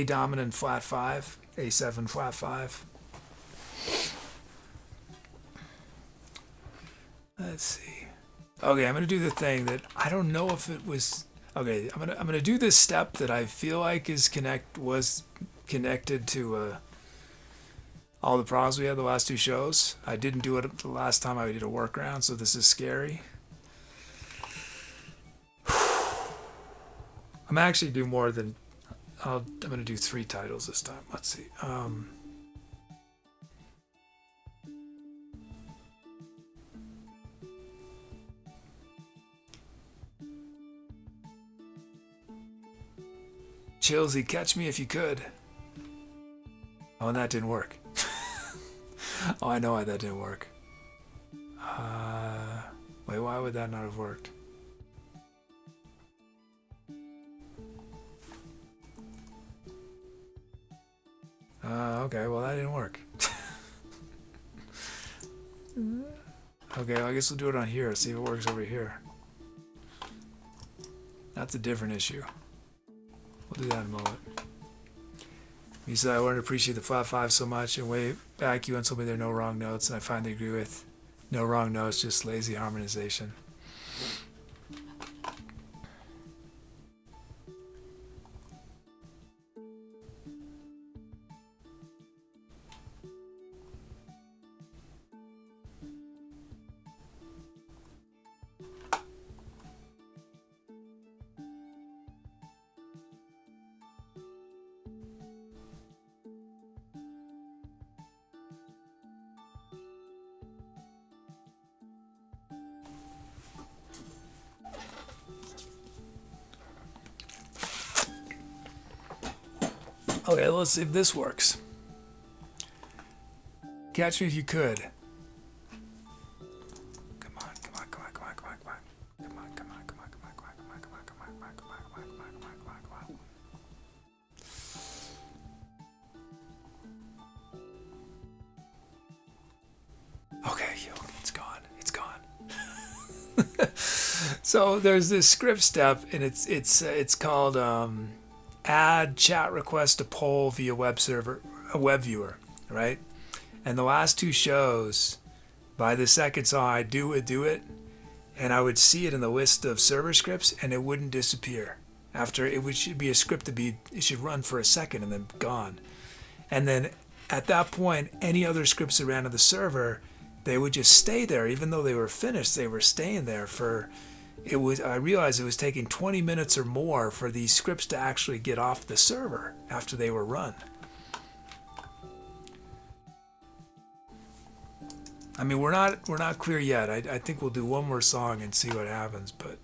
A: dominant flat 5, A7 flat 5. Let's see. Okay, I'm gonna do the thing that I don't know if it was. Okay, I'm gonna do this step that I feel like was connected to all the problems we had the last two shows. I didn't do it the last time I did a workaround, so this is scary. I'm actually doing more than. I'm gonna do 3 titles this time. Let's see. Chilsy, catch me if you could. Oh, and that didn't work. Oh, I know why that didn't work. Wait, why would that not have worked? Okay, well that didn't work. Okay, well, I guess we'll do it on here, see if it works over here. That's a different issue. We'll do that in a moment. You said I learned to appreciate the flat 5 so much, and way back you once told me there are no wrong notes, and I finally agree with no wrong notes, just lazy harmonization. Okay, let's see if this works. Catch me if you could. Come on, come on, come on, come on, come on, come on. Come on, come on, come on, come on, come on, come on, come on, come on, come on, come on, come on, come on, come on, come on, come on. Okay, it's gone. It's gone. So there's this script step, and it's called add chat request to poll via web viewer, right? And the last 2 shows, by the second song I do it, and I would see it in the list of server scripts, and it wouldn't disappear. After it should be a script it should run for a second and then gone. And then at that point, any other scripts that ran to the server, they would just stay there, even though they were finished. They were staying there for. I realized it was taking 20 minutes or more for these scripts to actually get off the server after they were run. I mean, we're not clear yet. I think we'll do one more song and see what happens, but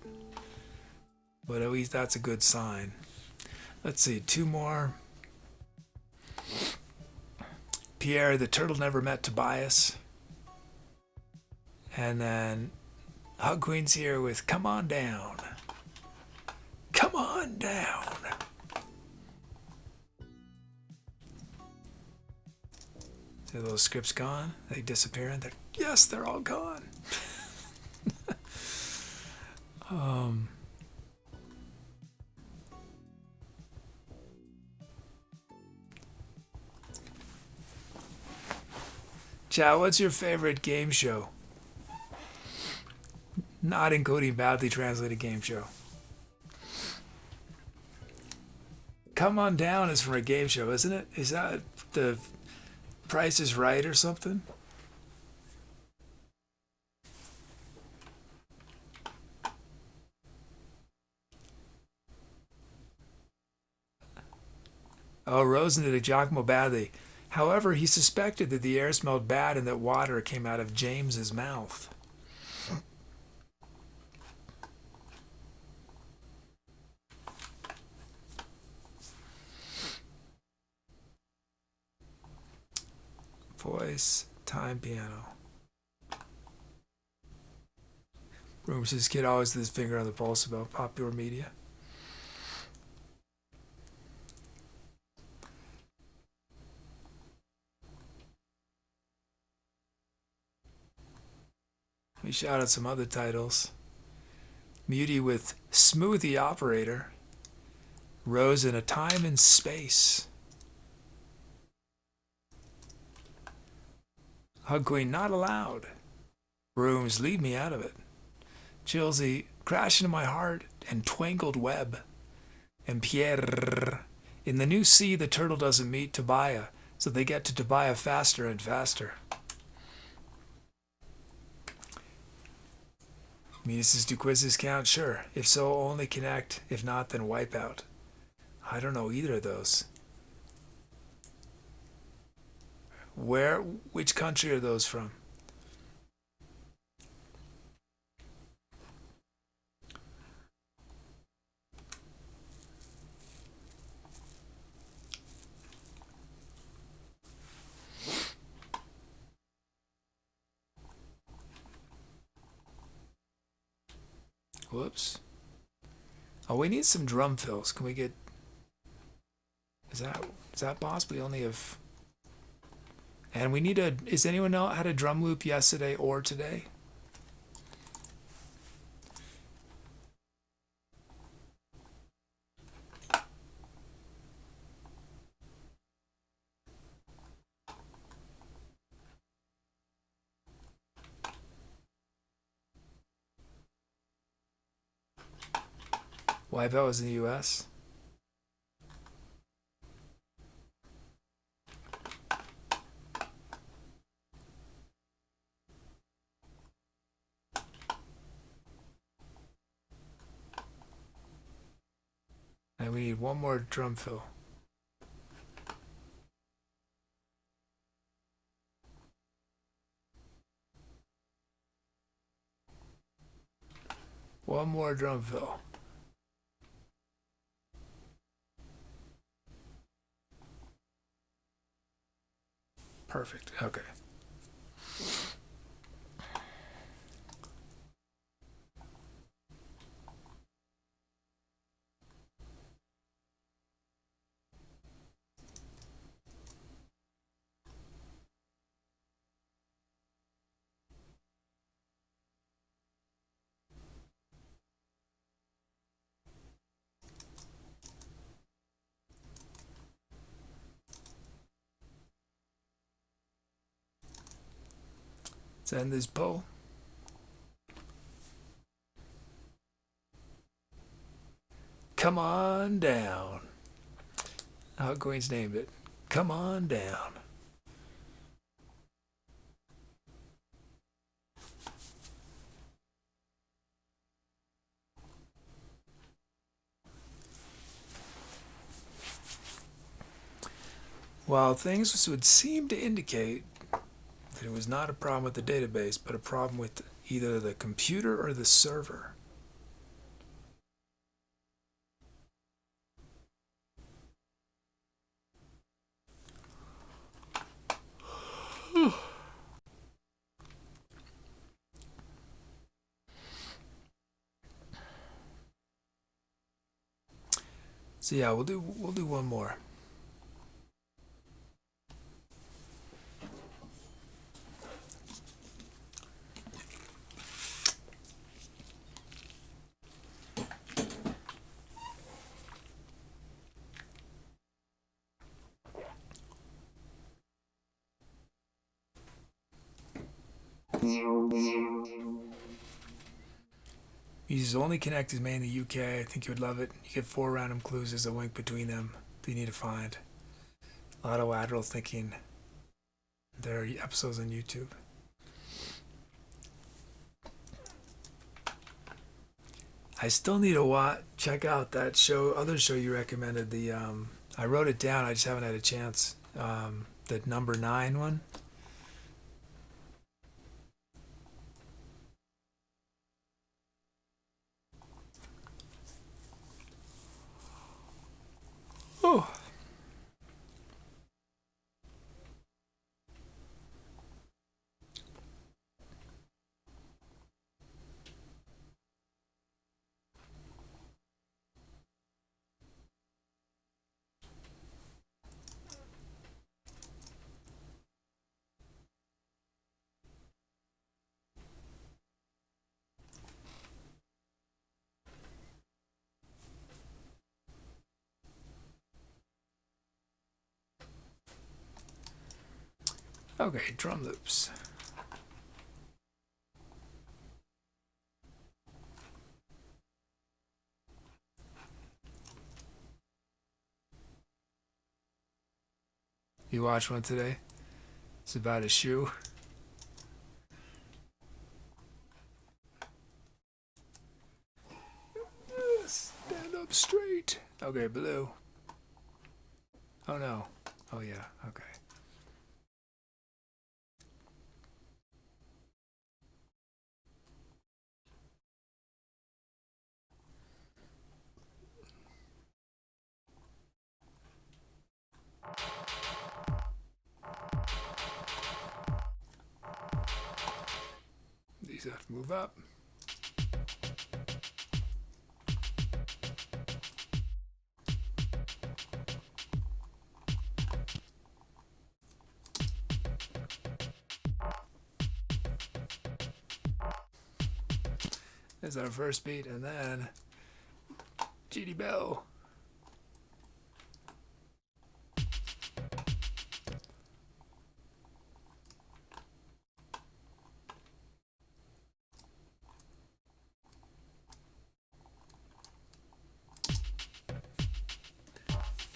A: at least that's a good sign. Let's see, 2 more. Pierre, the turtle never met Tobias. And then Hug Queen's here with Come On Down. Come on down. So those scripts gone? They disappear and yes, they're all gone. Chow, what's your favorite game show? Not including badly translated game show. Come On Down is from a game show, isn't it? Is that the Price is Right or something? Oh, Rosennetyle, Giacomo badly. However, he suspected that the air smelled bad and that water came out of James's mouth. Voice, time, piano. Rooms, his kid always with his finger on the pulse about popular media. Let me shout out some other titles. Muty with Smoothie Operator. Rose in a Time and Space. Hug Queen Not Allowed. Rooms, leave me out of it. Chilsey, Crash into My Heart and Twangled Web. And Pierre, in the new sea the turtle doesn't meet Tobiah, so they get to Tobiah faster and faster. Meanuses, do quizzes count? Sure. If so, only connect. If not, then wipe out. I don't know either of those. Which country are those from? Whoops. Oh, we need some drum fills. Can we get... Is that possible? We only have... And we need a... Is anyone else had a drum loop yesterday or today? Wipeout was in the US. And we need one more drum fill. One more drum fill. Perfect. Okay. Let's end this poll. Come on down. How Queen's named it. Come on down. While things would seem to indicate that it was not a problem with the database, but a problem with either the computer or the server. So yeah, we'll do one more. Uses only connect is made in the UK. I think you would love it. You get 4 random clues. There's a link between them that you need to find. A lot of lateral thinking. There are episodes on YouTube. I still need to check out that other show you recommended. I wrote it down. I just haven't had a chance. The number 9 one. Oh. Okay, drum loops. You watched one today? It's about a shoe. Stand up straight. Okay, blue. Oh no. Oh yeah, okay. These have to move up. There's our first beat, and then GD Bell.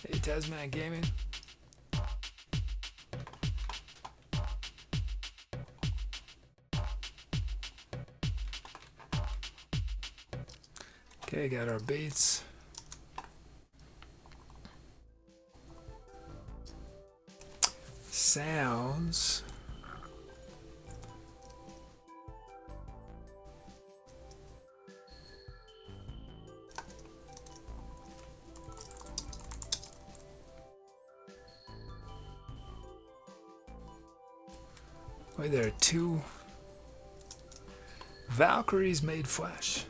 A: Hey, Tasman Gaming. Okay, got our beats. Sounds. Wait, there are two Valkyries made flesh.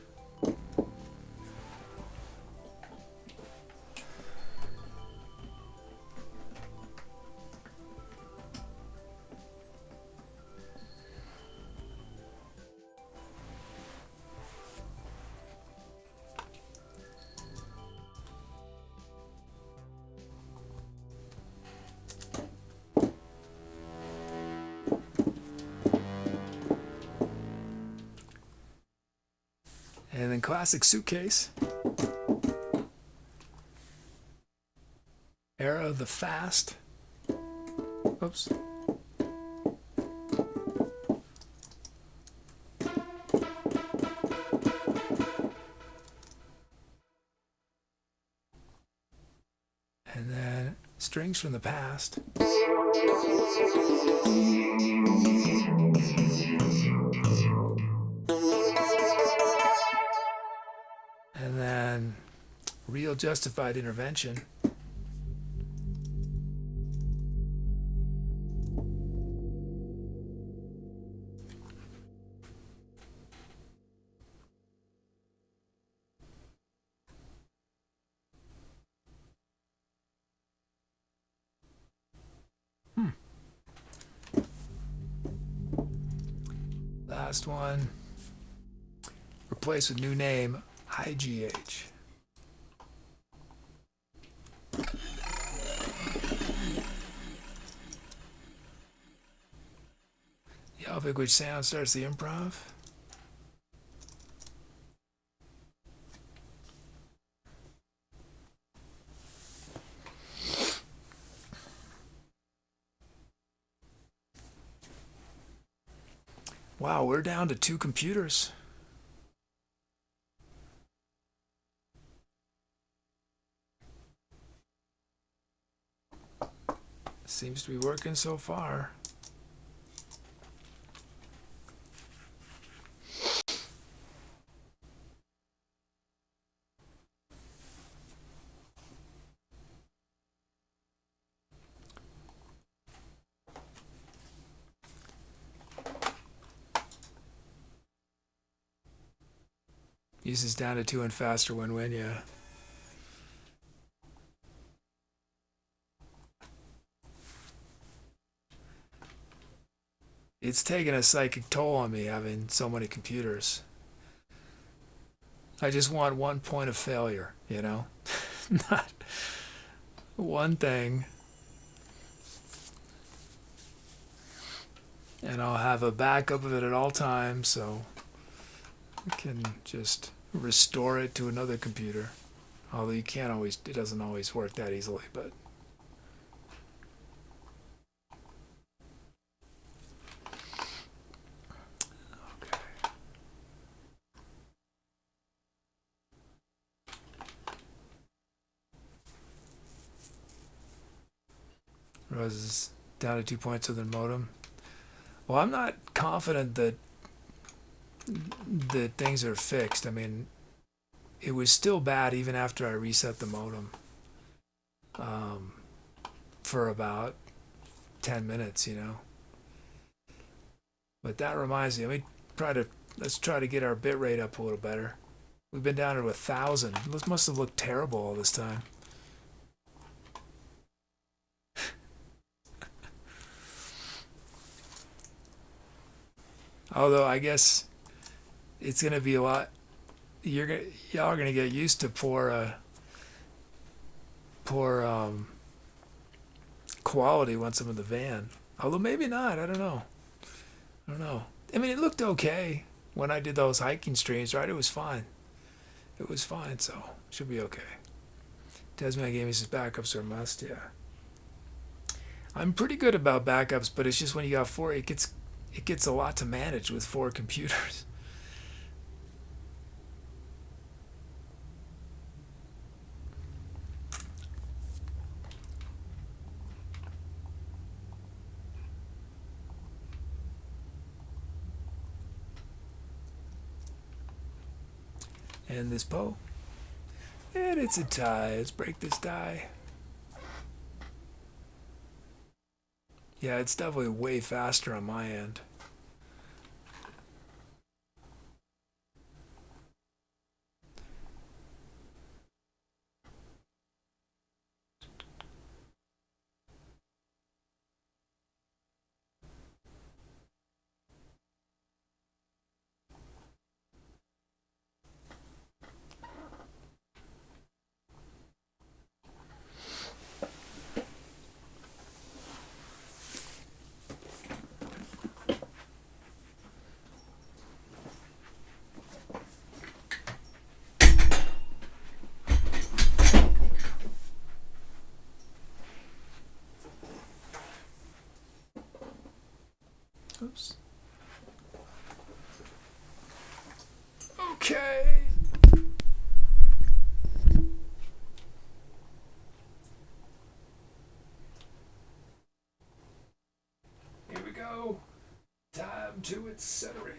A: And then classic suitcase. Era of the Fast. Oops. And then strings from the past. And then real justified intervention. Last one. Replace with new name, IGH. Y'all pick which sound starts the improv? Wow, we're down to 2 computers. Seems to be working so far. Uses down to 2 and faster win-win, yeah. It's taking a psychic toll on me having so many computers. I just want 1 point of failure, you know? Not one thing. and I'll have a backup of it at all times, so I can just restore it to another computer. Although you can't always, it doesn't always work that easily, but. Okay. Rose is down to 2 points with the modem. Well, I'm not confident that things are fixed. I mean, it was still bad even after I reset the modem um, for about 10 minutes, you know. But that reminds me, let's try to get our bit rate up a little better. We've been down to 1,000. This must have looked terrible all this time. Although I guess it's gonna be a lot. Y'all are gonna get used to poor quality once I'm in the van. Although maybe not. I don't know. I don't know. I mean, it looked okay when I did those hiking streams, right? It was fine. It was fine, so should be okay. Desmond gave me some backups or must, yeah. I'm pretty good about backups, but it's just when you got four, it gets a lot to manage with 4 computers. And this bow. And it's a tie. Let's break this die. Yeah, it's definitely way faster on my end. Oops. Okay. Here we go. Time to accelerate.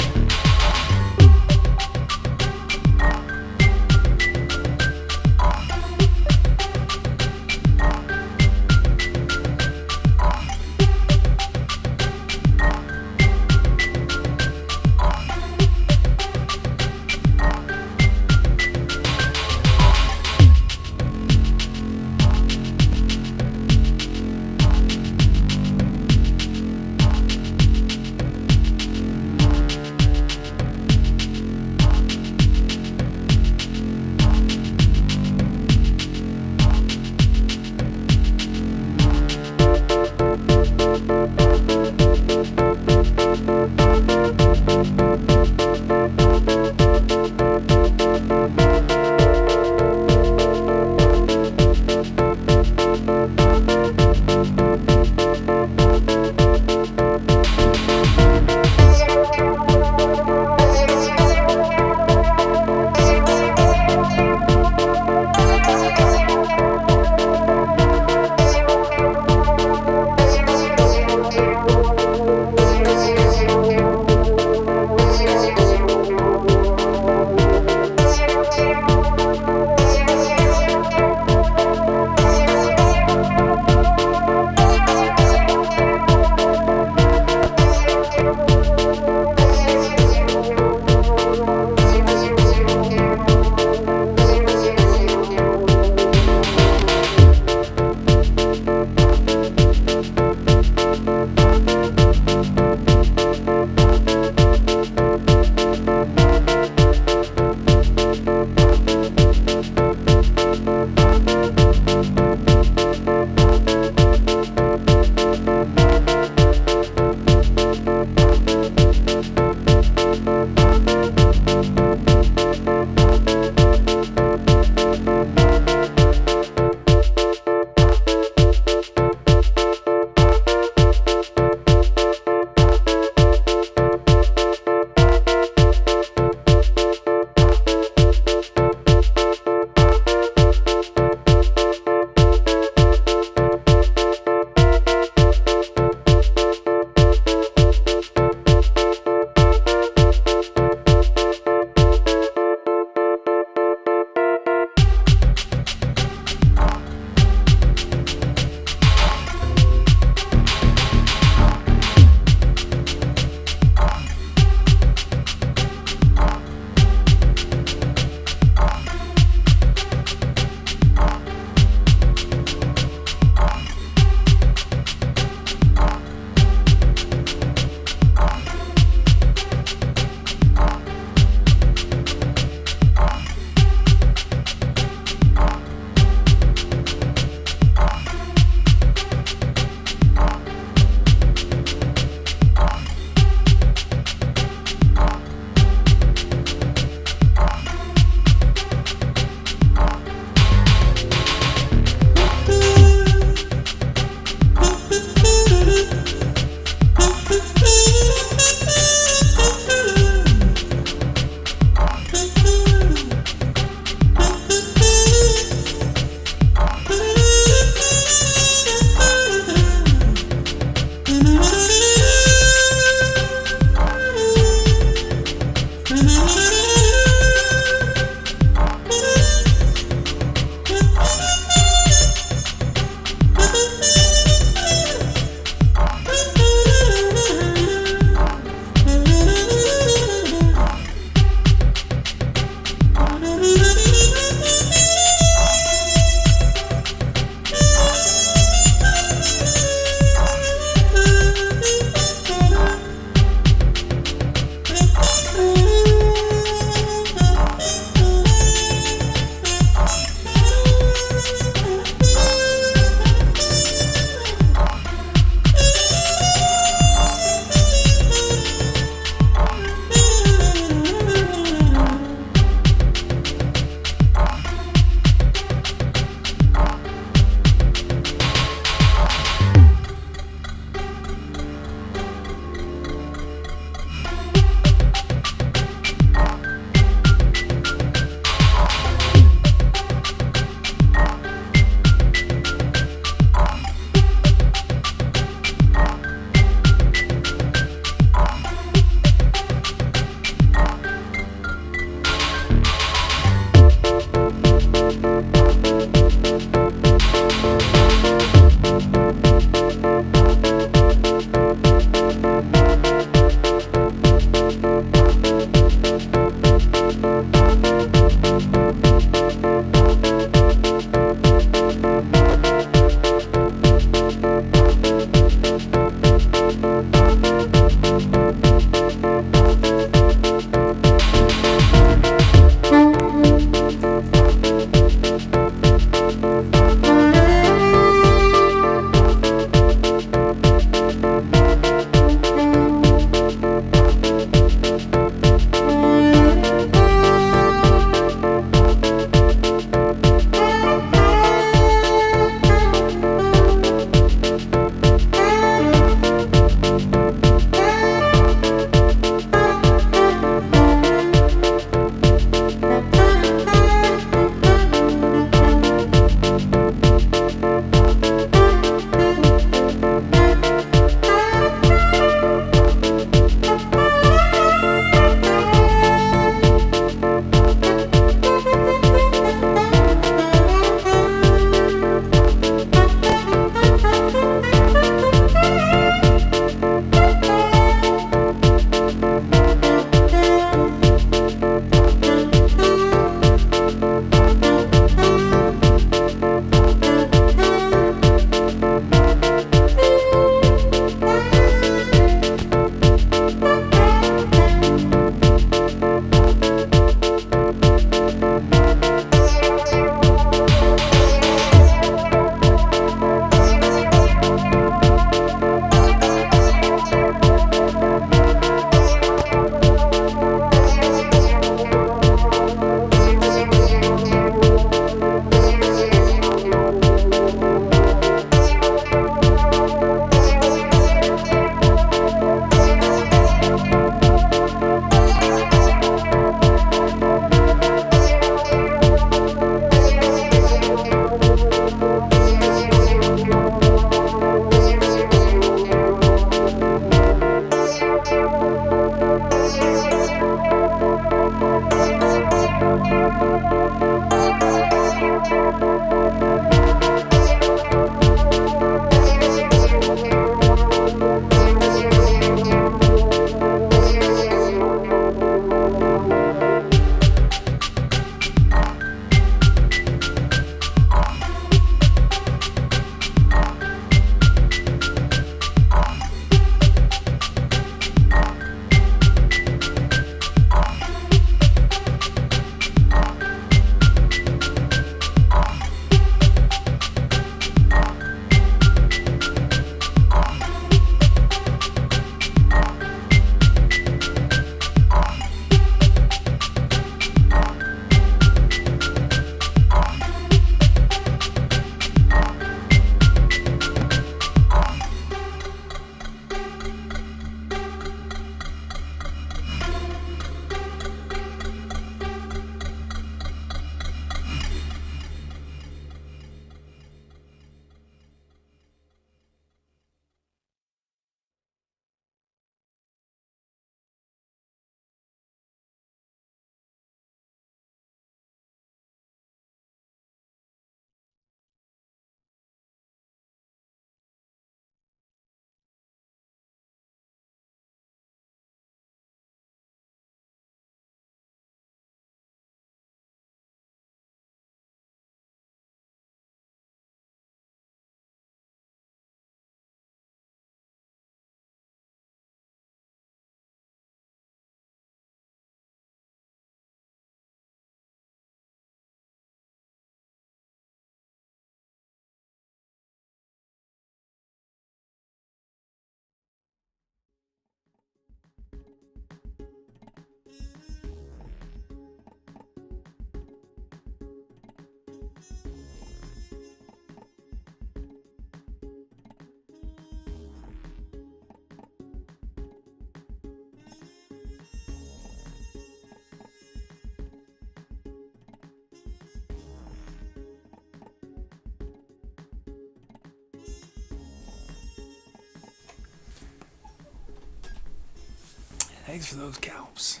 A: Thanks for those calps.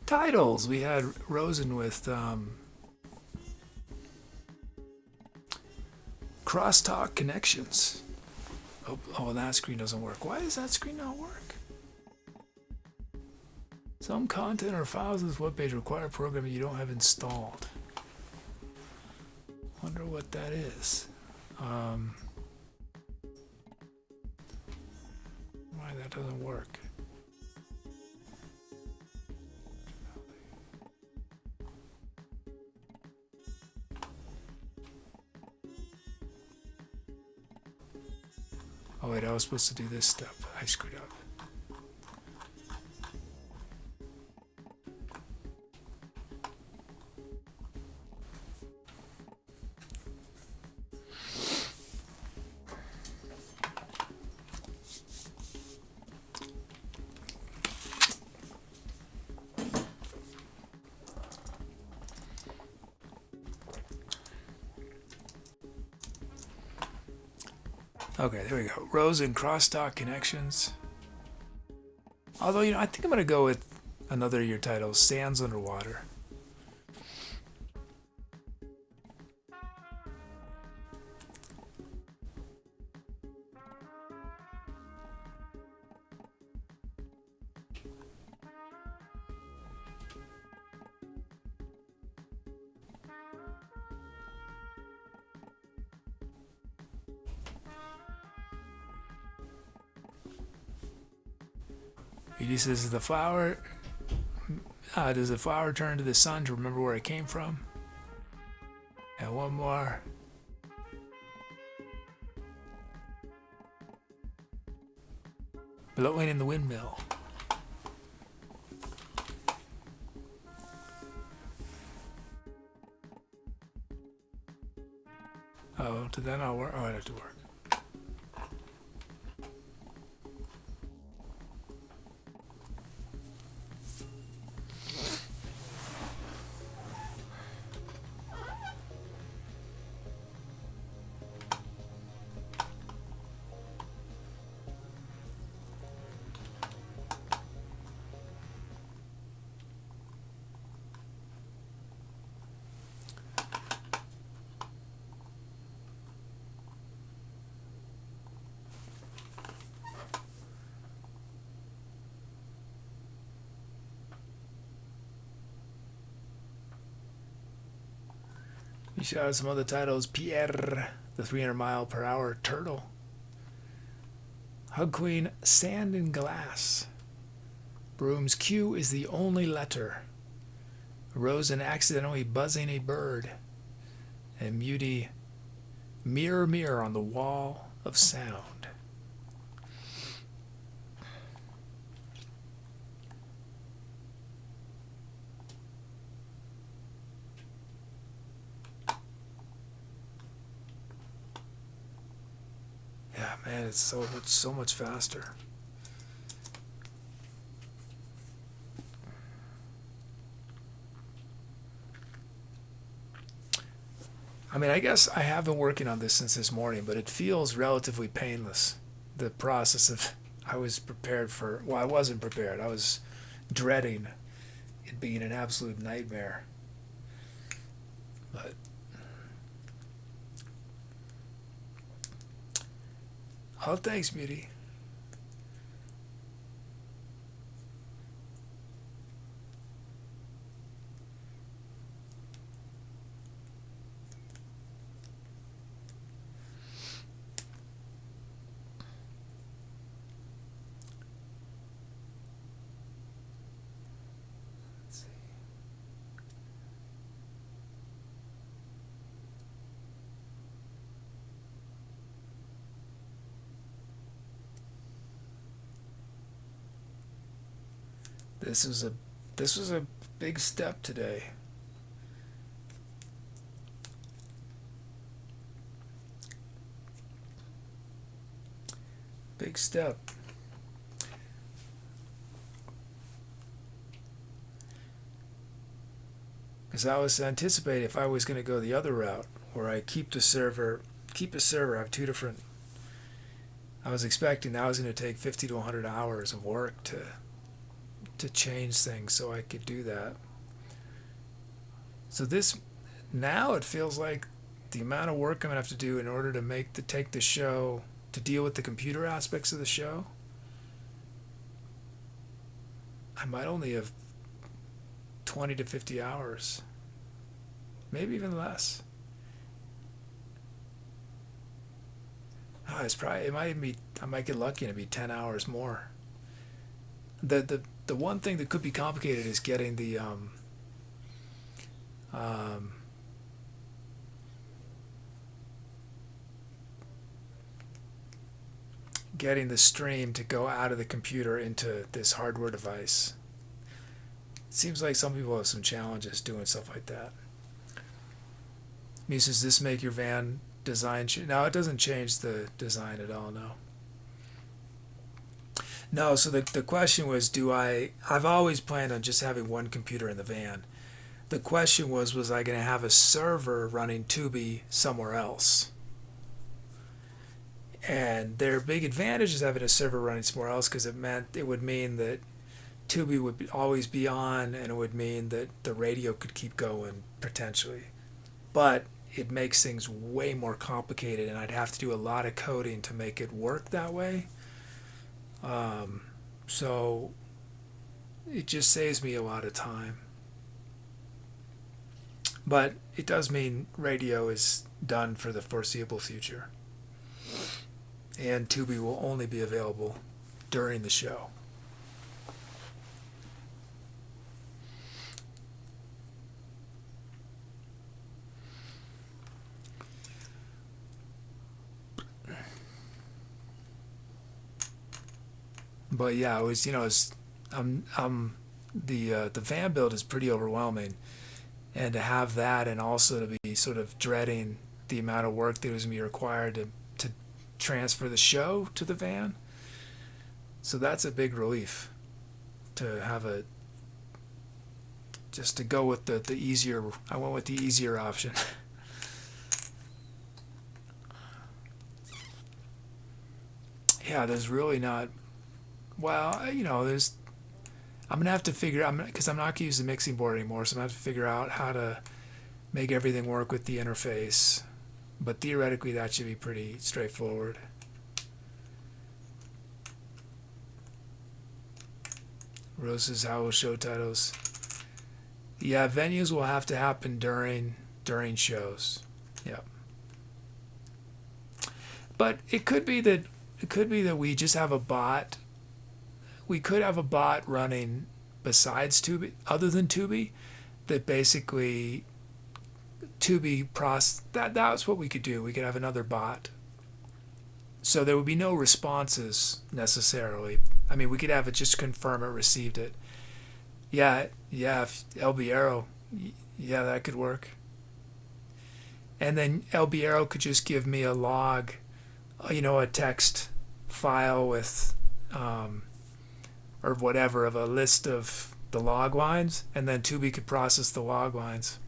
A: Titles. We had Rosen with Crosstalk Connections. Oh, that screen doesn't work. Why does that screen not work? Some content or files of this webpage require programming you don't have installed. Wonder what that is. Why that doesn't work. Oh wait, I was supposed to do this step. I screwed up. Okay, there we go. Rows and crosstalk connections. Although, I think I'm going to go with another of your titles, Sands Underwater. He says, does the flower turn to the sun to remember where it came from? And one more. Blowing in the windmill. Oh, did that not work? Oh, it had to work. You shout out some other titles. Pierre, the 300-mile-per-hour turtle. Hug Queen, Sand and Glass. Broom's Q is the only letter. Rosen accidentally buzzing a bird. And Muty, Mirror, Mirror on the Wall of Sound. Yeah, man, it's so much faster. I mean, I guess I have been working on this since this morning, but it feels relatively painless. The process of, I was prepared for, well, I wasn't prepared. I was dreading it being an absolute nightmare. But oh, thanks, Beauty. Let's see. This was a big step today. Big step. Because I was anticipating if I was going to go the other route, where I keep a server, I have two different I was expecting that was going to take 50 to 100 hours of work to change things so I could do that. So this, now it feels like the amount of work I'm going to have to do in order to take the show, to deal with the computer aspects of the show, I might only have 20 to 50 hours, maybe even less. Oh, it might even be, I might get lucky and it'd be 10 hours more. The one thing that could be complicated is getting the getting the stream to go out of the computer into this hardware device. It seems like some people have some challenges doing stuff like that. Does this make your van design no, it doesn't change the design at all, no. No, so the question was, I've always planned on just having one computer in the van. The question was I going to have a server running Tubi somewhere else? And their big advantage is having a server running somewhere else, because it would mean that Tubi would always be on, and it would mean that the radio could keep going potentially. But it makes things way more complicated, and I'd have to do a lot of coding to make it work that way. So it just saves me a lot of time. But it does mean radio is done for the foreseeable future. And Tubi will only be available during the show. But yeah, it was, the van build is pretty overwhelming, and to have that, and also to be sort of dreading the amount of work that was going to be required to transfer the show to the van. So that's a big relief to have just to go with the easier. I went with the easier option. Yeah, there's really not. Well, I'm gonna have to figure, because I'm not gonna use the mixing board anymore, so I'm gonna have to figure out how to make everything work with the interface. But theoretically, that should be pretty straightforward. Rose's how will show titles. Yeah, venues will have to happen during shows. Yeah. But it could be that we just have a bot. We could have a bot running besides Tubi, other than Tubi, that basically Tubi that's what we could do. We could have another bot. So there would be no responses necessarily. I mean, we could have it just confirm it received it. Yeah, if LBRO, yeah, that could work. And then LBRO could just give me a log, a text file with, or whatever, of a list of the log lines, and then Tubi could process the log lines.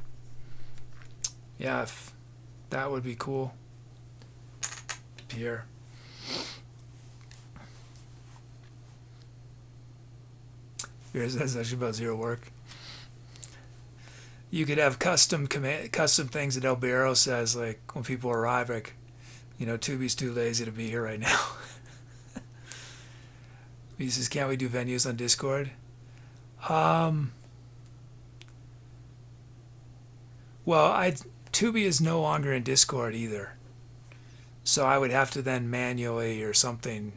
A: Yeah, that would be cool. Pierre. Pierre says that's about zero work. You could have custom things that El Barro says, like when people arrive, like, Tubi's too lazy to be here right now. He says, can't we do venues on Discord? Well, Tubi is no longer in Discord either. So I would have to then manually or something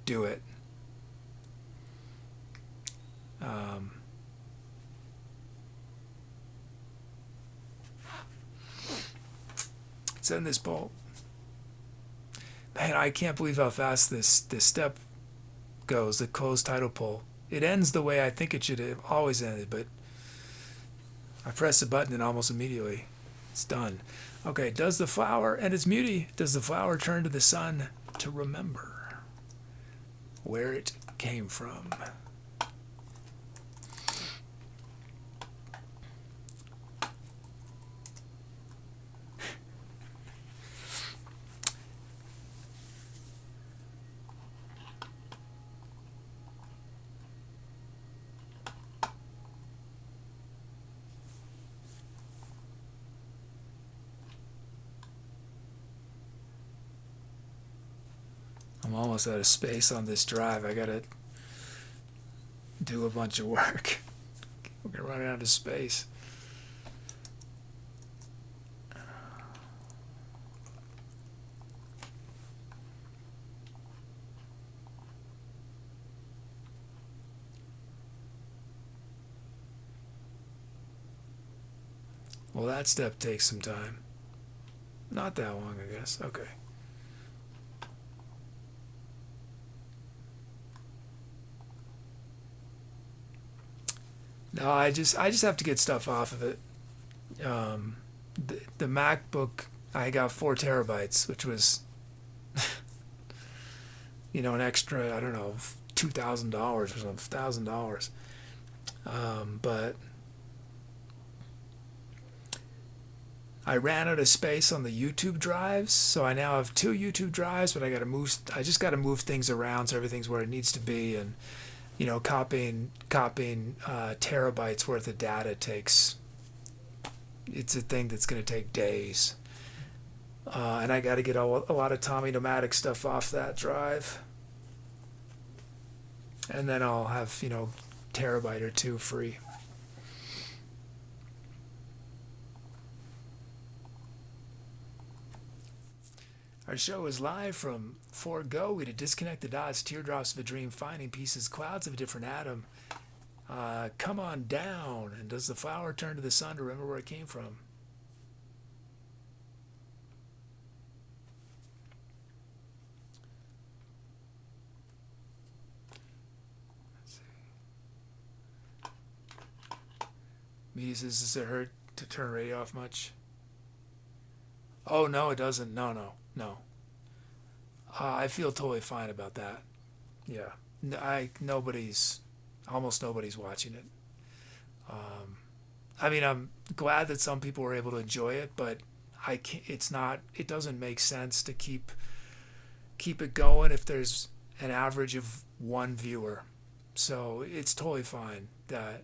A: do it. Send this poll. Man, I can't believe how fast this step goes, the closed title poll. It ends the way I think it should have always ended, but I press the button and almost immediately it's done. Okay, does the flower, and it's Muty, does the flower turn to the sun to remember where it came from? I'm almost out of space on this drive. I gotta do a bunch of work. We're gonna run out of space. Well, that step takes some time. Not that long, I guess. Okay. No, I just have to get stuff off of it. The MacBook, I got 4 terabytes, which was, an extra, I don't know, $2,000 or something, $1,000. But I ran out of space on the YouTube drives, so I now have 2 YouTube drives, but I just got to move things around so everything's where it needs to be, and copying terabytes worth of data it's a thing that's going to take days. And I got to get a lot of Tommy Nomadic stuff off that drive. And then I'll have, terabyte or 2 free. Our show is live from Forego. We had to disconnect the dots, teardrops of a dream, finding pieces, clouds of a different atom. Come on down. And does the flower turn to the sun to remember where it came from? Let's see. Media says, does it hurt to turn radio off much? Oh, no, it doesn't. No. I feel totally fine about that. Yeah. Almost nobody's watching it. I'm glad that some people were able to enjoy it, but it doesn't make sense to keep it going if there's an average of 1 viewer. So it's totally fine that,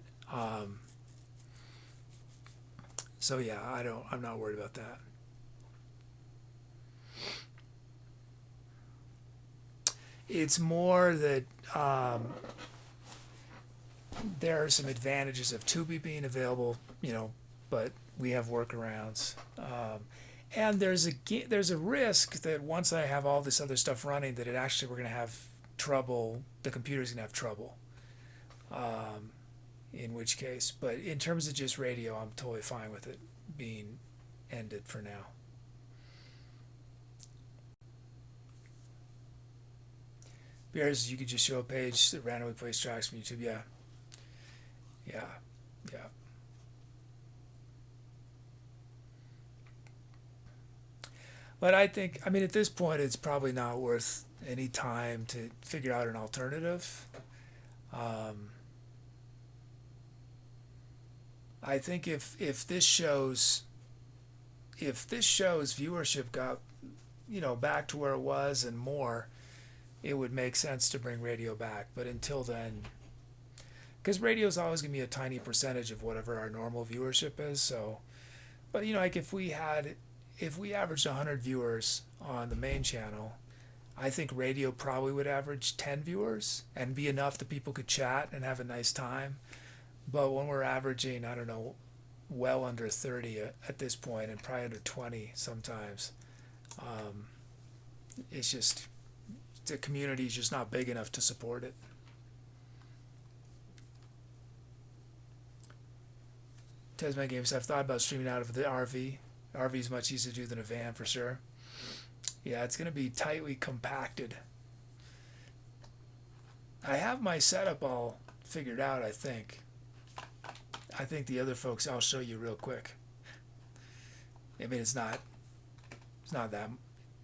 A: so yeah, I'm not worried about that. It's more that there are some advantages of Tubi being available, but we have workarounds. And there's a risk that once I have all this other stuff running, that we're going to have trouble. The computer's going to have trouble. In which case, but in terms of just radio, I'm totally fine with it being ended for now. Bears, you could just show a page that randomly plays tracks from YouTube. Yeah. But I think, at this point, it's probably not worth any time to figure out an alternative. I think if this show's viewership got, back to where it was and more, it would make sense to bring radio back. But until then, because radio is always going to be a tiny percentage of whatever our normal viewership is. So, but like if we averaged 100 viewers on the main channel, I think radio probably would average 10 viewers and be enough that people could chat and have a nice time. But when we're averaging, I don't know, well under 30 at this point, and probably under 20 sometimes, it's just, the community is just not big enough to support it. Tasman Games, I've thought about streaming out of the RV. RV is much easier to do than a van for sure. Yeah, it's going to be tightly compacted. I have my setup all figured out, I think. I think the other folks, I'll show you real quick. It's not that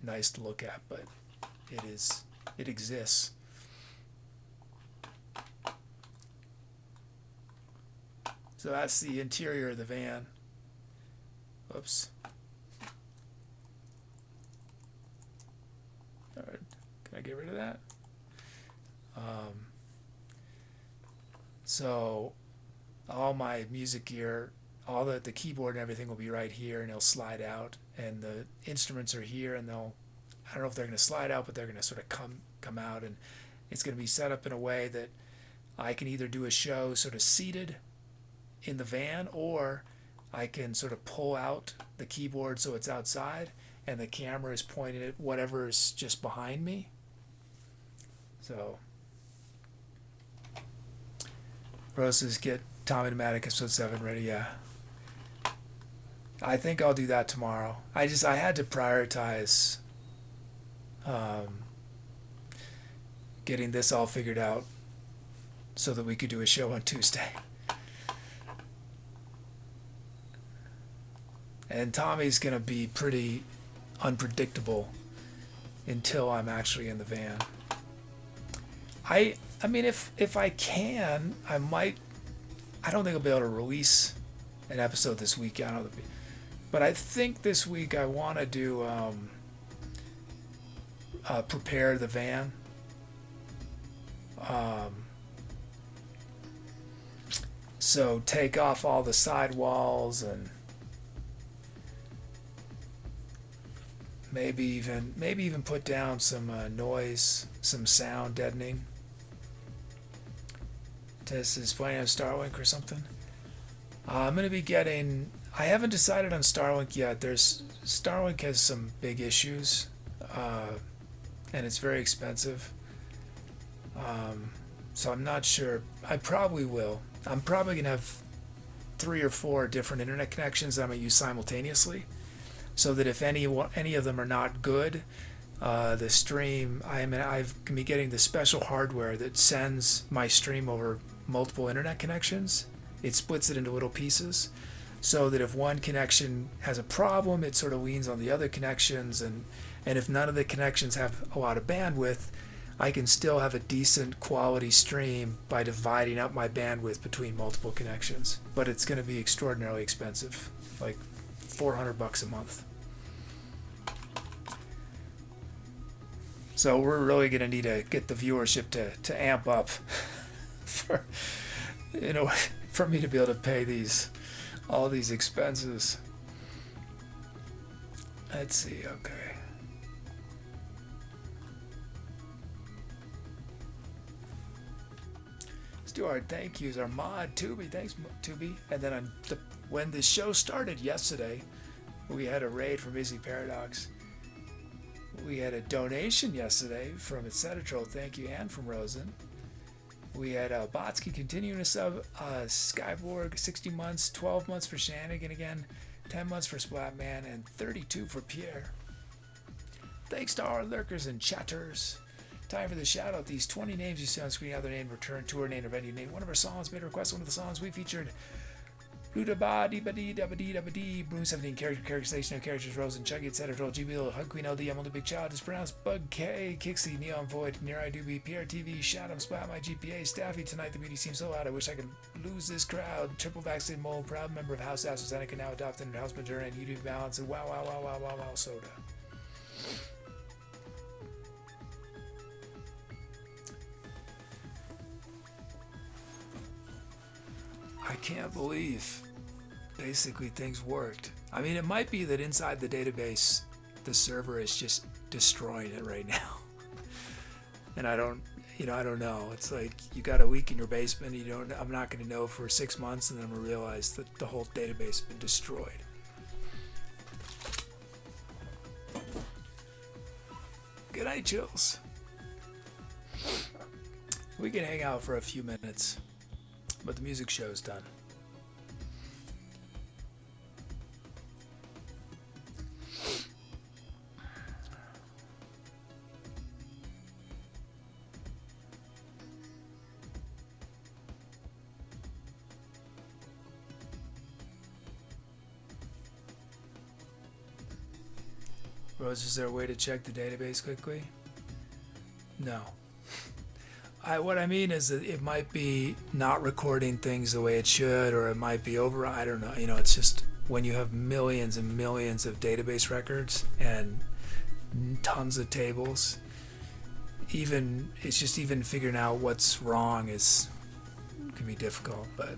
A: nice to look at, but it exists. So that's the interior of the van. Oops. All right. Can I get rid of that? So all my music gear, all the keyboard and everything will be right here, and it'll slide out, and the instruments are here, and they'll I don't know if they're going to slide out, but they're going to sort of come out, and it's going to be set up in a way that I can either do a show sort of seated in the van, or I can sort of pull out the keyboard so it's outside and the camera is pointed at whatever is just behind me. So Roses, get Tommy Pneumatic episode 7 ready. Yeah, I think I'll do that tomorrow. I had to prioritize getting this all figured out so that we could do a show on Tuesday. And Tommy's going to be pretty unpredictable until I'm actually in the van. I mean, if I can, I might. I don't think I'll be able to release an episode this week. I don't know, but I think this week I want to do prepare the van. So take off all the sidewalls and maybe even put down some noise, some sound deadening. This is playing on Start.Length or something. I'm going to be getting. I haven't decided on Start.Length yet. Start.Length has some big issues, and it's very expensive. So I'm not sure. I probably will. I'm probably going to have 3 or 4 different internet connections that I'm going to use simultaneously, so that if any of them are not good, the stream, I'm going to be getting the special hardware that sends my stream over multiple internet connections. It splits it into little pieces, so that if one connection has a problem, it sort of leans on the other connections, and if none of the connections have a lot of bandwidth, I can still have a decent quality stream by dividing up my bandwidth between multiple connections. But it's going to be extraordinarily expensive, like $400 a month. So we're really going to need to get the viewership to amp up for for me to be able to pay all these expenses. Let's see. Okay. Let's do our thank yous. Our mod Tubi, thanks Tubi. And then when the show started yesterday, we had a raid from Izzy Paradox. We had a donation yesterday from SetLIST, thank you, and from Rosen. We had Botsky continuing to sub, Skyborg 60 months, 12 months for Shannigan again, 10 months for Splatman, and 32 for Pierre. Thanks to our lurkers and chatters. Time for the shout out. These 20 names you see on screen, other name, return, tour name, or venue name. One of our songs made a request. One of the songs we featured. Luda-ba-dee-ba-dee-da-ba-dee-da-ba-dee. Broom 17 character, stationary characters, Rose and Chuggy, etc. Troll, GB, Hug Queen LD, I'm only big child. It's pronounced Bug K, Kixie, Neon Void, Near I Doobie, PRTV, Shadow, Splat, my GPA, Staffy. Tonight the beauty seems so loud. I wish I could lose this crowd. Triple vaccinated mole, proud member of House AstraZeneca, now adopted in House Moderna and YouTube balance. And wow, wow, wow, wow, wow, wow, soda. I can't believe basically things worked. I mean, it might be that inside the database, the server is just destroying it right now. And I don't know. It's like you got a leak in your basement. I'm not going to know for 6 months, and then I'm going to realize that the whole database has been destroyed. Good night, Chills. We can hang out for a few minutes. But the music show's done. Rose, is there a way to check the database quickly? No. What I mean is that it might be not recording things the way it should, or it might be over. I don't know. It's just when you have millions and millions of database records and tons of tables, even figuring out what's wrong can be difficult. But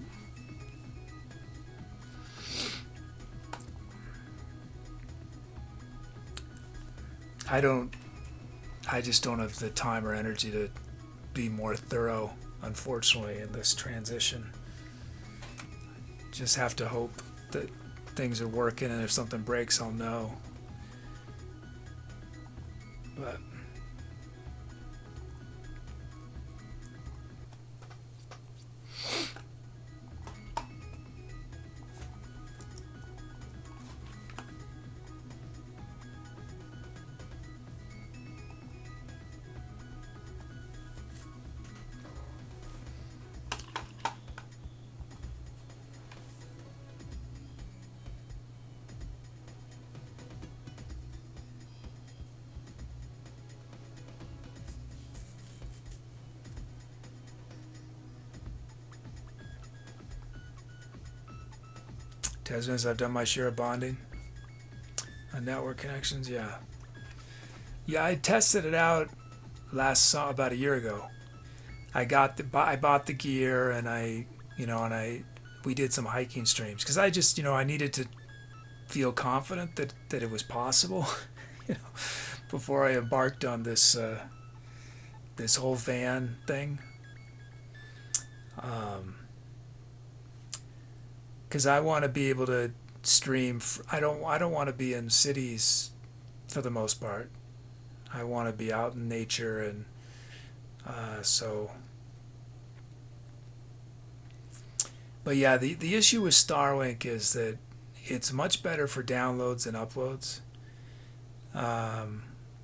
A: I just don't have the time or energy to be more thorough, unfortunately, in this transition. Just have to hope that things are working, and if something breaks, I'll know. But Tesmans, I've done my share of bonding on network connections. Yeah, I tested it out about a year ago. I bought the gear, and we did some hiking streams because I just I needed to feel confident that it was possible, before I embarked on this this whole van thing. Because I want to be able to stream. I don't want to be in cities for the most part. I want to be out in nature, and so. But yeah, the issue with Starlink is that it's much better for downloads than uploads,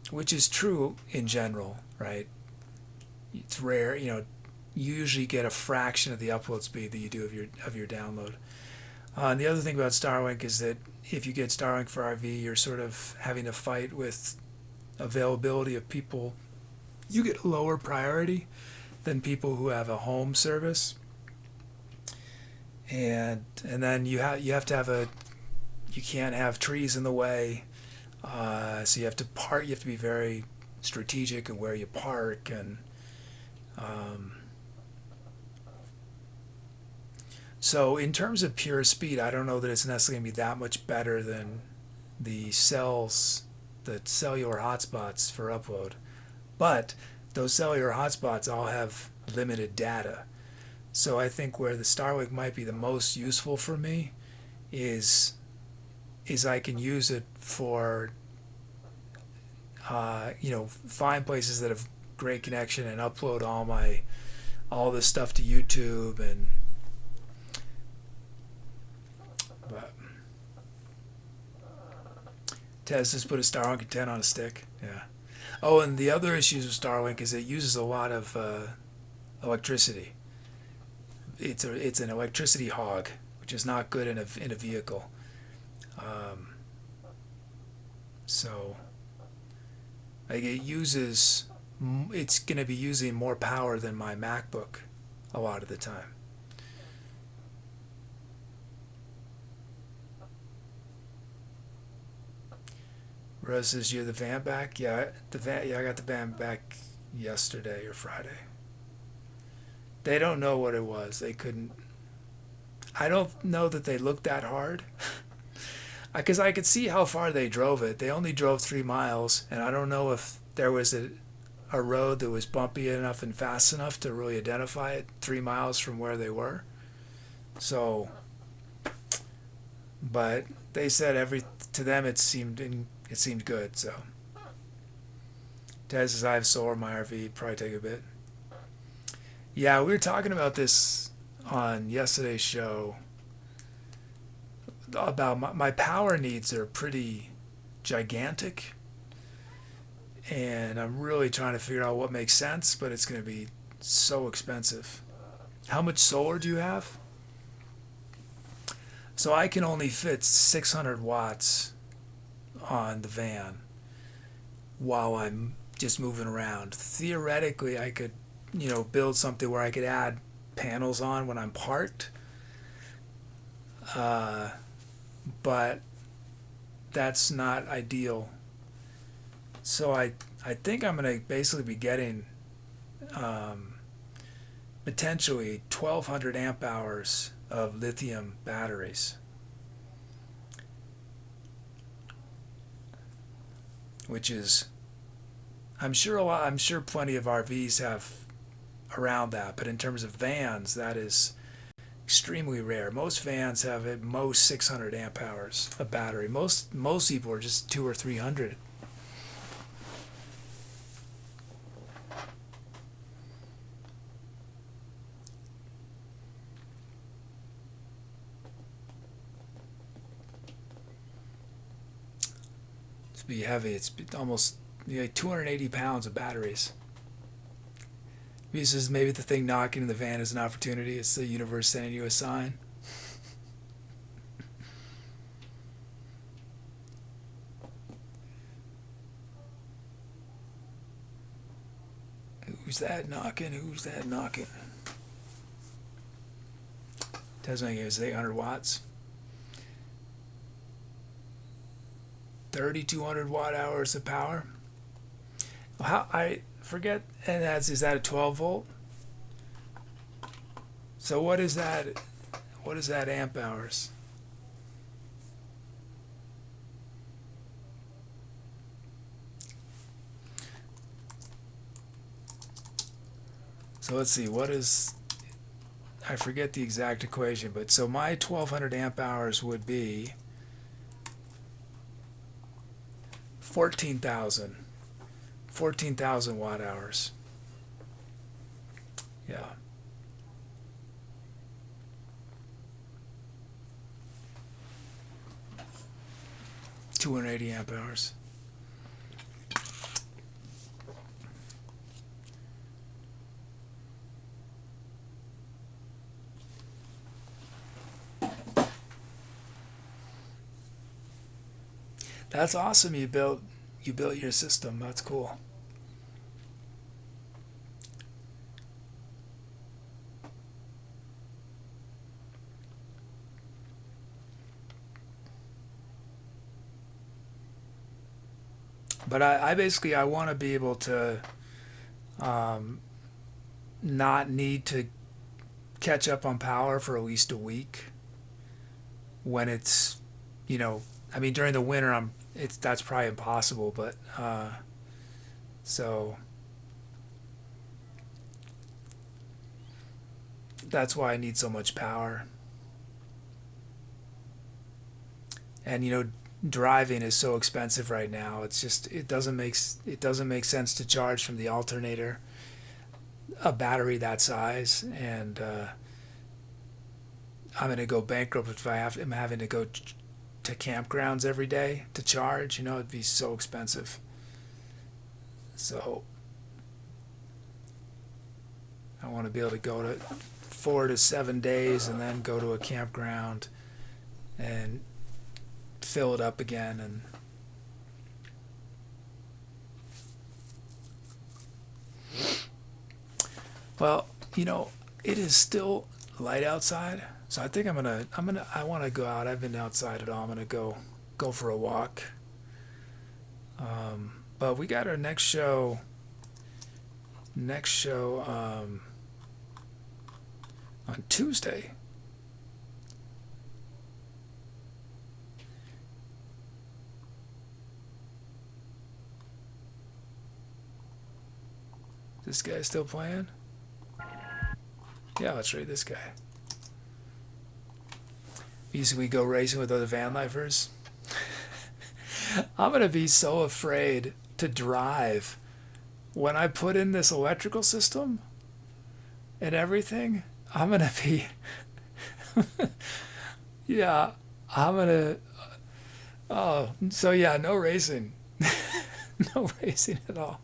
A: which is true in general, right? It's rare, you usually get a fraction of the upload speed that you do of your download. And the other thing about Starlink is that if you get Starlink for RV, you're sort of having to fight with availability of people. You get a lower priority than people who have a home service, and then you have to have you can't have trees in the way, so you have to be very strategic in where you park, and so in terms of pure speed, I don't know that it's necessarily going to be that much better than the cellular hotspots for upload. But those cellular hotspots all have limited data. So I think where the Starlink might be the most useful for me is I can use it for find places that have great connection and upload all this stuff to YouTube. And but Tez just put a Starlink antenna on a stick. Yeah. Oh, and the other issues with Starlink is it uses a lot of electricity. It's an electricity hog, which is not good in a vehicle. So like it's going to be using more power than my MacBook a lot of the time. Rose says, "You have the van back?" Yeah, I got the van back yesterday or Friday. They don't know what it was. They couldn't. I don't know that they looked that hard, because I could see how far they drove it. They only drove 3 miles, and I don't know if there was a road that was bumpy enough and fast enough to really identify it 3 miles from where they were. So, but they said to them it seemed good. So, Tez says, "I have solar in my RV. Probably take a bit." Yeah, we were talking about this on yesterday's show about my power needs are pretty gigantic, and I'm really trying to figure out what makes sense, but it's going to be so expensive. How much solar do you have? So I can only fit 600 watts on the van while I'm just moving around. Theoretically, I could, build something where I could add panels on when I'm parked. But that's not ideal. So I think I'm going to basically be getting potentially 1,200 amp hours of lithium batteries, which is I'm sure plenty of RVs have around that, but in terms of vans, that is extremely rare. Most vans have at most 600 amp hours of battery. Most people are just 200 or 300. It's be heavy. It's almost like 280 pounds of batteries. This is maybe the thing knocking in the van is an opportunity. It's the universe sending you a sign. Who's that knocking? Who's that knocking? Tesla gives 800 watts. 3,200 watt hours of power. How I forget, and is that a 12 volt? So what is that? What is that amp hours? So let's see, what is, I forget the exact equation, but so my 1200 amp hours would be 14,000 watt hours. Yeah. $280 amp hours. That's awesome. You built your system. That's cool. But I basically I want to be able to not need to catch up on power for at least a week when it's, I mean during the winter that's probably impossible, but so that's why I need so much power. And driving is so expensive right now. It's just it doesn't make sense to charge from the alternator a battery that size, and I'm going to go bankrupt if I'm having to go to campgrounds every day to charge. It'd be so expensive. So I want to be able to go to 4 to 7 days and then go to a campground and fill it up again. And well, it is still light outside, so I think I want to go out. I've been outside at all. I'm gonna go for a walk. But we got our next show on Tuesday. This guy still playing? Yeah, let's rate this guy. Usually we go racing with other van lifers. I'm gonna be so afraid to drive when I put in this electrical system and everything. I'm gonna be yeah, I'm gonna so yeah, no racing. No racing at all.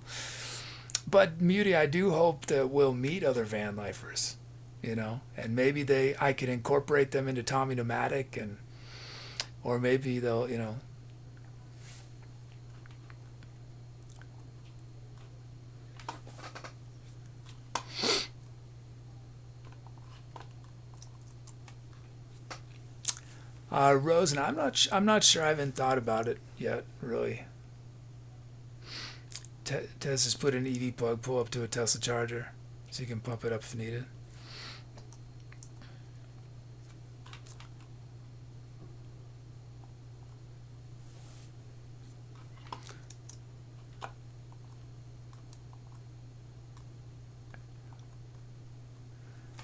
A: But Muty, I do hope that we'll meet other van lifers, and maybe I can incorporate them into Tommy Nomadic, or maybe they'll, Rosen, I'm not sure. I haven't thought about it yet, really. Tez has put an EV plug pull up to a Tesla charger, so you can pump it up if needed.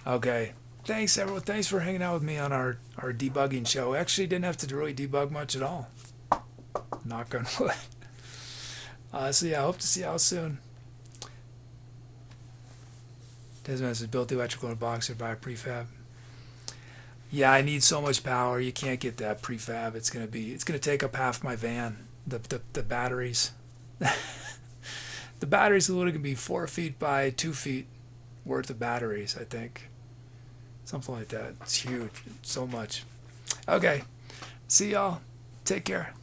A: Okay. Thanks, everyone. Thanks for hanging out with me on our debugging show. Actually, didn't have to really debug much at all. Knock on wood. So yeah, I hope to see y'all soon. Desmond is built the electrical in a box or by a prefab. Yeah, I need so much power. You can't get that prefab. It's gonna take up half my van. The batteries. The batteries are literally gonna be 4 feet by 2 feet worth of batteries, I think. Something like that. It's huge. So much. Okay. See y'all. Take care.